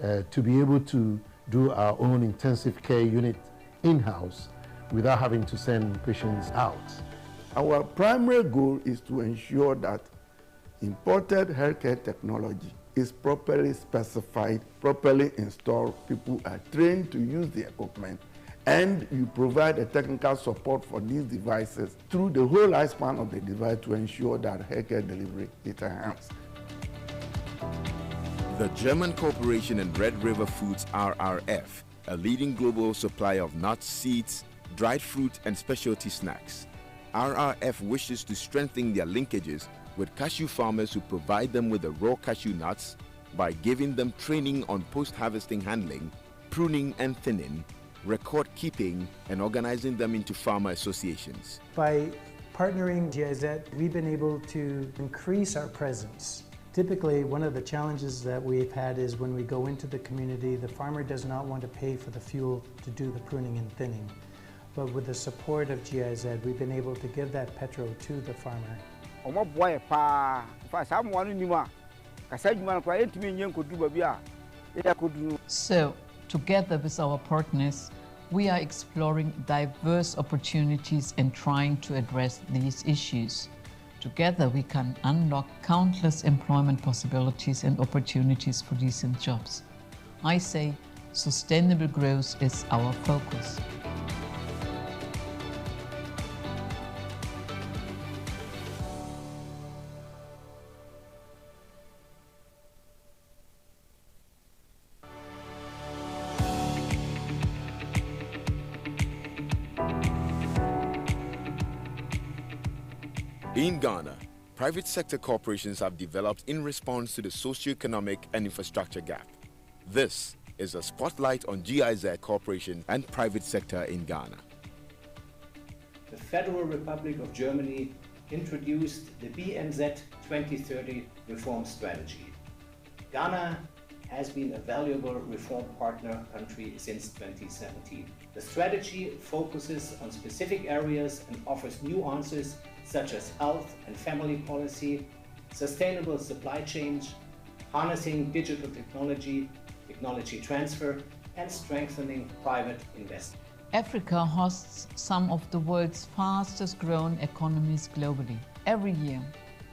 to be able to do our own intensive care unit in-house without having to send patients out. Our primary goal is to ensure that imported healthcare technology is properly specified, properly installed, people are trained to use the equipment, and you provide a technical support for these devices through the whole lifespan of the device to ensure that healthcare delivery is enhanced. The German corporation and Red River Foods RRF, a leading global supplier of nuts, seeds, dried fruit and specialty snacks. RRF wishes to strengthen their linkages with cashew farmers who provide them with the raw cashew nuts by giving them training on post-harvesting handling, pruning and thinning, record keeping, and organizing them into farmer associations. By partnering GIZ, we've been able to increase our presence. Typically, one of the challenges that we've had is when we go into the community, the farmer does not want to pay for the fuel to do the pruning and thinning. But with the support of GIZ, we've been able to give that petrol to the farmer. So, together with our partners, we are exploring diverse opportunities and trying to address these issues. Together, we can unlock countless employment possibilities and opportunities for decent jobs. I say sustainable growth is our focus. In Ghana, private sector corporations have developed in response to the socio-economic and infrastructure gap. This is a spotlight on GIZ corporation and private sector in Ghana. The Federal Republic of Germany introduced the BMZ 2030 reform strategy. Ghana has been a valuable reform partner country since 2017. The strategy focuses on specific areas and offers new answers such as health and family policy, sustainable supply chains, harnessing digital technology, technology transfer, and strengthening private investment. Africa hosts some of the world's fastest growing economies globally. Every year,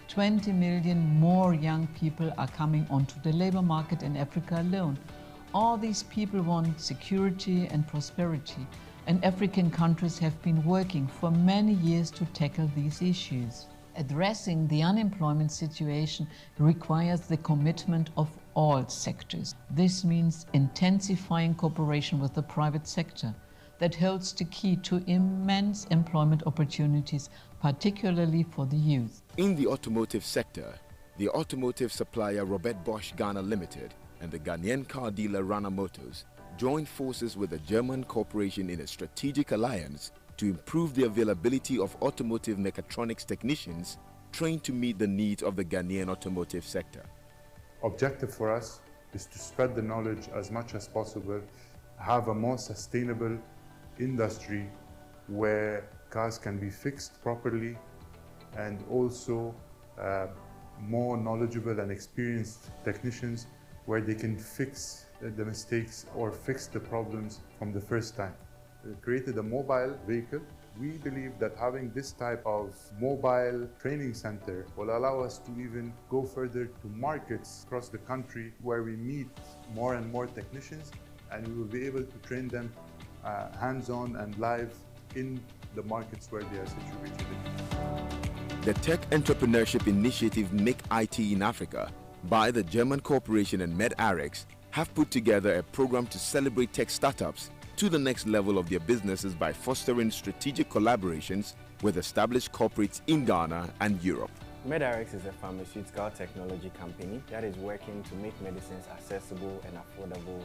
20 million more young people are coming onto the labor market in Africa alone. All these people want security and prosperity, and African countries have been working for many years to tackle these issues. Addressing the unemployment situation requires the commitment of all sectors. This means intensifying cooperation with the private sector that holds the key to immense employment opportunities, particularly for the youth. In the automotive sector, the automotive supplier Robert Bosch Ghana Limited and the Ghanaian car dealer Rana Motors joined forces with a German corporation in a strategic alliance to improve the availability of automotive mechatronics technicians trained to meet the needs of the Ghanaian automotive sector. Objective for us is to spread the knowledge as much as possible, have a more sustainable industry where cars can be fixed properly, and also more knowledgeable and experienced technicians where they can fix the mistakes or fix the problems from the first time. We created a mobile vehicle. We believe that having this type of mobile training center will allow us to even go further to markets across the country where we meet more and more technicians, and we will be able to train them hands-on and live in the markets where they are situated. The Tech Entrepreneurship Initiative Make IT in Africa by the German corporation and MedRx have put together a program to celebrate tech startups to the next level of their businesses by fostering strategic collaborations with established corporates in Ghana and Europe. MedRx is a pharmaceutical technology company that is working to make medicines accessible and affordable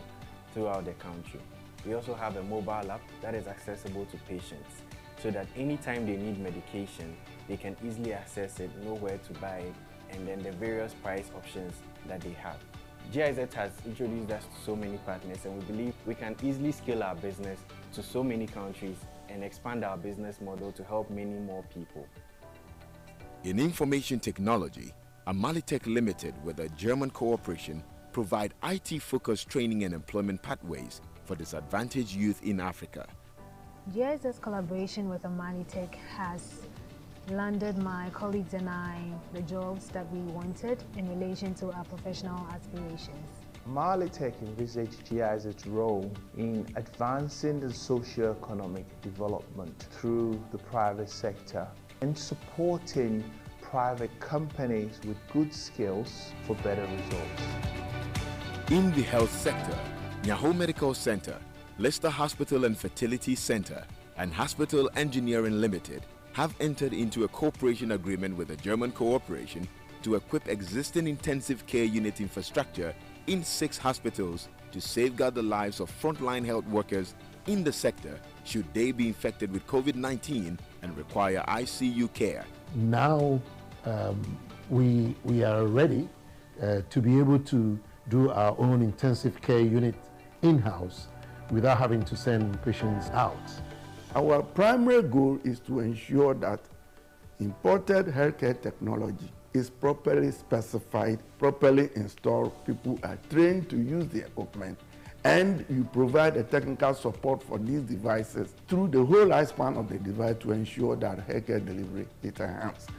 throughout the country. We also have a mobile app that is accessible to patients so that anytime they need medication, they can easily access it, know where to buy it, and then the various price options that they have. GIZ has introduced us to so many partners, and we believe we can easily scale our business to so many countries and expand our business model to help many more people. In information technology, Amalitech Limited with a German corporation provide IT-focused training and employment pathways for disadvantaged youth in Africa. GIZ's collaboration with Amalitech has landed my colleagues and I the jobs that we wanted in relation to our professional aspirations. Amalitech envisaged GIZ's role in advancing the socio-economic development through the private sector and supporting private companies with good skills for better results. In the health sector, Nyaho Medical Center, Leicester Hospital and Fertility Center, and Hospital Engineering Limited have entered into a cooperation agreement with a German corporation to equip existing intensive care unit infrastructure in 6 hospitals to safeguard the lives of frontline health workers in the sector should they be infected with COVID-19 and require ICU care. Now we are ready to be able to do our own intensive care unit in-house without having to send patients out. Our primary goal is to ensure that imported healthcare technology is properly specified, properly installed, people are trained to use the equipment, and you provide a technical support for these devices through the whole lifespan of the device to ensure that healthcare delivery is enhanced.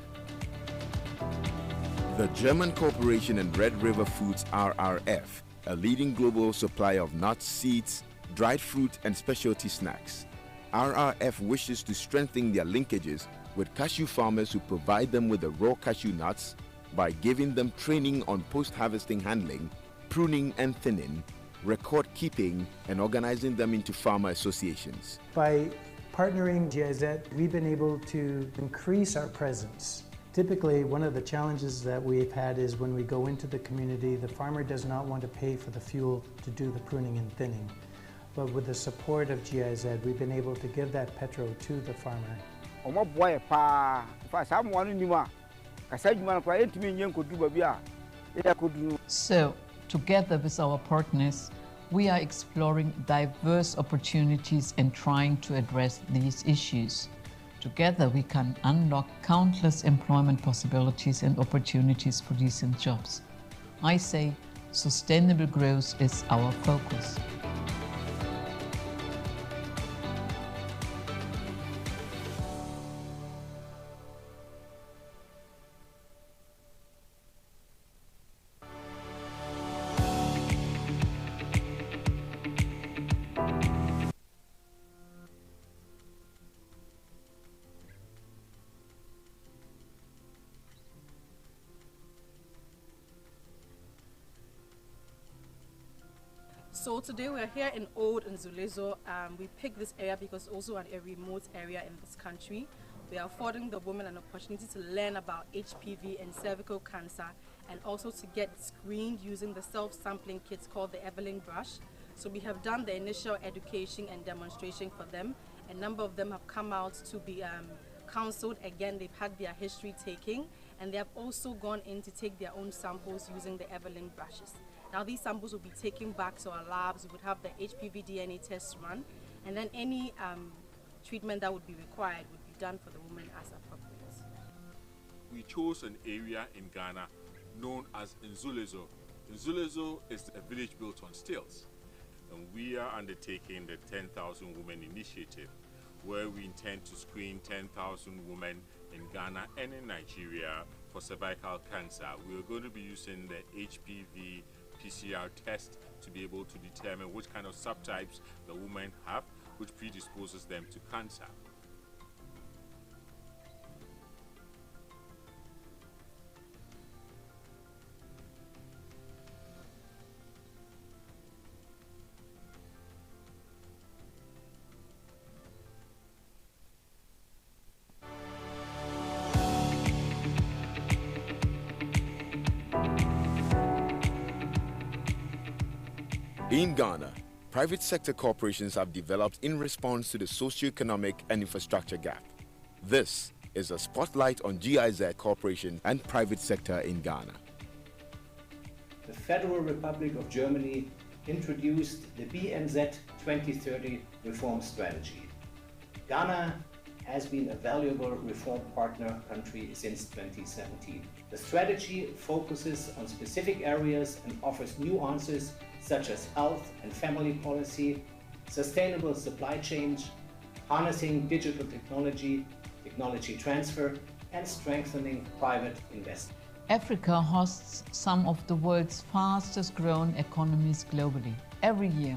The German corporation and Red River Foods RRF, a leading global supplier of nuts, seeds, dried fruit and specialty snacks. RRF wishes to strengthen their linkages with cashew farmers who provide them with the raw cashew nuts by giving them training on post-harvesting handling, pruning and thinning, record keeping, and organizing them into farmer associations. By partnering GIZ, we've been able to increase our presence. Typically, one of the challenges that we've had is when we go into the community, the farmer does not want to pay for the fuel to do the pruning and thinning. But with the support of GIZ, we've been able to give that petrol to the farmer. So, together with our partners, we are exploring diverse opportunities and trying to address these issues. Together, we can unlock countless employment possibilities and opportunities for decent jobs. I say, sustainable growth is our focus. So today we are here in Old Nzulezo. We picked this area because it's also a remote area in this country. We are affording the women an opportunity to learn about HPV and cervical cancer, and also to get screened using the self-sampling kits called the Evelyn brush. So we have done the initial education and demonstration for them. A number of them have come out to be counseled again. They've had their history taking, and they have also gone in to take their own samples using the Evelyn brushes. Now these samples will be taken back to our labs. We would have the HPV DNA test run, and then any treatment that would be required would be done for the woman as appropriate. We chose an area in Ghana known as Nzulezo. Nzulezo is a village built on stilts, and we are undertaking the 10,000 Women Initiative, where we intend to screen 10,000 women in Ghana and in Nigeria for cervical cancer. We are going to be using the HPV PCR test to be able to determine which kind of subtypes the women have, which predisposes them to cancer. In Ghana, private sector corporations have developed in response to the socio-economic and infrastructure gap. This is a spotlight on GIZ Corporation and private sector in Ghana. The Federal Republic of Germany introduced the BMZ 2030 reform strategy. Ghana has been a valuable reform partner country since 2017. The strategy focuses on specific areas and offers new answers such as health and family policy, sustainable supply chains, harnessing digital technology, technology transfer, and strengthening private investment. Africa hosts some of the world's fastest growing economies globally. Every year,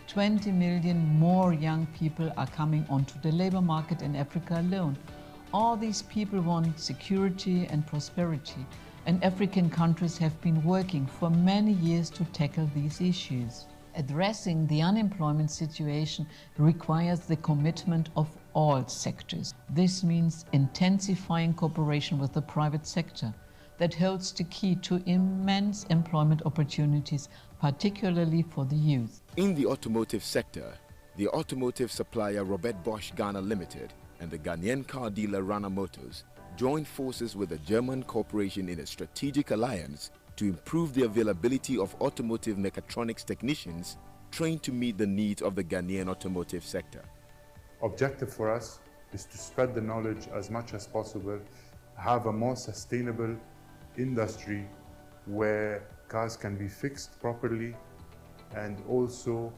20 million more young people are coming onto the labor market in Africa alone. All these people want security and prosperity, and African countries have been working for many years to tackle these issues. Addressing the unemployment situation requires the commitment of all sectors. This means intensifying cooperation with the private sector that holds the key to immense employment opportunities, particularly for the youth. In the automotive sector, the automotive supplier Robert Bosch Ghana Limited and the Ghanaian car dealer Rana Motors joined forces with a German corporation in a strategic alliance to improve the availability of automotive mechatronics technicians trained to meet the needs of the Ghanaian automotive sector. Objective for us is to spread the knowledge as much as possible, have a more sustainable industry where cars can be fixed properly, and also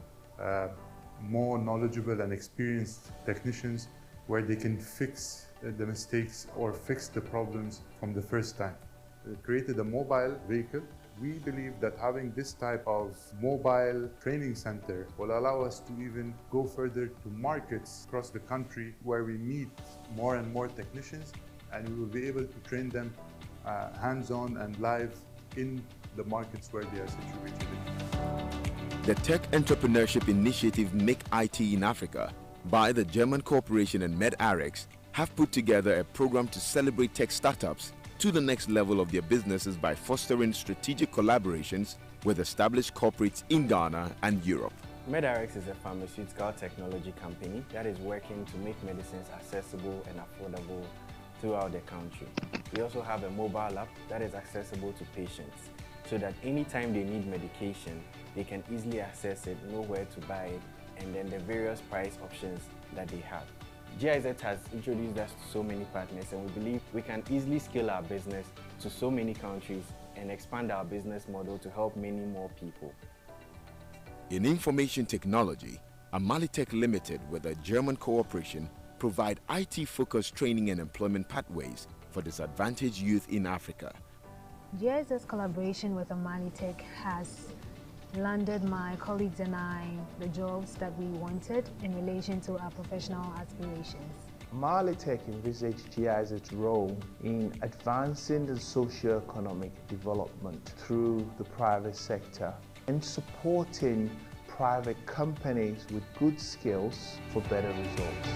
more knowledgeable and experienced technicians where they can fix the mistakes or fix the problems from the first time. We created a mobile vehicle. We believe that having this type of mobile training center will allow us to even go further to markets across the country where we meet more and more technicians, and we will be able to train them hands-on and live in the markets where they are situated. The Tech Entrepreneurship Initiative Make IT in Africa by the German corporation and MedRx have put together a program to celebrate tech startups to the next level of their businesses by fostering strategic collaborations with established corporates in Ghana and Europe. MedRx is a pharmaceutical technology company that is working to make medicines accessible and affordable throughout the country. We also have a mobile app that is accessible to patients so that anytime they need medication, they can easily access it, know where to buy it, and then the various price options that they have. GIZ has introduced us to so many partners, and we believe we can easily scale our business to so many countries and expand our business model to help many more people. In information technology, Amalitech Limited with a German corporation provide IT-focused training and employment pathways for disadvantaged youth in Africa. GIZ's collaboration with Amalitech has landed my colleagues and I the jobs that we wanted in relation to our professional aspirations. Amalitech envisaged GIZ's role in advancing the socio-economic development through the private sector and supporting private companies with good skills for better results.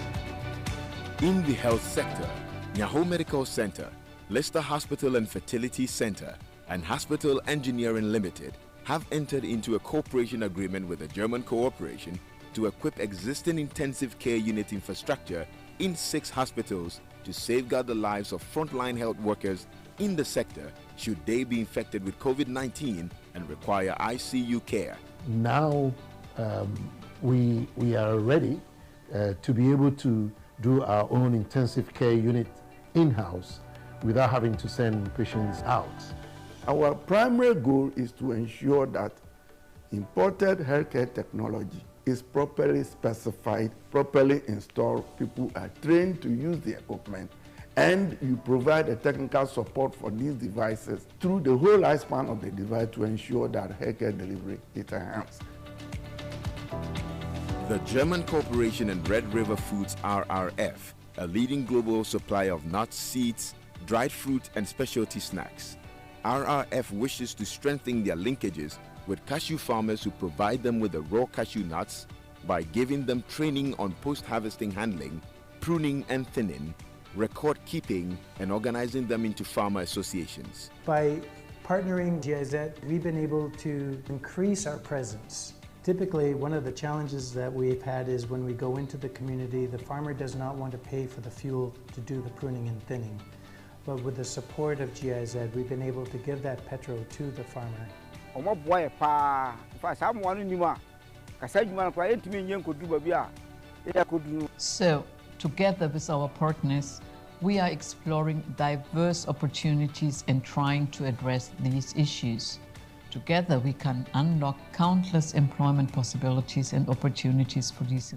In the health sector, Nyaho Medical Center, Leicester Hospital and Fertility Center, and Hospital Engineering Limited have entered into a cooperation agreement with a German corporation to equip existing intensive care unit infrastructure in 6 hospitals to safeguard the lives of frontline health workers in the sector should they be infected with COVID-19 and require ICU care. Now we are ready to be able to do our own intensive care unit in-house without having to send patients out. Our primary goal is to ensure that imported healthcare technology is properly specified, properly installed, people are trained to use the equipment, and you provide a technical support for these devices through the whole lifespan of the device to ensure that healthcare delivery is enhanced. The German corporation and Red River Foods RRF, a leading global supplier of nuts, seeds, dried fruit and specialty snacks. RRF wishes to strengthen their linkages with cashew farmers who provide them with the raw cashew nuts by giving them training on post-harvesting handling, pruning and thinning, record keeping, and organizing them into farmer associations. By partnering GIZ, we've been able to increase our presence. Typically, one of the challenges that we've had is when we go into the community, the farmer does not want to pay for the fuel to do the pruning and thinning. But with the support of GIZ, we've been able to give that petrol to the farmer. So, together with our partners, we are exploring diverse opportunities and trying to address these issues. Together, we can unlock countless employment possibilities and opportunities for these.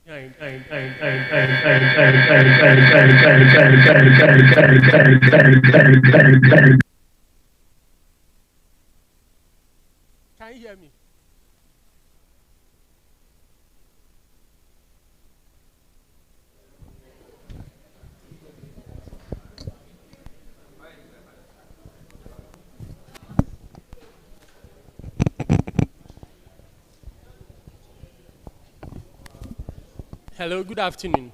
Can you hear me? Hello, good afternoon.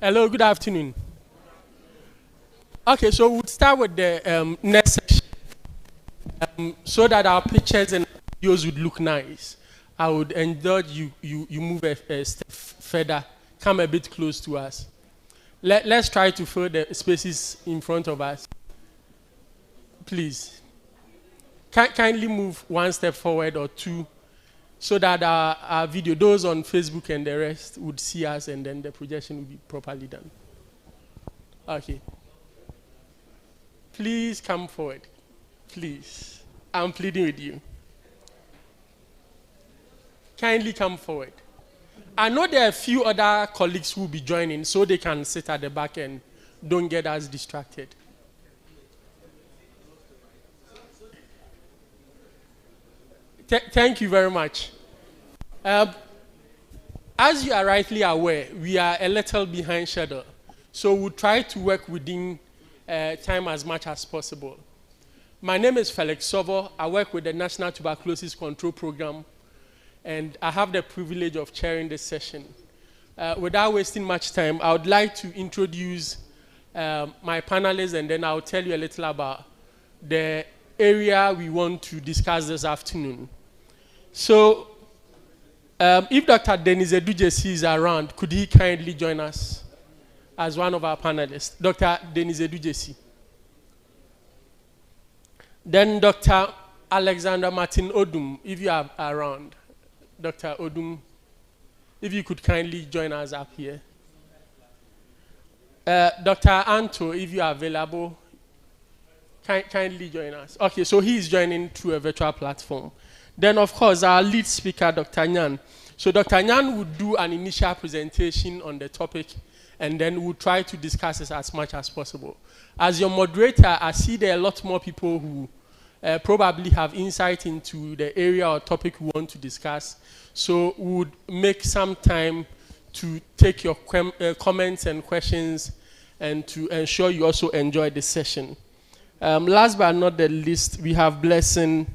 Hello, good afternoon. Okay, so we'll start with the next section. So that our pictures and videos would look nice. I would indulge you move a step further, come a bit close to us. Let's try to fill the spaces in front of us. Please. Kindly move one step forward or two so that our video, those on Facebook and the rest, would see us and then the projection will be properly done. Okay. Please come forward. Please. I'm pleading with you. Kindly come forward. I know there are a few other colleagues who will be joining so they can sit at the back and don't get us distracted. Thank you very much. As you are rightly aware, we are a little behind schedule. So we'll try to work within time as much as possible. My name is Felix Sovo. I work with the National Tuberculosis Control Program, and I have the privilege of chairing this session. Without wasting much time, I would like to introduce my panelists, and then I'll tell you a little about the area we want to discuss this afternoon. So, if Dr. Denise Edujesi is around, could he kindly join us as one of our panelists? Dr. Denise Edujesi. Then Dr. Alexander Martin Odum, if you are around. Dr. Odum, if you could kindly join us up here. Dr. Anto, if you are available, kindly join us. Okay, so he is joining through a virtual platform. Then, of course, our lead speaker, Dr. Nyan. So Dr. Nyan would do an initial presentation on the topic, and then we'll try to discuss it as much as possible. As your moderator, I see there are a lot more people who probably have insight into the area or topic we want to discuss. So we would make some time to take your comments and questions and to ensure you also enjoy the session. Last but not the least, we have Blessing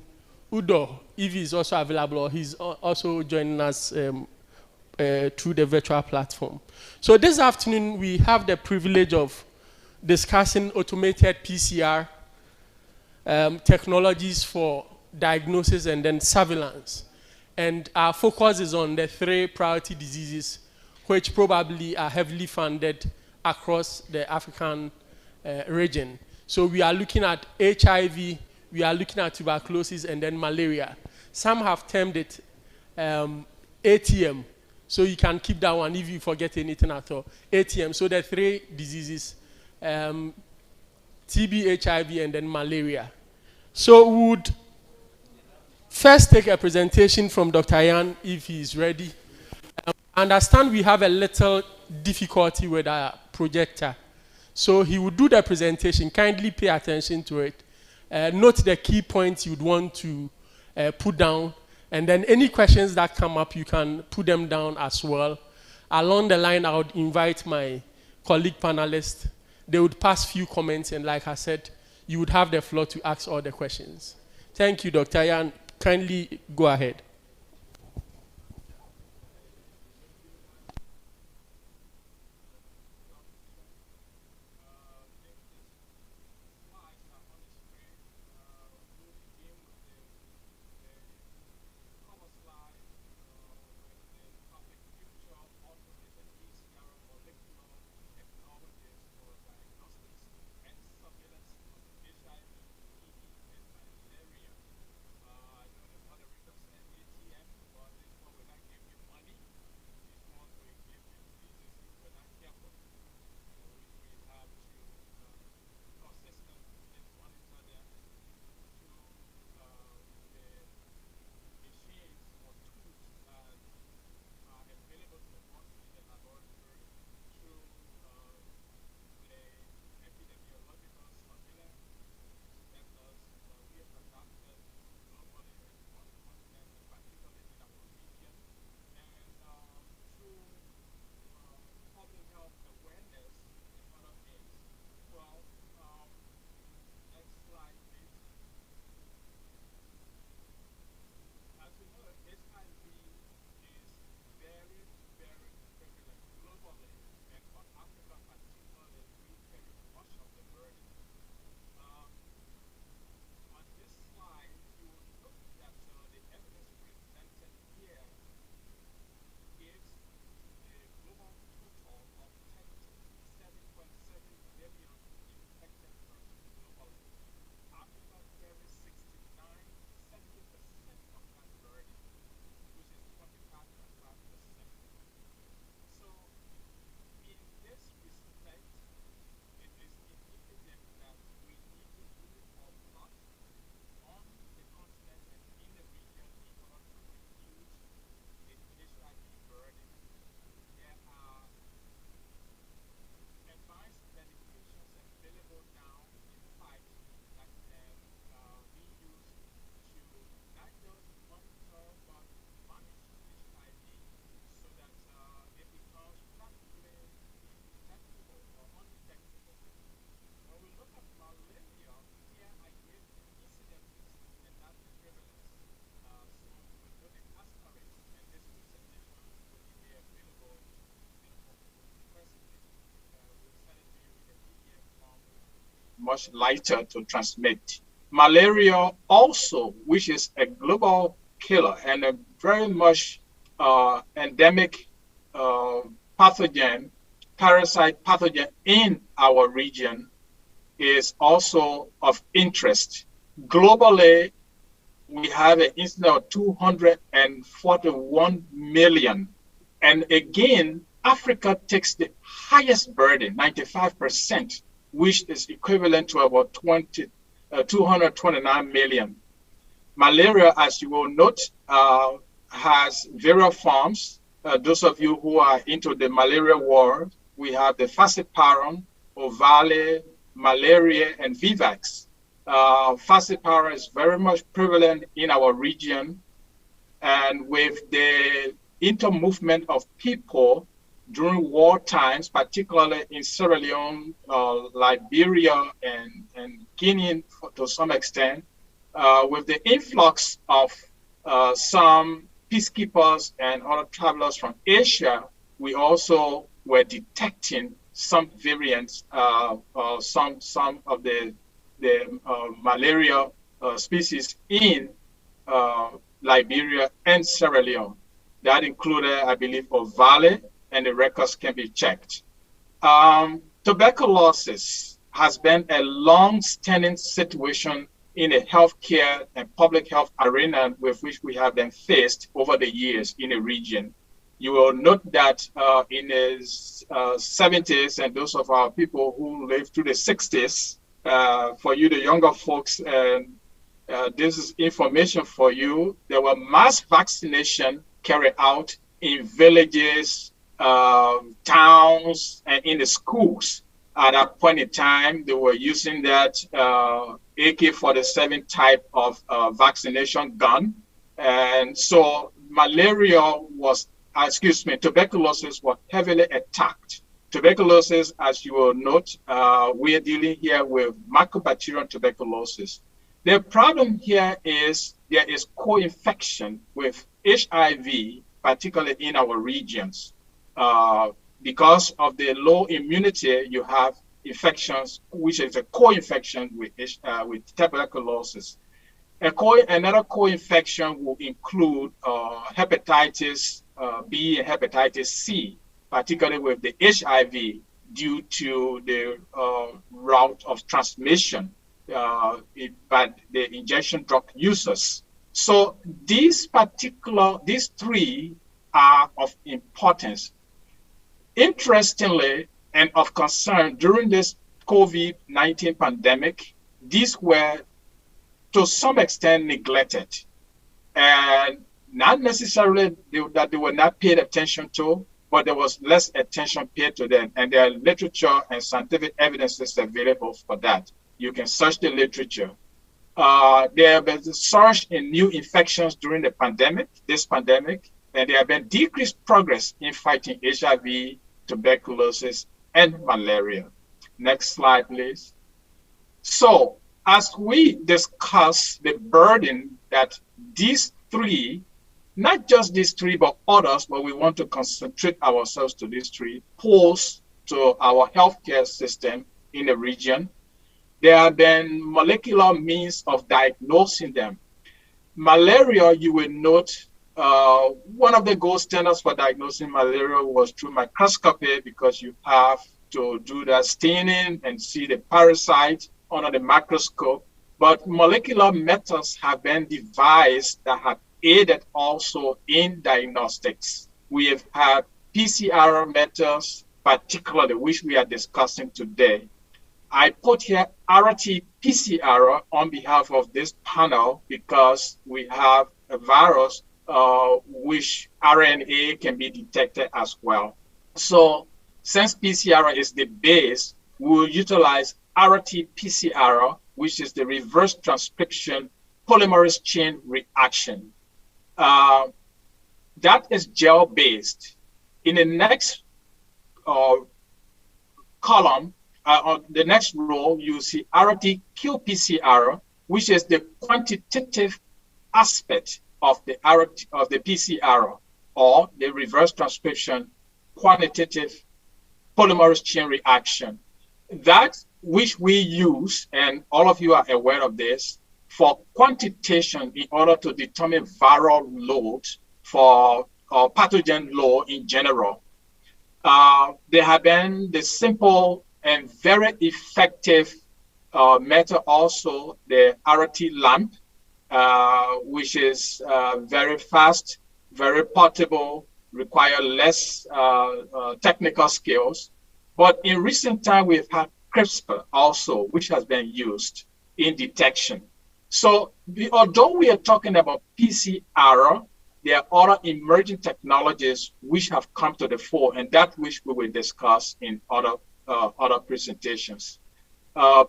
Udo, if he's also available, or he's also joining us through the virtual platform. So this afternoon, we have the privilege of discussing automated PCR technologies for diagnosis and then surveillance. And our focus is on the 3 priority diseases, which probably are heavily funded across the African region. So we are looking at HIV, we are looking at tuberculosis, and then malaria. Some have termed it ATM. So you can keep that one if you forget anything at all. ATM, so the 3 diseases, TB, HIV, and then malaria. So we would first take a presentation from Dr. Yan, if he is ready. I understand we have a little difficulty with our projector. So he will do the presentation. Kindly pay attention to it. Note the key points you'd want to put down. And then any questions that come up, you can put them down as well. Along the line, I would invite my colleague panelists. They would pass few comments, and like I said, you would have the floor to ask all the questions. Thank you, Dr. Yan. Kindly go ahead. much lighter to transmit. Malaria also, which is a global killer and a very much endemic pathogen, parasite pathogen in our region, is also of interest. Globally, we have an incidence of 241 million. And again, Africa takes the highest burden, 95%, which is equivalent to about 229 million. Malaria, as you will note, has various forms. Those of you who are into the malaria world, we have the falciparum, ovale, malaria, and vivax. Falciparum is very much prevalent in our region, and with the intermovement of people during war times, particularly in Sierra Leone, Liberia, and Guinea to some extent, with the influx of some peacekeepers and other travelers from Asia, we also were detecting some variants, some of the malaria species in Liberia and Sierra Leone. That included, I believe, ovale, and the records can be checked. Tuberculosis has been a long-standing situation in the healthcare and public health arena with which we have been faced over the years in the region. You will note that in the 70s, and those of our people who lived through the 60s, for you, the younger folks, this is information for you. There were mass vaccination carried out in villages, towns, and in the schools. At that point in time, they were using that AK-47 type of vaccination gun. And so tuberculosis was heavily attacked. Tuberculosis, as you will note, we are dealing here with mycobacterial tuberculosis. The problem here is there is co-infection with HIV, particularly in our regions. Because of the low immunity, you have infections, which is a co-infection with tuberculosis. Another co-infection will include hepatitis B and hepatitis C, particularly with the HIV, due to the route of transmission by the injection drug users. So these three are of importance. Interestingly, and of concern, during this COVID-19 pandemic, these were to some extent neglected, and not necessarily that they were not paid attention to, but there was less attention paid to them, and there are literature and scientific evidences available for that. You can search the literature. There have been a surge in new infections during this pandemic, and there have been decreased progress in fighting HIV, tuberculosis, and malaria. Next slide, please. So, as we discuss the burden that these three, not just these three, but others, but we want to concentrate ourselves to these three, pose to our healthcare system in the region, there have been molecular means of diagnosing them. Malaria, you will note, one of the gold standards for diagnosing malaria was through microscopy, because you have to do that staining and see the parasite under the microscope. But molecular methods have been devised that have aided also in diagnostics. We have had PCR methods, particularly, which we are discussing today. I put here RT-PCR on behalf of this panel because we have a virus which RNA can be detected as well. So since PCR is the base, we will utilize RT-PCR, which is the reverse transcription polymerase chain reaction. That is gel-based. In the next column, on the next row, you see RT-qPCR, which is the quantitative aspect of the PCR, or the reverse transcription quantitative polymerase chain reaction. That which we use, and all of you are aware of this, for quantitation in order to determine viral load for pathogen load in general. There have been the simple and very effective method also, the RT lamp, which is very fast, very portable, require less technical skills. But in recent time, we've had CRISPR also, which has been used in detection. So although we are talking about PCR, there are other emerging technologies which have come to the fore, and that which we will discuss in other presentations.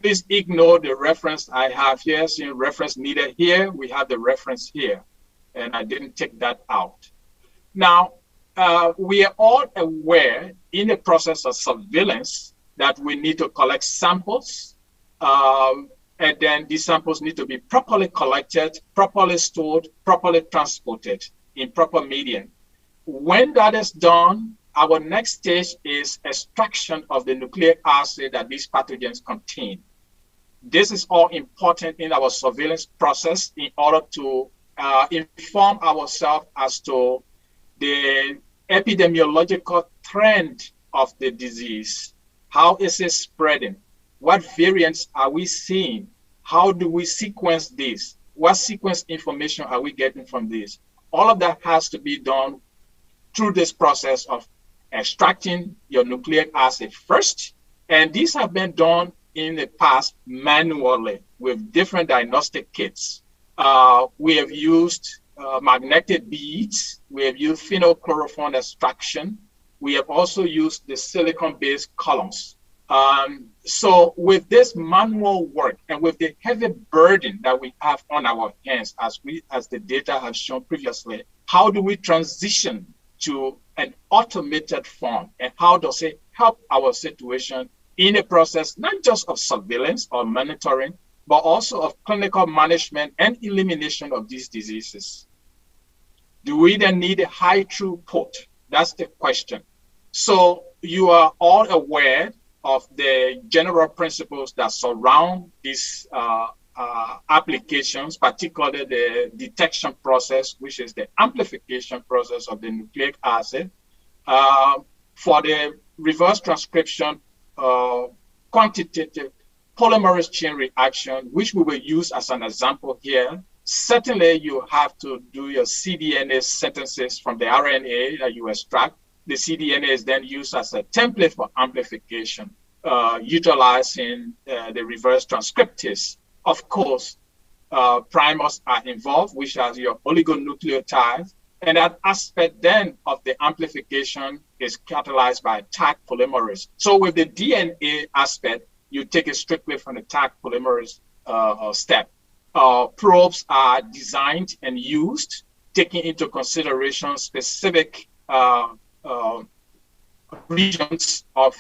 Please ignore the reference I have here. So reference needed here, we have the reference here, and I didn't take that out. Now, we are all aware in the process of surveillance that we need to collect samples, and then these samples need to be properly collected, properly stored, properly transported in proper medium. When that is done, our next stage is extraction of the nucleic acid that these pathogens contain. This is all important in our surveillance process in order to inform ourselves as to the epidemiological trend of the disease. How is it spreading? What variants are we seeing? How do we sequence this? What sequence information are we getting from this? All of that has to be done through this process of extracting your nucleic acid first. And these have been done in the past manually with different diagnostic kits. We have used magnetic beads. We have used phenylchlorophone extraction. We have also used the silicon-based columns. So with this manual work and with the heavy burden that we have on our hands, as the data have shown previously, how do we transition to an automated form, and how does it help our situation in a process not just of surveillance or monitoring, but also of clinical management and elimination of these diseases? Do we then need a high throughput? That's the question. So you are all aware of the general principles that surround these applications, particularly the detection process, which is the amplification process of the nucleic acid. For the reverse transcription, quantitative polymerase chain reaction, which we will use as an example here. Certainly, you have to do your cDNA synthesis from the RNA that you extract. The cDNA is then used as a template for amplification, utilizing the reverse transcriptase. Of course, primers are involved, which are your oligonucleotides, and that aspect then of the amplification is catalyzed by Taq polymerase. So with the DNA aspect, you take it strictly from the Taq polymerase step. Probes are designed and used, taking into consideration specific regions of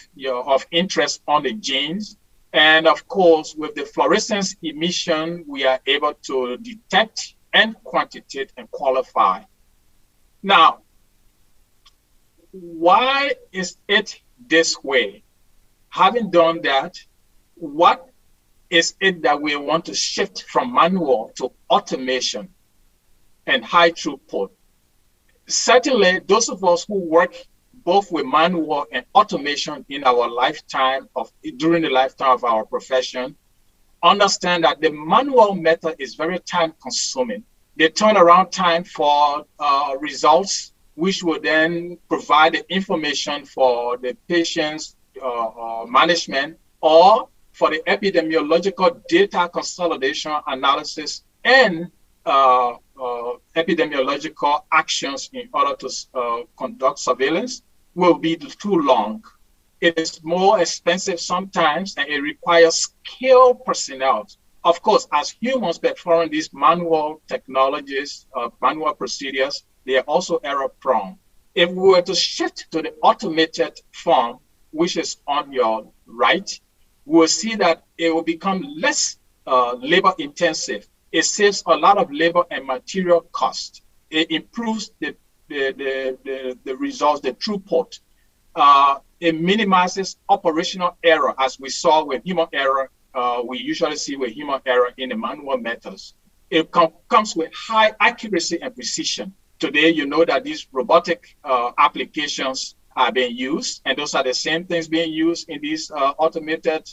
interest on the genes. And of course, with the fluorescence emission, we are able to detect and quantitate and qualify. Now, why is it this way? Having done that, what is it that we want to shift from manual to automation and high throughput? Certainly, those of us who work both with manual and automation in our lifetime, during the lifetime of our profession, understand that the manual method is very time consuming. The turnaround time for results, which will then provide the information for the patient's management, or for the epidemiological data consolidation analysis and epidemiological actions in order to conduct surveillance, will be too long. It is more expensive sometimes, and it requires skilled personnel. Of course, as humans performing these manual technologies, manual procedures, they are also error prone. If we were to shift to the automated form, which is on your right, we will see that it will become less labor intensive. It saves a lot of labor and material cost. It improves the results, the throughput. it minimizes operational error, as we saw with human error. We usually see with human error in the manual methods. It comes with high accuracy and precision. Today, you know that these robotic applications are being used, and those are the same things being used in these automated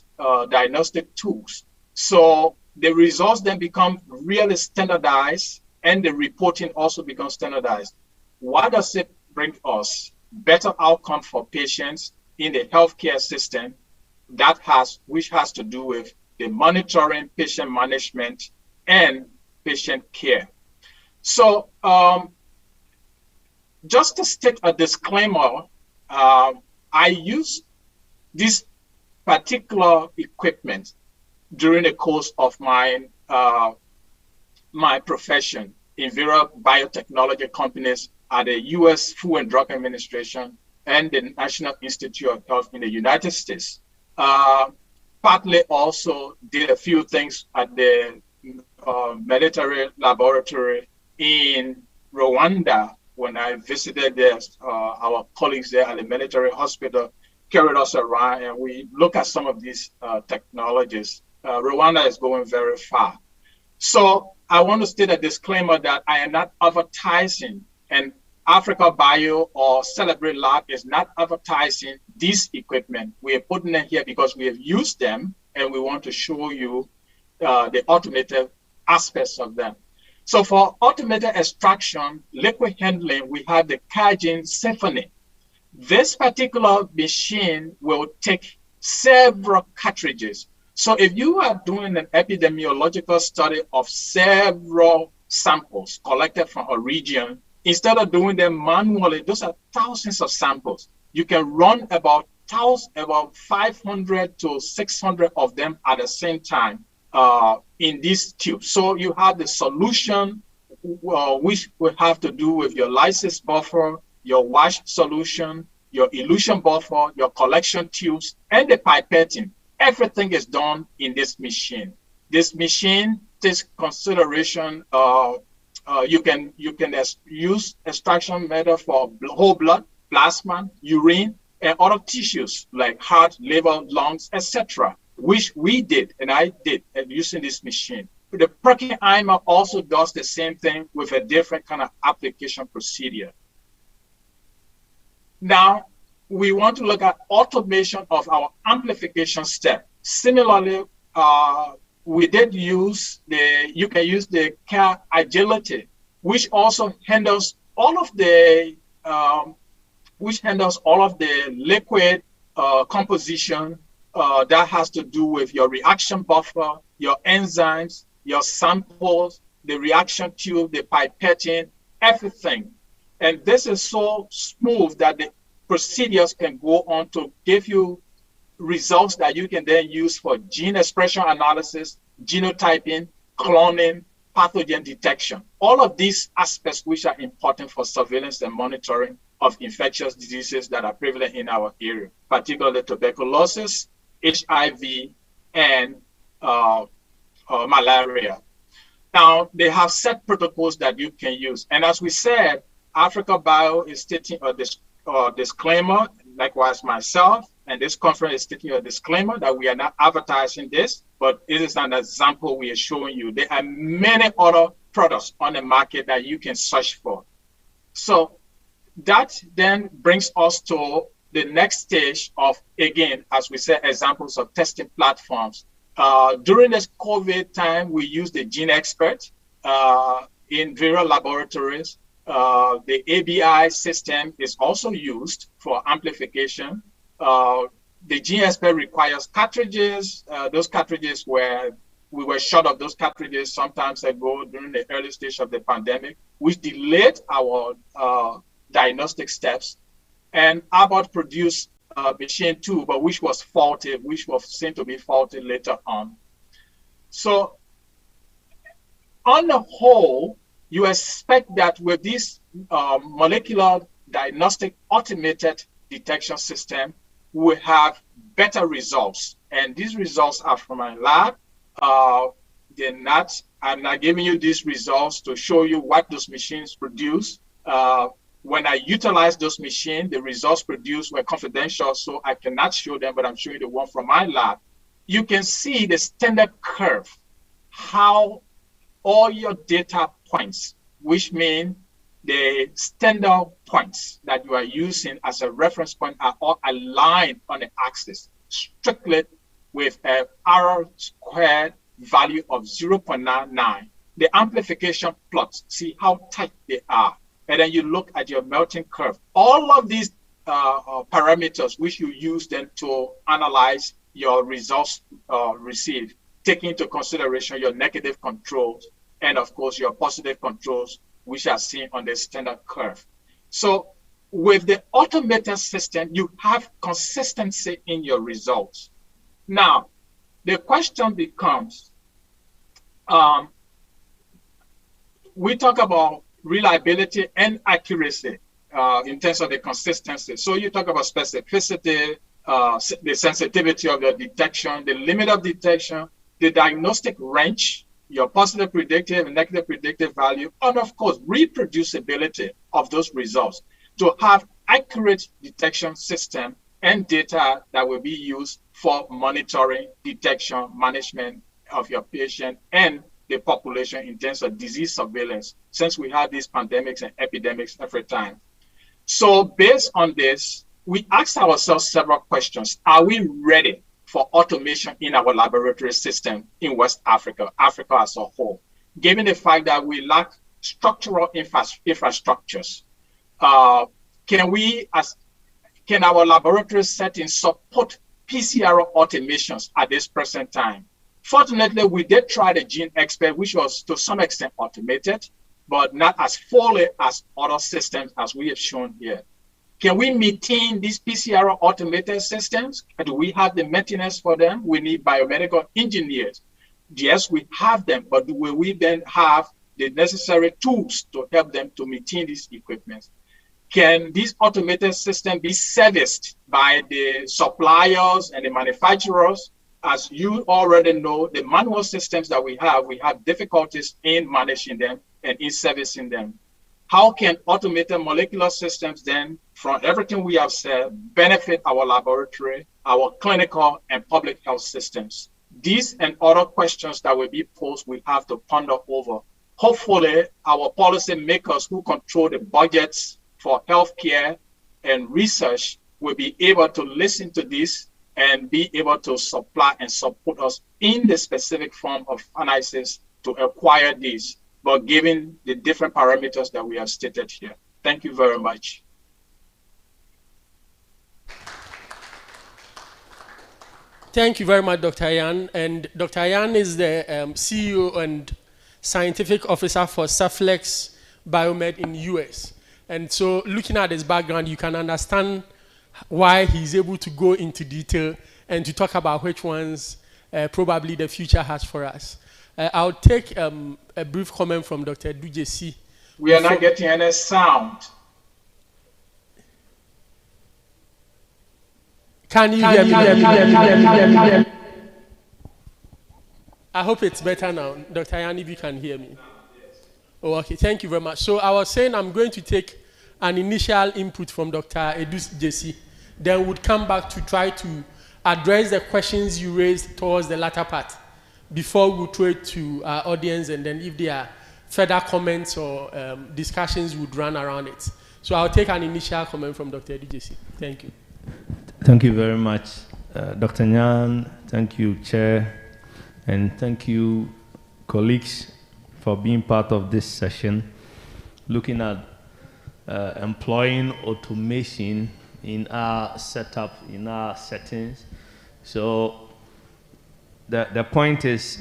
diagnostic tools. So the results then become really standardized, and the reporting also becomes standardized. What does it bring us? Better outcome for patients in the healthcare system, which has to do with the monitoring, patient management, and patient care. So just to state a disclaimer, I use this particular equipment during the course of my profession in various biotechnology companies at the U.S. Food and Drug Administration and the National Institute of Health in the United States. Partly also did a few things at the military laboratory in Rwanda when I visited there. Our colleagues there at the military hospital carried us around, and we look at some of these technologies. Rwanda is going very far. So I want to state a disclaimer that I am not advertising, and Africa Bio or Celebrate Lab is not advertising this equipment. We are putting them here because we have used them, and we want to show you the automated aspects of them. So for automated extraction, liquid handling, we have the QIAGEN Symphony. This particular machine will take several cartridges. So if you are doing an epidemiological study of several samples collected from a region, instead of doing them manually, those are thousands of samples. You can run about 500 to 600 of them at the same time in this tube. So you have the solution, which will have to do with your lysis buffer, your wash solution, your elution buffer, your collection tubes, and the pipetting. Everything is done in this machine. This machine takes consideration. You can use extraction method for whole blood, plasma, urine, and other tissues like heart, liver, lungs, etc., which we did, and I did, using this machine. The Perkin-Eimer also does the same thing with a different kind of application procedure. Now, we want to look at automation of our amplification step. Similarly, we did use you can use the Care Agility, which also handles all of the liquid composition that has to do with your reaction buffer, your enzymes, your samples, the reaction tube, the pipetting, everything. And this is so smooth that the procedures can go on to give you results that you can then use for gene expression analysis, genotyping, cloning, pathogen detection. All of these aspects which are important for surveillance and monitoring of infectious diseases that are prevalent in our area, particularly tuberculosis, HIV, and malaria. Now, they have set protocols that you can use. And as we said, Africa Bio is stating a disclaimer, likewise myself, and this conference is stating a disclaimer that we are not advertising this, but it is an example we are showing you. There are many other products on the market that you can search for. So that then brings us to the next stage of, again, as we said, examples of testing platforms. During this COVID time, we used the Gene Expert in various laboratories. The ABI system is also used for amplification. The Gene Expert requires cartridges. Those cartridges we were short of those cartridges sometimes ago during the early stage of the pandemic, which delayed our diagnostic steps. And Abbott produced machine 2, but which was faulty, which was seen to be faulty later on. So on the whole, you expect that with this molecular diagnostic automated detection system, we will have better results. And these results are from my lab. I'm not giving you these results to show you what those machines produce. When I utilized those machines, the results produced were confidential, so I cannot show them, but I'm showing the one from my lab. You can see the standard curve, how all your data points, which mean the standard points that you are using as a reference point, are all aligned on the axis, strictly with an R squared value of 0.99. The amplification plots, see how tight they are. And then you look at your melting curve. All of these parameters which you use then to analyze your results received, taking into consideration your negative controls and of course your positive controls, which are seen on the standard curve. So with the automated system, you have consistency in your results. Now, the question becomes, we talk about reliability and accuracy in terms of the consistency. So you talk about specificity, the sensitivity of the detection, the limit of detection, the diagnostic range, your positive predictive and negative predictive value, and of course, reproducibility of those results to have accurate detection system and data that will be used for monitoring, detection, management of your patient and the population in terms of disease surveillance, since we have these pandemics and epidemics every time. So based on this, we asked ourselves several questions. Are we ready for automation in our laboratory system in West Africa, Africa as a whole, given the fact that we lack structural infrastructures? Can our laboratory settings support PCR automations at this present time? Fortunately, we did try the Gene Expert, which was to some extent automated, but not as fully as other systems as we have shown here. Can we maintain these PCR automated systems? Do we have the maintenance for them? We need biomedical engineers. Yes, we have them, but will we then have the necessary tools to help them to maintain these equipments? Can these automated systems be serviced by the suppliers and the manufacturers? As you already know, the manual systems that we have difficulties in managing them and in servicing them. How can automated molecular systems then, from everything we have said, benefit our laboratory, our clinical and public health systems? These and other questions that will be posed, we have to ponder over. Hopefully, our policy makers who control the budgets for healthcare and research will be able to listen to this and be able to supply and support us in the specific form of analysis to acquire these, but given the different parameters that we have stated here. Thank you very much. Thank you very much, Dr. Yan. And Dr. Yan is the CEO and scientific officer for Suflex Biomed in US. And so looking at his background, you can understand why he's able to go into detail and to talk about which ones probably the future has for us. I'll take a brief comment from Dr. Dujesi. We are not getting any sound. Can you hear me? I hope it's better now. Dr. Yan, if you can hear me. Oh, okay, thank you very much. So I was saying I'm going to take an initial input from Dr. Dujesi, then would come back to try to address the questions you raised towards the latter part before we throw it to our audience, and then if there are further comments or discussions, would run around it. So I'll take an initial comment from Dr. Dujesi. Thank you. Thank you very much, Dr. Nyan. Thank you, Chair. And thank you, colleagues, for being part of this session, looking at employing automation in our setup, in our settings. So the point is,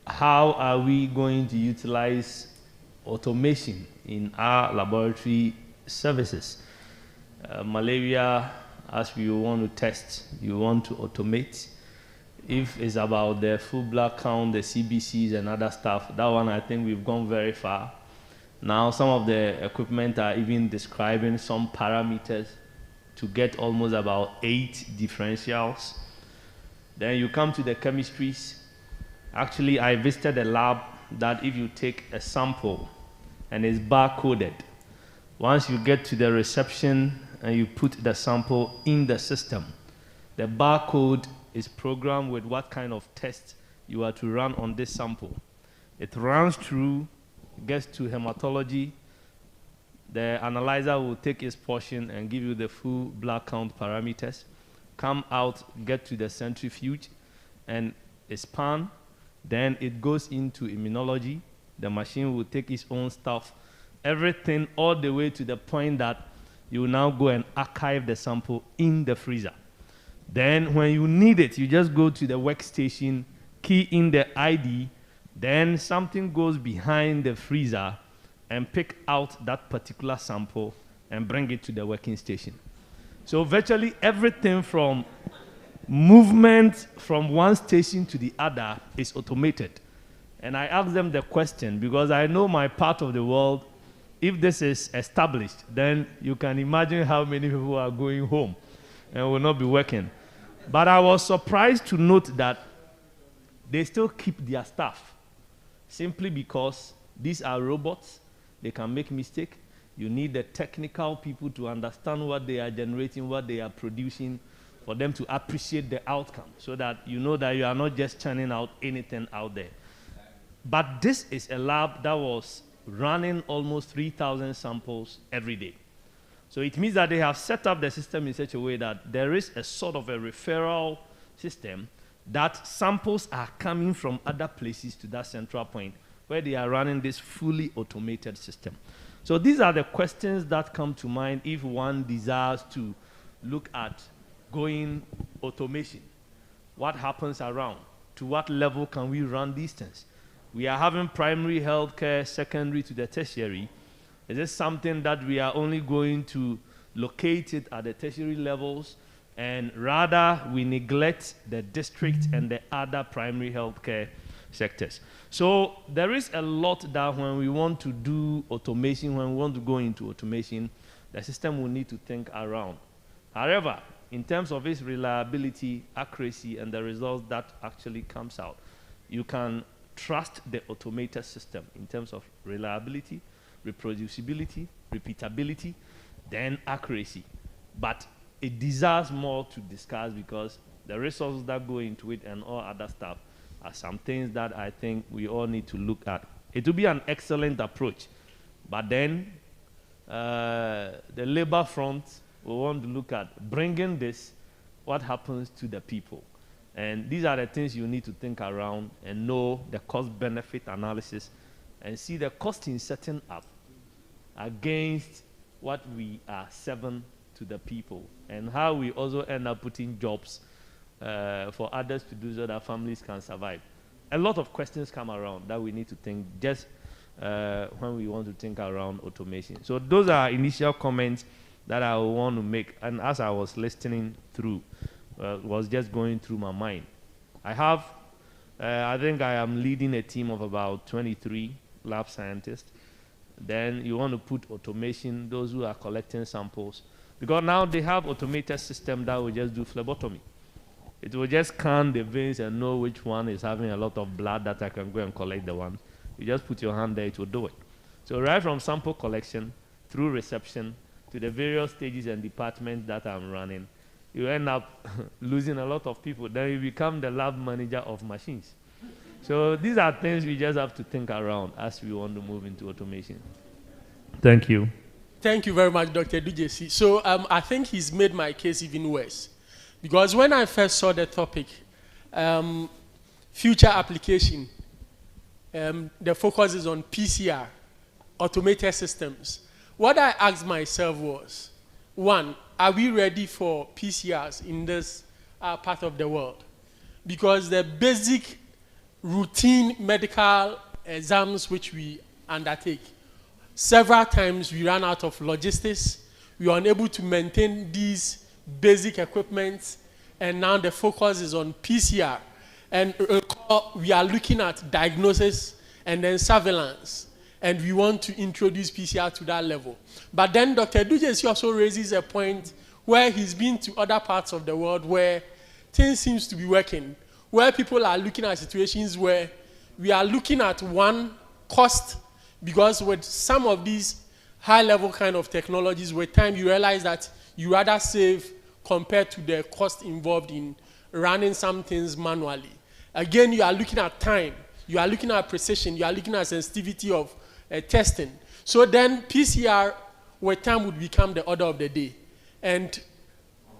how are we going to utilize automation in our laboratory services? Malaria, as we want to test, you want to automate. If it's about the full blood count, the CBCs and other stuff, that one I think we've gone very far. Now some of the equipment are even describing some parameters to get almost about 8 differentials. Then you come to the chemistries. Actually, I visited a lab that if you take a sample and it's barcoded, Once you get to the reception and you put the sample in the system, the barcode is programmed with what kind of test you are to run on this sample. It runs through, gets to hematology. The analyzer will take its portion and give you the full blood count parameters. Come out, get to the centrifuge, and expand. Then it goes into immunology. The machine will take its own stuff, everything all the way to the point that you now go and archive the sample in the freezer. Then when you need it, you just go to the workstation, key in the ID, then something goes behind the freezer and pick out that particular sample and bring it to the working station. So virtually everything from movement from one station to the other is automated. And I ask them the question because I know my part of the world, if this is established, then you can imagine how many people are going home and will not be working. But I was surprised to note that they still keep their staff simply because these are robots. They can make mistakes. You need the technical people to understand what they are generating, what they are producing, for them to appreciate the outcome so that you know that you are not just churning out anything out there. But this is a lab that was running almost 3,000 samples every day. So it means that they have set up the system in such a way that there is a sort of a referral system that samples are coming from other places to that central point where they are running this fully automated system. So these are the questions that come to mind if one desires to look at going automation. What happens around? To what level can we run these things? We are having primary healthcare, secondary to the tertiary. Is this something that we are only going to locate it at the tertiary levels and rather we neglect the district and the other primary healthcare sectors? So there is a lot that when we want to do automation, when we want to go into automation, the system will need to think around. However, in terms of its reliability, accuracy, and the results that actually comes out, you can trust the automated system in terms of reliability, reproducibility, repeatability, then accuracy. But it deserves more to discuss because the resources that go into it and all other stuff are some things that I think we all need to look at. It will be an excellent approach, but then the labor front will want to look at bringing this, what happens to the people. And these are the things you need to think around and know the cost-benefit analysis and see the cost in setting up against what we are serving to the people and how we also end up putting jobs for others to do so that families can survive. A lot of questions come around that we need to think just when we want to think around automation. So those are initial comments that I want to make. And as I was listening through, was just going through my mind. I have, I think I am leading a team of about 23 lab scientists. Then you want to put automation, those who are collecting samples, because now they have automated system that will just do phlebotomy. It will just scan the veins and know which one is having a lot of blood that I can go and collect the one. You just put your hand there, it will do it. So right from sample collection through reception to the various stages and departments that I'm running, you end up losing a lot of people. Then you become the lab manager of machines. So these are things we just have to think around as we want to move into automation. Thank you. Thank you very much, Dr. DJC. So I think he's made my case even worse. Because when I first saw the topic, future application, the focus is on PCR, automated systems. What I asked myself was, one, are we ready for PCRs in this part of the world? Because the basic routine medical exams which we undertake, several times we ran out of logistics, we were unable to maintain these basic equipment, and now the focus is on PCR. And we are looking at diagnosis and then surveillance, and we want to introduce PCR to that level. But then Dr. Dujesi also raises a point where he's been to other parts of the world where things seems to be working, where people are looking at situations where we are looking at one cost, because with some of these high-level kind of technologies, with time you realize that you rather save compared to the cost involved in running some things manually. Again, you are looking at time, you are looking at precision, you are looking at sensitivity of testing. So then PCR with time would become the order of the day. And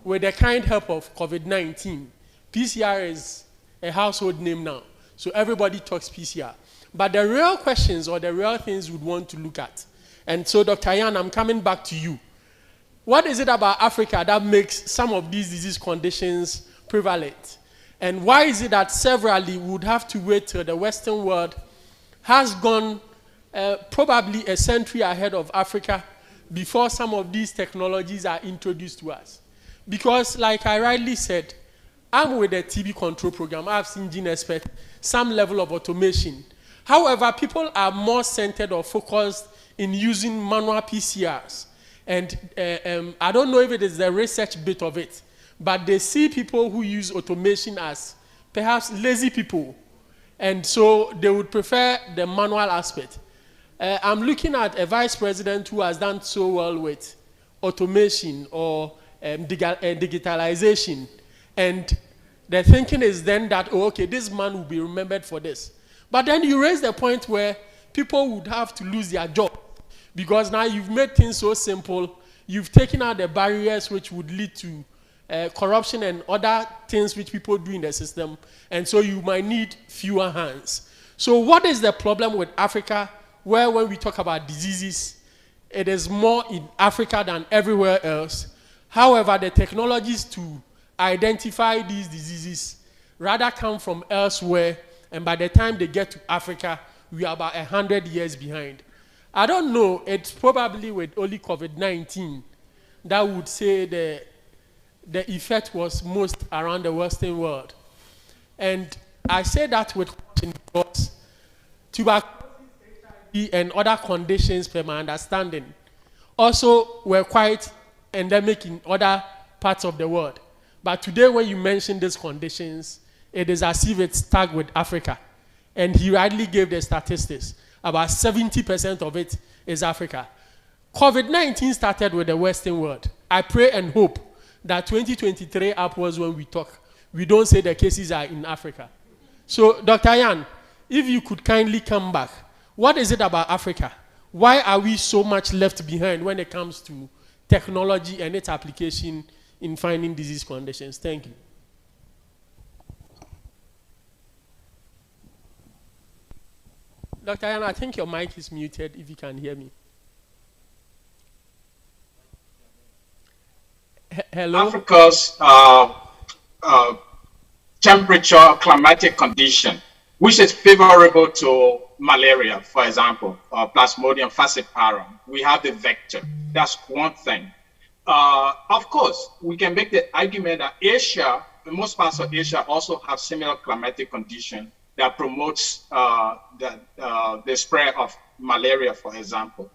with the kind help of COVID-19, PCR is a household name now. So everybody talks PCR. But the real questions or the real things we'd want to look at. And so Dr. Yan, I'm coming back to you. What is it about Africa that makes some of these disease conditions prevalent? And why is it that severally we would have to wait till the Western world has gone probably a century ahead of Africa before some of these technologies are introduced to us? Because like I rightly said, I'm with the TB control program. I've seen GeneXpert, some level of automation. However, people are more centered or focused in using manual PCRs. And I don't know if it is the research bit of it, but they see people who use automation as perhaps lazy people. And so they would prefer the manual aspect. I'm looking at a vice president who has done so well with automation or digitalization. And the thinking is then that, oh, okay, this man will be remembered for this. But then you raise the point where people would have to lose their job because now you've made things so simple. You've taken out the barriers which would lead to corruption and other things which people do in the system. And so you might need fewer hands. So what is the problem with Africa where when we talk about diseases, it is more in Africa than everywhere else? However, the technologies to identify these diseases rather come from elsewhere, and by the time they get to Africa, we are about 100 years behind. I don't know, it's probably with only COVID-19 that would say the effect was most around the Western world. And I say that with caution because tuberculosis, HIV, and other conditions, per my understanding, also were quite endemic in other parts of the world. But today when you mention these conditions, it is as if it's tagged with Africa. And he rightly gave the statistics. About 70% of it is Africa. COVID-19 started with the Western world. I pray and hope that 2023 upwards when we talk, we don't say the cases are in Africa. So Dr. Yan, if you could kindly come back, what is it about Africa? Why are we so much left behind when it comes to technology and its application in finding disease conditions? Thank you. Dr. Yan, I think your mic is muted if you can hear me. Hello? Africa's temperature, climatic condition, which is favorable to malaria, for example, Plasmodium falciparum. We have the vector. That's one thing. Of course, we can make the argument that Asia, most parts of Asia also have similar climatic condition that promotes the spread of malaria, for example.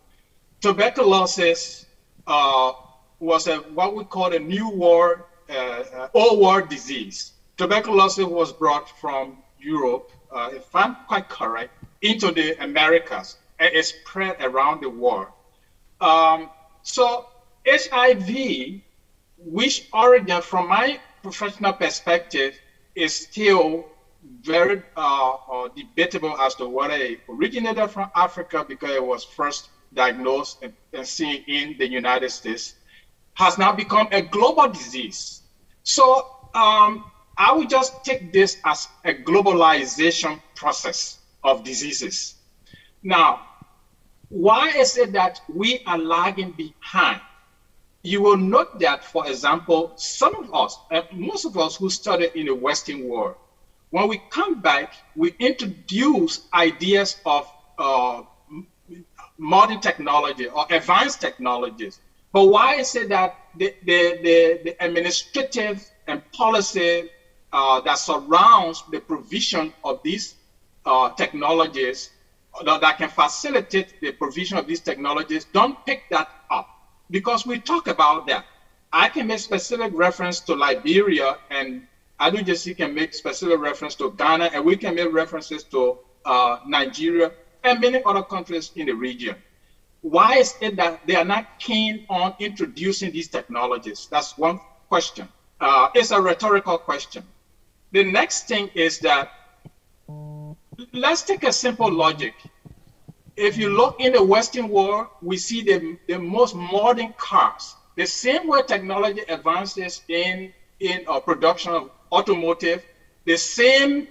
Tuberculosis was what we call a new world, old world disease. Tuberculosis was brought from Europe, if I'm quite correct, into the Americas and it spread around the world. So HIV, which origin from my professional perspective is still very debatable as to whether it originated from Africa because it was first diagnosed and seen in the United States, has now become a global disease. So I would just take this as a globalization process of diseases. Now, why is it that we are lagging behind? You will note that, for example, some of us, most of us who studied in the Western world, when we come back, we introduce ideas of modern technology or advanced technologies. But why is it that the administrative and policy that surrounds the provision of these technologies that can facilitate the provision of these technologies don't pick that up? Because we talk about that. I can make specific reference to Liberia, and Adujesi can make specific reference to Ghana, and we can make references to Nigeria and many other countries in the region. why is it that they are not keen on introducing these technologies? That's one question. It's a rhetorical question. The next thing is that, let's take a simple logic. If you look in the Western world, we see the most modern cars. The same way technology advances in production of automotive, the same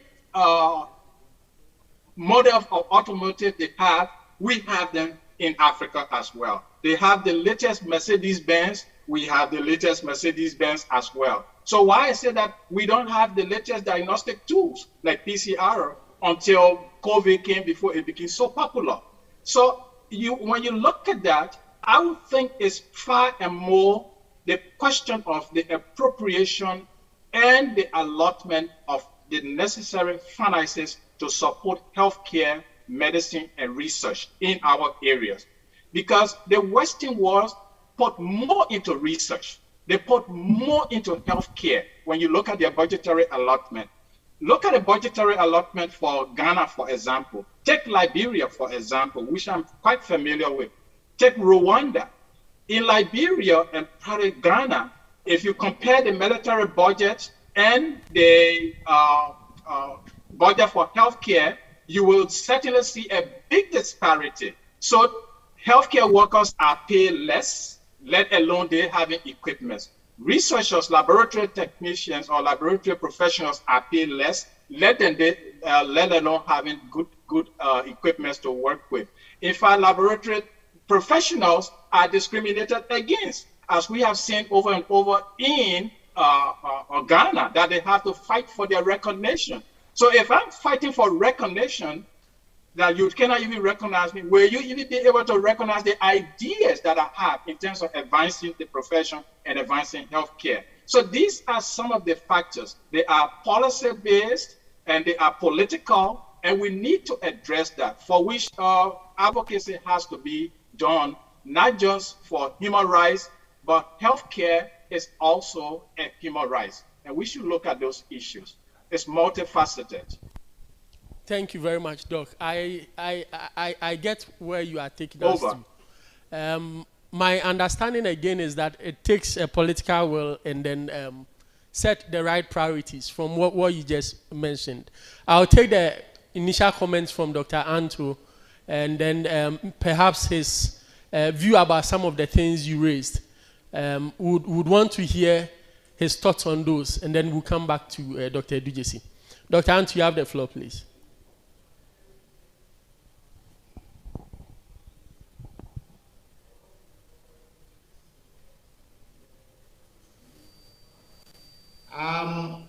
model of automotive they have, we have them in Africa as well. They have the latest Mercedes-Benz, we have the latest Mercedes-Benz as well. So why I say that we don't have the latest diagnostic tools like PCR until COVID came before it became so popular? So when you look at that, I would think it's far and more the question of the appropriation and the allotment of the necessary finances to support healthcare, medicine, and research in our areas. Because the Western world put more into research. They put more into healthcare when you look at their budgetary allotment. Look at the budgetary allotment for Ghana, for example. Take Liberia, for example, which I'm quite familiar with. Take Rwanda. In Liberia and probably Ghana, if you compare the military budget and the budget for healthcare, you will certainly see a big disparity. So healthcare workers are paid less, let alone they having equipment. Researchers, laboratory technicians, or laboratory professionals are paid less, let alone having good equipment to work with. In fact, laboratory professionals are discriminated against, as we have seen over and over in Ghana, that they have to fight for their recognition. So if I'm fighting for recognition, that you cannot even recognize me, will you even be able to recognize the ideas that I have in terms of advancing the profession and advancing healthcare? So these are some of the factors. They are policy-based and they are political, and we need to address that, for which advocacy has to be done, not just for human rights, but healthcare is also a human rights. And we should look at those issues. It's multifaceted. Thank you very much, Doc. I get where you are taking us to. My understanding again is that it takes a political will and then set the right priorities from what you just mentioned. I'll take the initial comments from Dr. Anto and then perhaps his view about some of the things you raised. Would want to hear his thoughts on those, and then we'll come back to Dr. Dujesi. Dr. Anto, you have the floor, please.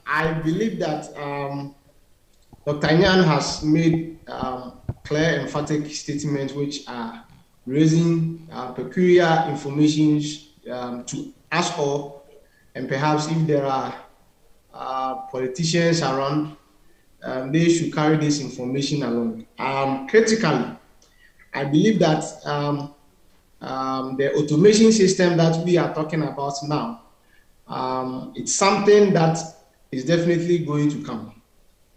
I believe that Dr. Nyan has made clear, emphatic statements which are raising peculiar information to us all, and perhaps if there are politicians around, they should carry this information along. Critically, I believe that the automation system that we are talking about now, it's something that is definitely going to come.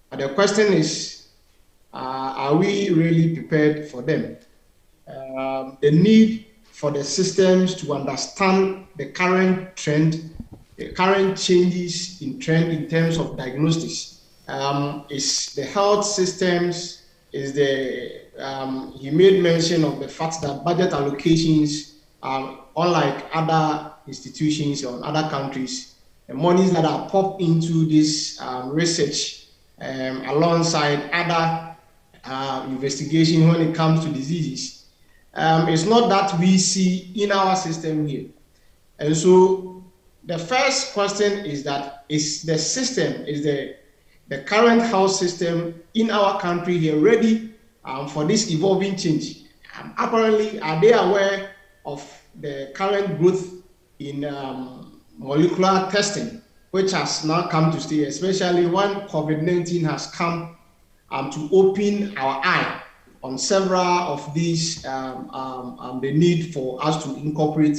But the question is, are we really prepared for them? The need for the systems to understand the current trend, the current changes in trend in terms of diagnostics, is the health systems, is the, he made mention of the fact that budget allocations, unlike other institutions or other countries, the monies that are popped into this research alongside other investigation when it comes to diseases, it's not that we see in our system here. And so the first question is that, is the system, is the current health system in our country here ready for this evolving change? Apparently, are they aware of the current growth in molecular testing, which has now come to stay, especially when COVID-19 has come to open our eye on several of these, the need for us to incorporate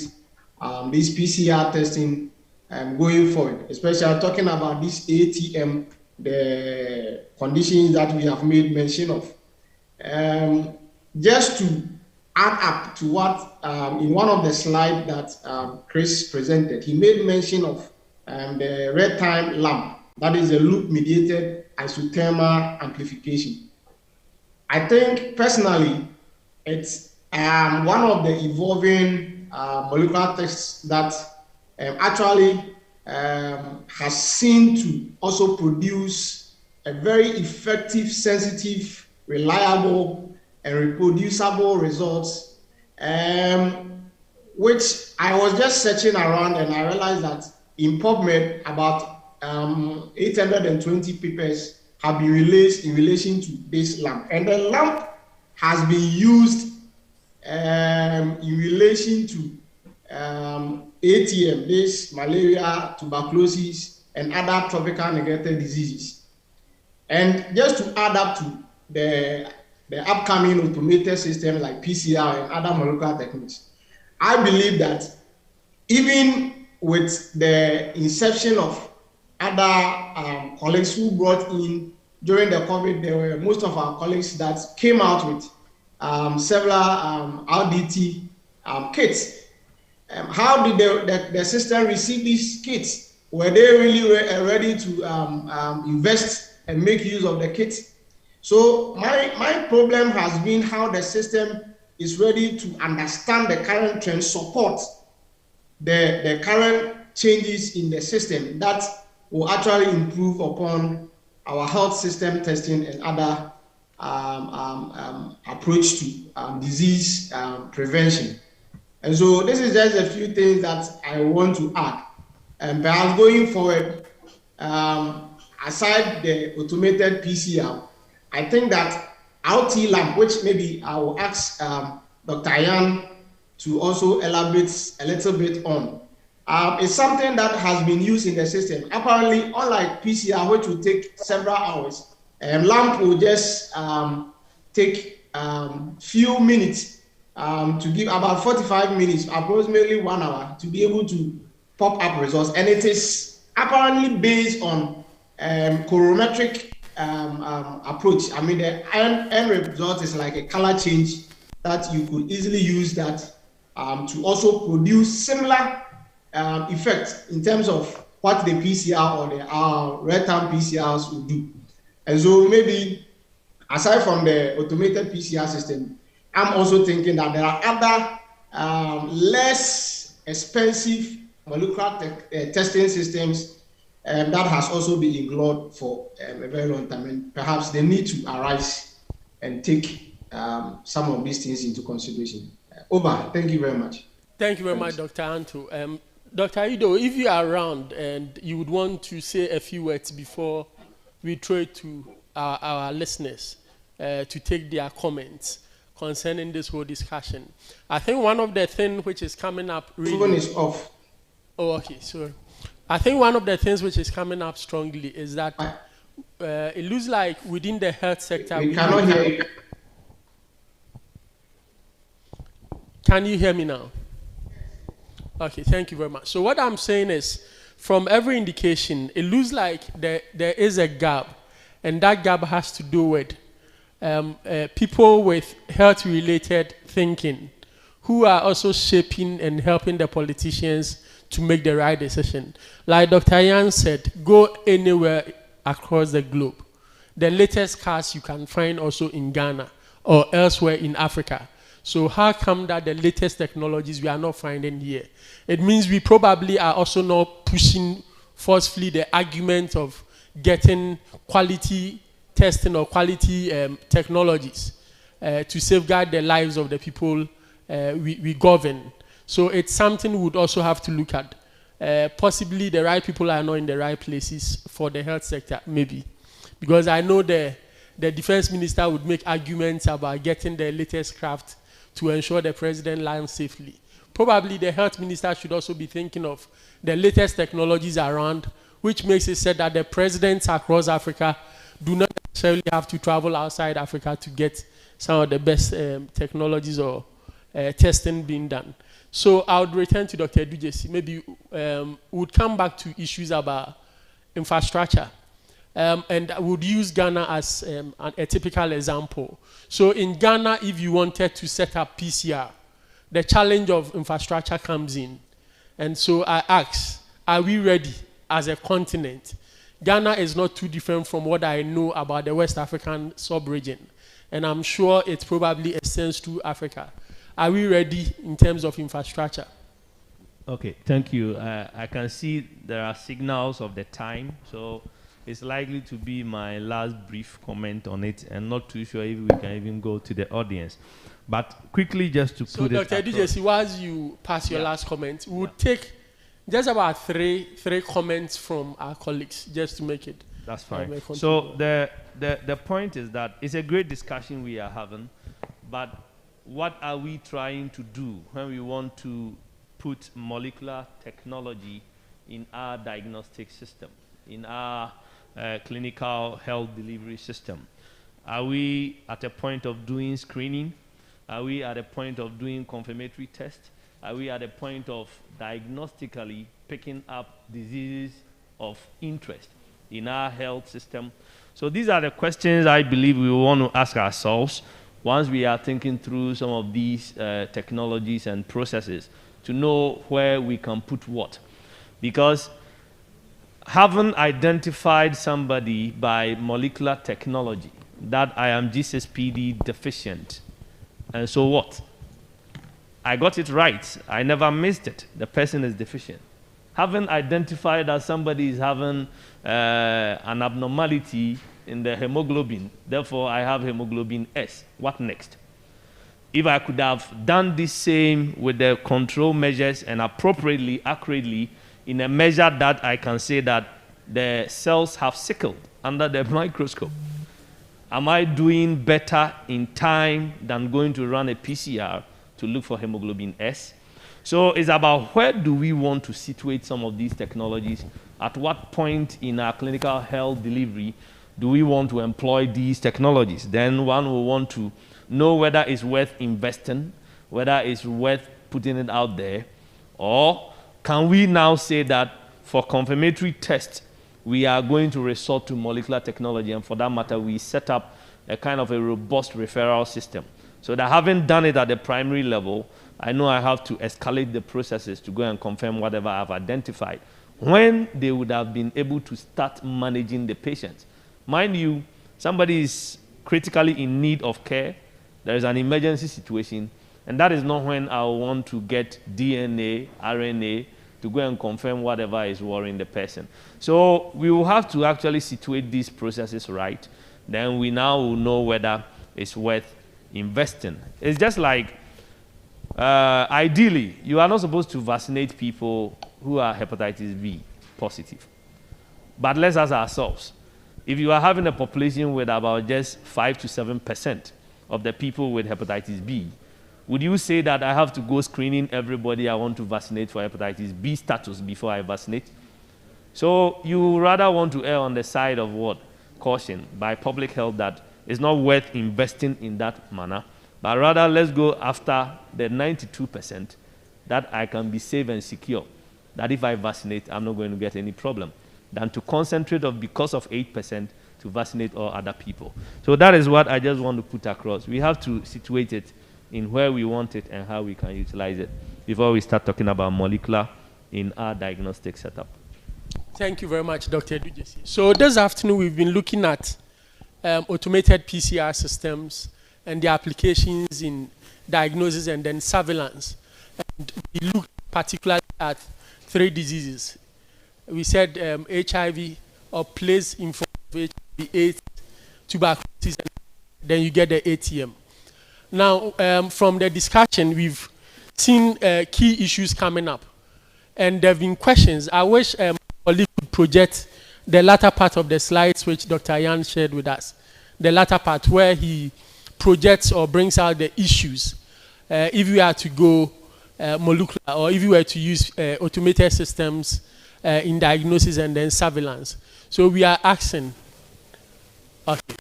this PCR testing going forward, especially talking about this ATM, the conditions that we have made mention of. Just to add up to what in one of the slides that Chris presented. He made mention of the red time lamp, that is a loop-mediated isothermal amplification. I think personally, it's one of the evolving molecular tests that actually has seen to also produce a very effective, sensitive, reliable, and reproducible results, which I was just searching around and I realized that in PubMed, about 820 papers have been released in relation to this lamp. And the lamp has been used in relation to ATM, this malaria, tuberculosis, and other tropical neglected diseases. And just to add up to the upcoming automated systems like PCR and other molecular techniques, I believe that even with the inception of other colleagues who brought in during the COVID, there were most of our colleagues that came out with several RDT kits. How did the system receive these kits? Were they really ready to invest and make use of the kits? So my problem has been how the system is ready to understand the current trend, support the current changes in the system that will actually improve upon our health system testing and other approach to disease prevention. And so this is just a few things that I want to add. And perhaps going forward, aside the automated PCR, I think that RT lamp, which maybe I will ask Dr. Yan to also elaborate a little bit on, is something that has been used in the system. Apparently, unlike PCR, which will take several hours, lamp will just take few minutes to give about 45 minutes, approximately 1 hour, to be able to pop up results. And it is apparently based on colorimetric approach. I mean, the end result is like a color change that you could easily use that to also produce similar effect in terms of what the PCR or the red-time PCRs will do. And so maybe aside from the automated PCR system, I'm also thinking that there are other less expensive molecular testing systems that has also been ignored for a very long time, and perhaps they need to arise and take some of these things into consideration. Over. Thank you very much. Thank you very much, Dr. Anto. Dr. Ido, if you are around and you would want to say a few words before we throw it to our listeners to take their comments concerning this whole discussion. I think one of the things which is coming up really... Phone is off. Oh, okay, sorry. I think one of the things which is coming up strongly is that it looks like within the health sector... We cannot hear you. Can you hear me now? Okay, thank you very much. So what I'm saying is, from every indication, it looks like there is a gap, and that gap has to do with people with health-related thinking who are also shaping and helping the politicians to make the right decision. Like Dr. Yan said, go anywhere across the globe. The latest cars you can find also in Ghana or elsewhere in Africa. So how come that the latest technologies we are not finding here? It means we probably are also not pushing forcefully the argument of getting quality testing or quality technologies to safeguard the lives of the people we govern. So it's something we would also have to look at. Possibly the right people are not in the right places for the health sector, maybe. Because I know the defense minister would make arguments about getting the latest craft to ensure the president lands safely. Probably the health minister should also be thinking of the latest technologies around, which makes it said that the presidents across Africa do not necessarily have to travel outside Africa to get some of the best technologies or testing being done. So I would return to Dr. Edujesi. Maybe we would come back to issues about infrastructure. And I would use Ghana as a typical example. So in Ghana, if you wanted to set up PCR, the challenge of infrastructure comes in. And so I ask, are we ready as a continent? Ghana is not too different from what I know about the West African sub-region. And I'm sure it probably extends to Africa. Are we ready in terms of infrastructure? Okay, thank you. I can see there are signals of the time, so it's likely to be my last brief comment on it, and not too sure if we can even go to the audience. But quickly, just to put it Dr. DJC, whilst you pass your last comment, we'll take just about three comments from our colleagues, just to make it. That's fine. So the point is that it's a great discussion we are having, but what are we trying to do when we want to put molecular technology in our diagnostic system, in our clinical health delivery system? Are we at a point of doing screening? Are we at a point of doing confirmatory tests? Are we at a point of diagnostically picking up diseases of interest in our health system? So these are the questions I believe we want to ask ourselves once we are thinking through some of these technologies and processes, to know where we can put what. Because having identified somebody by molecular technology that I am G6PD deficient, and so what? I got it right. I never missed it. The person is deficient. Having identified that somebody is having an abnormality in the hemoglobin, therefore I have hemoglobin S. What next? If I could have done the same with the control measures and appropriately, accurately, in a measure that I can say that the cells have sickled under the microscope, am I doing better in time than going to run a PCR to look for hemoglobin S? So it's about where do we want to situate some of these technologies, at what point in our clinical health delivery do we want to employ these technologies? Then one will want to know whether it's worth investing, whether it's worth putting it out there, or can we now say that for confirmatory tests, we are going to resort to molecular technology, and for that matter, we set up a kind of a robust referral system. So that having done it at the primary level, I know I have to escalate the processes to go and confirm whatever I've identified, when they would have been able to start managing the patients. Mind you, somebody is critically in need of care, there is an emergency situation, and that is not when I want to get DNA, RNA, to go and confirm whatever is worrying the person. So we will have to actually situate these processes right. Then we now will know whether it's worth investing. It's just like, ideally, you are not supposed to vaccinate people who are hepatitis B positive. But let's ask ourselves, if you are having a population with about just 5 to 7% of the people with hepatitis B, would you say that I have to go screening everybody I want to vaccinate for hepatitis B status before I vaccinate? So you rather want to err on the side of what? Caution by public health, that it's not worth investing in that manner, but rather let's go after the 92% that I can be safe and secure, that if I vaccinate, I'm not going to get any problem, than to concentrate on because of 8% to vaccinate all other people. So that is what I just want to put across. We have to situate it in where we want it and how we can utilize it before we start talking about molecular in our diagnostic setup. Thank you very much, Dr. Dujesi. So this afternoon, we've been looking at automated PCR systems and their applications in diagnosis and then surveillance. And we looked particularly at 3 diseases. We said HIV, or place in front of HIV, AIDS, tuberculosis, and then you get the ATM. Now, from the discussion, we've seen key issues coming up. And there have been questions. I wish my colleague could project the latter part of the slides which Dr. Yan shared with us. The latter part where he projects or brings out the issues. If we are to go molecular, or if we were to use automated systems in diagnosis and then surveillance. So we are asking, okay,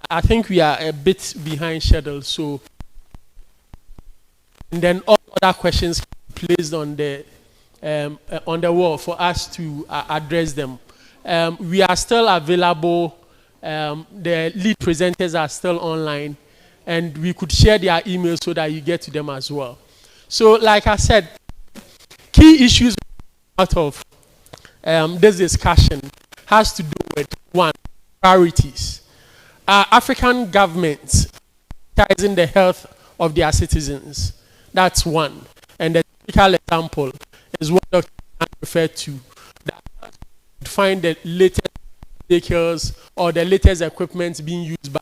I think we are a bit behind schedule, so, and then all other questions placed on the wall for us to address them. We are still available. The lead presenters are still online, and we could share their emails so that you get to them as well. So, like I said, key issues out of this discussion has to do with, one, priorities. African governments prioritizing the health of their citizens. That's one. And the typical example is what Dr. referred to. That find the latest vehicles or the latest equipment being used by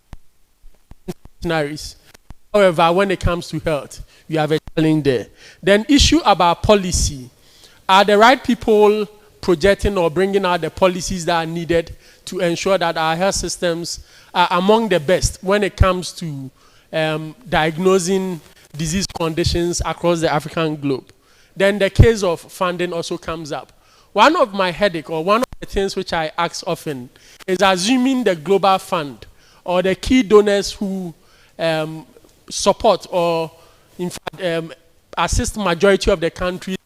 missionaries. However, when it comes to health, we have a challenge there. Then issue about policy. Are the right people projecting or bringing out the policies that are needed to ensure that our health systems are among the best when it comes to diagnosing disease conditions across the African globe? Then the case of funding also comes up. One of my headache, or one of the things which I ask often, is assuming the global fund or the key donors who support or in fact assist majority of the countries,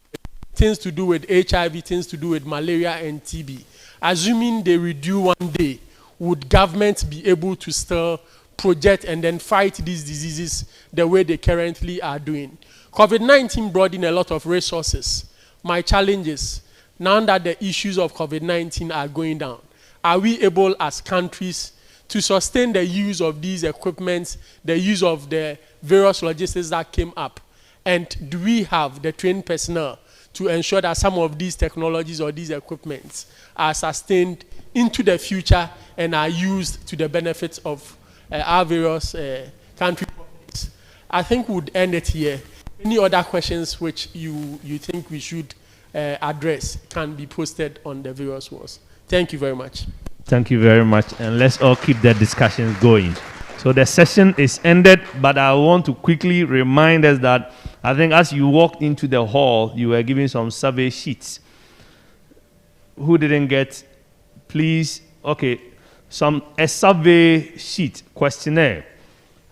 things to do with HIV, things to do with malaria and TB. Assuming they redo one day, would governments be able to still project and then fight these diseases the way they currently are doing? COVID-19 brought in a lot of resources. My challenge is, now that the issues of COVID-19 are going down, are we able as countries to sustain the use of these equipments, the use of the various logistics that came up? And do we have the trained personnel to ensure that some of these technologies or these equipments are sustained into the future and are used to the benefit of our various country governments? I think we would end it here. Any other questions which you think we should address can be posted on the various walls. Thank you very much. Thank you very much, and let's all keep the discussions going. So the session is ended, but I want to quickly remind us that I think as you walked into the hall, you were given some survey sheets. Who didn't get, please, okay, a survey sheet, questionnaire,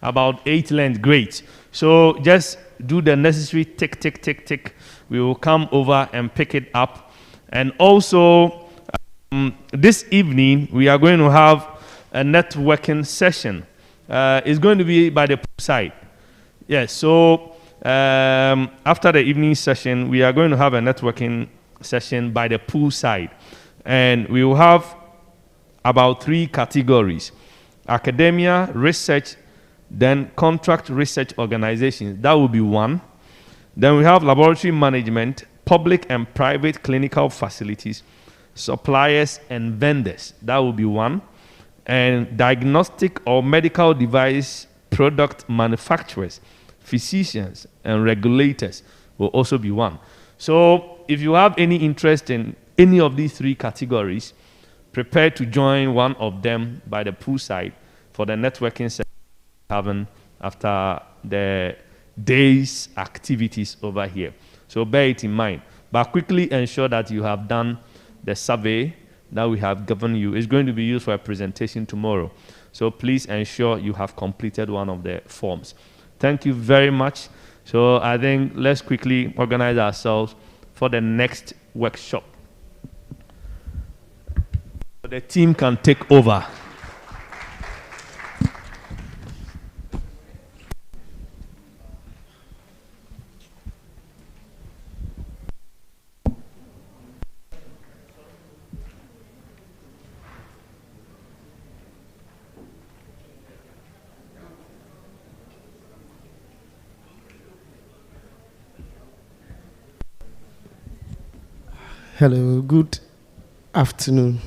about 8 length, great. So just do the necessary tick, tick, tick, tick. We will come over and pick it up. And also, this evening, we are going to have a networking session. It's going to be by the poolside. Yes, so after the evening session, we are going to have a networking session by the poolside. And we will have about 3 categories: academia, research, then contract research organizations. That will be one. Then we have laboratory management, public and private clinical facilities, suppliers and vendors. That will be one. And diagnostic or medical device product manufacturers, physicians, and regulators will also be one. So if you have any interest in any of these 3 categories, prepare to join one of them by the poolside for the networking session having after the day's activities over here. So bear it in mind. But quickly ensure that you have done the survey that we have given you. It's going to be used for a presentation tomorrow. So please ensure you have completed one of the forms. Thank you very much. So I think let's quickly organize ourselves for the next workshop. So the team can take over. Hello, good afternoon.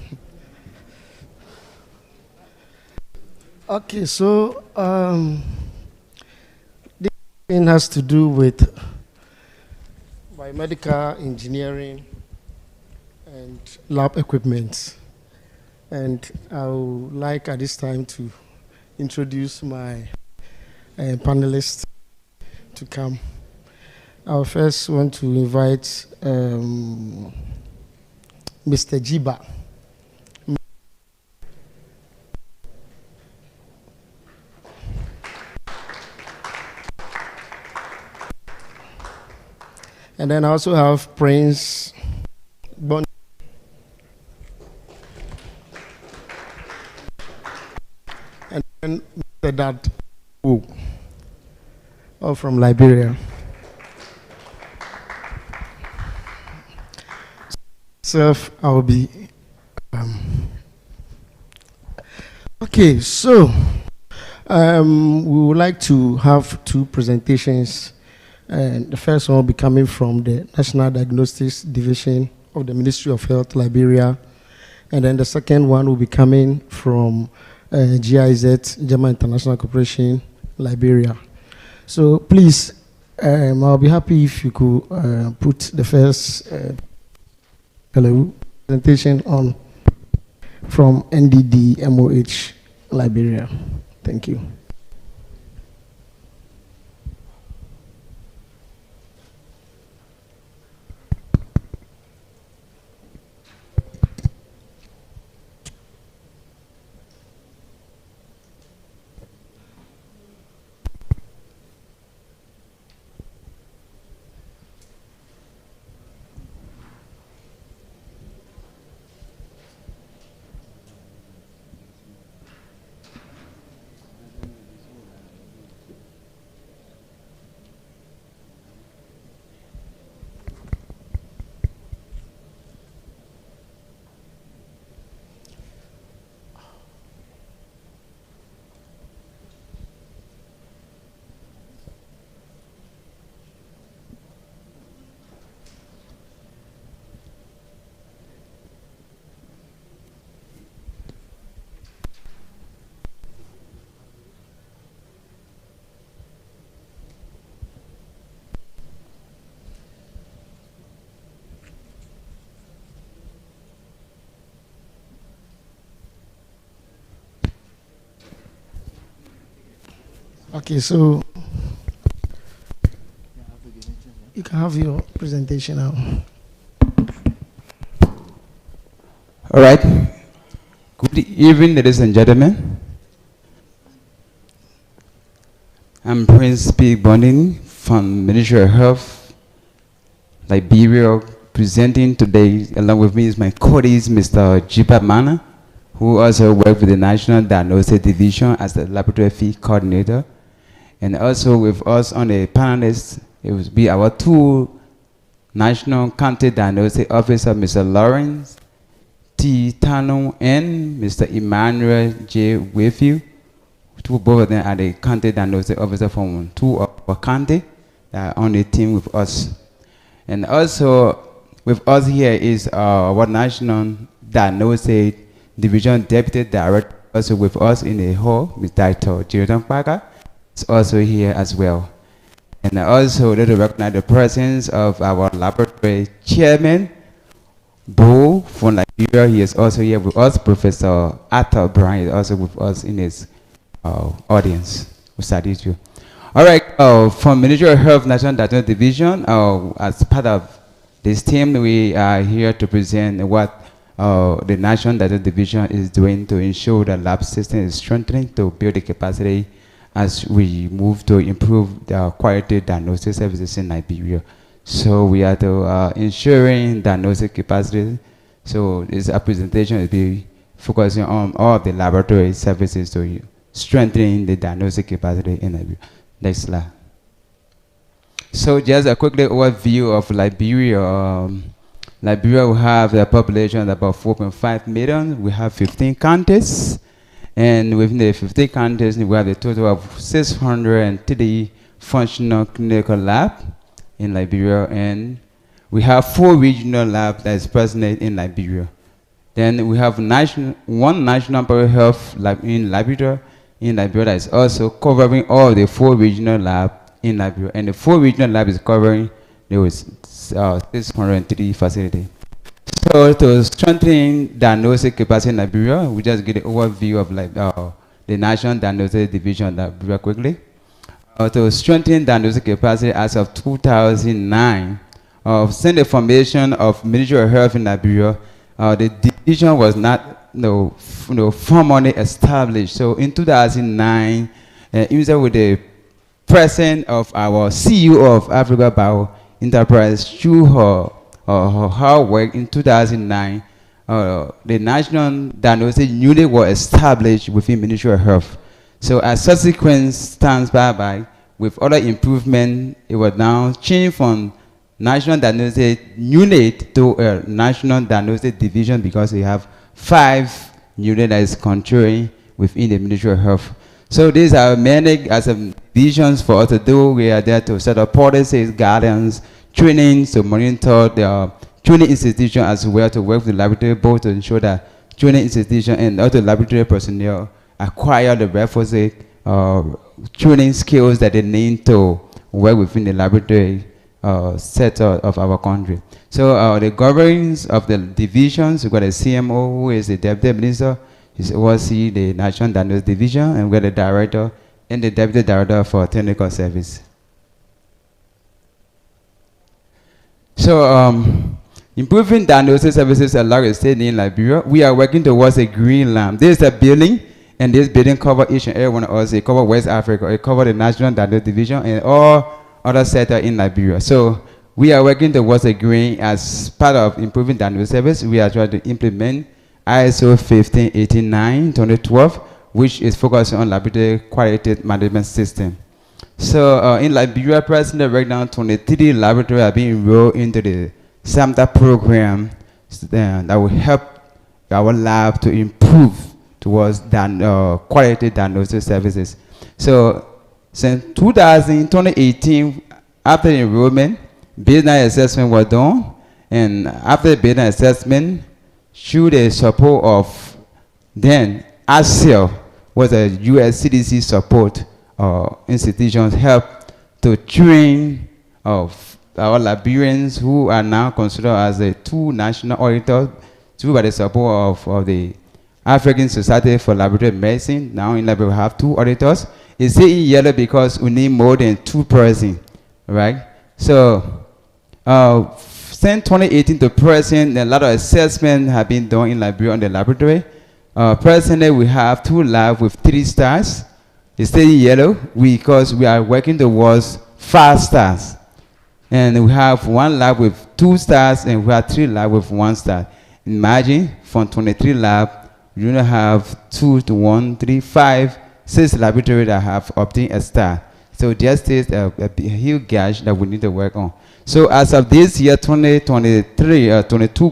Okay, so this thing has to do with biomedical engineering and lab equipment. And I would like at this time to introduce my panelists to come. I first want to invite Mr. Jiba. And then I also have Prince Bonnie. And that all from Liberia. I'll be okay. So we would like to have two presentations, and the first one will be coming from the National Diagnostics Division of the Ministry of Health, Liberia, and then the second one will be coming from GIZ, German International Corporation, Liberia. So please, I'll be happy if you could put the first presentation on from NDD MOH, Liberia. Thank you. Okay, so you can have your presentation now. All right. Good evening, ladies and gentlemen. I'm Prince P. Bonding from Ministry of Health, Liberia, presenting today. Along with me is my colleague, Mr. Jipa Mana, who also works with the National Diagnostic Division as the Laboratory Fee Coordinator. And also with us on the panelists, it will be our two National County Diagnostic Officer, Mr. Lawrence T. Tano and Mr. Emmanuel J. Wayfield. Both of them are the County Diagnostic Officer from two of our county that are on the team with us. And also with us here is our National Diagnostic Division Deputy Director, also with us in the hall, Mr. Dr. Jerome Parker. Is also here as well. And also let us recognize the presence of our laboratory chairman, Bo from Liberia. He is also here with us. Professor Arthur Bryan is also with us in his audience. We salute you. All right, from Ministry of Health National Diagnostic Division, as part of this team, we are here to present what the National Diagnostic Division is doing to ensure the lab system is strengthening to build the capacity as we move to improve the quality diagnostic services in Liberia. So we are to ensuring diagnostic capacity. So this presentation will be focusing on all of the laboratory services to strengthening the diagnostic capacity in Liberia. Next slide. So just a quick overview of Liberia. Liberia will have a population of about 4.5 million. We have 15 counties. And within the 50 counties, we have a total of 630 functional clinical labs in Liberia, and we have 4 regional labs that is present in Liberia. Then we have one national public health lab in Liberia that is also covering all the 4 regional labs in Liberia, and the 4 regional labs is covering those 630 facilities. So to strengthen diagnostic capacity in Liberia, we just get an overview of the National Diagnostic Division of Liberia quickly. To strengthen diagnostic capacity as of 2009, since the formation of Ministry of Health in Liberia, the division was not formally established. So in 2009, even with the presence of our CEO of Africa Bio Enterprise through her hard work in 2009, the National Diagnostic Unit was established within Ministry of Health. So as subsequent stands by, with other improvement, it was now changed from National Diagnostic Unit to a National Diagnostic Division because we have 5 units that is controlling within the Ministry of Health. So these are many as visions for us to do. We are there to set up policies, guidance, trainings to monitor the training institution as well, to work with the laboratory both to ensure that training institution and other laboratory personnel acquire the requisite training skills that they need to work within the laboratory sector of our country. So the governance of the divisions, we've got a CMO who is the Deputy Minister. He's oversee the National Diagnostic Division, and we're the Director and the Deputy Director for Technical Service. So improving diagnosis services at Lagos State in Liberia, we are working towards a green lamp. This is a building, and this building covers each and every one of us. It covers West Africa, it covers the National Diagnostic Division, and all other sectors in Liberia. So we are working towards a green as part of improving diagnosis service. We are trying to implement ISO 15892-2012, which is focusing on laboratory quality management system. So in Liberia, presently right now, 23 laboratories are being enrolled into the SAMTA program that will help our lab to improve towards quality diagnosis services. So since 2018, after the enrollment, baseline assessment was done, and after the baseline assessment, through the support of then ASIL, was a US CDC support institutions, help to train of our Liberians who are now considered as the 2 national auditors through by the support of the African Society for Laboratory Medicine. Now in Liberia we have 2 auditors. It's in yellow because we need more than 2 persons, right? So since 2018 to present, a lot of assessments have been done in Liberia on the laboratory. Presently, we have 2 labs with 3 stars. It's still in yellow because we are working towards 5 stars. And we have 1 lab with 2 stars, and we have 3 labs with 1 star. Imagine from 23 labs, you only have 2 to 1, 3, 5, 6 laboratories that have obtained a star. So just is a huge gap that we need to work on. So as of this year, 2023, 22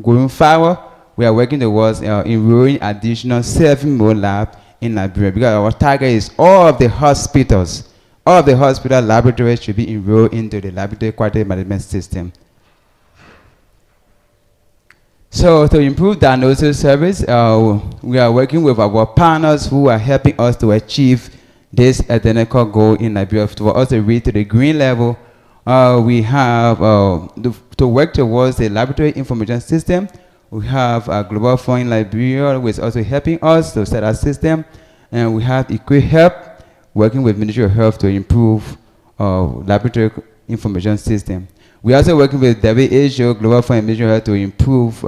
going forward, we are working towards enrolling additional 7 more labs in Liberia, because our target is all of the hospital laboratories should be enrolled into the laboratory quality management system. So to improve diagnosis service, we are working with our partners who are helping us to achieve this identical goal in Liberia. For us to reach to the green level, we have to work towards the laboratory information system. We have a global fund in Liberia, which is also helping us to set our system. And we have EquiHelp, working with Ministry of Health to improve laboratory information system. We're also working with WHO, Global Fund and Ministry of Health to improve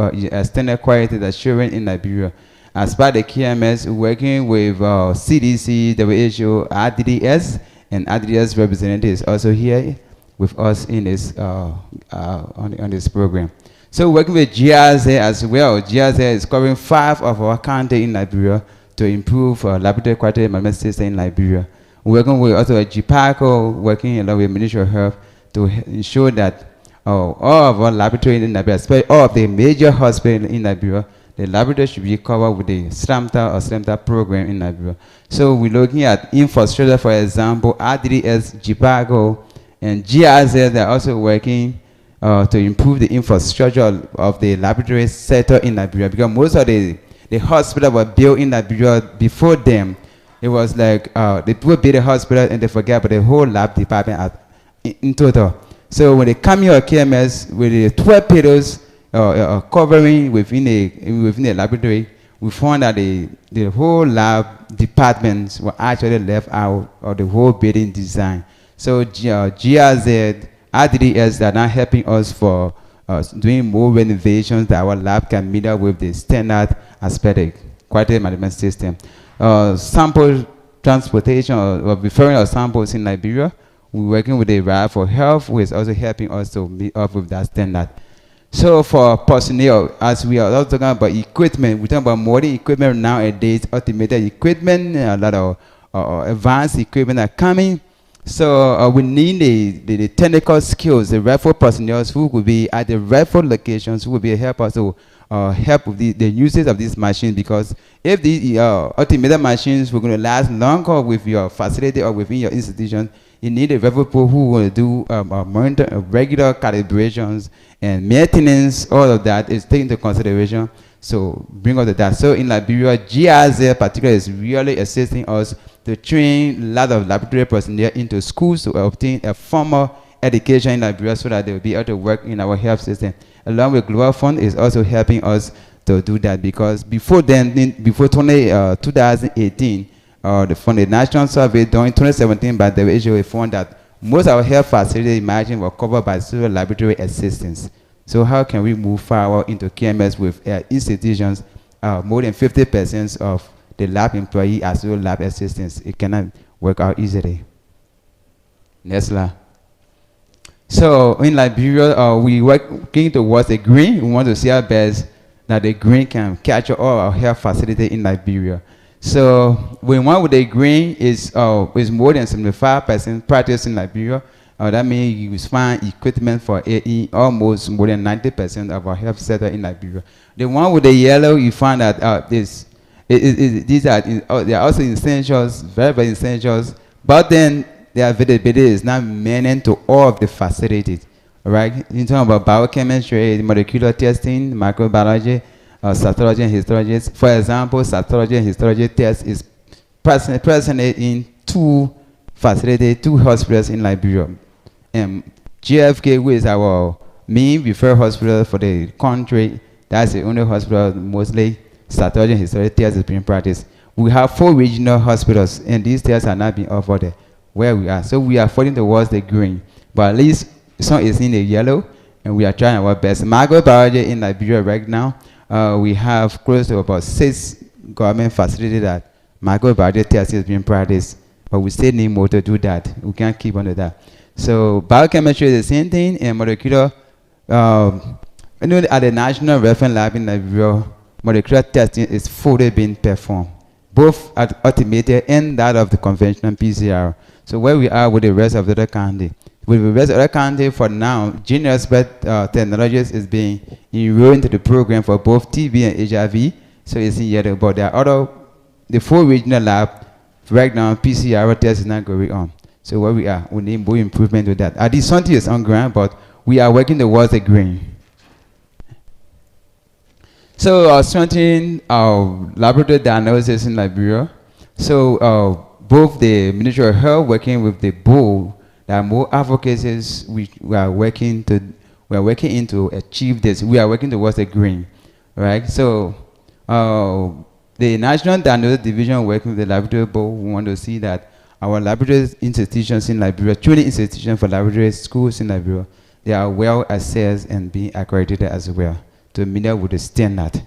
standard quality assurance in Liberia. As part of the KMS, working with CDC, WHO, RDDS, and RDDS representative is also here with us in this on this program. So working with GRZ as well. GRZ is covering 5 of our counties in Liberia to improve laboratory quality management system in Liberia. We're working with also a GPACO, working along with Ministry of Health to ensure that all of our laboratories in Liberia, especially all of the major hospitals in Liberia, the laboratory should be covered with the SLAMTA or SLAMTA program in Liberia. So we're looking at infrastructure, for example, RDDS, GPACO, and GRZ. They're also working to improve the infrastructure of the laboratory sector in Liberia, because most of the hospitals were built in Liberia before them. It was like they built the hospital and they forget about the whole lab department in total. So when they come here at KMS with the 12 pillars covering within the laboratory, we found that the whole lab departments were actually left out of the whole building design. So GRZ, RDDS are now helping us for doing more renovations that our lab can meet up with the standard aesthetic quality management system. Sample transportation or referring our samples in Liberia, we're working with the RAB for Health, who is also helping us to meet up with that standard. So for personnel, as we are also talking about equipment, we're talking about modern equipment nowadays, automated equipment, a lot of advanced equipment are coming. So we need the technical skills, the rightful personnel who could be at the rightful locations, who will be help us to help with the usage of these machines. Because if the automated machines were going to last longer with your facility or within your institution, you need a rightful people who will do monitor, regular calibrations and maintenance. All of that is taken into consideration. So bring us to that. So in Liberia, GIZ particularly is really assisting us to train a lot of laboratory personnel into schools to obtain a formal education in Liberia so that they will be able to work in our health system. Along with Global Fund is also helping us to do that, because before then, before 2018, from the national survey done in 2017 by the WHO, we found that most of our health facilities imagine were covered by civil laboratory assistance. So how can we move forward into KMS with institutions, more than 50% of the lab employee as well lab assistants? It cannot work out easily. Next slide. So in Liberia, we working towards the green. We want to see our best that the green can capture all our health facilities in Liberia. So when one with the green is more than 75% practice in Liberia. That means you find equipment for AE almost more than 90% of our health sector in Liberia. The one with the yellow, you find that these are they are also essentials, very, very essentials, but then their availability is not meant to all of the facilities. Right? In terms of biochemistry, molecular testing, microbiology, cytology and histology. For example, cytology and histology test is present in 2 facilities, 2 hospitals in Liberia. GFK, which is our main referral hospital for the country, that's the only hospital mostly cytology and histology tests is being practiced. We have 4 regional hospitals, and these tests are not being offered there where we are. So we are falling towards the green, but at least some is in the yellow, and we are trying our best. Microbiology in Liberia right now, we have close to about 6 government facilities that microbiology test is being practiced, but we still need more to do that. We can't keep on to that. So biochemistry is the same thing, and molecular, at the National Reference Lab in Liberia, molecular testing is fully being performed, both at automated and that of the conventional PCR. So where we are with the rest of the other county. With the rest of the county, for now, gene expert technologies is being enrolled into the program for both TB and HIV. So it's in yellow, but there are the 4 regional lab, right now, PCR test is not going on. So where we are, we need more improvement with that. This something is on ground, but we are working towards the green. So strengthening our laboratory diagnosis in Liberia. So both the Ministry of Health working with the board, there are more advocacies we are working into achieve this. We are working towards the green, right? So the National Diagnosis Division working with the laboratory board, we want to see that our laboratory institutions in Liberia, training institutions for laboratory schools in Liberia, they are well assessed and being accredited as well to meet up with the standard.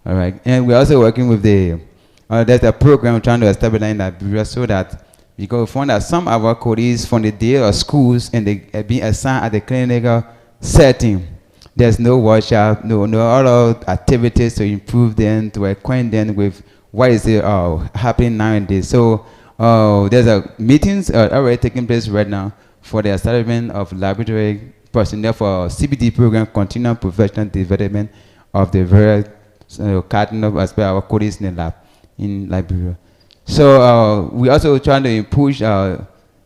All right, and we're also working with there's a program trying to establish in Liberia so that we go find that some of our colleagues from the day of schools and they are being assigned at the clinical setting. There's no workshop, no other activities to improve them, to acquaint them with what is happening nowadays. So there's a meetings already taking place right now for the establishment of laboratory personnel for CBD program, continual professional development of the various cardinal as well our colleagues in the lab in Liberia. So we also trying to push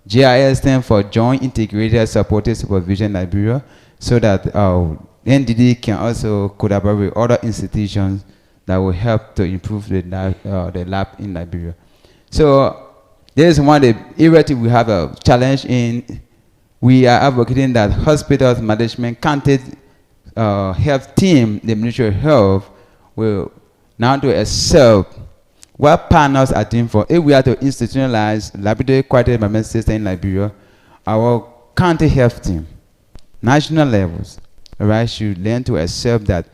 GIS stand for Joint Integrated Supported Supervision in Liberia, so that NDD can also collaborate with other institutions that will help to improve the lab in Liberia. So this is one of the areas we have a challenge in. We are advocating that hospitals management county health team, the Ministry of Health, will now to accept what partners are doing for. If we are to institutionalize laboratory quality management system in Liberia, our county health team, national levels, right, should learn to accept that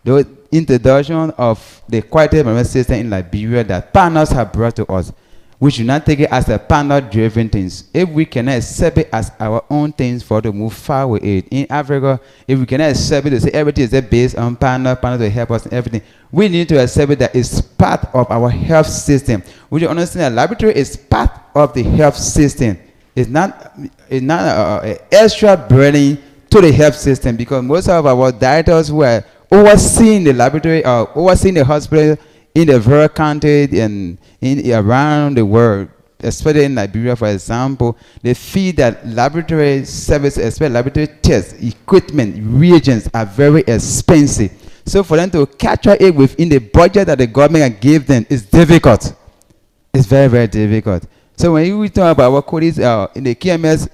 the introduction of the quality management system in Liberia that partners have brought to us, We should not take it as a partner-driven things. If we cannot accept it as our own things for to move forward with it. In Africa, if we cannot accept it to say everything is based on partner to help us and everything, we need to accept it that it's part of our health system. We should understand that laboratory is part of the health system. It's not an extra burden to the health system, because most of our doctors who are overseeing the laboratory or overseeing the hospital in the various countries and around the world, especially in Liberia, for example, they feel that laboratory services, especially laboratory tests, equipment, reagents are very expensive. So for them to capture it within the budget that the government can give them is difficult. It's very, very difficult. So when we talk about our colleagues in the KMS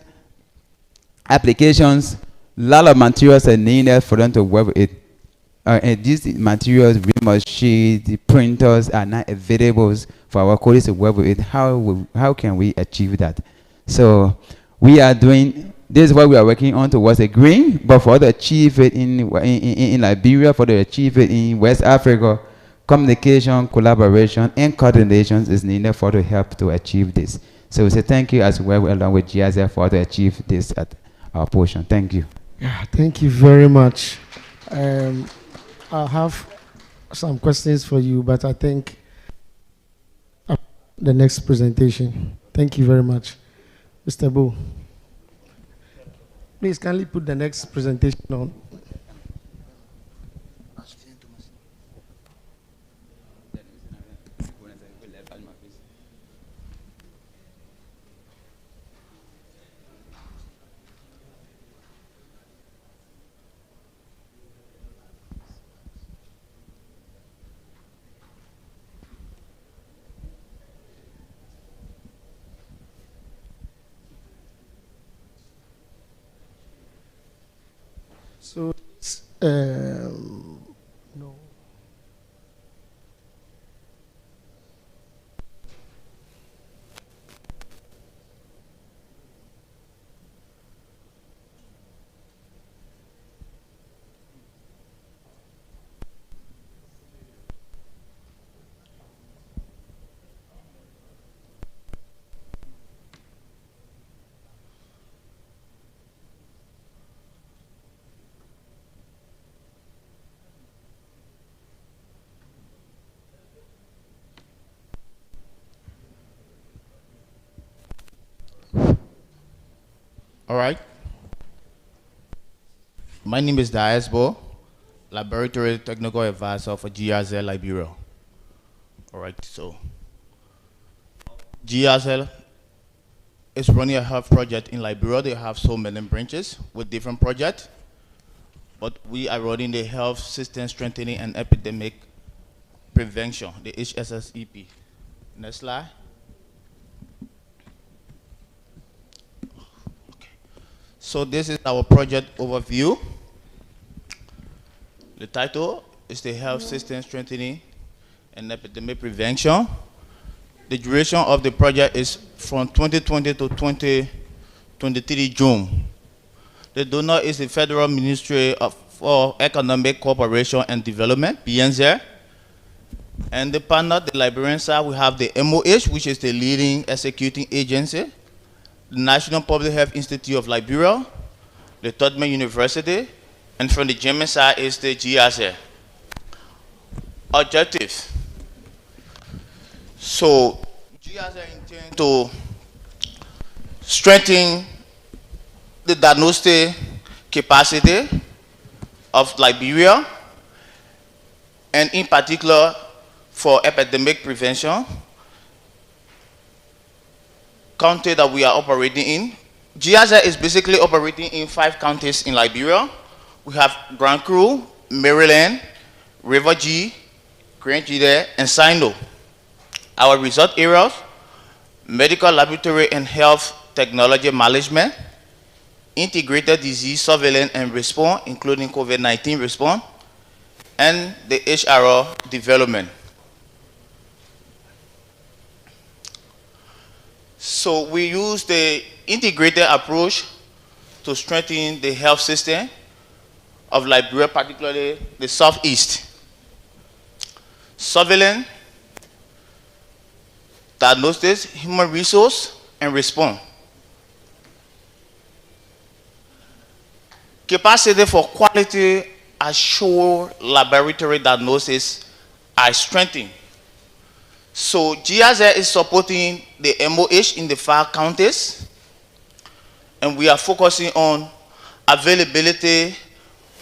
applications, a lot of materials are needed for them to work with it. And these materials, real sheets, the printers are not available for our colleagues to work with it. How can we achieve that? So we are doing, this is what we are working on towards a green, but for us to achieve it in Liberia, for us to achieve it in West Africa, communication, collaboration, and coordination is needed for to help to achieve this. So we say thank you as well, along with GIZ, for to achieve this at our portion. Thank you. Yeah, thank you very much. I'll have some questions for you, but I think the next presentation. Thank you very much. Mr. Bo, please kindly put the next presentation on. So, no. All right. My name is Diasbo, Laboratory Technical Advisor for GRZ Liberia. All right, so GRZ is running a health project in Liberia. They have so many branches with different projects, but we are running the health system strengthening and epidemic prevention, the HSSEP. Next slide. So this is our project overview. The title is the Health System Strengthening and Epidemic Prevention. The duration of the project is from 2020 to 2023 June. The donor is the Federal Ministry for Economic Cooperation and Development, PNZ. And the partner, the Liberian side, we have the MOH, which is the leading executing agency, the National Public Health Institute of Liberia, the Tubman University, and from the German side is the GRZ. Objectives. So GRZ intends to strengthen the diagnostic capacity of Liberia, and in particular for epidemic prevention. County that we are operating in. GRZ is basically operating in 5 counties in Liberia. We have Grand Cru, Maryland, River G, Grand Gide, and Sino. Our result areas: medical laboratory and health technology management, integrated disease surveillance and response, including COVID-19 response, and the HRO development. So we use the integrated approach to strengthen the health system of Liberia, particularly the Southeast. Surveillance, diagnostics, human resource, and response. Capacity for quality assured laboratory diagnosis are strengthened. So GIZ is supporting the MOH in the 5 counties, and we are focusing on availability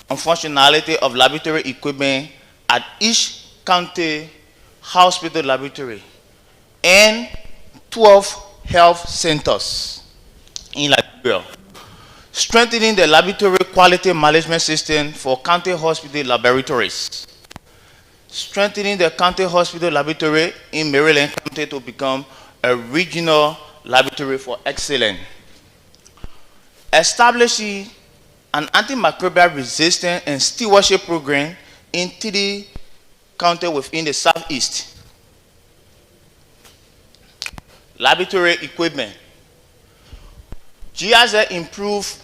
and functionality of laboratory equipment at each county hospital laboratory and 12 health centers in Liberia. Strengthening the laboratory quality management system for county hospital laboratories. Strengthening the county hospital laboratory in Maryland County to become a regional laboratory for excellence. Establishing an antimicrobial resistance and stewardship program in 3 counties within the Southeast. Laboratory equipment. GIZ improve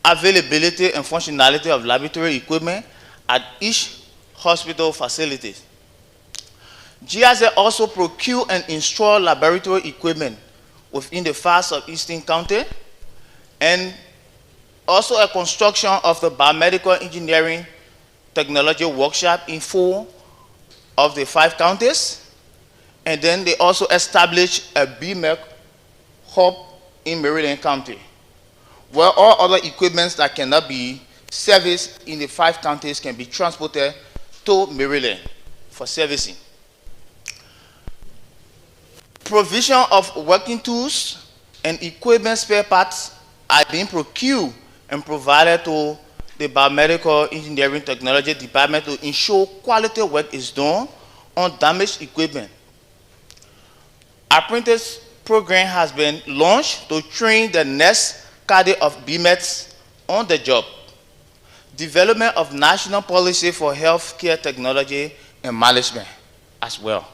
availability and functionality of laboratory equipment at each hospital facility. GIZ also procure and install laboratory equipment within the 5 southeastern county, and also a construction of the biomedical engineering technology workshop in 4 of the 5 counties, and then they also established a BMEC hub in Maryland County, where all other equipments that cannot be serviced in the 5 counties can be transported to Maryland for servicing. Provision of working tools and equipment spare parts are being procured and provided to the Biomedical Engineering Technology Department to ensure quality work is done on damaged equipment. Apprentice program has been launched to train the next cadre of BMETs on the job. Development of national policy for healthcare technology and management as well.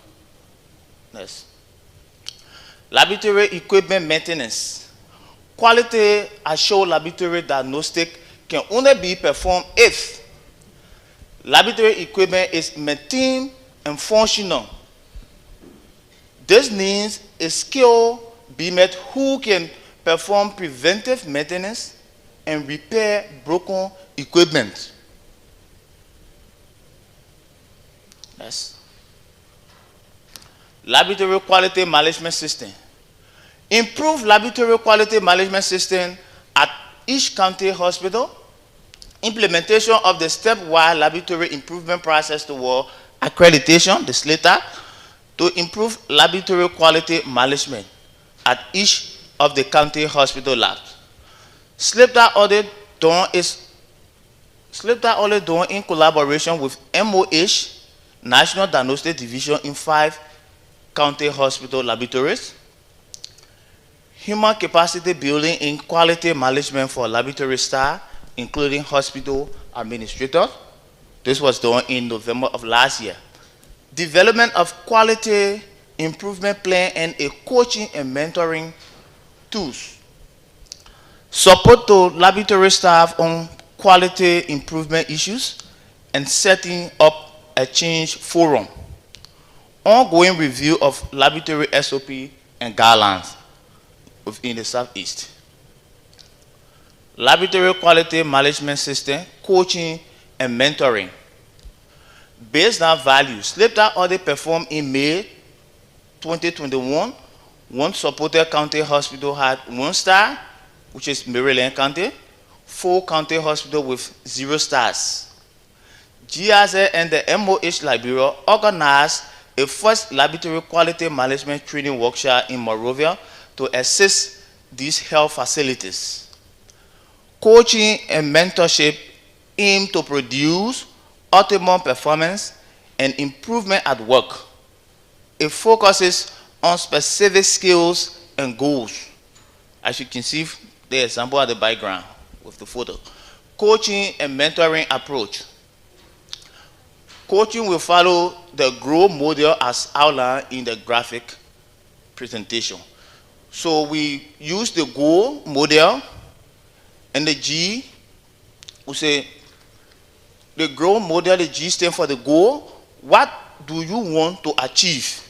Next. Laboratory equipment maintenance. Quality assured laboratory diagnostic can only be performed if laboratory equipment is maintained and functional. This means a skilled BMET who can perform preventive maintenance and repair broken equipment. Yes. Laboratory quality management system. Improve laboratory quality management system at each county hospital. Implementation of the stepwise laboratory improvement process toward accreditation, the SLATR, to improve laboratory quality management at each of the county hospital labs. SLATR audit done in collaboration with MOH, National Diagnostic Division, in 5 county hospital laboratories. Human capacity building in quality management for laboratory staff, including hospital administrators. This was done in November of last year. Development of quality improvement plan and a coaching and mentoring tools. Support to laboratory staff on quality improvement issues and setting up a change forum. Ongoing review of laboratory SOP and guidelines within the Southeast. Laboratory quality management system, coaching and mentoring. Based on values, SLATR audit performed in May 2021. 1 supported county hospital had 1 star, which is Maryland County. 4 county hospitals with 0 stars. GIZ and the MOH Liberia organized a first laboratory quality management training workshop in Monrovia to assist these health facilities. Coaching and mentorship aim to produce optimum performance and improvement at work. It focuses on specific skills and goals. As you can see the example at the background with the photo. Coaching and mentoring approach. Coaching will follow the GROW model as outlined in the graphic presentation. So we use the GROW model, and the G, we say the GROW model, the G stands for the goal. What do you want to achieve?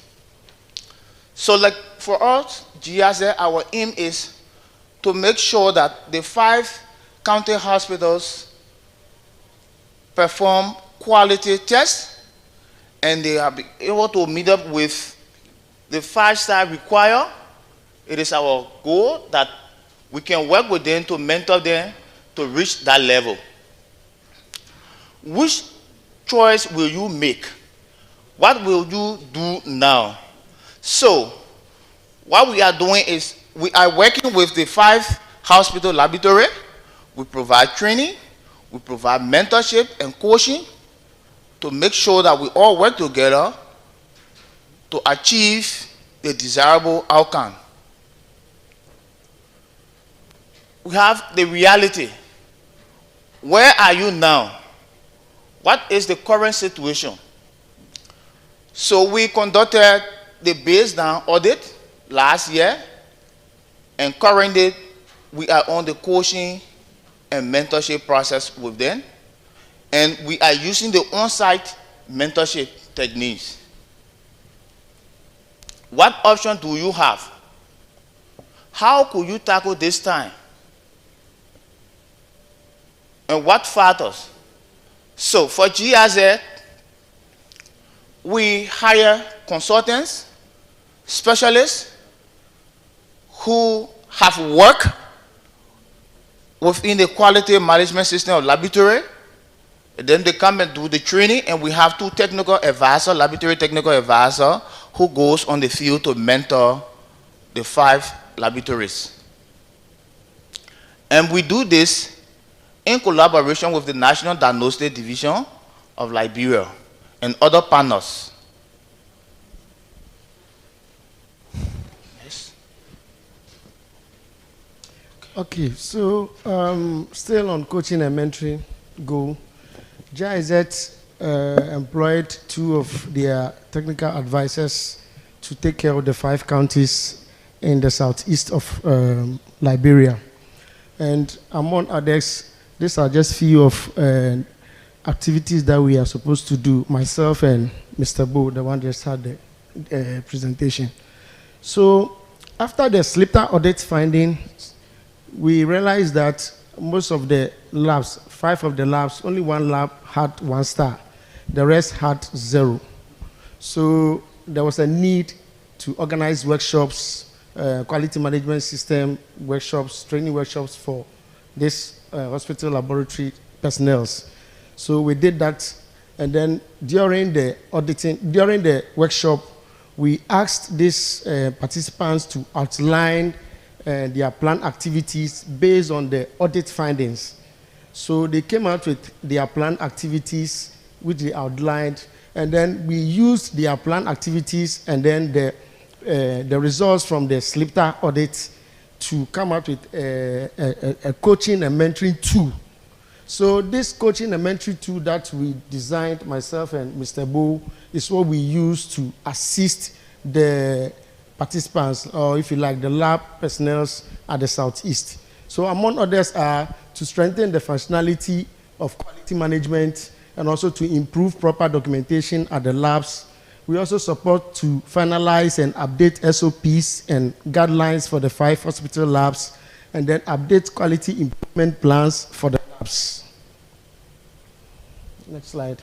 So like for us, GIZ, our aim is to make sure that the 5 county hospitals perform quality tests and they are able to meet up with the 5-star required. It is our goal that we can work with them to mentor them to reach that level. Which choice will you make? What will you do now? So, what we are doing is we are working with the 5 hospital laboratory. We provide training, we provide mentorship and coaching to make sure that we all work together to achieve the desirable outcome. We have the reality. Where are you now? What is the current situation? So we conducted the baseline audit last year, and currently we are on the coaching and mentorship process with them, and we are using the on-site mentorship techniques. What option do you have? How could you tackle this time? And what factors? So for GIZ, we hire consultants, specialists who have worked within the quality management system of laboratory. And then they come and do the training, and we have 2 technical advisors, laboratory technical advisor, who goes on the field to mentor the 5 laboratories. And we do this in collaboration with the National Diagnostic Division of Liberia and other partners. Yes. Okay, so still on coaching and mentoring goal, GIZ employed 2 of their technical advisors to take care of the 5 counties in the southeast of Liberia. And among others, these are just few of activities that we are supposed to do, myself and Mr. Bo, the one just had the presentation. So after the SLIPTA audit findings, we realized that most of the labs, 5 of the labs, only 1 lab had 1 star. The rest had 0. So there was a need to organize workshops, quality management system workshops, training workshops for this hospital laboratory personnel. So we did that, and then during the workshop, we asked these participants to outline their planned activities based on the audit findings. So they came out with their planned activities, which they outlined, and then we used their planned activities and then the results from the SLIPTA audit to come up with a coaching and mentoring tool. So this coaching and mentoring tool that we designed, myself and Mr. Bo, is what we use to assist the participants, or if you like, the lab personnel at the southeast. So among others are to strengthen the functionality of quality management and also to improve proper documentation at the labs. We also support to finalize and update SOPs and guidelines for the 5 hospital labs, and then update quality improvement plans for the labs. Next slide.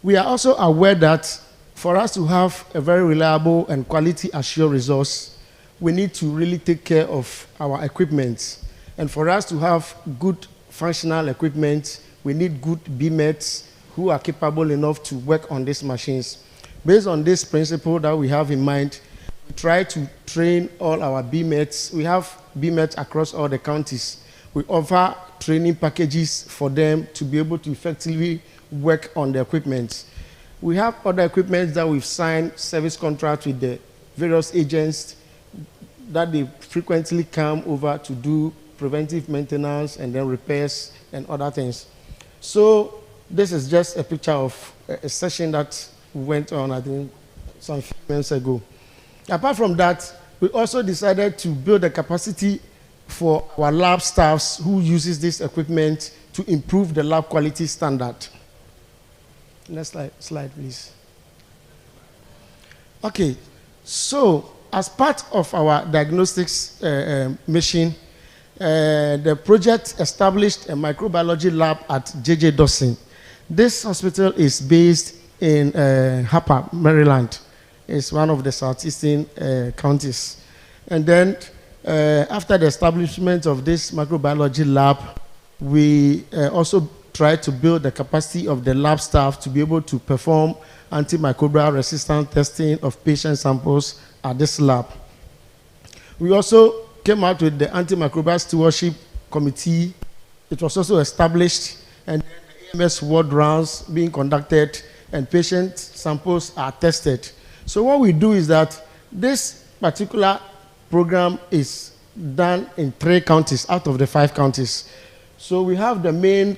We are also aware that for us to have a very reliable and quality assured resource, we need to really take care of our equipment. And for us to have good functional equipment, we need good BMETs who are capable enough to work on these machines. Based on this principle that we have in mind, we try to train all our BMETs. We have BMETs across all the counties. We offer training packages for them to be able to effectively work on the equipment. We have other equipment that we've signed service contracts with the various agents that they frequently come over to do preventive maintenance and then repairs and other things. So this is just a picture of a session that went on, I think, some few months ago. Apart from that, we also decided to build a capacity for our lab staffs who uses this equipment to improve the lab quality standard. Next slide, please. Okay, So, as part of our diagnostics mission, the project established a microbiology lab at J.J. Dawson. This hospital is based in Harper, Maryland. It's one of the southeastern counties. And then, after the establishment of this microbiology lab, we also tried to build the capacity of the lab staff to be able to perform antimicrobial resistant testing of patient samples at this lab. We also came out with the Antimicrobial Stewardship Committee. It was also established, and the AMS ward rounds being conducted, and patient samples are tested. So what we do is that this particular program is done in 3 counties out of the 5 counties. So we have the main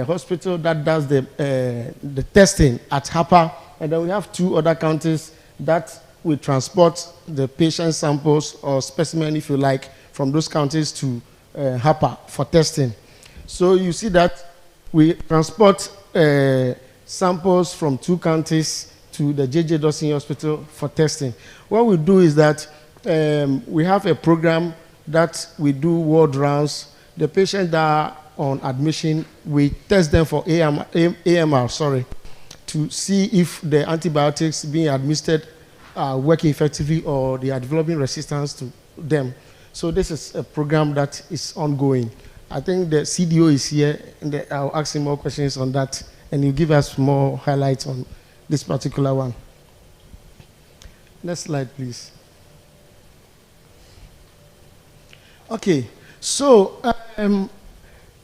hospital that does the testing at Harper, and then we have 2 other counties that we transport the patient samples or specimen, if you like, from those counties to Harper for testing. So you see that we transport samples from 2 counties to the J.J. Dawson Hospital for testing. What we do is that we have a program that we do ward rounds. The patients that are on admission, we test them for AMR, to see if the antibiotics being administered are working effectively or they are developing resistance to them. So this is a program that is ongoing. I think the CDO is here, and I'll ask him more questions on that, and he'll give us more highlights on this particular one. Next slide, please. Okay, so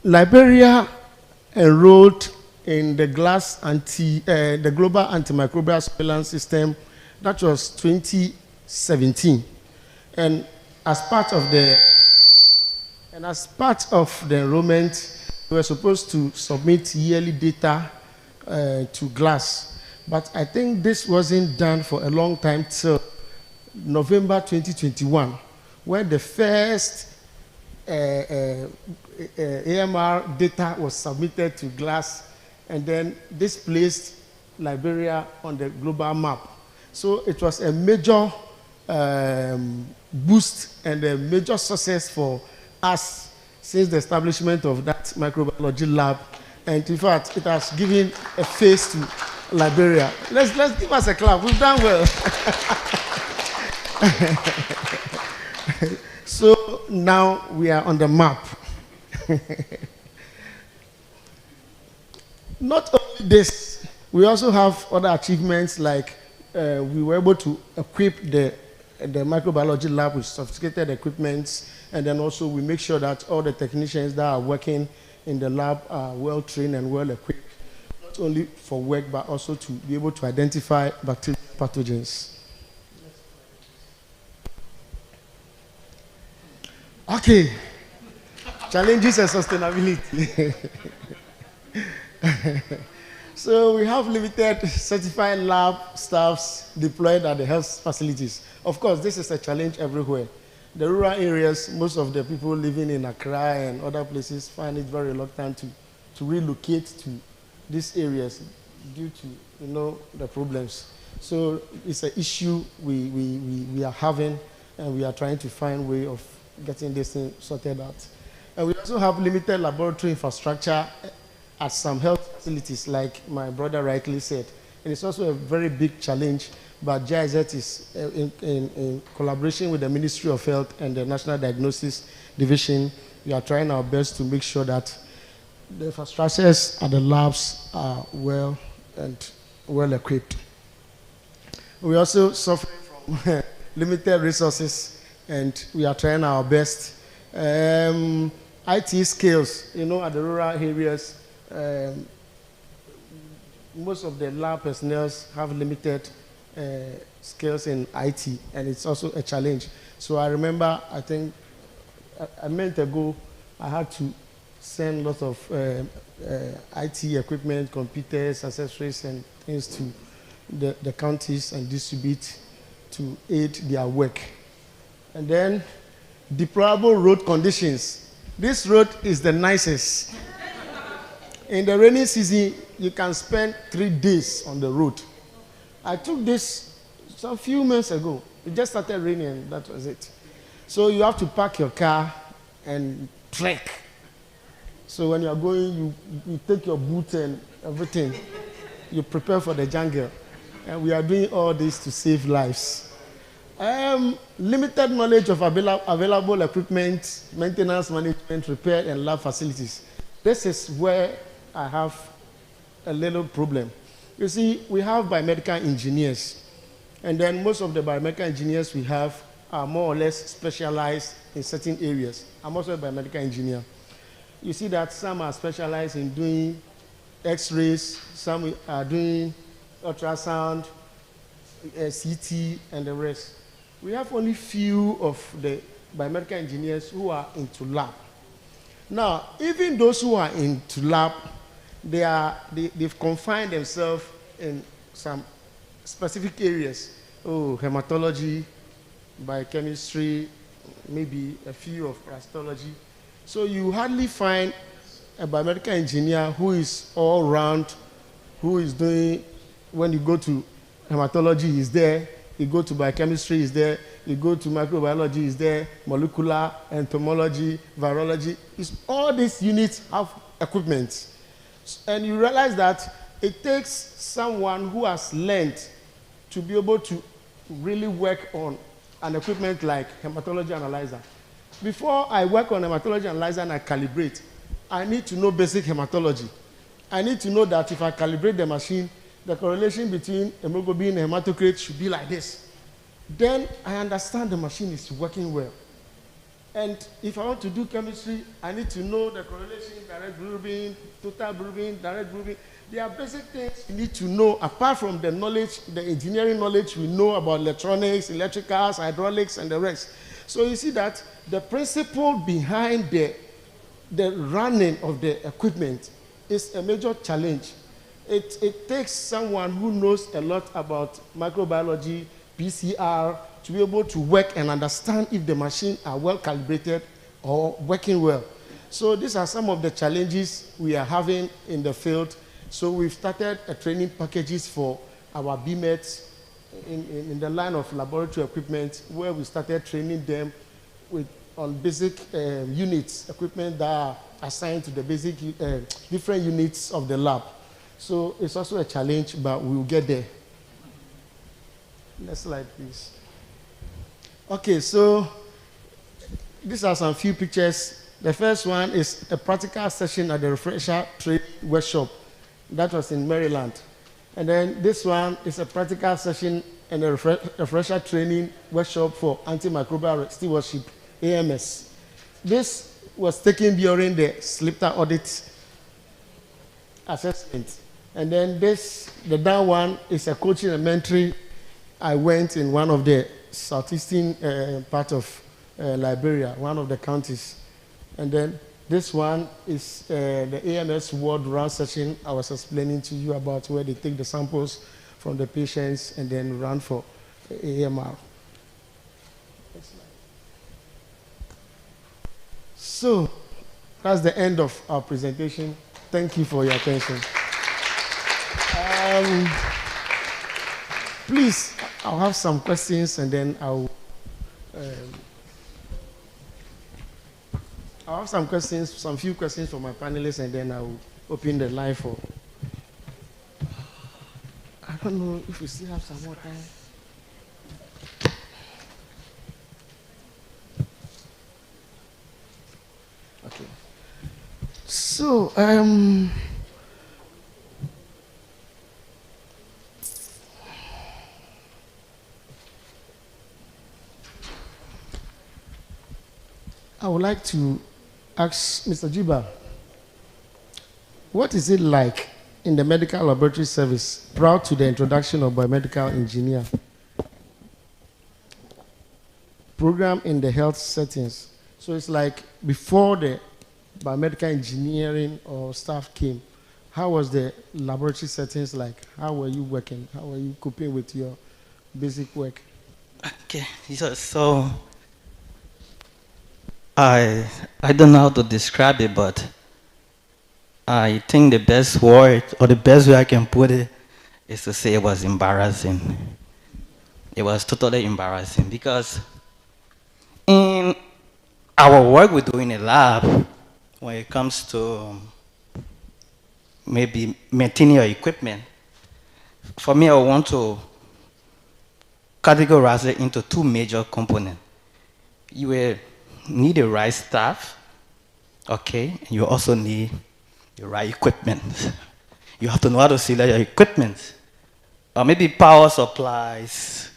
Liberia enrolled in the the Global Antimicrobial Surveillance System. That was 2017, and as part of the enrollment, we were supposed to submit yearly data to GLASS, but I think this wasn't done for a long time till November 2021, when the first AMR data was submitted to GLASS, and then this placed Liberia on the global map. So it was a major boost and a major success for us since the establishment of that microbiology lab. And in fact, it has given a face to Liberia. Let's give us a clap. We've done well. So now we are on the map. Not only this, we also have other achievements, like we were able to equip the microbiology lab with sophisticated equipment, and then also we make sure that all the technicians that are working in the lab are well trained and well equipped, not only for work but also to be able to identify bacterial pathogens. Okay, challenges and sustainability. So we have limited certified lab staffs deployed at the health facilities. Of course, this is a challenge everywhere. The rural areas, most of the people living in Accra and other places find it very reluctant to relocate to these areas due to the problems. So it's an issue we are having, and we are trying to find a way of getting this thing sorted out. And we also have limited laboratory infrastructure at some health facilities, like my brother rightly said. And it's also a very big challenge, but GIZ is in collaboration with the Ministry of Health and the National Diagnosis Division. We are trying our best to make sure that the infrastructures at the labs are well equipped. We also suffer from limited resources, and we are trying our best. IT skills, at the rural areas, most of the lab personnel have limited skills in IT, and it's also a challenge. So I remember, I think a month ago, I had to send lots of IT equipment, computers, accessories, and things to the counties and distribute to aid their work. And then deplorable road conditions. This road is the nicest. In the rainy season, you can spend 3 days on the road. I took this some few months ago. It just started raining, and that was it. So you have to park your car and trek. So when you are going, you take your boot and everything. You prepare for the jungle. And we are doing all this to save lives. Limited knowledge of available equipment, maintenance, management, repair, and lab facilities. This is where I have a little problem. You see, we have biomedical engineers, and then most of the biomedical engineers we have are more or less specialized in certain areas. I'm also a biomedical engineer. You see that some are specialized in doing X-rays, some are doing ultrasound, CT, and the rest. We have only few of the biomedical engineers who are into lab. Now, even those who are into lab, they've confined themselves in some specific areas. Oh, hematology, biochemistry, maybe a few of histology. So you hardly find a biomedical engineer who is all round, who is doing, when you go to hematology, he's there. You go to biochemistry, he's there. You go to microbiology, he's there. Molecular, entomology, virology. All these units have equipment. And you realize that it takes someone who has learned to be able to really work on an equipment like hematology analyzer. Before I work on hematology analyzer and I calibrate, I need to know basic hematology. I need to know that if I calibrate the machine, the correlation between hemoglobin and hematocrit should be like this. Then I understand the machine is working well. And if I want to do chemistry, I need to know the correlation, direct bilirubin, total bilirubin, direct bilirubin. There are basic things you need to know, apart from the knowledge, the engineering knowledge we know about electronics, electricals, hydraulics, and the rest. So you see that the principle behind the running of the equipment is a major challenge. It takes someone who knows a lot about microbiology, PCR, to be able to work and understand if the machines are well calibrated or working well. So these are some of the challenges we are having in the field. So we've started training packages for our BMETs in the line of laboratory equipment, where we started training them on basic units, equipment that are assigned to the basic different units of the lab. So it's also a challenge, but we will get there. Next slide, please. Okay, so these are some few pictures. The first one is a practical session at the refresher training workshop. That was in Maryland. And then this one is a practical session and a refresher training workshop for antimicrobial stewardship, AMS. This was taken during the Slipter audit assessment. And then the down one is a coaching elementary. I went in one of the southeastern part of Liberia, one of the counties. And then this one is the AMS World Round session I was explaining to you about, where they take the samples from the patients and then run for AMR. So that's the end of our presentation. Thank you for your attention. Please, I'll have some questions, and then I'll have some few questions for my panelists, and then I'll open the line for. I don't know if we still have some more time. Okay. So, I would like to ask Mr. Jiba, what is it like in the medical laboratory service prior to the introduction of biomedical engineer program in the health settings? So it's like before the biomedical engineering or staff came, how was the laboratory settings like? How were you working? How were you coping with your basic work? Okay, so I don't know how to describe it, but I think the best word or the best way I can put it is to say it was embarrassing. It was totally embarrassing because in our work we do in a lab, when it comes to maybe maintaining your equipment, for me, I want to categorize it into two major components. You will need the right staff, okay, and you also need the right equipment. You have to know how to select your equipment. Or maybe power supplies,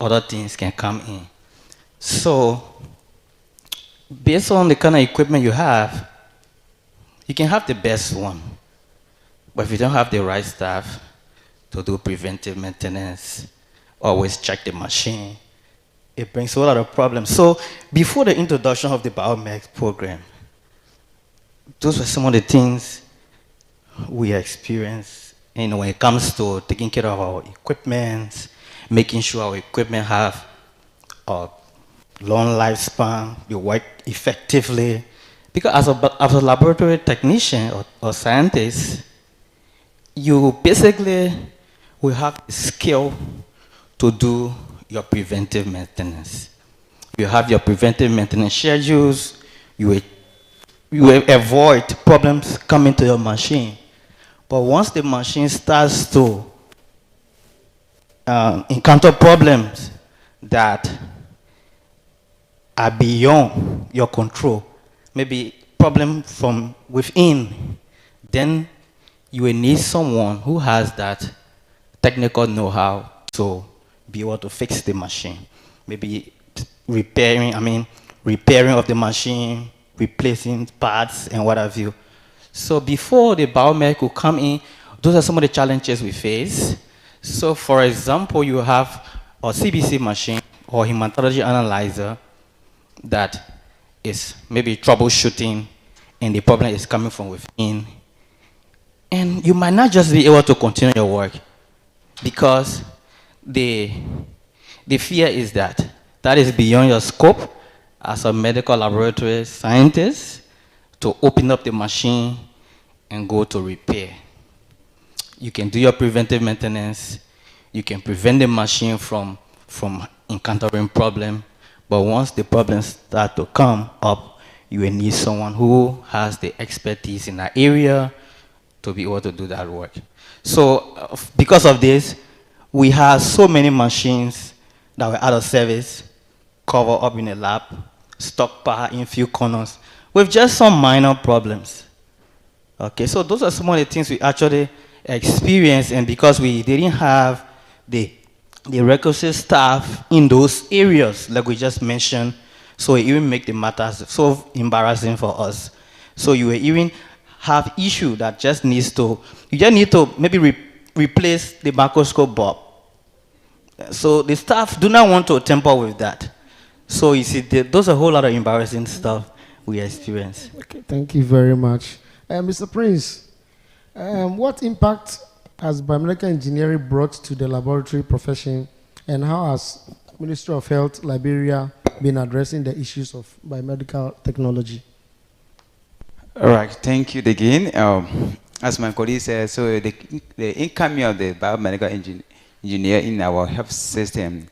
other things can come in. So, based on the kind of equipment you have, you can have the best one. But if you don't have the right staff to do preventive maintenance, always check the machine, it brings a lot of problems. So before the introduction of the BioMech program, those were some of the things we experienced, when it comes to taking care of our equipment, making sure our equipment have a long lifespan, you work effectively. Because as a laboratory technician or scientist, you basically will have the skill to do your preventive maintenance. You have your preventive maintenance schedules, you will avoid problems coming to your machine. But once the machine starts to encounter problems that are beyond your control, maybe problem from within, then you will need someone who has that technical know-how to be able to fix the machine. Maybe repairing of the machine, replacing parts and what have you. So before the BioMech will come in, those are some of the challenges we face. So for example, you have a CBC machine or hematology analyzer that is maybe troubleshooting and the problem is coming from within. And you might not just be able to continue your work because the fear is that is beyond your scope as a medical laboratory scientist to open up the machine and go to repair. You can do your preventive maintenance, you can prevent the machine from encountering problem, but once the problems start to come up, you will need someone who has the expertise in that area to be able to do that work. So because of this, we have so many machines that were out of service, covered up in a lab, stockpiled in few corners, with just some minor problems. Okay, so those are some of the things we actually experienced, and because we didn't have the requisite staff in those areas, like we just mentioned, so it even make the matters so embarrassing for us. So you will even have issue that just needs to, you just need to maybe replace the microscope bulb. So the staff do not want to tamper with that. So you see, those are a whole lot of embarrassing stuff we experience. Okay, thank you very much. Mr. Prince, what impact has biomedical engineering brought to the laboratory profession, and how has Ministry of Health Liberia been addressing the issues of biomedical technology? All right, thank you again. As my colleague said, so the incoming of the biomedical engineer in our health system,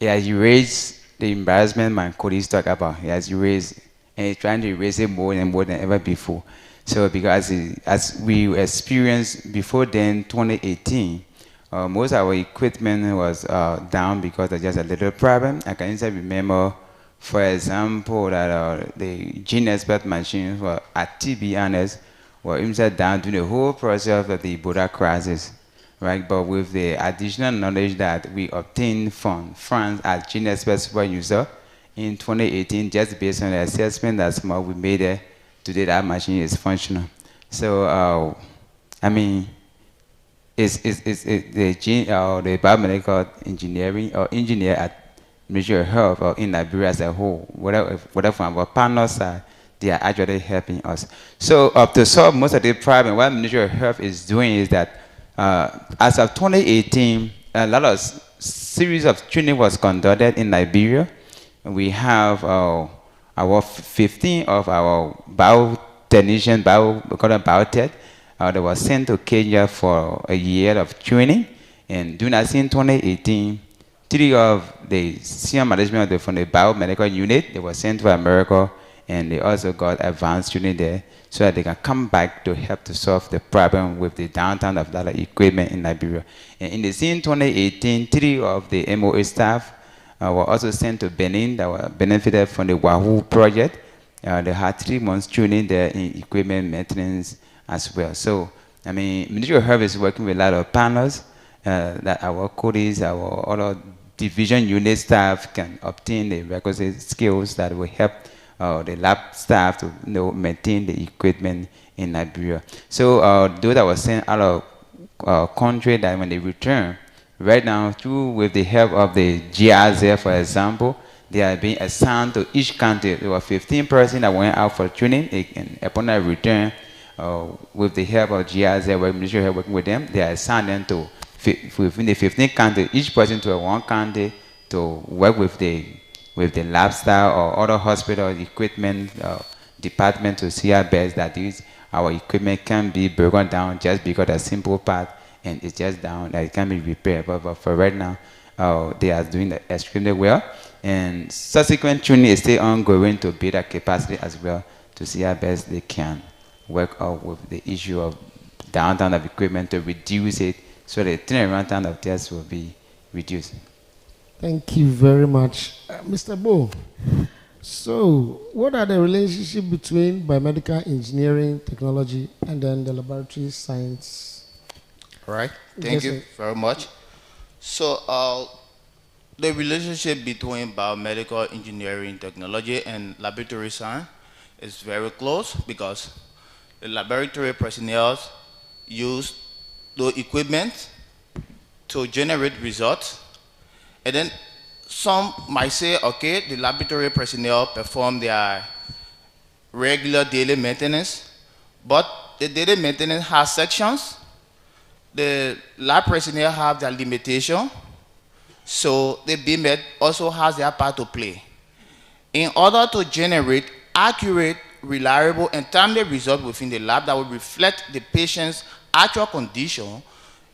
it has raised the embarrassment my colleagues talk about. It has raised, and it's trying to raise it more and more than ever before. So because as we experienced before then, 2018, most of our equipment was down because of just a little problem. I can easily remember, for example, that the gene expert machines were, to be honest, were inside down during the whole process of the Ebola crisis, right? But with the additional knowledge that we obtained from France as gene expert super user in 2018, just based on the assessment that we made there, today that machine is functional. So, I mean, the biomedical engineering or engineer at Ministry of Health or in Liberia as a whole, whatever from our partner side, they are actually helping us. So to solve most of the problem, what Ministry of Health is doing is that as of 2018, a lot of series of training was conducted in Liberia. We have our 15 of our biotechnicians, biotech, that was sent to Kenya for a year of training. And during that same 2018, 3 of the senior management from the biomedical unit, they were sent to America, and they also got advanced training there so that they can come back to help to solve the problem with the downtown of that equipment in Liberia. And in the same 2018, 3 of the MOA staff were also sent to Benin that were benefited from the Wahoo project. They had 3 months training there in equipment maintenance as well. So, I mean, Ministry of Health is working with a lot of partners that our colleagues, our other division unit staff can obtain the requisite skills that will help the lab staff to maintain the equipment in Liberia. So those that were sent out of country, that when they return, right now, with the help of the GRZ, for example, they are being assigned to each country. There were 15 persons that went out for training, and upon their return, with the help of GRZ, Ministry of Health working with them, they are assigned them to within the 15 countries, each person to one country to work with the lab staff or other hospital equipment department to see how best that our equipment can be broken down just because a simple part and it's just down that it can be repaired. But for right now, they are doing that extremely well, and subsequent training is still ongoing to build a capacity as well to see how best they can work out with the issue of downtown of equipment to reduce it, so the turnaround time of tests will be reduced. Thank you very much. Mr. Bo, so what are the relationship between biomedical engineering technology and then the laboratory science? All right, thank you very much. So the relationship between biomedical engineering technology and laboratory science is very close, because the laboratory personnel use the equipment to generate results, and then some might say, okay, the laboratory personnel perform their regular daily maintenance, but the daily maintenance has sections. The lab personnel have their limitation, so the BMed also has their part to play. In order to generate accurate, reliable, and timely results within the lab that will reflect the patient's actual condition,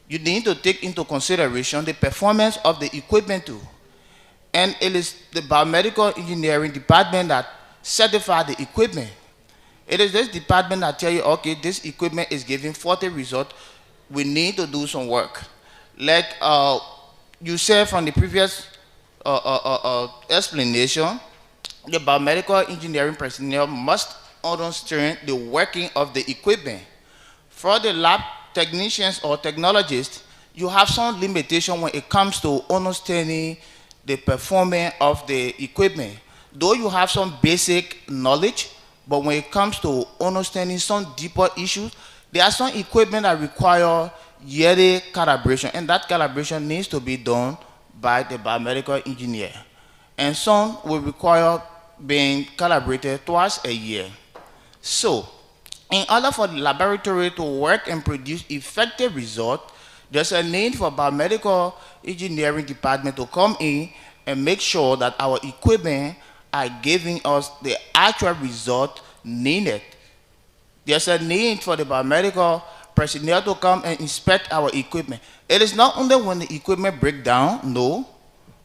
you need to take into consideration the performance of the equipment too. And it is the biomedical engineering department that certifies the equipment. It is this department that tell you, okay, this equipment is giving 40 results, we need to do some work. Like you said from the previous explanation, the biomedical engineering personnel must understand the working of the equipment. For the lab technicians or technologists, you have some limitation when it comes to understanding the performance of the equipment. Though you have some basic knowledge, but when it comes to understanding some deeper issues, there are some equipment that require yearly calibration, and that calibration needs to be done by the biomedical engineer. And some will require being calibrated twice a year. So, in order for the laboratory to work and produce effective results, there's a need for biomedical engineering department to come in and make sure that our equipment are giving us the actual result needed. There's a need for the biomedical personnel to come and inspect our equipment. It is not only when the equipment breaks down, no,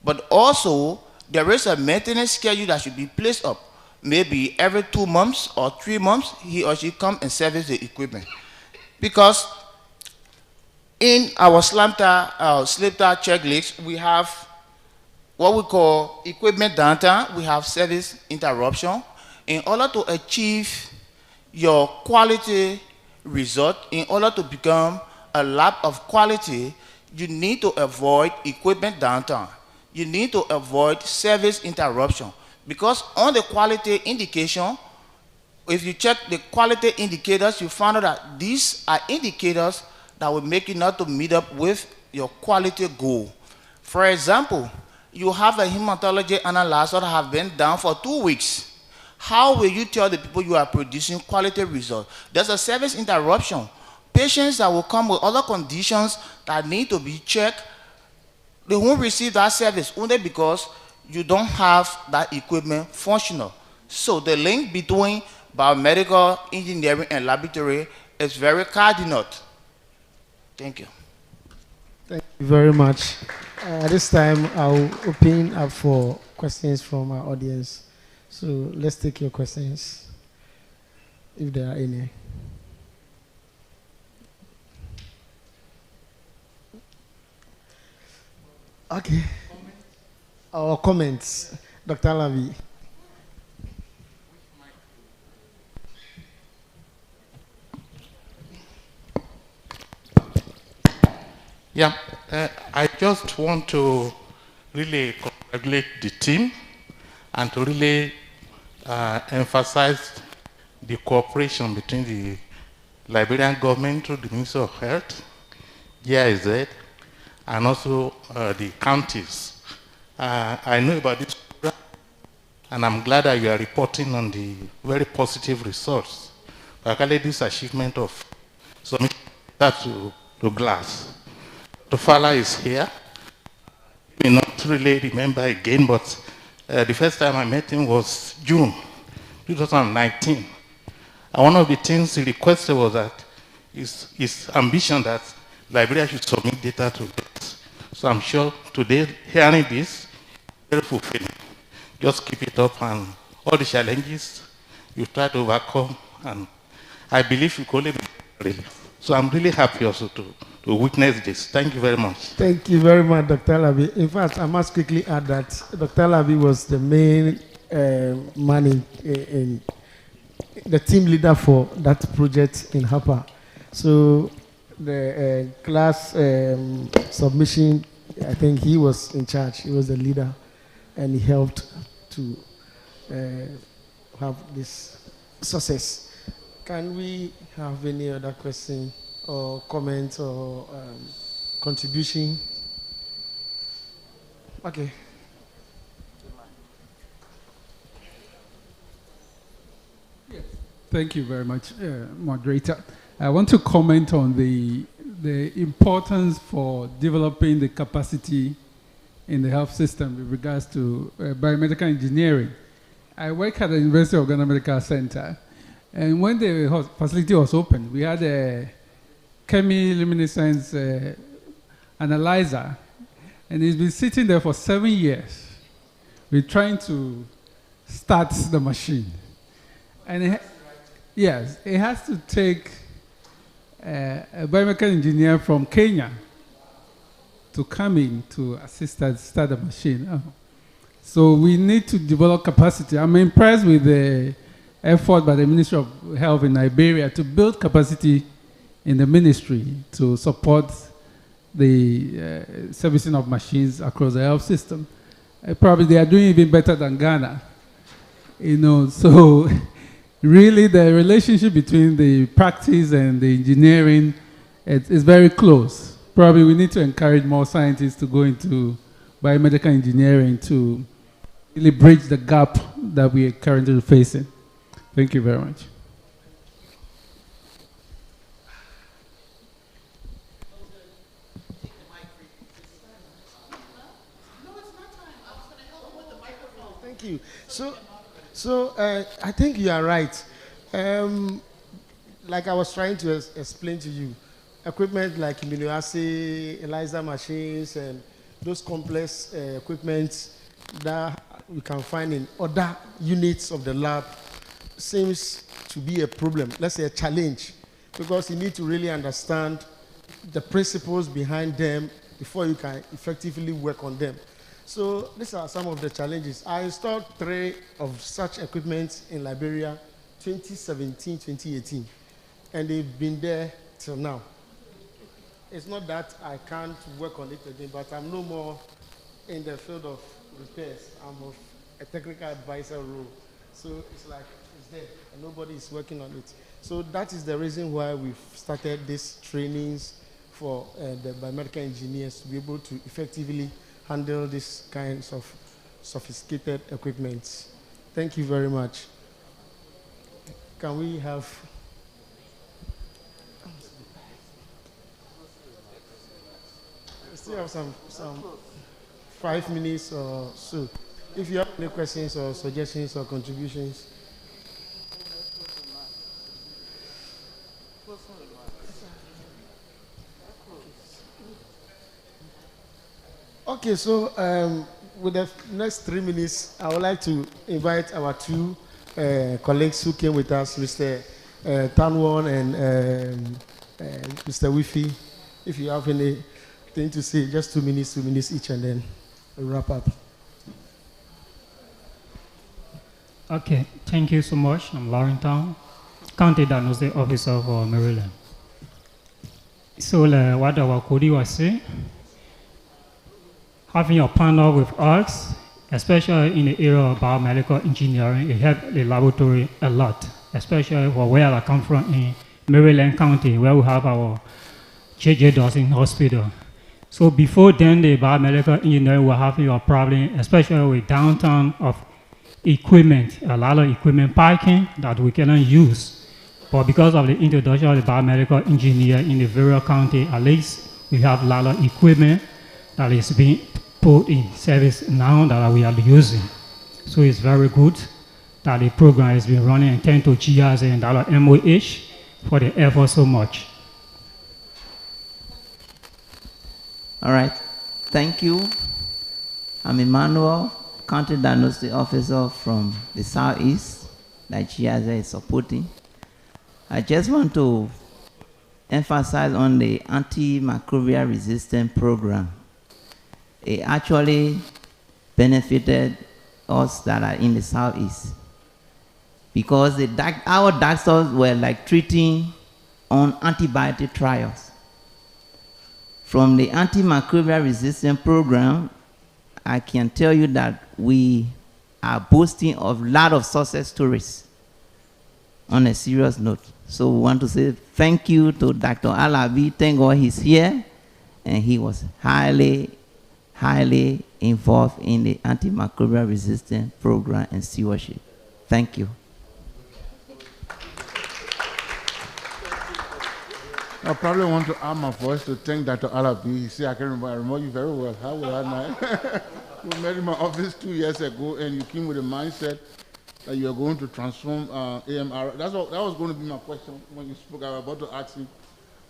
but also there is a maintenance schedule that should be placed up. Maybe every 2 months or 3 months, he or she come and service the equipment. Because in our SLAMTA checklist, we have what we call equipment downtime, we have service interruption. In order to achieve your quality result, in order to become a lab of quality, you need to avoid equipment downtime. You need to avoid service interruption. Because on the quality indication, if you check the quality indicators, you find out that these are indicators that will make you not to meet up with your quality goal. For example, you have a hematology analyzer that have been down for 2 weeks. How will you tell the people you are producing quality results? There's a service interruption. Patients that will come with other conditions that need to be checked, they won't receive that service only because you don't have that equipment functional. So the link between biomedical engineering and laboratory is very cardinal. Thank you. Thank you very much. At this time, I'll open up for questions from our audience. So let's take your questions, if there are any. Okay. Our comments, Dr. Lavi. Yeah, I just want to really congratulate the team and to really emphasize the cooperation between the Liberian government through the Ministry of Health, GIZ, and also the counties. I know about this program, and I'm glad that you are reporting on the very positive results, particularly this achievement of submitting that to GLASS. Tofala is here. I may not really remember again, but the first time I met him was June 2019. And one of the things he requested was that his ambition that Liberia should submit data to GLASS. So I'm sure today, hearing this, very fulfilling. Just keep it up, and all the challenges you try to overcome, and I believe you could only be really. So I'm really happy also to witness this. Thank you very much. Thank you very much, Dr. Lavi. In fact, I must quickly add that Dr. Lavi was the main man in the team leader for that project in Hapa. So the class submission, I think he was in charge. He was the leader, and he helped to have this success. Can we have any other question or comment or contribution? Okay. Yes. Thank you very much, moderator. I want to comment on the importance for developing the capacity in the health system with regards to biomedical engineering. I work at the University of Ghana Medical Center, and when the facility was opened, we had a chemiluminescence analyzer, and it's been sitting there for 7 years. We're trying to start the machine. And yes, it has to take a biomedical engineer from Kenya to come in to assist us start the machine. So we need to develop capacity. I'm impressed with the effort by the Ministry of Health in Liberia to build capacity in the ministry to support the servicing of machines across the health system. Probably they are doing even better than Ghana. You know, so really the relationship between the practice and the engineering is very close. Probably we need to encourage more scientists to go into biomedical engineering to really bridge the gap that we are currently facing. Thank you very much. Thank you. So I think you are right. Like I was trying to explain to you, equipment like immunoassay, ELISA machines, and those complex equipment that we can find in other units of the lab seems to be a problem, let's say a challenge, because you need to really understand the principles behind them before you can effectively work on them. So these are some of the challenges. I installed 3 of such equipment in Liberia, 2017, 2018, and they've been there till now. It's not that I can't work on it again, but I'm no more in the field of repairs. I'm of a technical advisor role. So it's like it's there, and nobody is working on it. So that is the reason why we've started these trainings for the biomedical engineers to be able to effectively handle these kinds of sophisticated equipment. Thank you very much. Can we have... We still have some 5 minutes or so. If you have any questions or suggestions or contributions. Okay, so with the next 3 minutes, I would like to invite our two colleagues who came with us, Mr. Tanwon and Mr. Wifi. If you have anything to say, just 2 minutes each, and then we'll wrap up. Okay, thank you so much. I'm Lauren Town, County Diagnostic Officer for Maryland. So what our Kodi was saying, having a partner with us, especially in the area of biomedical engineering, it helped the laboratory a lot, especially for where I come from in Maryland County, where we have our J.J. Dawson Hospital. So before then, the biomedical engineering were having a problem, especially with downtown of equipment, a lot of equipment parking that we cannot use. But because of the introduction of the biomedical engineer in the various county, at least we have a lot of equipment that is being put in service now that we are using. So it's very good that the program has been running, and thank to GIZ and MOH for the effort so much. All right, thank you. I'm Emmanuel, County Diagnostic Officer from the Southeast that GIZ is supporting. I just want to emphasize on the antimicrobial resistance program. It actually benefited us that are in the Southeast because our doctors were like treating on antibiotic trials. From the antimicrobial resistance program, I can tell you that we are boasting of a lot of success stories on a serious note. So we want to say thank you to Dr. Alabi. Thank God he's here, and he was highly involved in the antimicrobial resistance program and stewardship. Thank you. I probably want to add my voice to thank Dr. Alabi. You see, I remember you very well. How will I know? We met in my office 2 years ago, and you came with a mindset that you are going to transform AMR. That was going to be my question when you spoke. I was about to ask you,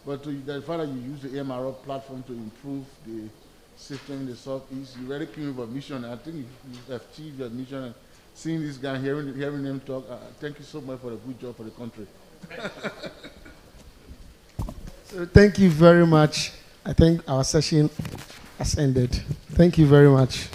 but the fact that you use the AMR platform to improve the system in the Southeast, you really came with a mission. I think you achieved your mission. And seeing this guy, hearing him talk, thank you so much for the good job for the country. So thank you very much. I think our session has ended. Thank you very much.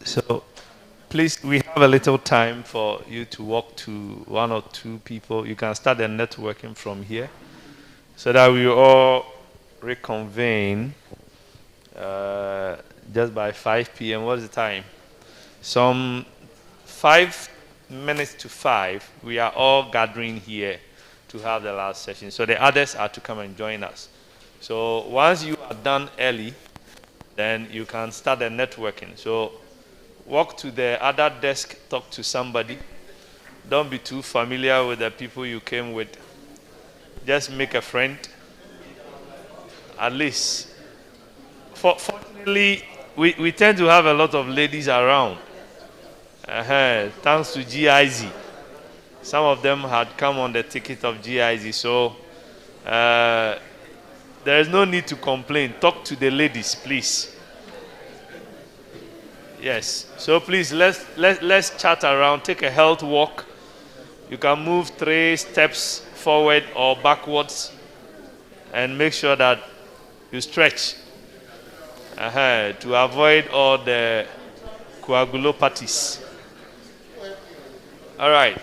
So please, we have a little time for you to walk to one or two people. You can start the networking from here so that we all reconvene just by 5 p.m. What's the time? Some 5 minutes to 5, we are all gathering here to have the last session. So the others are to come and join us. So once you are done early, then you can start the networking. So walk to the other desk, talk to somebody. Don't be too familiar with the people you came with. Just make a friend. At least. Fortunately, we tend to have a lot of ladies around. Thanks to GIZ. Some of them had come on the ticket of GIZ, so there is no need to complain. Talk to the ladies, please. Yes. So please, let's chat around. Take a health walk. You can move 3 steps forward or backwards, and make sure that you stretch to avoid all the coagulopathies. All right.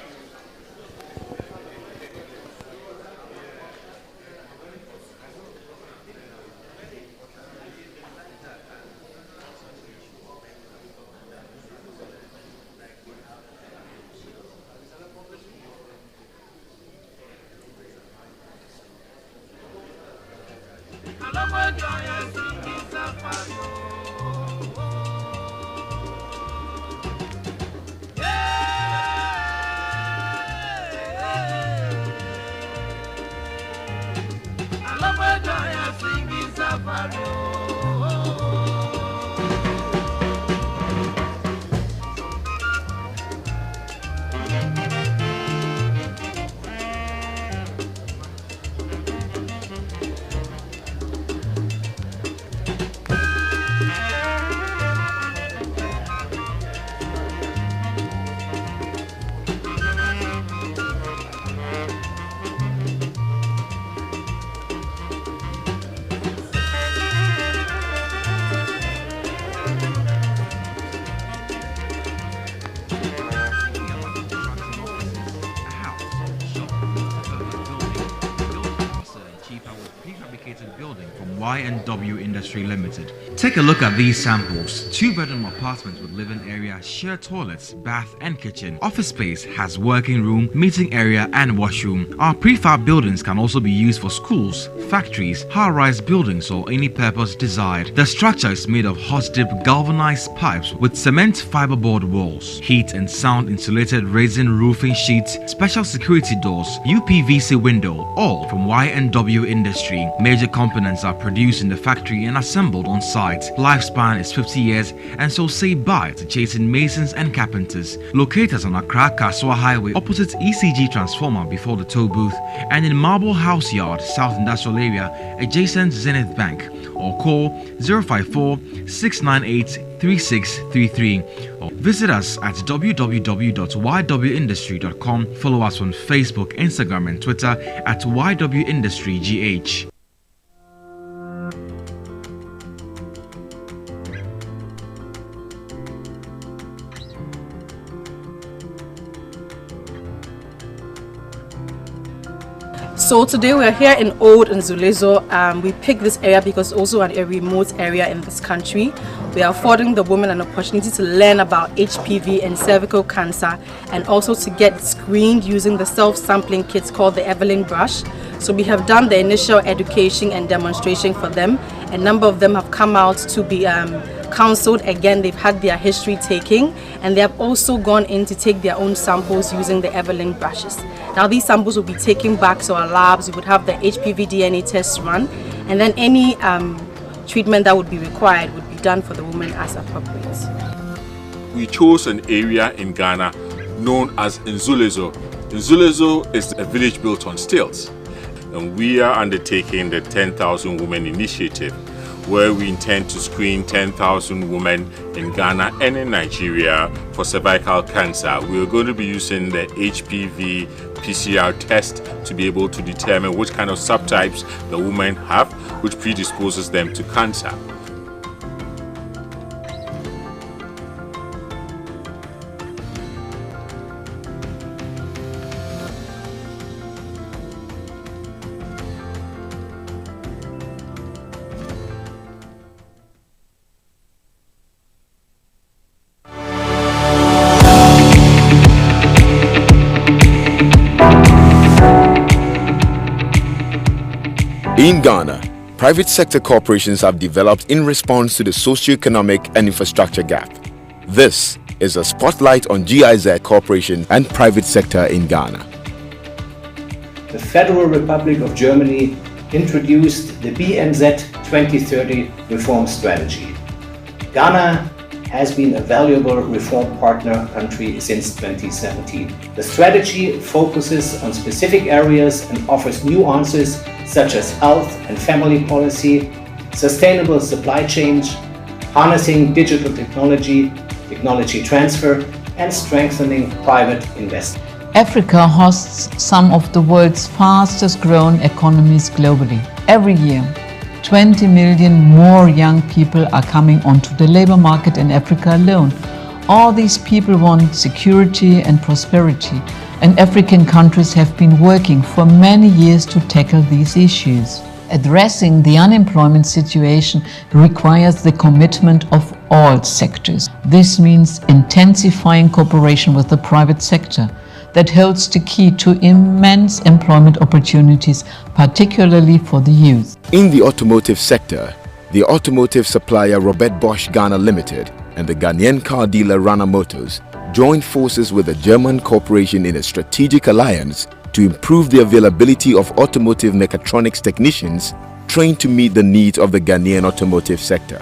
Y&W Industry Limited. Take a look at these samples. 2-bedroom apartments with living area, shared toilets, bath and kitchen. Office space has working room, meeting area and washroom. Our prefab buildings can also be used for schools, factories, high-rise buildings or any purpose desired. The structure is made of hot-dip galvanized pipes with cement fiberboard walls, heat and sound insulated resin roofing sheets, special security doors, UPVC window, all from Y&W Industry. Major components are produced in the factory and assembled on site. Lifespan is 50 years, and so say bye to chasing masons and carpenters. Locate us on Accra Kaswa Highway opposite ECG transformer before the toll booth, and in Marble House Yard, South Industrial Area, adjacent Zenith Bank, or call 054-698-3633, or visit us at www.ywindustry.com. Follow us on Facebook, Instagram and Twitter at YWIndustryGH. So today we're here in Old Nzulezo. We picked this area because it's also a remote area in this country. We are affording the women an opportunity to learn about HPV and cervical cancer, and also to get screened using the self-sampling kits called the Evelyn brush. So we have done the initial education and demonstration for them. A number of them have come out to be counseled again. They've had their history taking, and they have also gone in to take their own samples using the Evelyn brushes. Now these samples will be taken back to our labs. We would have the HPV DNA test run, and then any treatment that would be required would be done for the woman as appropriate. We chose an area in Ghana known as Nzulezo. Nzulezo is a village built on stilts, and we are undertaking the 10,000 Women Initiative, where we intend to screen 10,000 women in Ghana and in Nigeria for cervical cancer. We are going to be using the HPV PCR test to be able to determine which kind of subtypes the women have, which predisposes them to cancer. In Ghana, private sector corporations have developed in response to the socio-economic and infrastructure gap. This is a spotlight on GIZ Corporation and private sector in Ghana. The Federal Republic of Germany introduced the BMZ 2030 reform strategy. Ghana has been a valuable reform partner country since 2017. The strategy focuses on specific areas and offers new answers such as health and family policy, sustainable supply chains, harnessing digital technology, technology transfer, and strengthening private investment. Africa hosts some of the world's fastest growing economies globally. Every year, 20 million more young people are coming onto the labor market in Africa alone. All these people want security and prosperity, and African countries have been working for many years to tackle these issues. Addressing the unemployment situation requires the commitment of all sectors. This means intensifying cooperation with the private sector that holds the key to immense employment opportunities, particularly for the youth. In the automotive sector, the automotive supplier Robert Bosch Ghana Limited and the Ghanaian car dealer Rana Motors joined forces with a German corporation in a strategic alliance to improve the availability of automotive mechatronics technicians trained to meet the needs of the Ghanaian automotive sector.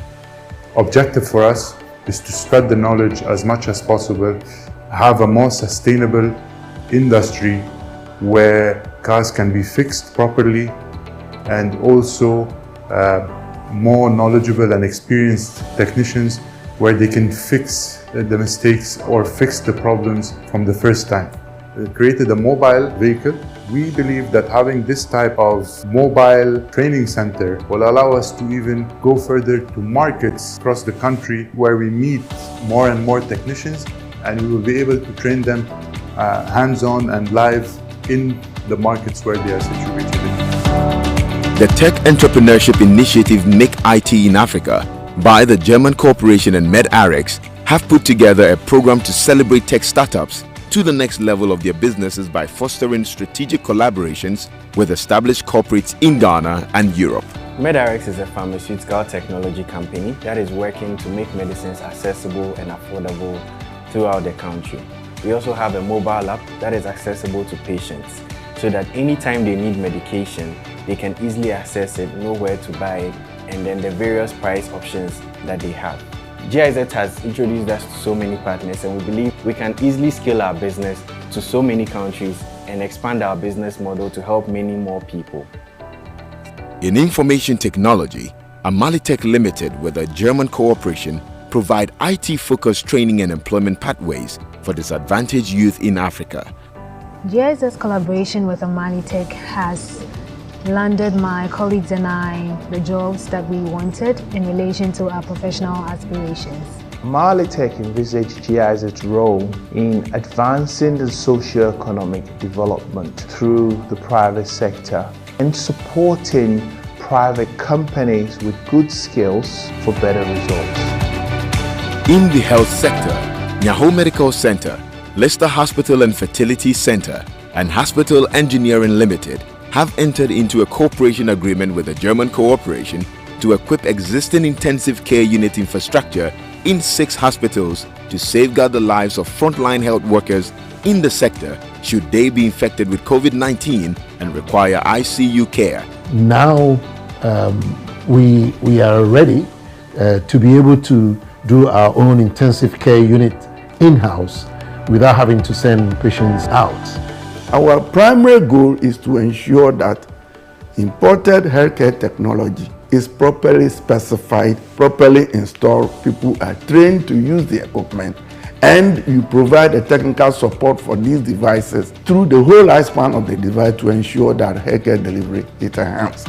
Objective for us is to spread the knowledge as much as possible, have a more sustainable industry where cars can be fixed properly, and also more knowledgeable and experienced technicians where they can fix the mistakes or fix the problems from the first time. We created a mobile vehicle. We believe that having this type of mobile training center will allow us to even go further to markets across the country where we meet more and more technicians, and we will be able to train them hands-on and live in the markets where they are situated. The Tech Entrepreneurship Initiative Make IT in Africa by the German corporation and MedRx have put together a program to celebrate tech startups to the next level of their businesses by fostering strategic collaborations with established corporates in Ghana and Europe. MedRx is a pharmaceutical technology company that is working to make medicines accessible and affordable throughout the country. We also have a mobile app that is accessible to patients so that anytime they need medication, they can easily access it, know where to buy it, and then the various price options that they have. GIZ has introduced us to so many partners, and we believe we can easily scale our business to so many countries and expand our business model to help many more people. In information technology, Amalitech Limited with a German corporation provide IT-focused training and employment pathways for disadvantaged youth in Africa. GIZ's collaboration with Amalitech has landed my colleagues and I the jobs that we wanted in relation to our professional aspirations. Amalitech envisaged GIZ's role in advancing the socio-economic development through the private sector and supporting private companies with good skills for better results. In the health sector, Nyaho Medical Center, Leicester Hospital and Fertility Center, and Hospital Engineering Limited have entered into a cooperation agreement with the German corporation to equip existing intensive care unit infrastructure in 6 hospitals to safeguard the lives of frontline health workers in the sector should they be infected with COVID-19 and require ICU care. Now we are ready to be able to do our own intensive care unit in-house without having to send patients out. Our primary goal is to ensure that imported healthcare technology is properly specified, properly installed, people are trained to use the equipment, and you provide the technical support for these devices through the whole lifespan of the device to ensure that healthcare delivery is enhanced.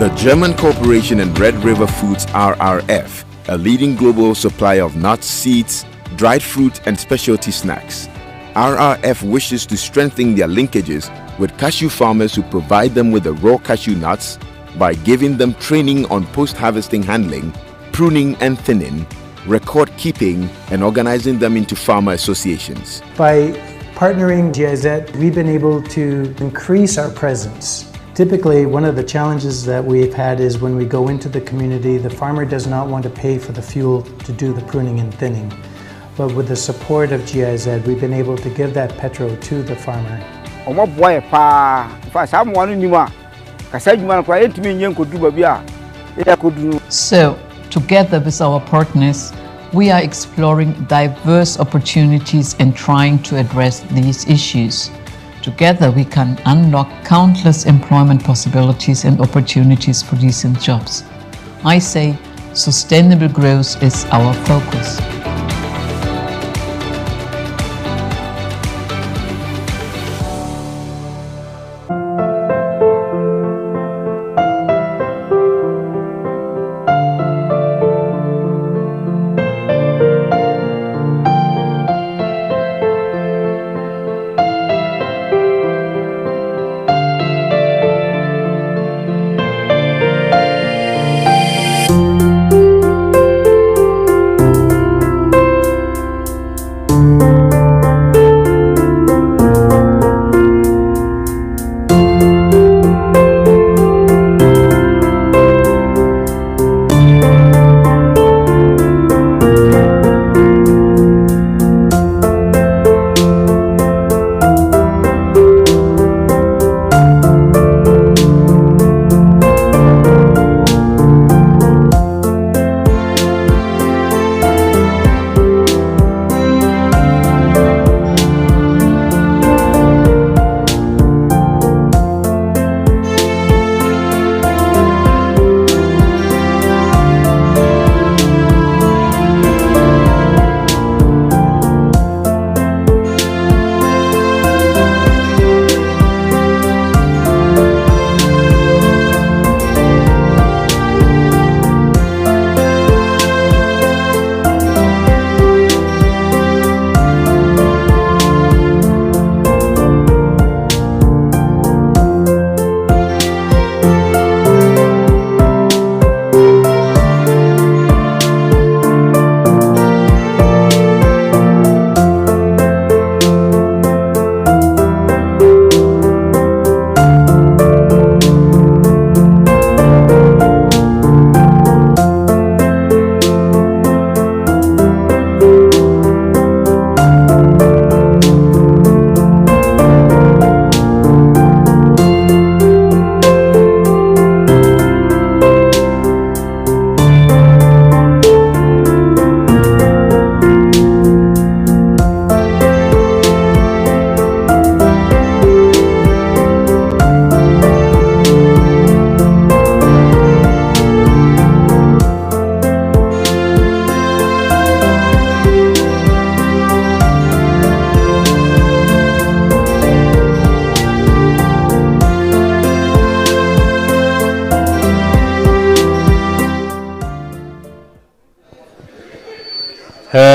The German corporation and Red River Foods RRF, a leading global supplier of nuts, seeds, dried fruit and specialty snacks. RRF wishes to strengthen their linkages with cashew farmers who provide them with the raw cashew nuts by giving them training on post-harvesting handling, pruning and thinning, record keeping, and organizing them into farmer associations. By partnering GIZ, we've been able to increase our presence. Typically, one of the challenges that we've had is when we go into the community, the farmer does not want to pay for the fuel to do the pruning and thinning. But with the support of GIZ, we've been able to give that petrol to the farmer. So, together with our partners, we are exploring diverse opportunities and trying to address these issues. Together, we can unlock countless employment possibilities and opportunities for decent jobs. I say, sustainable growth is our focus.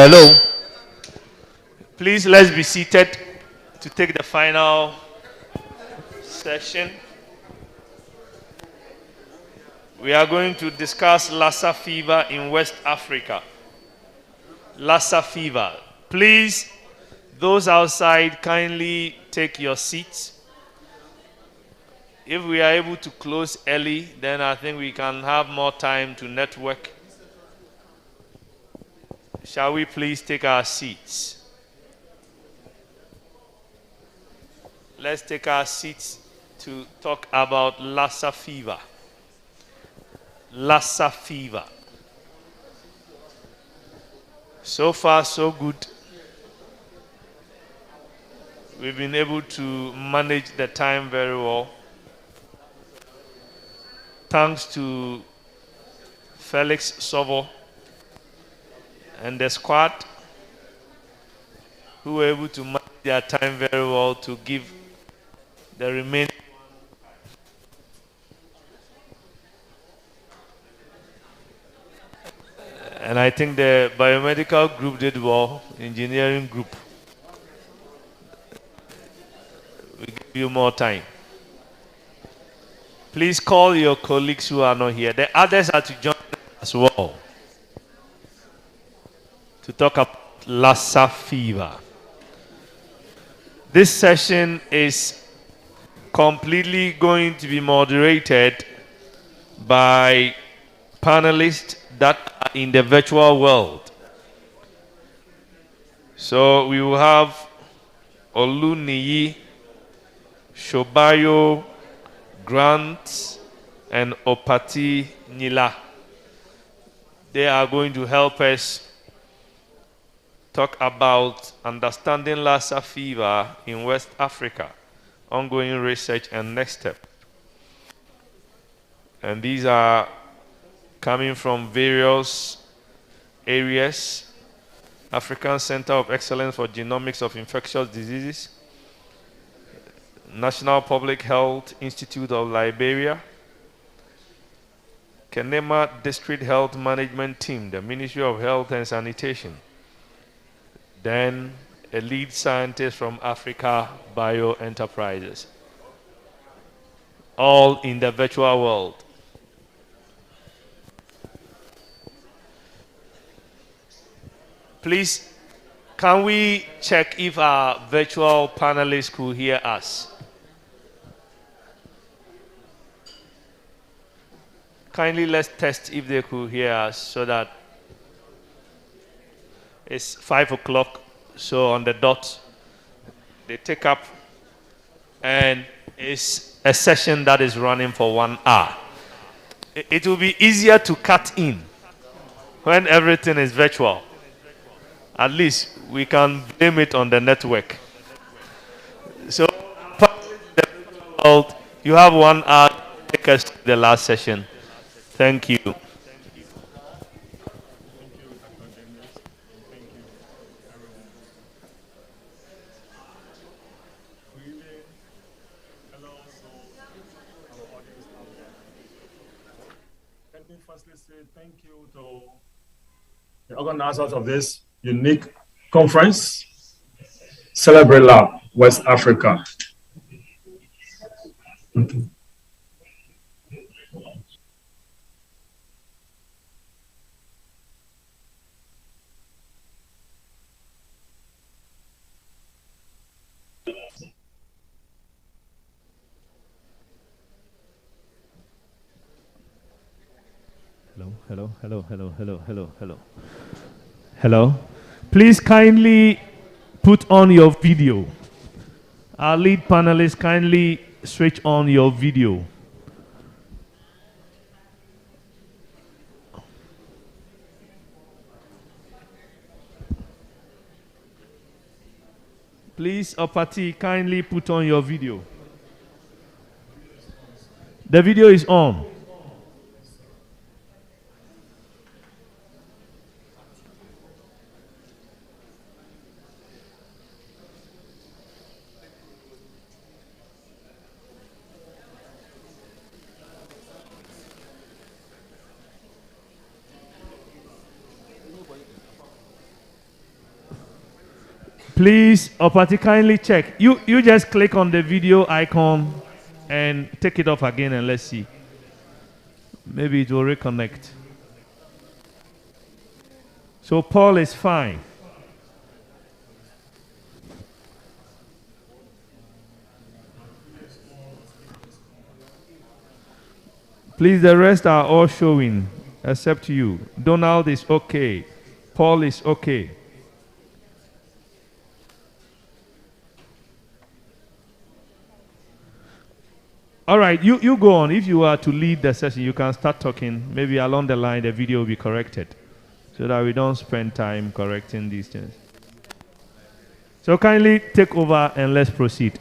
Hello. Please, let's be seated to take the final session. We are going to discuss Lassa fever in West Africa. Lassa fever. Please, those outside, kindly take your seats. If we are able to close early, then I think we can have more time to network. Shall we please take our seats? Let's take our seats to talk about Lassa fever. Lassa fever. So far, so good. We've been able to manage the time very well. Thanks to Felix Sovo and the squad who were able to manage their time very well to give the remaining. And I think the biomedical group did well, engineering group. We give you more time. Please call your colleagues who are not here. The others are to join as well to talk about Lassa fever. This session is completely going to be moderated by panelists that are in the virtual world. So we will have Oluniyi, Shobayo, Grant, and Opati Nila. They are going to help us talk about understanding Lassa fever in West Africa, ongoing research and next step. And these are coming from various areas: African Center of Excellence for Genomics of Infectious Diseases, National Public Health Institute of Liberia, Kenema District Health Management Team, the Ministry of Health and Sanitation, then a lead scientist from Africa Bio Enterprises, all in the virtual world. Please, can we check if our virtual panelists could hear us? Kindly let's test if they could hear us so that it's 5 o'clock. So on the dot, they take up, and it's a session that is running for 1 hour. It will be easier to cut in when everything is virtual. At least we can blame it on the network. So, you have 1 hour to take us to the last session. Thank you. Let me firstly say thank you to the organizers of this unique conference, Celebrate Lab, West Africa. Hello. Please kindly put on your video. Our lead panelists, kindly switch on your video. Please, Opati, kindly put on your video. The video is on. Please, Opati, kindly check. You just click on the video icon and take it off again and let's see. Maybe it will reconnect. So Paul is fine. Please, the rest are all showing except you. Donald is okay. Paul is okay. All right, you go on. If you are to lead the session, you can start talking. Maybe along the line, the video will be corrected so that we don't spend time correcting these things. So kindly take over and let's proceed.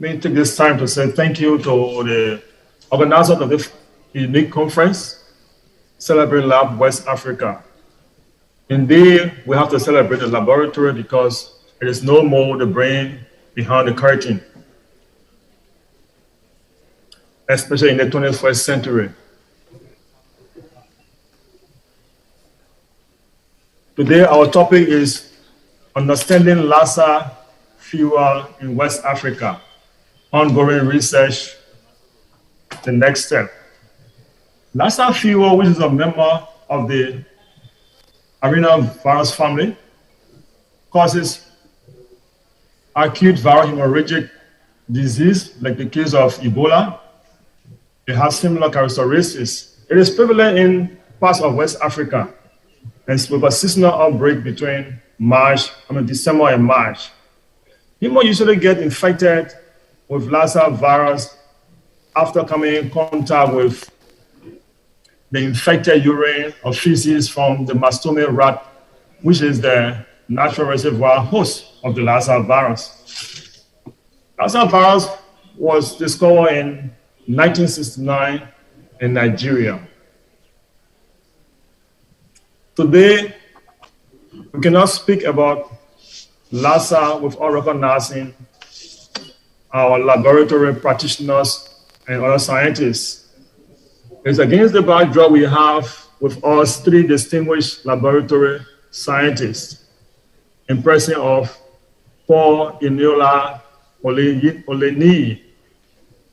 Let me take this time to say thank you to the organizer of this unique conference, Celebrate Lab West Africa. Indeed, we have to celebrate the laboratory because it is no more the brain behind the curtain, especially in the 21st century. Today, our topic is understanding Lassa fever in West Africa. Ongoing research, the next step. Lassa fever, which is a member of the arenavirus family, causes acute viral hemorrhagic disease, like the case of Ebola. It has similar characteristics. It is prevalent in parts of West Africa, and with a seasonal outbreak between December and March. People usually get infected with Lassa virus after coming in contact with the infected urine or feces from the mastomid rat, which is the natural reservoir host of the Lassa virus. Lassa virus was discovered in 1969 in Nigeria. Today, we cannot speak about Lassa without recognizing our laboratory practitioners and other scientists. It's against the backdrop we have with us 3 distinguished laboratory scientists, in person of Paul Eniola Oleni,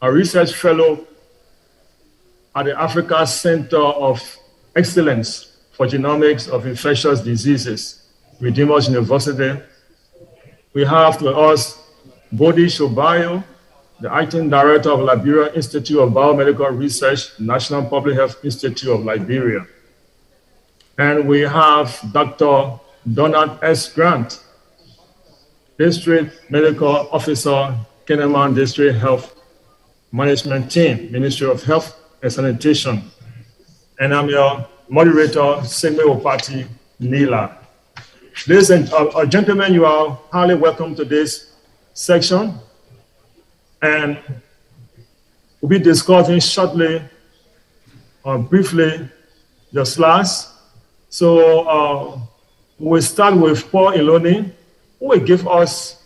a research fellow at the Africa Center of Excellence for Genomics of Infectious Diseases, Redeemers University. We have to us Bodi Shobayo, the acting director of Liberia Institute of Biomedical Research, National Public Health Institute of Liberia. And we have Dr. Donald S. Grant, District Medical Officer, Keneman District Health Management Team, Ministry of Health and Sanitation. And I'm your moderator, Segme Opati Nila. Ladies and gentlemen, you are highly welcome to this section, and we'll be discussing shortly or briefly the slides. So we'll start with Paul Eloni, who will give us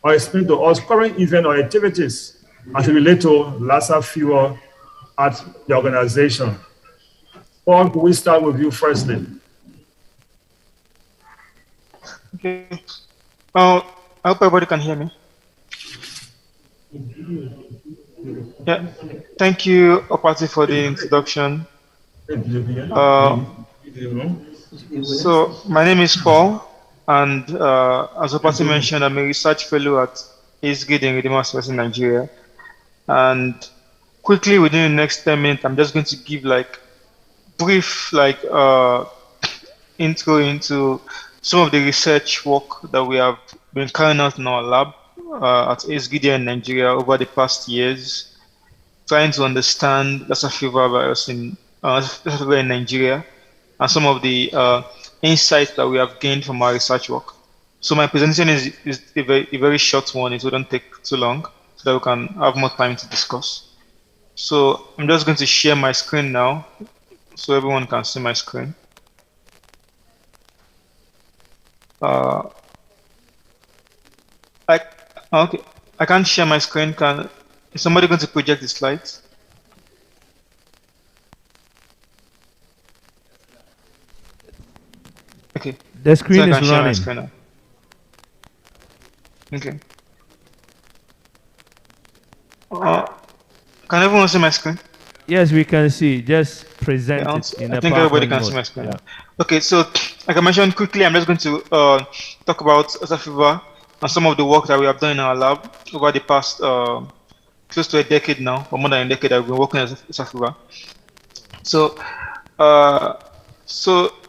or explain to us current event or activities as it relates to Lassa fever at the organization. Paul, could we start with you firstly? Okay. I hope everybody can hear me. Yeah, thank you, Opati, for the introduction. So my name is Paul, and as Opati mentioned, I'm a research fellow at ASGID in Redeemers in Nigeria. And quickly, within the next 10 minutes, I'm just going to give brief intro into some of the research work that we have been carrying out in our lab at ASGID in Nigeria over the past years, trying to understand Lassa fever virus in Nigeria, and some of the insights that we have gained from our research work. So my presentation is a very short one. It wouldn't take too long, so that we can have more time to discuss. So I'm just going to share my screen now, so everyone can see my screen. Uh, I okay. I can't share my screen. Is somebody going to project the slides? Okay. The So screen I is can share my running. screen now. Okay. Can everyone see my screen? Yes, we can see. Just present Yeah, it in I a think everybody PowerPoint can see mode. my screen Yeah. now. Okay, so like I mentioned quickly, I'm just going to talk about Lassa fever and some of the work that we have done in our lab over the past close to a decade now, or more than a decade. I've been working as Lassa fever. So, uh,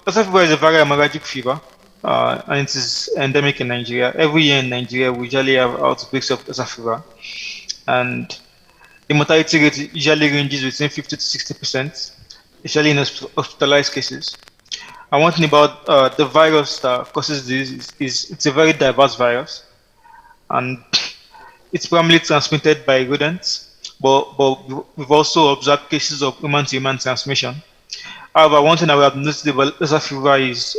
Lassa fever is a viral hemorrhagic fever, and it is endemic in Nigeria. Every year in Nigeria, we usually have outbreaks of Lassa fever, and the mortality rate usually ranges between 50 to 60%, especially in hospitalized cases. And one thing about the virus that causes this is it's a very diverse virus, and it's primarily transmitted by rodents, but we've also observed cases of human-to-human transmission. However, one thing that we have noticed about Lassa fever is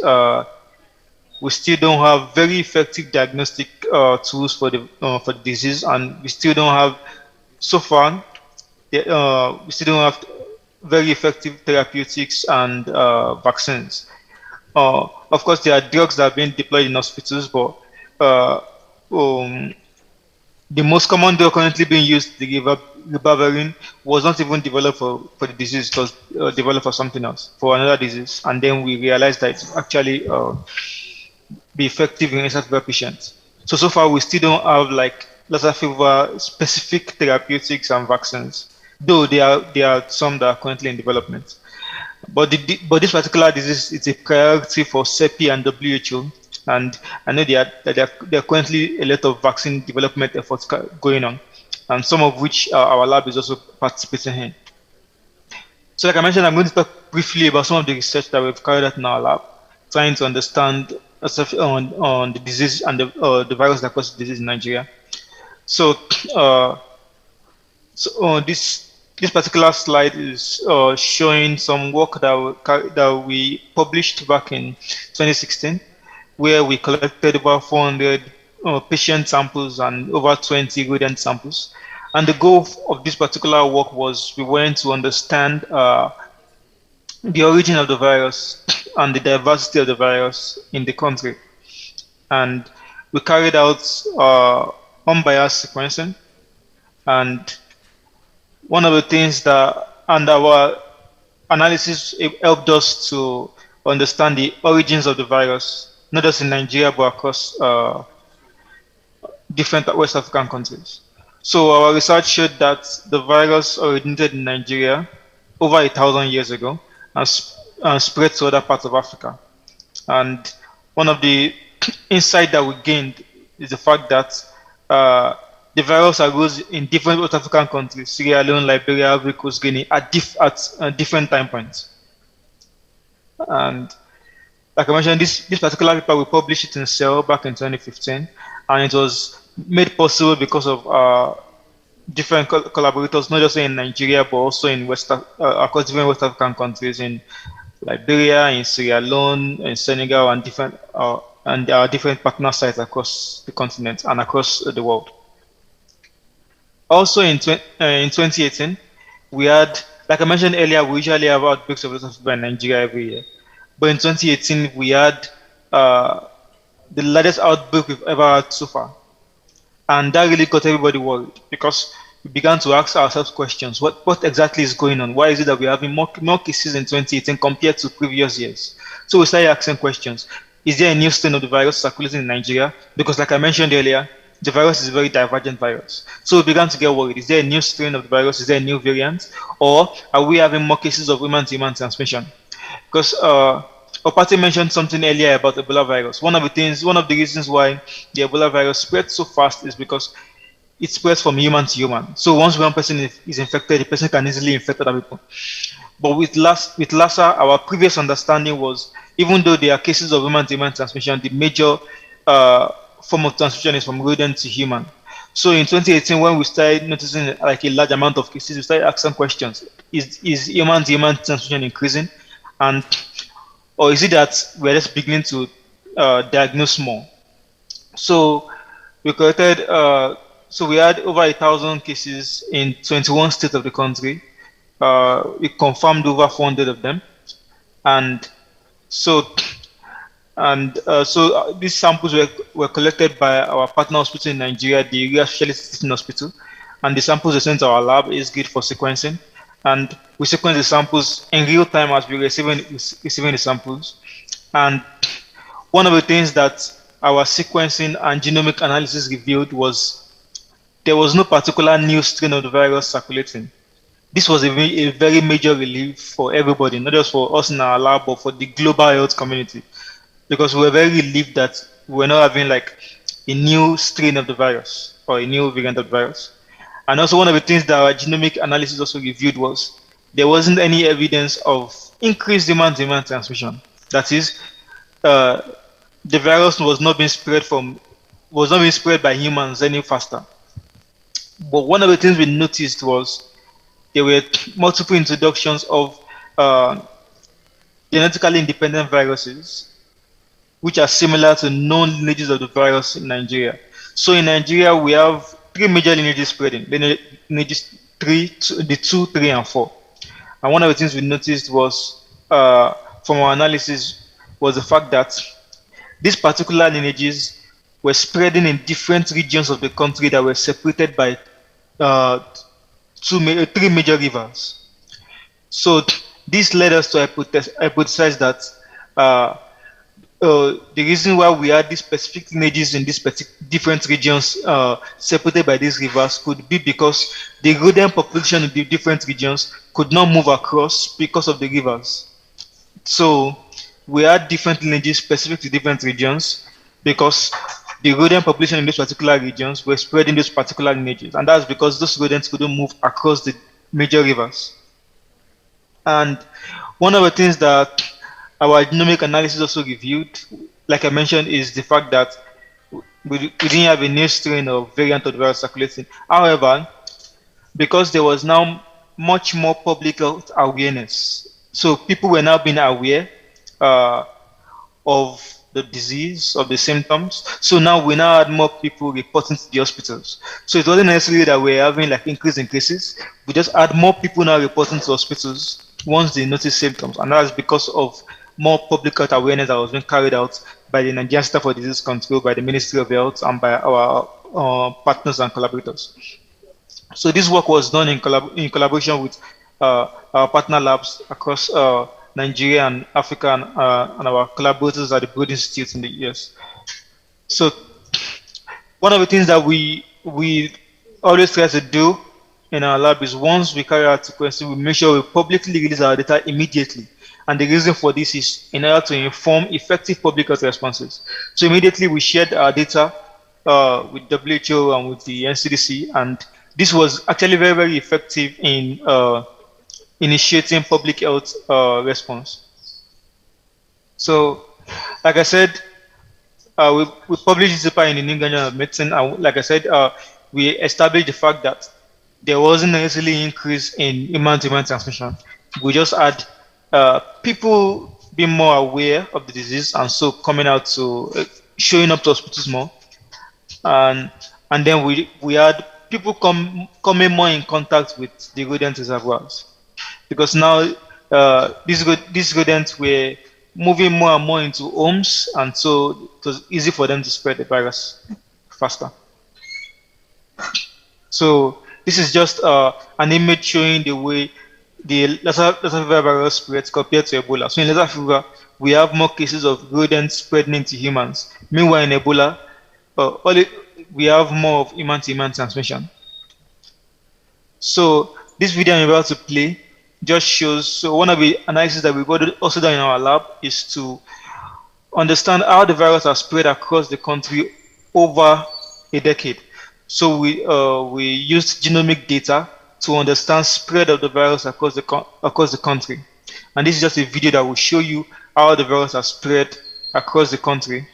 we still don't have very effective diagnostic tools for the disease, and we still don't have so far we still don't have very effective therapeutics and vaccines. Of course, there are drugs that are being deployed in hospitals, but uh, um, the most common drug currently being used, the ribavirin, was not even developed for the disease. It was developed for something else, for another disease. And then we realized that it's actually be effective in Lassa fever patients. So far, we still don't have like Lassa fever specific therapeutics and vaccines, though there are some that are currently in development. But this particular disease is a priority for CEPI and WHO, and I know there are currently a lot of vaccine development efforts going on, and some of which our lab is also participating in. So like I mentioned, I'm going to talk briefly about some of the research that we've carried out in our lab, trying to understand on the disease and the virus that causes disease in Nigeria. So, this particular slide is showing some work that we published back in 2016, where we collected about 400 patient samples and over 20 rodent samples. And the goal of this particular work was we wanted to understand the origin of the virus and the diversity of the virus in the country. And we carried out unbiased sequencing, and one of the things that, and our analysis helped us to understand the origins of the virus, not just in Nigeria, but across different West African countries. So our research showed that the virus originated in Nigeria over 1,000 years ago and spread to other parts of Africa. And one of the insight that we gained is the fact that the virus arose in different West African countries, Sierra Leone, Liberia, Ivory Coast, Guinea, at different time points. And like I mentioned, this particular paper, we published it in Cell back in 2015, and it was made possible because of different collaborators, not just in Nigeria, but also in across different West African countries, in Liberia, in Sierra Leone, in Senegal, and different partner sites across the continent and across the world. Also in 2018, we had, like I mentioned earlier, we usually have outbreaks of Lassa fever in Nigeria every year. But in 2018, we had the largest outbreak we've ever had so far. And that really got everybody worried because we began to ask ourselves questions. What exactly is going on? Why is it that we're having more cases in 2018 compared to previous years? So we started asking questions. Is there a new strain of the virus circulating in Nigeria? Because like I mentioned earlier, the virus is a very divergent virus. So we began to get worried. Is there a new strain of the virus? Is there a new variant? Or are we having more cases of human-to-human transmission? Because Opati mentioned something earlier about Ebola virus. One of the reasons why the Ebola virus spread so fast is because it spreads from human to human. So once one person is infected, the person can easily infect other people. But with Lassa, our previous understanding was, even though there are cases of human-to-human transmission, the major form of transmission is from rodent to human. So in 2018, when we started noticing like a large amount of cases, we started asking questions: Is human-to-human transmission increasing, or is it that we're just beginning to diagnose more. So we collected, so we had over 1,000 cases in 21 states of the country. We confirmed over 400 of them, and so these samples were collected by our partner hospital in Nigeria, the Area Specialist Teaching Hospital, and the samples were sent to our lab is good for sequencing, and we sequence the samples in real time as we receiving the samples. And one of the things that our sequencing and genomic analysis revealed was there was no particular new strain of the virus circulating. This was a very major relief for everybody, not just for us in our lab, but for the global health community, because we were very relieved that we were not having like a new strain of the virus or a new variant of the virus. And also one of the things that our genomic analysis also revealed was there wasn't any evidence of increased human-to-human transmission. That is, the virus was not being spread by humans any faster. But one of the things we noticed was there were multiple introductions of genetically independent viruses, which are similar to known lineages of the virus in Nigeria. So in Nigeria, we have 3 major lineages spreading, lineages 2, 3, and 4. And one of the things we noticed was, from our analysis, was the fact that these particular lineages were spreading in different regions of the country that were separated by 3 major rivers. So this led us to hypothesize that the reason why we had these specific lineages in these different regions separated by these rivers could be because the rodent population in the different regions could not move across because of the rivers. So we had different lineages specific to different regions because the rodent population in those particular regions were spread in those particular lineages, and that's because those rodents couldn't move across the major rivers. And one of the things that our genomic analysis also revealed, like I mentioned, is the fact that we didn't have a new strain of variant of the virus circulating. However, because there was now much more public health awareness, so people were now being aware of the disease, of the symptoms. So now we now had more people reporting to the hospitals. So it wasn't necessarily that we're having like increase in cases. We just had more people now reporting to hospitals once they notice symptoms, and that's because of more public health awareness that was being carried out by the Nigerian Center for Disease Control, by the Ministry of Health, and by our partners and collaborators. So this work was done in collaboration with our partner labs across Nigeria and Africa, and our collaborators at the Broad Institute in the US. So one of the things that we always try to do in our lab is once we carry out sequencing, we make sure we publicly release our data immediately. And the reason for this is in order to inform effective public health responses. So immediately we shared our data with WHO and with the NCDC, and this was actually very, very effective in initiating public health response. So, like I said, we published this paper in the New England Journal of Medicine, and like I said, we established the fact that there wasn't necessarily an increase in human-to-human transmission. We just had people being more aware of the disease, and so coming out to showing up to hospitals more, and then we had people coming more in contact with the rodent reservoirs, because now these rodents were moving more and more into homes, and so it was easy for them to spread the virus faster. So this is just an image showing the way the Lassa fever virus spreads compared to Ebola. So in Lassa fever, we have more cases of rodents spreading into humans. Meanwhile, in Ebola, we have more of human-to-human transmission. So this video I'm about to play just shows, so one of the analyses that we've also done in our lab is to understand how the virus has spread across the country over a decade. So we used genomic data to understand spread of the virus across the country. And this is just a video that will show you how the virus has spread across the country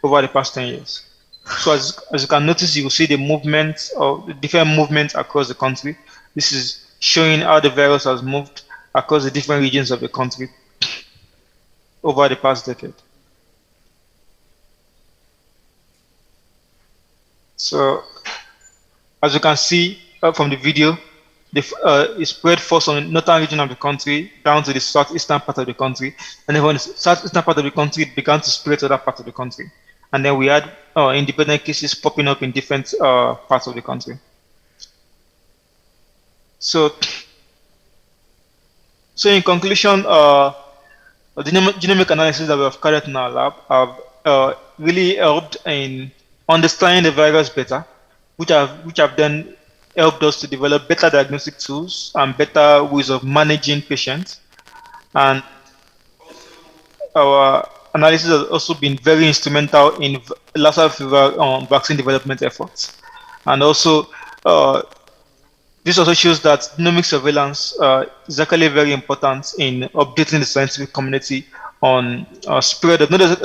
over the past 10 years. So as you can notice, you will see the movement of the different movements across the country. This is showing how the virus has moved across the different regions of the country over the past decade. So, as you can see from the video, it spread first on the northern region of the country down to the southeastern part of the country, and then from the southeastern part of the country, it began to spread to other parts of the country. And then we had independent cases popping up in different parts of the country. So in conclusion, the genomic analysis that we have carried out in our lab have really helped in understanding the virus better, which have then helped us to develop better diagnostic tools and better ways of managing patients. And our analysis has also been very instrumental in Lassa fever vaccine development efforts. And also, this also shows that genomic surveillance is actually very important in updating the scientific community on spread of not just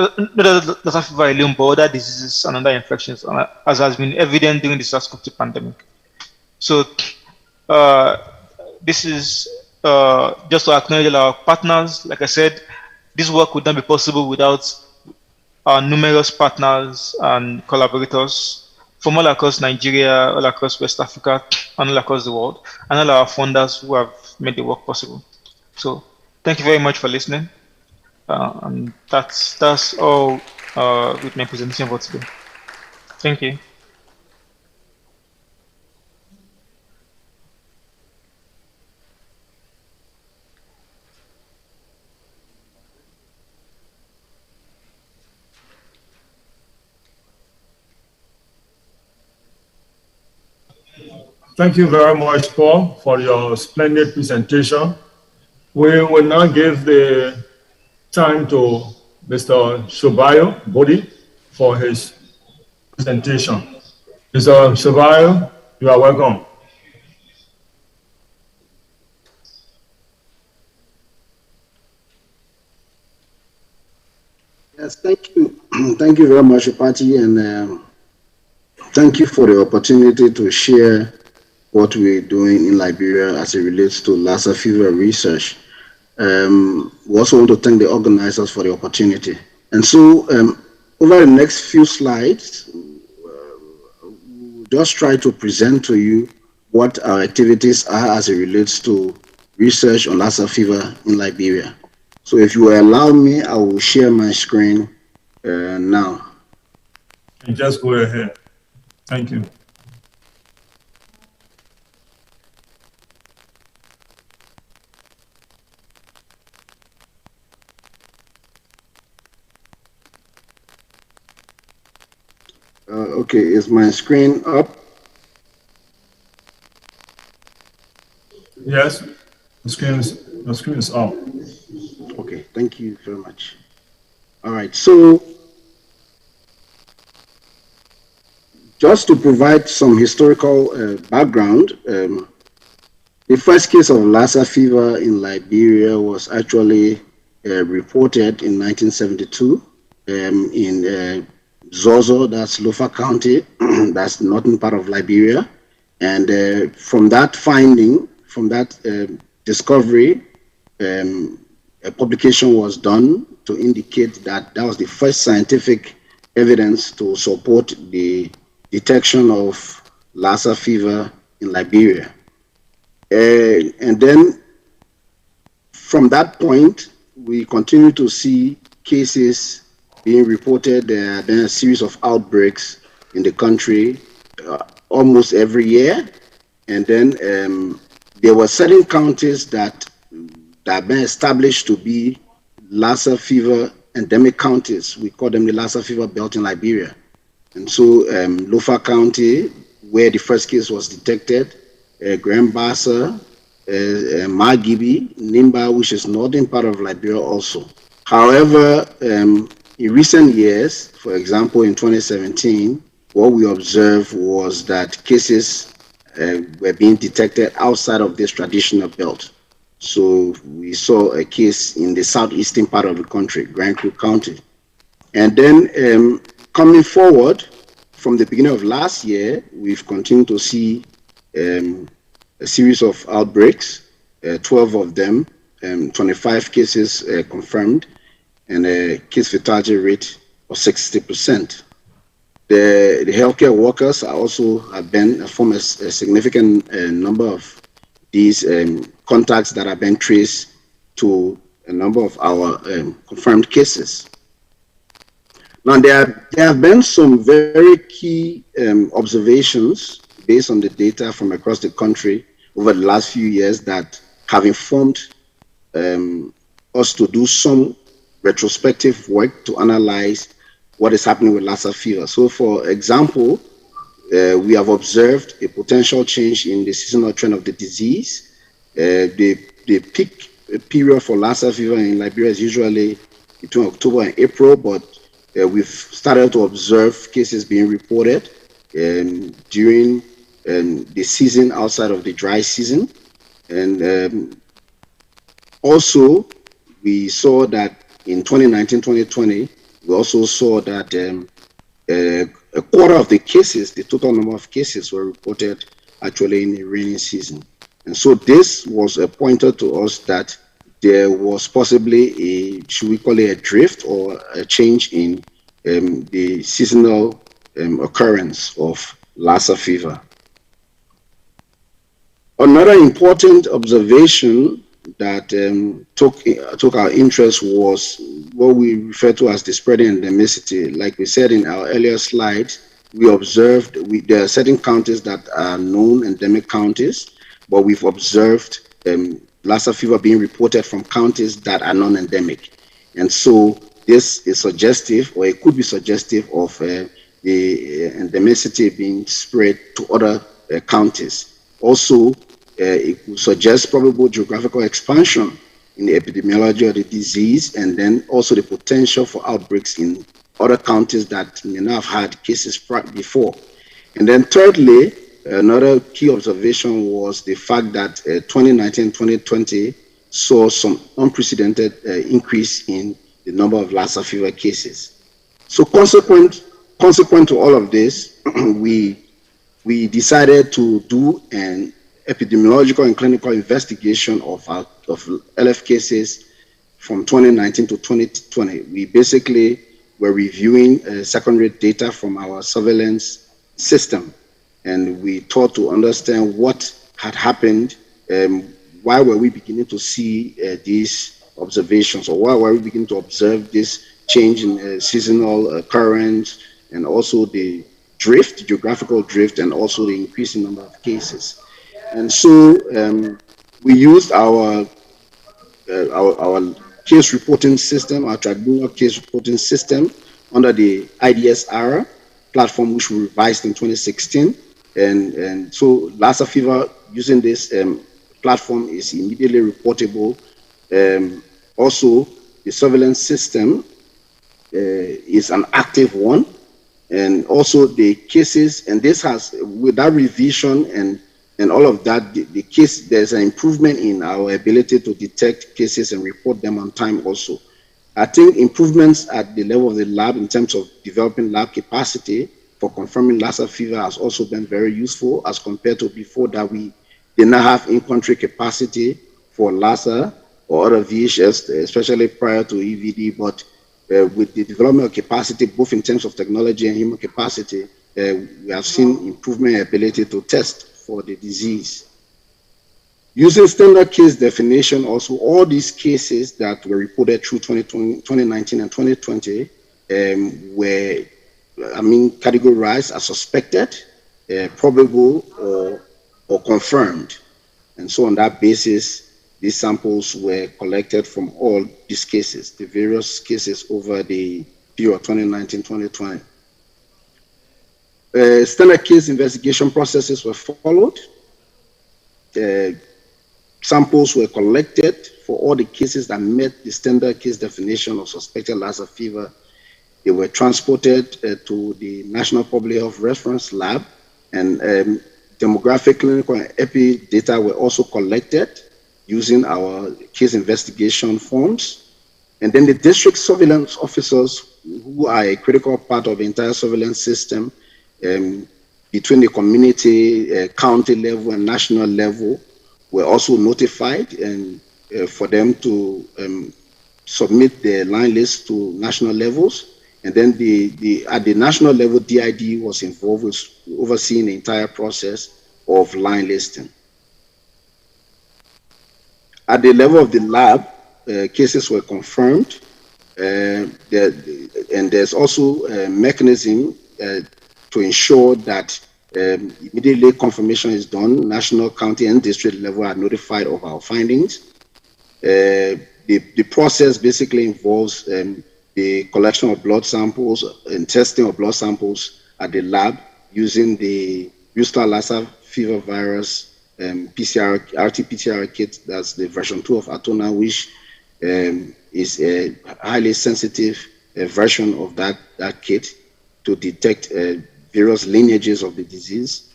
Lassa fever alone, but other diseases and other infections, as has been evident during the SARS-CoV-2 pandemic. So this is just to acknowledge our partners. Like I said, this work would not be possible without our numerous partners and collaborators from all across Nigeria, all across West Africa, and all across the world, and all our funders who have made the work possible. So thank you very much for listening. And that's all with my presentation for today. Thank you. Thank you very much, Paul, for your splendid presentation. We will now give the time to Mr. Shobayo Bodi for his presentation. Mr. Shobayo, you are welcome. Yes, thank you. Thank you very much, Upati, and thank you for the opportunity to share what we're doing in Liberia as it relates to Lassa fever research. We also want to thank the organizers for the opportunity. And so over the next few slides, we'll just try to present to you what our activities are as it relates to research on Lassa fever in Liberia. So if you will allow me, I will share my screen now. And just go ahead. Thank you. Okay, is my screen up? Yes, the screen is up. Okay, thank you very much. All right, so just to provide some historical background, the first case of Lassa fever in Liberia was actually reported in 1972 in Zozo, that's Lofa County, that's the northern part of Liberia. And from that finding, from that discovery, a publication was done to indicate that that was the first scientific evidence to support the detection of Lassa fever in Liberia. And then from that point, we continue to see cases being reported. There have been a series of outbreaks in the country almost every year. And then there were certain counties that have been established to be Lassa fever endemic counties. We call them the Lassa fever belt in Liberia. And so Lofa County, where the first case was detected, Grand Bassa, Margibi, Nimba, which is northern part of Liberia also. However, in recent years, for example, in 2017, what we observed was that cases were being detected outside of this traditional belt. So we saw a case in the southeastern part of the country, Grand Creek County. And then coming forward, from the beginning of last year, we've continued to see a series of outbreaks, 12 of them, 25 cases confirmed, and a case fatality rate of 60%. The healthcare workers are also form a significant number of these contacts that have been traced to a number of our confirmed cases. Now, there have been some very key observations based on the data from across the country over the last few years that have informed us to do some retrospective work to analyze what is happening with Lassa fever. So, for example, we have observed a potential change in the seasonal trend of the disease. The peak period for Lassa fever in Liberia is usually between October and April, but we've started to observe cases being reported during the season outside of the dry season. And also, we saw that in 2019-2020, we also saw that a quarter of the cases, the total number of cases, were reported actually in the rainy season. And so this was a pointer to us that there was possibly a, should we call it a drift or a change in the seasonal occurrence of Lassa fever. Another important observation that took our interest was what we refer to as the spreading endemicity. Like we said in our earlier slide, we observed there are certain counties that are known endemic counties, but we've observed Lassa fever being reported from counties that are non-endemic. And so this is suggestive, or it could be suggestive of the endemicity being spread to other counties. Also, it could suggest probable geographical expansion in the epidemiology of the disease, and then also the potential for outbreaks in other counties that may not have had cases before. And then thirdly, another key observation was the fact that 2019-2020 saw some unprecedented increase in the number of Lassa fever cases. So consequent to all of this, we decided to do an epidemiological and clinical investigation of LF cases from 2019 to 2020. We basically were reviewing secondary data from our surveillance system, and we thought to understand what had happened, why were we beginning to see these observations, or why were we beginning to observe this change in seasonal occurrence, and also the drift, geographical drift, and also the increasing number of cases. And so we used our case reporting system, our tribunal case reporting system under the IDSR platform, which we revised in 2016. And so Lassa fever using this platform is immediately reportable. Also, the surveillance system is an active one. And also the cases, and this has, with that revision and all of that, the case, there's an improvement in our ability to detect cases and report them on time also. I think improvements at the level of the lab in terms of developing lab capacity for confirming Lassa fever has also been very useful as compared to before that we did not have in-country capacity for Lassa or other VHS, especially prior to EVD, but with the development of capacity, both in terms of technology and human capacity, we have seen improvement in ability to test for the disease. Using standard case definition, also all these cases that were reported through 2019 and 2020 were, categorized as suspected, probable, or confirmed. And so on that basis, these samples were collected from all these cases, the various cases over the period 2019-2020. Standard case investigation processes were followed. Samples were collected for all the cases that met the standard case definition of suspected Lassa fever. They were transported to the National Public Health Reference Lab, and demographic, clinical, and epi data were also collected using our case investigation forms. And then the district surveillance officers, who are a critical part of the entire surveillance system, between the community, county level, and national level, were also notified, and for them to submit their line list to national levels. And then at the national level, DID was involved with overseeing the entire process of line listing. At the level of the lab, cases were confirmed. And there's also a mechanism to ensure that immediately confirmation is done. National, county, and district level are notified of our findings. The process basically involves the collection of blood samples and testing of blood samples at the lab using the Bristol Lassa fever virus PCR, RT-PCR kit. That's the version 2 of Atona, which is a highly sensitive version of that kit to detect various lineages of the disease.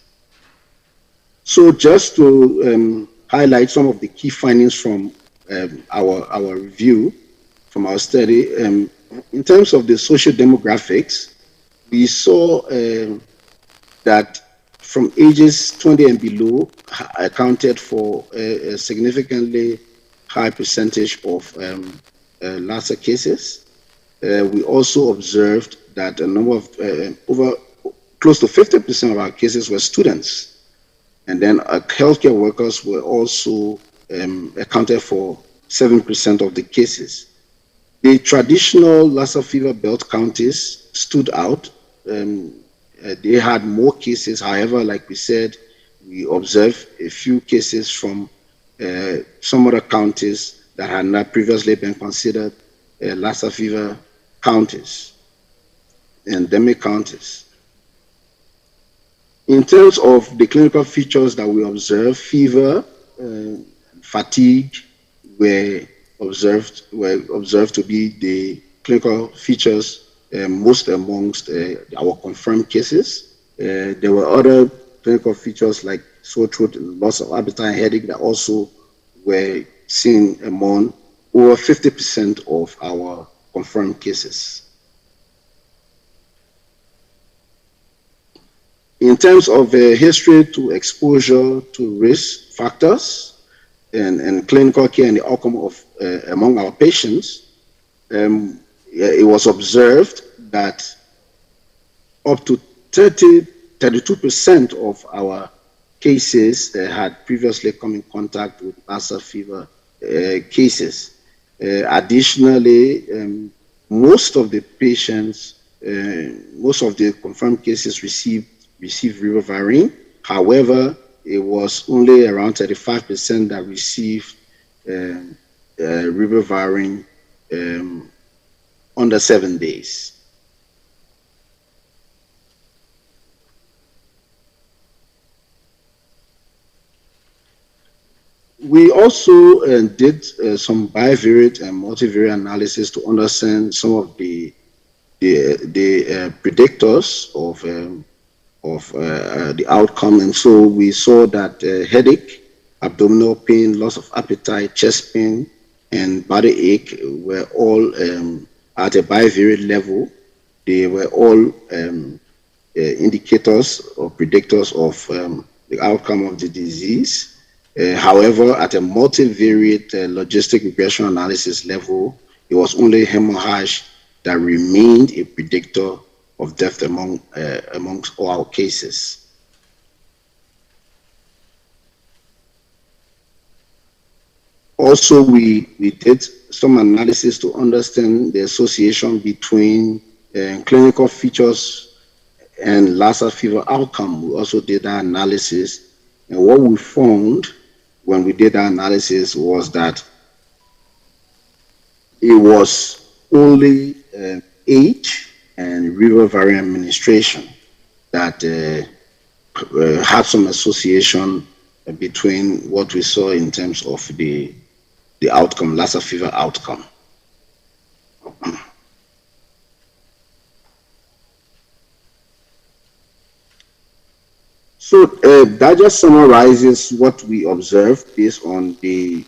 So just to highlight some of the key findings from our review, from our study, in terms of the social demographics, we saw that from ages 20 and below accounted for a significantly high percentage of Lassa cases. We also observed that a number of over close to 50% of our cases were students, and then healthcare workers were also accounted for 7% of the cases. The traditional Lassa fever belt counties stood out. They had more cases. However, like we said, we observed a few cases from some other counties that had not previously been considered Lassa fever counties, endemic counties. In terms of the clinical features that we observed, fever, fatigue were observed to be the clinical features most amongst our confirmed cases. There were other clinical features like sore throat, loss of appetite, headache that also were seen among over 50% of our confirmed cases. In terms of history to exposure to risk factors and clinical care and the outcome of among our patients, it was observed that up to 32% of our cases had previously come in contact with Lassa fever cases. Additionally, most of the patients, most of the confirmed cases received ribavirin. However, it was only around 35% that received ribavirin under 7 days. We also did some bivariate and multivariate analysis to understand some of the predictors of the outcome, and so we saw that headache, abdominal pain, loss of appetite, chest pain, and body ache were all at a bivariate level. They were all indicators or predictors of the outcome of the disease. However, at a multivariate logistic regression analysis level, it was only hemorrhage that remained a predictor of death amongst all our cases. Also, we did some analysis to understand the association between clinical features and Lassa fever outcome. We also did that analysis, and what we found when we did that analysis was that it was only age and ribavirin administration that had some association between what we saw in terms of the outcome, Lassa fever outcome. So that just summarizes what we observed based on the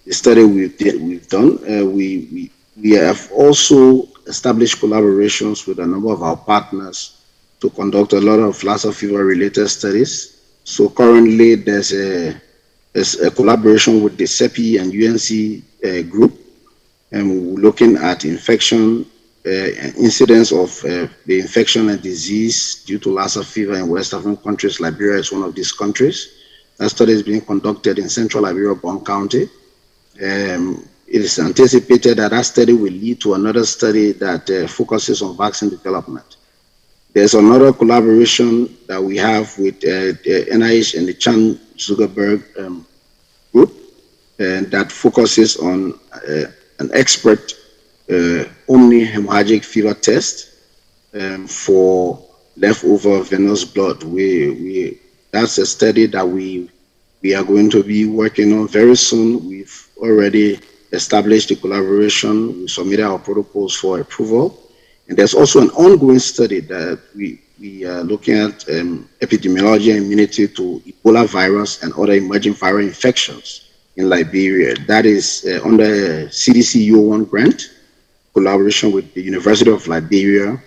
study we've done. We have also established collaborations with a number of our partners to conduct a lot of Lassa fever related studies. So currently there's a collaboration with the CEPI and UNC group, and we're looking at infection incidence of the infection and disease due to Lassa fever in West African countries. Liberia is one of these countries. That study is being conducted in Central Liberia, Bon County. It is anticipated that that study will lead to another study that focuses on vaccine development. There's another collaboration that we have with NIH and the Chan Zuckerberg group that focuses on an expert omni hemorrhagic fever test for leftover venous blood. That's a study that we are going to be working on very soon. We've already established the collaboration. We submitted our protocols for approval. And there's also an ongoing study that we are looking at epidemiology and immunity to Ebola virus and other emerging viral infections in Liberia. That is under a CDC U01 grant, collaboration with the University of Liberia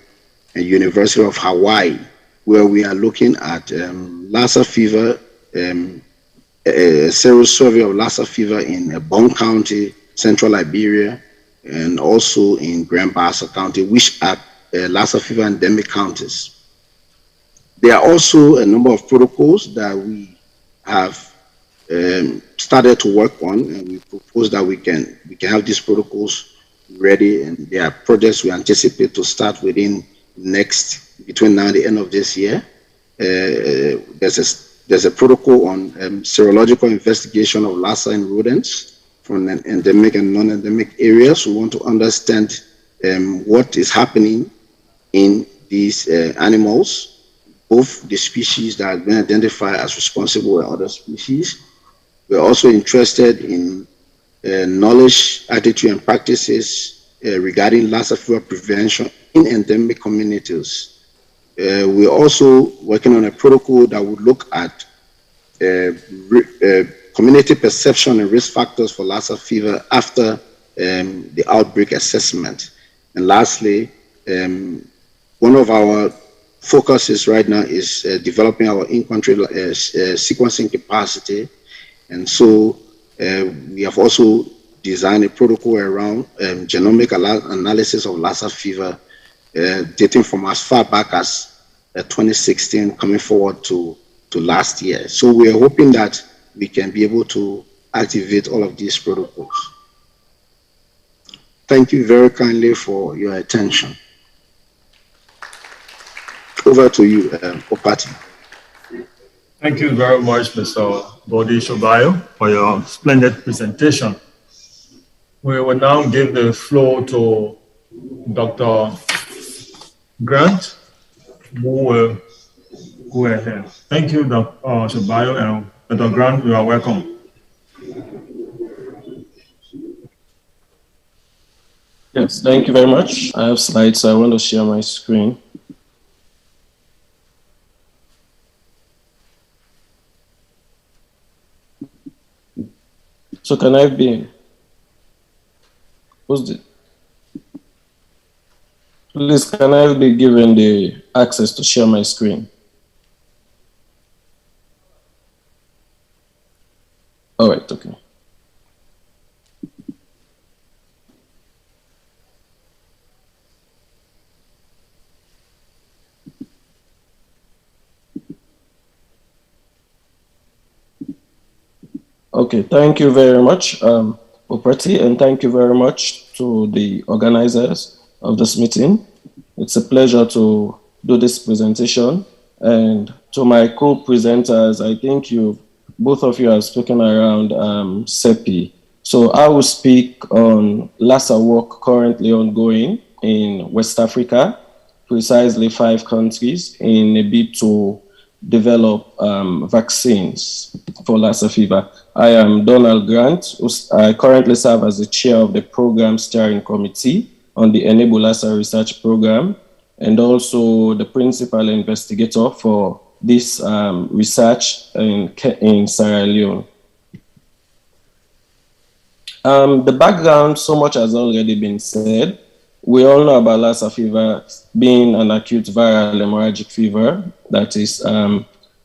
and University of Hawaii, where we are looking at Lassa fever, a sero-survey of Lassa fever in Bon County, Central Liberia, and also in Grand Bassa County, which are Lassa fever endemic counties. There are also a number of protocols that we have started to work on, and we propose that we can have these protocols ready, and there are projects we anticipate to start between now and the end of this year. There's a protocol on serological investigation of Lassa in rodents from endemic and non-endemic areas. We want to understand what is happening in these animals, both the species that have been identified as responsible and other species. We're also interested in knowledge, attitude, and practices regarding Lassa fever prevention in endemic communities. We're also working on a protocol that would look at community perception and risk factors for Lassa fever after the outbreak assessment. And lastly, one of our focuses right now is developing our in-country sequencing capacity. And so we have also designed a protocol around genomic analysis of Lassa fever, dating from as far back as 2016, coming forward to last year. So we are hoping that we can be able to activate all of these protocols. Thank you very kindly for your attention. Over to you, Opati. Thank you very much, Mr. Bode Shobayo, for your splendid presentation. We will now give the floor to Dr. Grant, who will go ahead. Thank you, Dr. Shobayo, and Dr. Grant, you are welcome. Yes, thank you very much. I have slides, so I want to share my screen. So can I be, please, can I be given the access to share my screen? All right, okay. Okay, thank you very much, Oprati, and thank you very much to the organizers of this meeting. It's a pleasure to do this presentation. And to my co-presenters, I think both of you have spoken around CEPI. So I will speak on Lassa work currently ongoing in West Africa, precisely 5 countries, in a bid to develop vaccines for Lassa fever. I am Donald Grant. I currently serve as the chair of the program steering committee on the Enable Lassa research program, and also the principal investigator for this research in Sierra Leone. The background, so much has already been said. We all know about Lassa fever being an acute viral hemorrhagic fever that is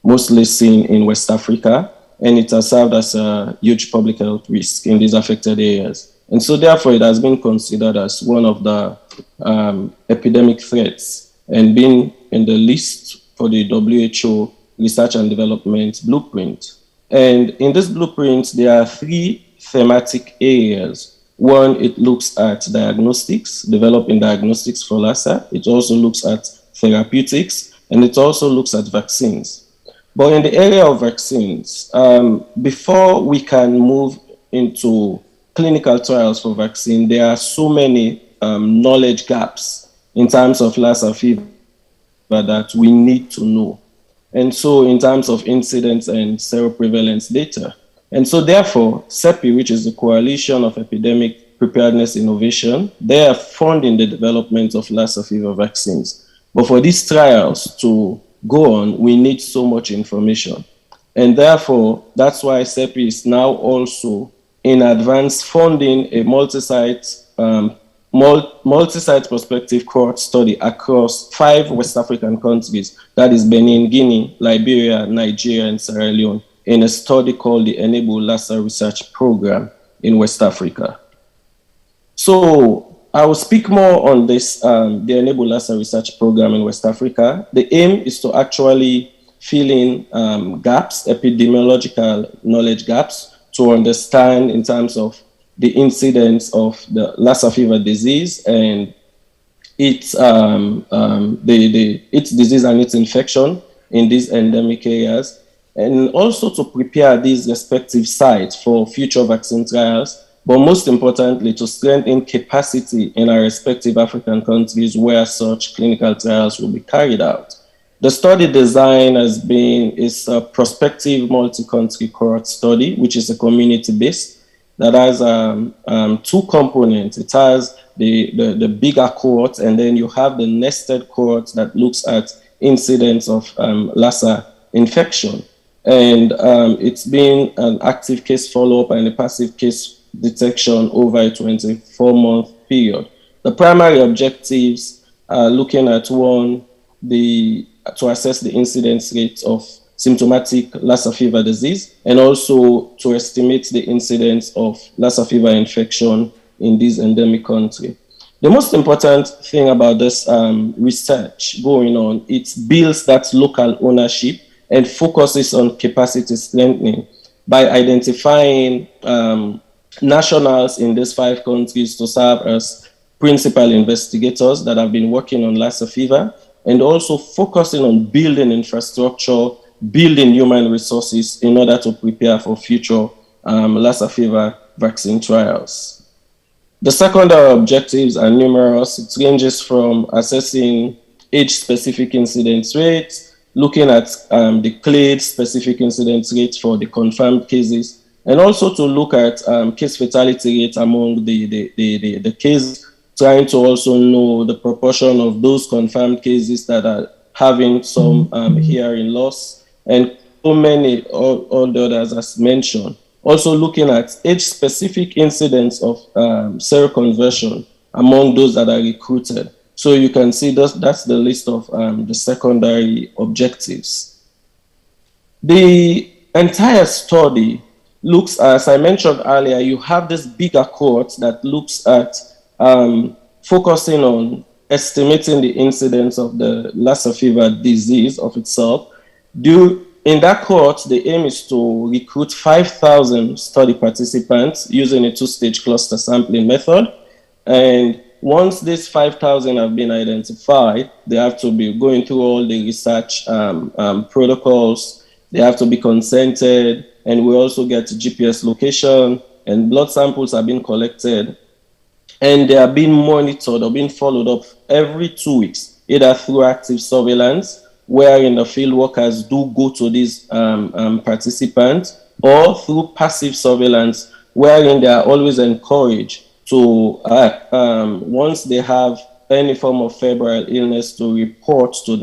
mostly seen in West Africa, and it has served as a huge public health risk in these affected areas. And so therefore it has been considered as one of the epidemic threats and been in the list for the WHO Research and Development Blueprint. And in this blueprint, there are 3 thematic areas. One, it looks at diagnostics, developing diagnostics for Lassa. It also looks at therapeutics, and it also looks at vaccines. But in the area of vaccines, before we can move into clinical trials for vaccine, there are so many knowledge gaps in terms of Lassa fever that we need to know. And so in terms of incidence and seroprevalence data. And so therefore, CEPI, which is the Coalition of Epidemic Preparedness Innovation, they are funding the development of Lassa fever vaccines. But for these trials to go on, we need so much information. And therefore, that's why CEPI is now also in advance funding a multi-site prospective cohort study across 5 West African countries, that is Benin, Guinea, Liberia, Nigeria, and Sierra Leone, in a study called the Enable Lassa Research Program in West Africa. So I will speak more on this, the Enable Lassa Research Program in West Africa. The aim is to actually fill in gaps, epidemiological knowledge gaps, to understand in terms of the incidence of the Lassa fever disease and its disease and its infection in these endemic areas, and also to prepare these respective sites for future vaccine trials, but most importantly, to strengthen capacity in our respective African countries where such clinical trials will be carried out. The study design is a prospective multi-country cohort study, which is a community-based, that has 2 components. It has the bigger cohort, and then you have the nested cohort that looks at incidence of Lassa infection. And it's been an active case follow-up and a passive case detection over a 24-month period. The primary objectives are looking at one, to assess the incidence rate of symptomatic Lassa fever disease, and also to estimate the incidence of Lassa fever infection in this endemic country. The most important thing about this research going on, it builds that local ownership and focuses on capacity strengthening by identifying nationals in these 5 countries to serve as principal investigators that have been working on Lassa fever, and also focusing on building infrastructure, building human resources in order to prepare for future Lassa fever vaccine trials. The secondary objectives are numerous. It ranges from assessing age-specific incidence rates, looking at the clade-specific incidence rates for the confirmed cases, and also to look at case fatality rate among the cases, trying to also know the proportion of those confirmed cases that are having some hearing loss, and so many all the others as mentioned. Also looking at age-specific incidence of seroconversion among those that are recruited. So you can see that's the list of the secondary objectives. The entire study looks, as I mentioned earlier, you have this bigger cohort that looks at focusing on estimating the incidence of the Lassa fever disease of itself. In that cohort, the aim is to recruit 5,000 study participants using a 2-stage cluster sampling method. And once these 5,000 have been identified, they have to be going through all the research protocols. They have to be consented, and we also get GPS location, and blood samples are being collected. And they are being monitored or being followed up every 2 weeks, either through active surveillance, wherein the field workers do go to these participants, or through passive surveillance, wherein they are always encouraged to, once they have any form of febrile illness, to report to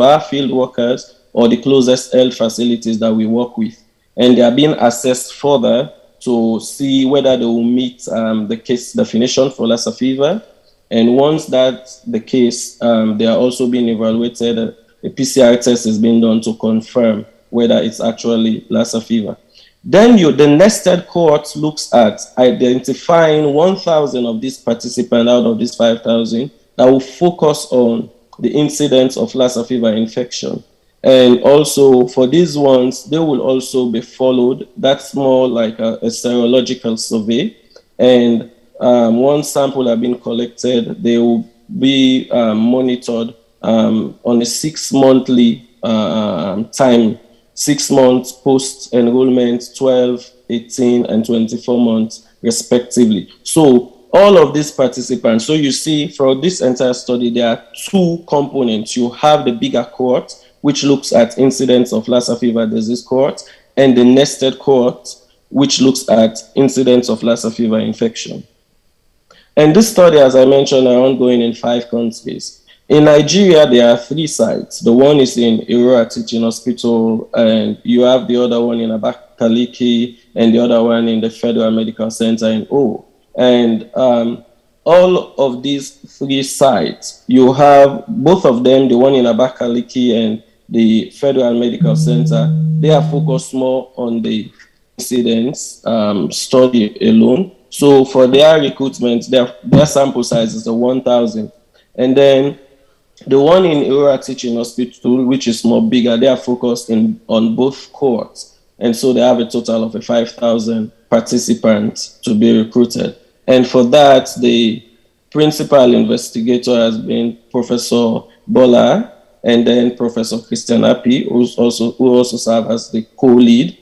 our field workers or the closest health facilities that we work with. And they are being assessed further to see whether they will meet the case definition for Lassa fever. And once that's the case, they are also being evaluated. A PCR test is being done to confirm whether it's actually Lassa fever. Then the nested cohort looks at identifying 1,000 of these participants out of these 5,000 that will focus on the incidence of Lassa fever infection. And also for these ones, they will also be followed. That's more like a serological survey. And once sample have been collected, they will be monitored on a 6-monthly time, 6 months post-enrollment, 12, 18, and 24 months respectively. So all of these participants, so you see for this entire study, there are 2 components. You have the bigger cohort, which looks at incidence of Lassa fever disease cohort, and the nested cohort, which looks at incidence of Lassa fever infection. And this study, as I mentioned, are ongoing in 5 countries. In Nigeria, there are 3 sites. The one is in Aurora Teaching Hospital, and you have the other one in Abakaliki, and the other one in the Federal Medical Center in O. And all of these 3 sites, you have both of them, the one in Abakaliki and the Federal Medical Center, they are focused more on the incidence study alone. So for their recruitment, their sample size is 1,000. And then the one in Aurora Teaching Hospital, which is more bigger, they are focused on both cohorts. And so they have a total of 5,000 participants to be recruited. And for that, the principal investigator has been Professor Bola, and then Professor Christian Api, who also serves as the co-lead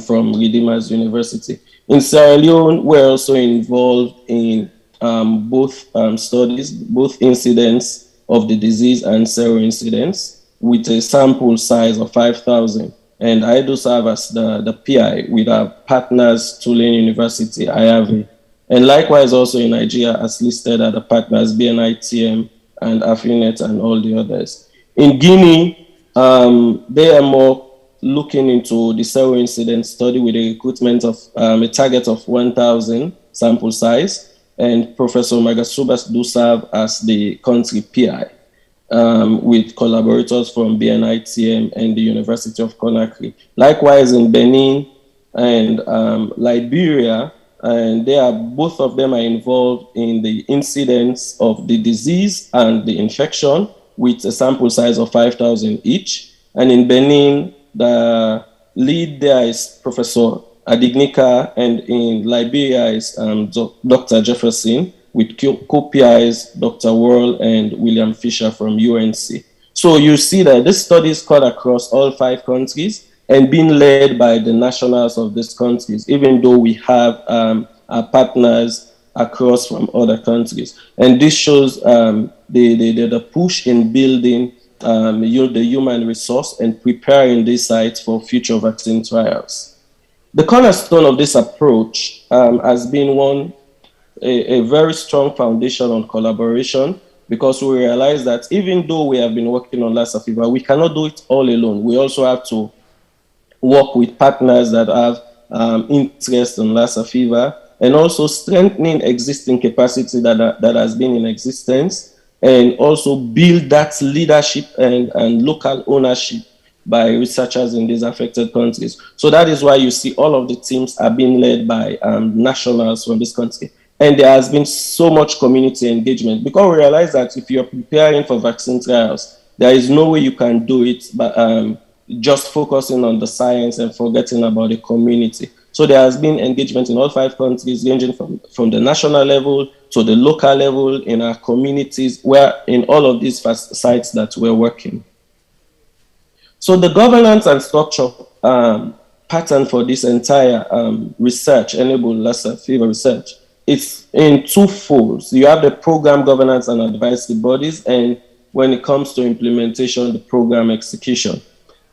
from Redeemers University. In Sierra Leone, we're also involved in both studies, both incidents of the disease and sero-incidents, with a sample size of 5,000. And I do serve as the PI with our partners, Tulane University, IAVI. And likewise also in Nigeria, as listed at the partners, BNITM and Afinet and all the others. In Guinea, they are more looking into the sero-incident study with a recruitment of a target of 1,000 sample size. And Professor Magasubas do serve as the country PI with collaborators from BNITM and the University of Conakry. Likewise in Benin and Liberia, and both of them are involved in the incidence of the disease and the infection with a sample size of 5,000 each. And in Benin, the lead there is Professor Adignika, and in Liberia is Dr. Jefferson, with co-PIs Dr. Worrell and William Fisher from UNC. So you see that this study is cut across all 5 countries and being led by the nationals of these countries, even though we have our partners across from other countries. And this shows the push in building the human resource and preparing these sites for future vaccine trials. The cornerstone of this approach has been a very strong foundation on collaboration, because we realize that even though we have been working on Lassa fever, we cannot do it all alone. We also have to work with partners that have interest in Lassa fever, and also strengthening existing capacity that has been in existence, and also build that leadership and local ownership by researchers in these affected countries. So that is why you see all of the teams are being led by nationals from this country. And there has been so much community engagement, because we realize that if you're preparing for vaccine trials, there is no way you can do it but just focusing on the science and forgetting about the community. So there has been engagement in all 5 countries, ranging from the national level to the local level in our communities, where in all of these sites that we're working. So the governance and structure pattern for this entire research, enabled Lassa fever research, it's in 2 folds. You have the program governance and advisory bodies, and when it comes to implementation, the program execution.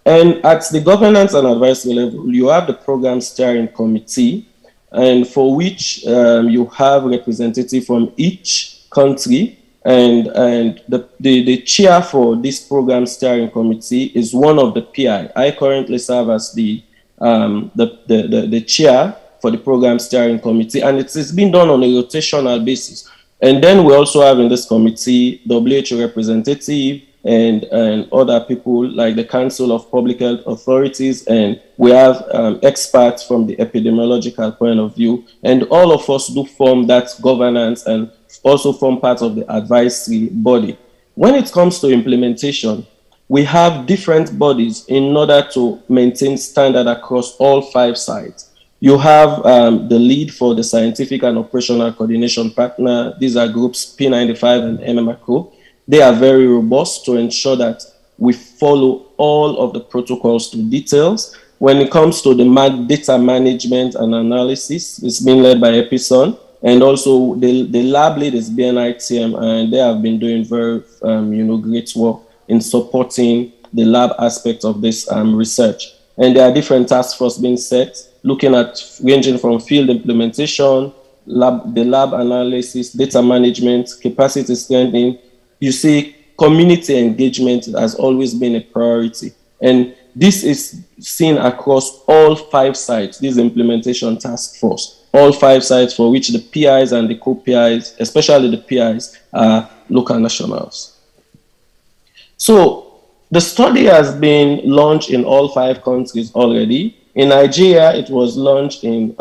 And at the governance and advisory level, you have the program steering committee, and for which you have representatives from each country. And the chair for this program steering committee is one of the PI. I currently serve as the chair for the program steering committee, and it is being done on a rotational basis. And then we also have in this committee WHO representative, and other people like the Council of Public Health Authorities, and we have experts from the epidemiological point of view, and all of us do form that governance and also form part of the advisory body. When it comes to implementation, we have different bodies in order to maintain standard across all 5 sites. You have the lead for the scientific and operational coordination partner. These are groups P95 and MMACO. They are very robust to ensure that we follow all of the protocols to details. When it comes to the data management and analysis, it's been led by Epison. And also the lab lead is BNITM, and they have been doing very great work in supporting the lab aspect of this research. And there are different task forces being set, looking at ranging from field implementation, the lab analysis, data management, capacity strengthening. You see, community engagement has always been a priority. And this is seen across all 5 sites, this implementation task force, all 5 sites for which the PIs and the co-PIs, especially the PIs, are local nationals. So the study has been launched in all 5 countries already. In Nigeria, it was launched in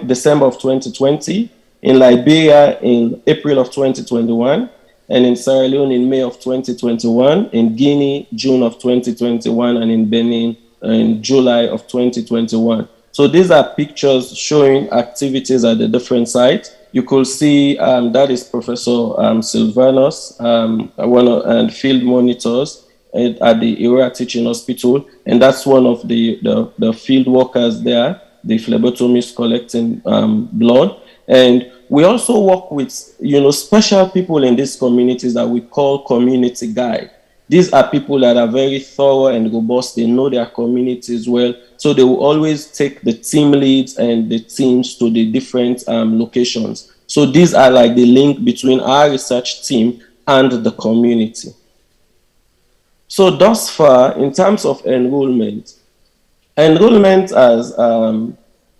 December of 2020, in Liberia in April of 2021, and in Sierra Leone in May of 2021, in Guinea, June of 2021, and in Benin in July of 2021. So these are pictures showing activities at the different sites. You could see that is Professor Silvanus, and field monitors at the Area Teaching Hospital, and that's one of the field workers there, the phlebotomist collecting blood. And we also work with special people in these communities that we call community guide. These are people that are very thorough and robust. They know their communities well, so they will always take the team leads and the teams to the different locations. So these are like the link between our research team and the community. So thus far, in terms of enrollment has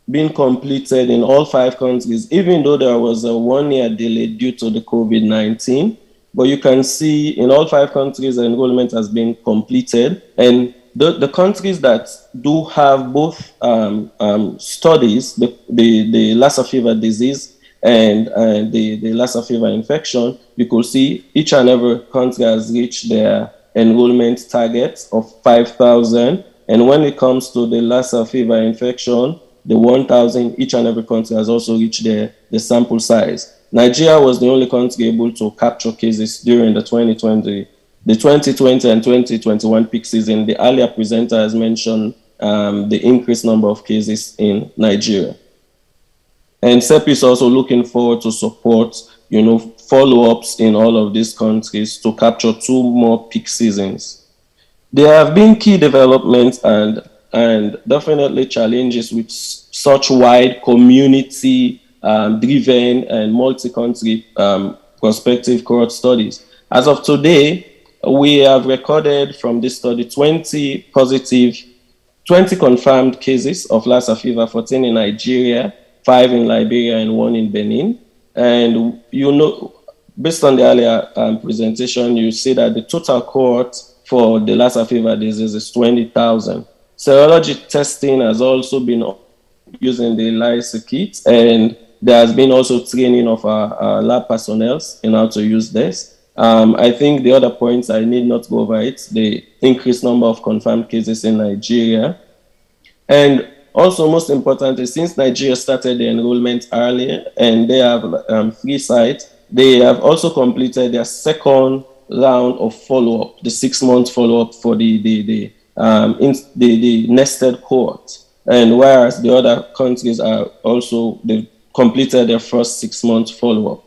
been completed in all 5 countries, even though there was a 1-year delay due to the COVID-19. But you can see in all 5 countries, enrollment has been completed. And the countries that do have both studies, the Lassa fever disease and the Lassa fever infection, you could see each and every country has reached their enrollment target of 5,000. And when it comes to the Lassa fever infection, the 1,000, each and every country has also reached the sample size. Nigeria was the only country able to capture cases during the 2020 and 2021 peak season. The earlier presenter has mentioned the increased number of cases in Nigeria. And CEP is also looking forward to support, follow-ups in all of these countries to capture 2 more peak seasons. There have been key developments and definitely challenges with such wide community driven and multi-country prospective cohort studies. As of today, we have recorded from this study 20 confirmed cases of Lassa fever, 14 in Nigeria, 5 in Liberia, and 1 in Benin. And based on the earlier presentation, you see that the total cohort for the Lassa fever disease is 20,000. Serology testing has also been using the ELISA kits, and there has been also training of our lab personnel in how to use this. I think the other points, I need not go over it, the increased number of confirmed cases in Nigeria. And also, most importantly, since Nigeria started the enrollment earlier and they have 3 sites, they have also completed their second round of follow-up, the 6-month follow-up for the nested cohort. And whereas the other countries are also, they've completed their first 6-month follow-up.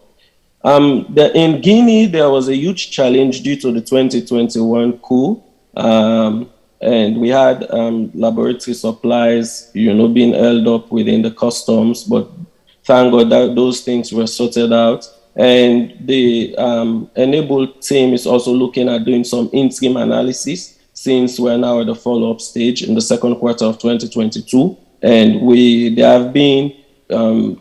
In Guinea, there was a huge challenge due to the 2021 coup. And we had laboratory supplies, being held up within the customs, but thank God that those things were sorted out. And the enabled team is also looking at doing some interim analysis since we're now at the follow-up stage in the second quarter of 2022. And there have been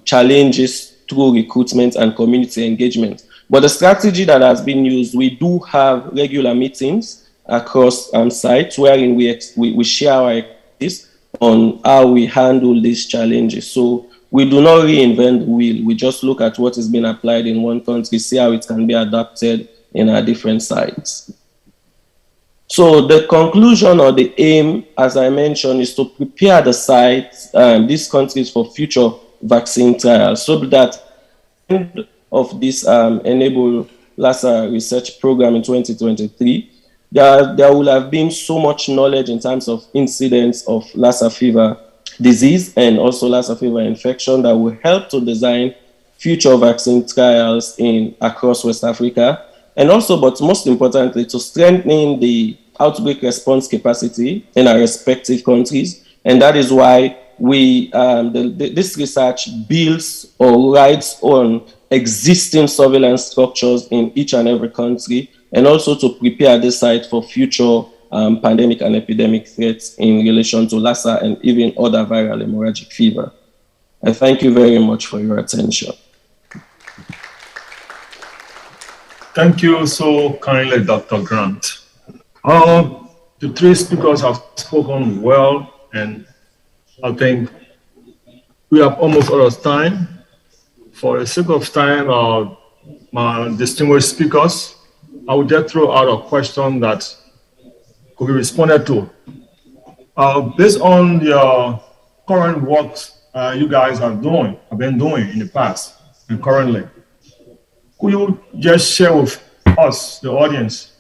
challenges through recruitment and community engagement. But the strategy that has been used, we do have regular meetings across sites wherein we share our expertise on how we handle these challenges. So we do not reinvent the wheel. We just look at what is being applied in one country, see how it can be adapted in our different sites. So the conclusion or the aim, as I mentioned, is to prepare the sites, these countries, for future vaccine trials, so that end of this Enable Lassa research program in 2023, there will have been so much knowledge in terms of incidence of Lassa fever disease and also Lassa fever infection that will help to design future vaccine trials across West Africa. And also, but most importantly, to strengthen the outbreak response capacity in our respective countries. And that is why this research builds or rides on existing surveillance structures in each and every country, and also to prepare the site for future pandemic and epidemic threats in relation to Lassa and even other viral hemorrhagic fever. I thank you very much for your attention. Thank you so kindly, Dr. Grant. The three speakers have spoken well, and I think we have almost out of time. For the sake of time, my distinguished speakers, I will just throw out a question that could be responded to. Based on your current works you guys have been doing in the past and currently, could you just share with us, the audience,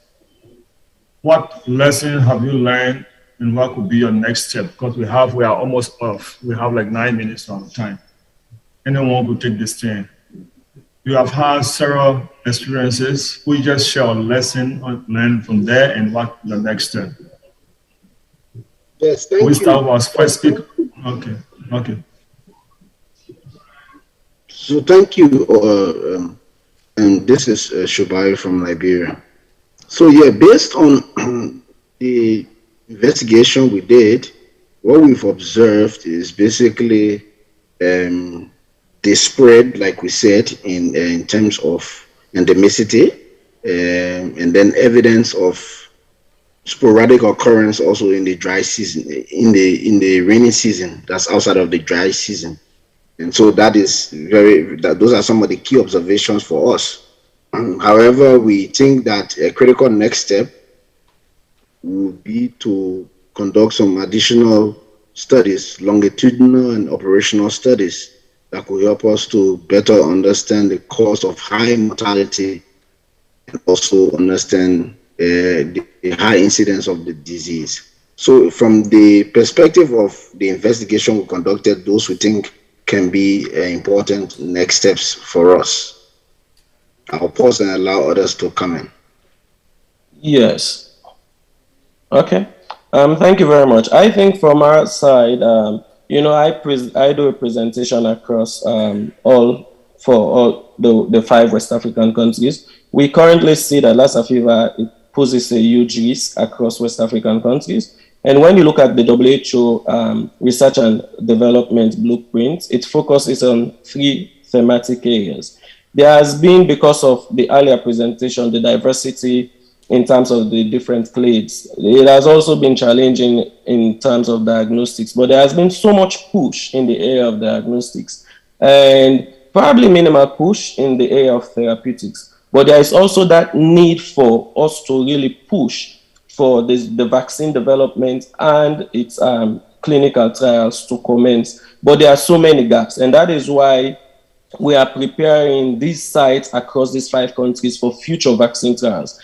what lesson have you learned and what could be your next step? Because we are almost off. We have like 9 minutes on time. Anyone could take this thing. You have had several experiences. We just share a lesson learned from there and what the next step. Yes, thank you. We start with our first speaker. Okay. So thank you. And this is Shubai from Liberia. So yeah, based on the investigation we did, what we've observed is basically the spread, like we said, in terms of endemicity, and then evidence of sporadic occurrence also in the dry season, in the rainy season, that's outside of the dry season. And so those are some of the key observations for us. However, we think that a critical next step would be to conduct some additional studies, longitudinal and operational studies, that could help us to better understand the cause of high mortality and also understand the high incidence of the disease. So from the perspective of the investigation we conducted, those we think can be important next steps for us. I'll pause and allow others to comment. Yes. Okay. Thank you very much. I think from our side, I do a presentation across all the 5 West African countries. We currently see that Lassa fever poses a huge risk across West African countries. And when you look at the WHO research and development blueprint, it focuses on 3 thematic areas. There has been, because of the earlier presentation, the diversity in terms of the different clades. It has also been challenging in terms of diagnostics, but there has been so much push in the area of diagnostics and probably minimal push in the area of therapeutics. But there is also that need for us to really push for the vaccine development and its clinical trials to commence. But there are so many gaps, and that is why we are preparing these sites across these 5 countries for future vaccine trials.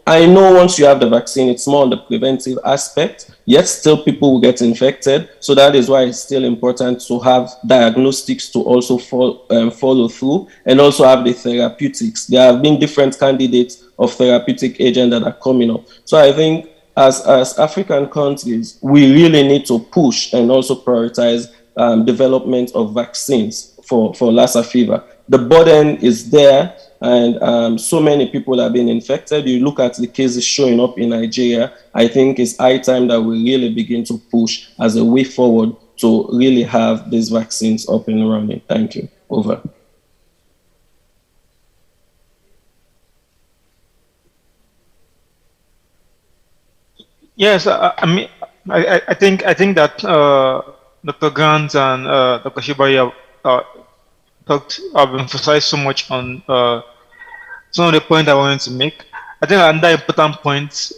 I know once you have the vaccine, it's more on the preventive aspect, yet still people will get infected. So that is why it's still important to have diagnostics to also follow through, and also have the therapeutics. There have been different candidates of therapeutic agents that are coming up. So I think as African countries, we really need to push and also prioritize development of vaccines for Lassa fever. The burden is there, and so many people have been infected. You look at the cases showing up in Nigeria. I think it's high time that we really begin to push as a way forward to really have these vaccines up and running. Thank you. Over. Yes, I mean, I think that Dr. Grant and Dr. Shibari have have emphasized so much on some of the points I wanted to make. I think another important point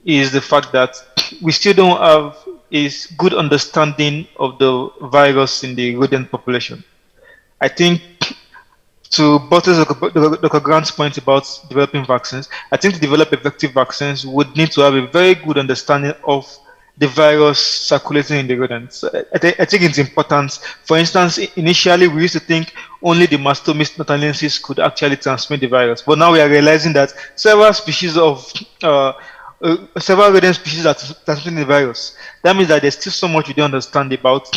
is the fact that we still don't have a good understanding of the virus in the rodent population. I think to buttress Dr. Grant's point about developing vaccines, I think to develop effective vaccines would need to have a very good understanding of the virus circulating in the rodents. I think it's important. For instance, initially we used to think only the Mastomys natalensis could actually transmit the virus, but now we are realizing that several species of several rodent species are transmitting the virus. That means that there's still so much we don't understand about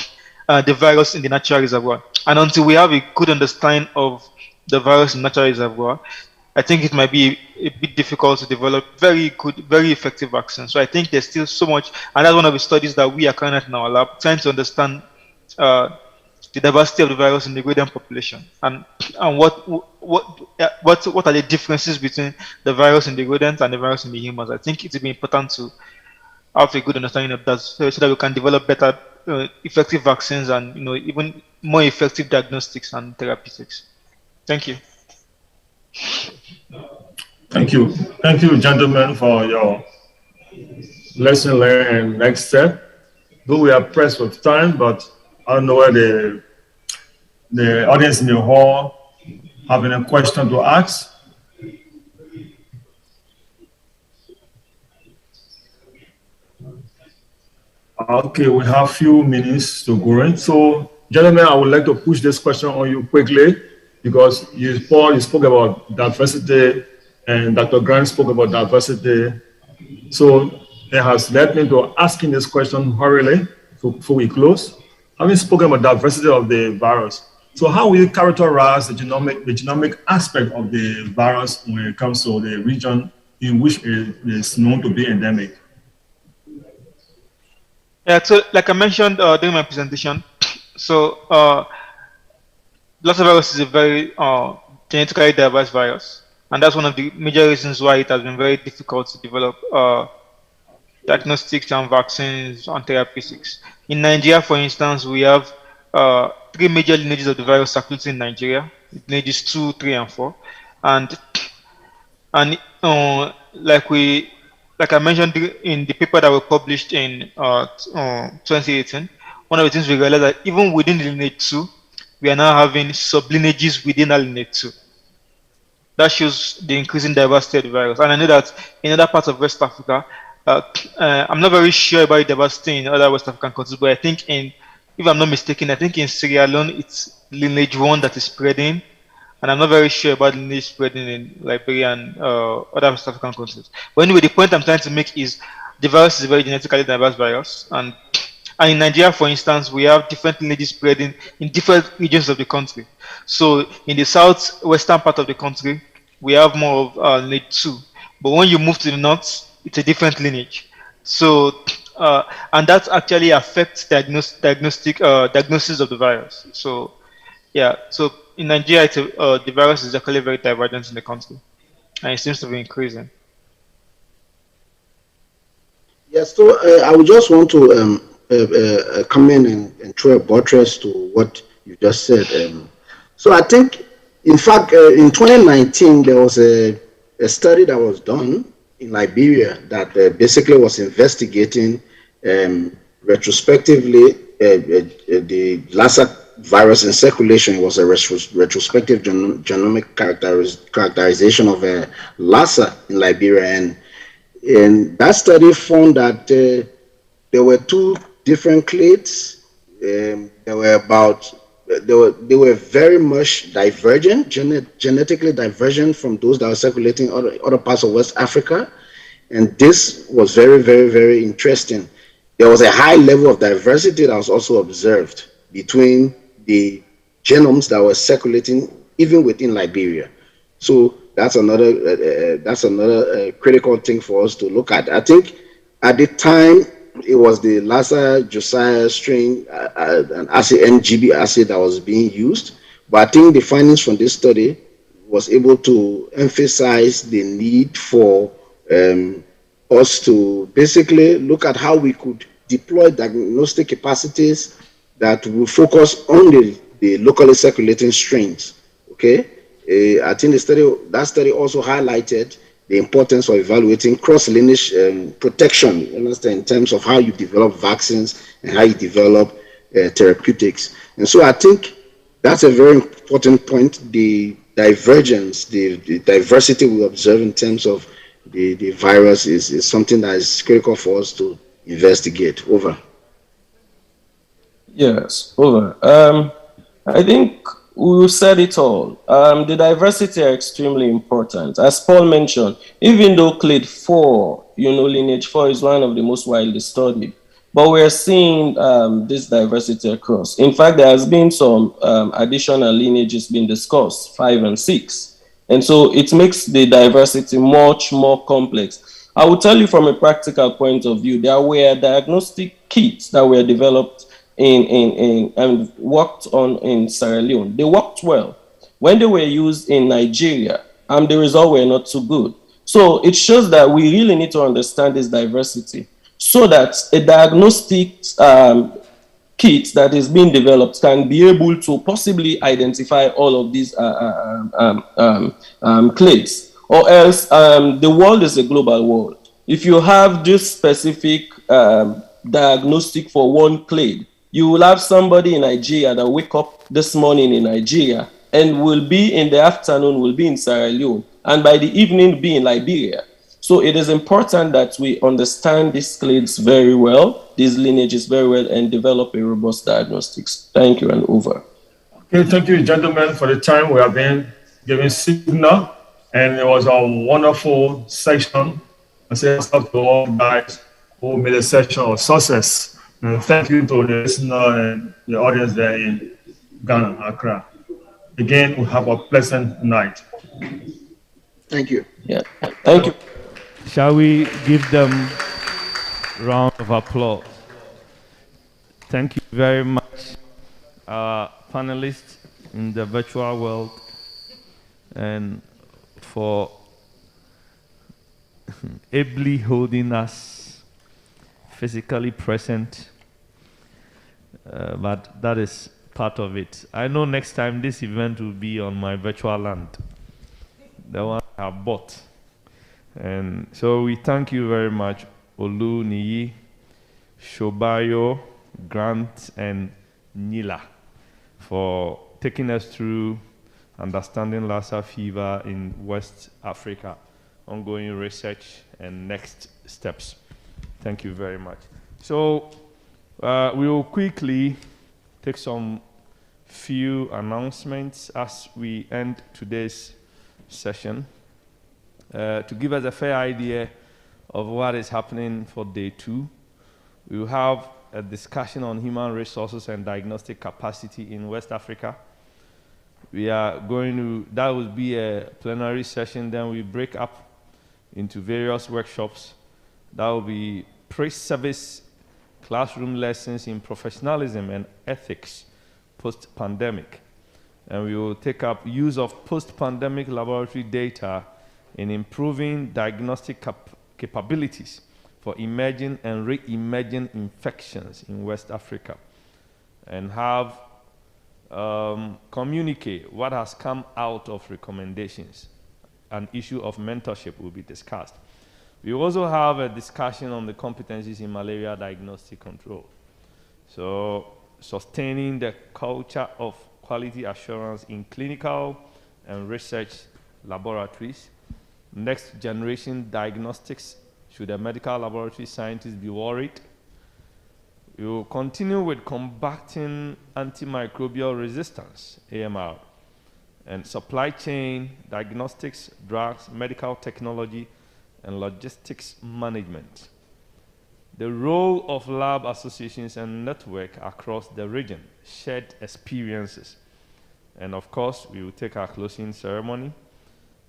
the virus in the natural reservoir. And until we have a good understanding of the virus in the natural reservoir, I think it might be a bit difficult to develop very good, very effective vaccines. So I think there's still so much, and that's one of the studies that we are currently in our lab, trying to understand uh, the diversity of the virus in the rodent population, and what are the differences between the virus in the rodents and the virus in the humans. I think it would be important to have a good understanding of that, so that we can develop better, effective vaccines, and even more effective diagnostics and therapeutics. Thank you. Thank you, gentlemen, for your lesson learned and next step. Though we are pressed with time, but I don't know whether the audience in the hall have any question to ask. Okay, we have few minutes to go in. So, gentlemen, I would like to push this question on you quickly because Paul, you spoke about diversity and Dr. Grant spoke about diversity. So it has led me to asking this question hurriedly before we close. Having spoken about diversity of the virus, so how will you characterize the genomic aspect of the virus when it comes to the region in which it is known to be endemic? Yeah, so like I mentioned during my presentation, so Lassa virus is a very genetically diverse virus, and that's one of the major reasons why it has been very difficult to develop diagnostics and vaccines and therapeutics. In Nigeria, for instance, we have three major lineages of the virus circulating in Nigeria: lineages 2, 3, and 4, and like I mentioned in the paper that was published in 2018, one of the things we realized that even within the lineage 2, we are now having sublineages within that lineage 2. That shows the increasing diversity of the virus. And I know that in other parts of West Africa, I'm not very sure about the diversity in other West African countries, but I think if I'm not mistaken, I think in Sierra Leone, it's lineage 1 that is spreading. And I'm not very sure about lineage spreading in Liberia and other West African countries. But anyway, the point I'm trying to make is the virus is a very genetically diverse virus. And in Nigeria, for instance, we have different lineages spreading in different regions of the country. So in the southwestern part of the country, we have more of lineage 2. But when you move to the north, it's a different lineage. So, and that actually affects diagnosis of the virus. So, yeah, so in Nigeria, the virus is actually very divergent in the country, and it seems to be increasing. Yes, so I would just want to come in and throw a buttress to what you just said. So I think, in fact, in 2019, there was a study that was done in Liberia that basically was investigating retrospectively the Lassa virus in circulation. It was a retrospective genomic characterization of Lassa in Liberia, and that study found that there were two different clades. They were very much divergent, genetically divergent from those that were circulating other parts of West Africa, and this was very, very, very interesting. There was a high level of diversity that was also observed between the genomes that were circulating even within Liberia. So that's another critical thing for us to look at. I think at the time it was the Lassa Josiah strain, an assay, MGB assay, that was being used. But I think the findings from this study was able to emphasize the need for us to basically look at how we could deploy diagnostic capacities that will focus on the locally circulating strains. Okay, I think that study also highlighted the importance of evaluating cross-lineage protection, you understand, in terms of how you develop vaccines and how you develop therapeutics. And so I think that's a very important point, the divergence, the diversity we observe in terms of the virus is something that is critical for us to investigate. Over. Yes, over. I think we said it all. The diversity are extremely important. As Paul mentioned, even though clade 4, lineage 4 is one of the most widely studied, but we're seeing this diversity across. In fact, there has been some additional lineages being discussed, 5 and 6. And so it makes the diversity much more complex. I will tell you from a practical point of view, there were diagnostic kits that were developed and worked on in Sierra Leone. They worked well. When they were used in Nigeria, the results were not too good. So it shows that we really need to understand this diversity so that a diagnostic kit that is being developed can be able to possibly identify all of these clades. Or else the world is a global world. If you have this specific diagnostic for one clade, you will have somebody in Nigeria that wake up this morning in Nigeria and will be in the afternoon, will be in Sierra Leone, and by the evening be in Liberia. So it is important that we understand these clades very well, these lineages very well, and develop a robust diagnostics. Thank you, and over. Okay, thank you, gentlemen, for the time we have been giving signal, and it was a wonderful session. I say thanks to all guys who made the session a success. And thank you to the listener and the audience there in Ghana, Accra. Again, we have a pleasant night. Thank you. Yeah, thank you. Shall we give them a round of applause? Thank you very much, our panelists in the virtual world, and for ably holding us physically present, but that is part of it. I know next time this event will be on my virtual land, the one I bought. And so we thank you very much, Olu, Niyi, Shobayo, Grant, and Nila, for taking us through understanding Lassa fever in West Africa, ongoing research and next steps. Thank you very much. So we will quickly take some few announcements as we end today's session to give us a fair idea of what is happening for day 2. We will have a discussion on human resources and diagnostic capacity in West Africa. We are going to, that will be a plenary session, then we break up into various workshops. That will be pre-service classroom lessons in professionalism and ethics post-pandemic. And we will take up use of post-pandemic laboratory data in improving diagnostic capabilities for emerging and re-emerging infections in West Africa, and have communicate what has come out of recommendations. An issue of mentorship will be discussed. We also have a discussion on the competencies in malaria diagnostic control. So sustaining the culture of quality assurance in clinical and research laboratories. Next generation diagnostics, should a medical laboratory scientist be worried? We will continue with combating antimicrobial resistance, AMR, and supply chain, diagnostics, drugs, medical technology, and logistics management. The role of lab associations and network across the region, shared experiences. And of course, we will take our closing ceremony,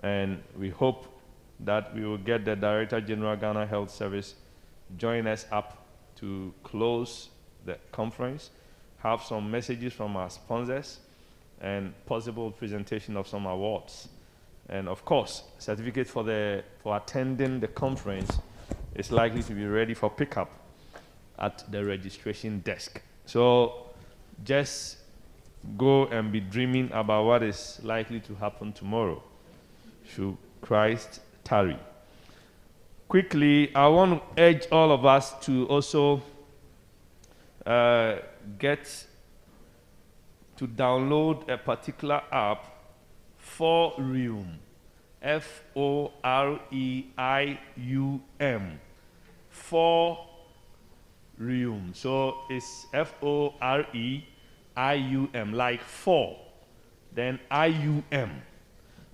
and we hope that we will get the Director General Ghana Health Service join us up to close the conference, have some messages from our sponsors, and possible presentation of some awards. And of course, certificate for attending the conference is likely to be ready for pickup at the registration desk. So just go and be dreaming about what is likely to happen tomorrow, should Christ tarry. Quickly, I want to urge all of us to also get to download a particular app, Foreum, F-O-R-E-I-U-M, Foreum. So it's F-O-R-E-I-U-M, like four, then I-U-M,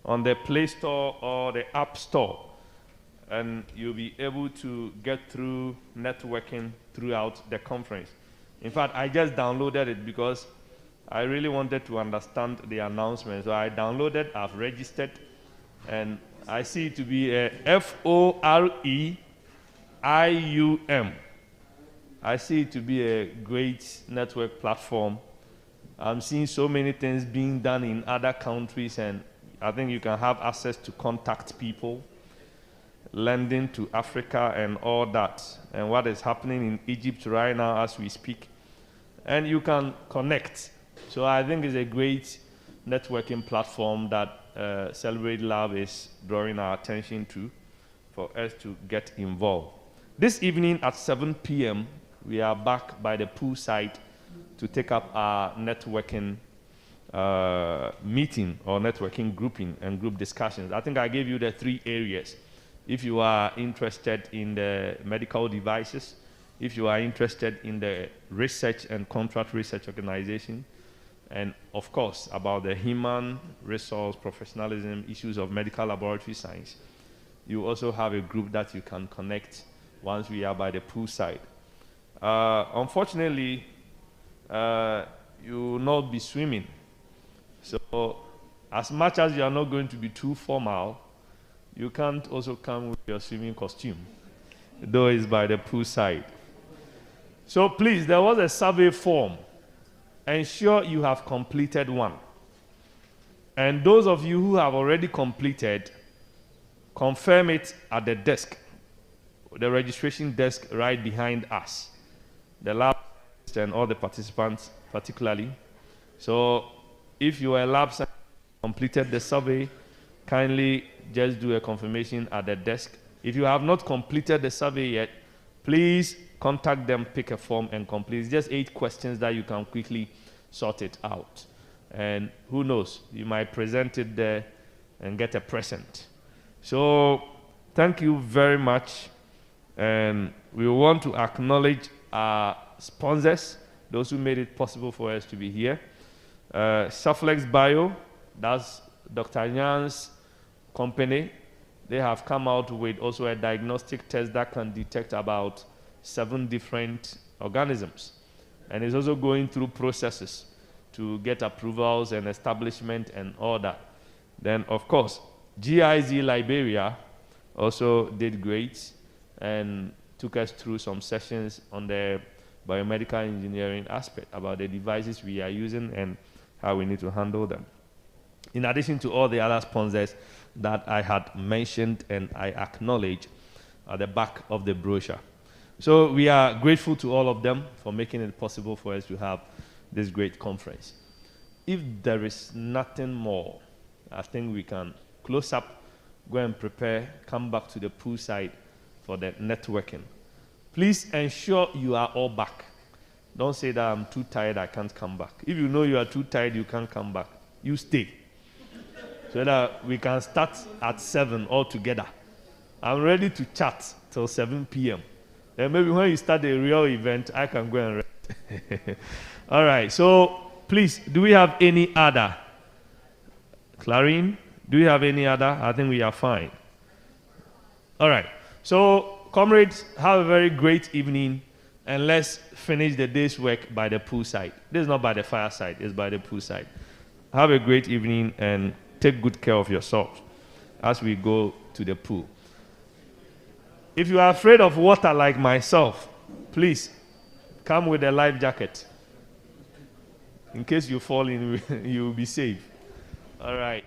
on the Play Store or the App Store. And you'll be able to get through networking throughout the conference. In fact, I just downloaded it because I really wanted to understand the announcement. So I downloaded, I've registered, and I see it to be a F-O-R-E-I-U-M. I see it to be a great network platform. I'm seeing so many things being done in other countries, and I think you can have access to contact people, lending to Africa and all that, and what is happening in Egypt right now as we speak. And you can connect. So I think it's a great networking platform that Celebrate Lab is drawing our attention to for us to get involved. This evening at 7 p.m., we are back by the poolside to take up our networking meeting or networking grouping and group discussions. I think I gave you the 3 areas. If you are interested in the medical devices, if you are interested in the research and contract research organization, and of course about the human resource professionalism issues of medical laboratory science, you also have a group that you can connect once we are by the poolside. Unfortunately, you will not be swimming. So as much as you are not going to be too formal, you can't also come with your swimming costume, though it's by the poolside. So please, there was a survey form. Ensure you have completed one. And those of you who have already completed, confirm it at the desk, the registration desk right behind us, the lab and all the participants particularly. So if you are a lab scientist, completed the survey, kindly just do a confirmation at the desk. If you have not completed the survey yet, please contact them, pick a form and complete. It's just 8 questions that you can quickly sort it out. And who knows, you might present it there and get a present. So thank you very much. And we want to acknowledge our sponsors, those who made it possible for us to be here. Sufflex Bio, that's Dr. Nyan's company. They have come out with also a diagnostic test that can detect about 7 different organisms. And it's also going through processes to get approvals and establishment and all that. Then, of course, GIZ Liberia also did great and took us through some sessions on the biomedical engineering aspect about the devices we are using and how we need to handle them. In addition to all the other sponsors that I had mentioned and I acknowledge at the back of the brochure. So we are grateful to all of them for making it possible for us to have this great conference. If there is nothing more, I think we can close up, go and prepare, come back to the poolside for the networking. Please ensure you are all back. Don't say that I'm too tired, I can't come back. If you know you are too tired, you can't come back. You stay. So that we can start at 7 all together. I'm ready to chat till 7 p.m. Then maybe when you start the real event, I can go and rest. All right, so please, do we have any other? Clarine, do we have any other? I think we are fine. All right, so comrades, have a very great evening, and let's finish the day's work by the poolside. This is not by the fireside, it's by the poolside. Have a great evening and take good care of yourselves as we go to the pool. If you are afraid of water like myself, please come with a life jacket. In case you fall in, you will be safe. All right.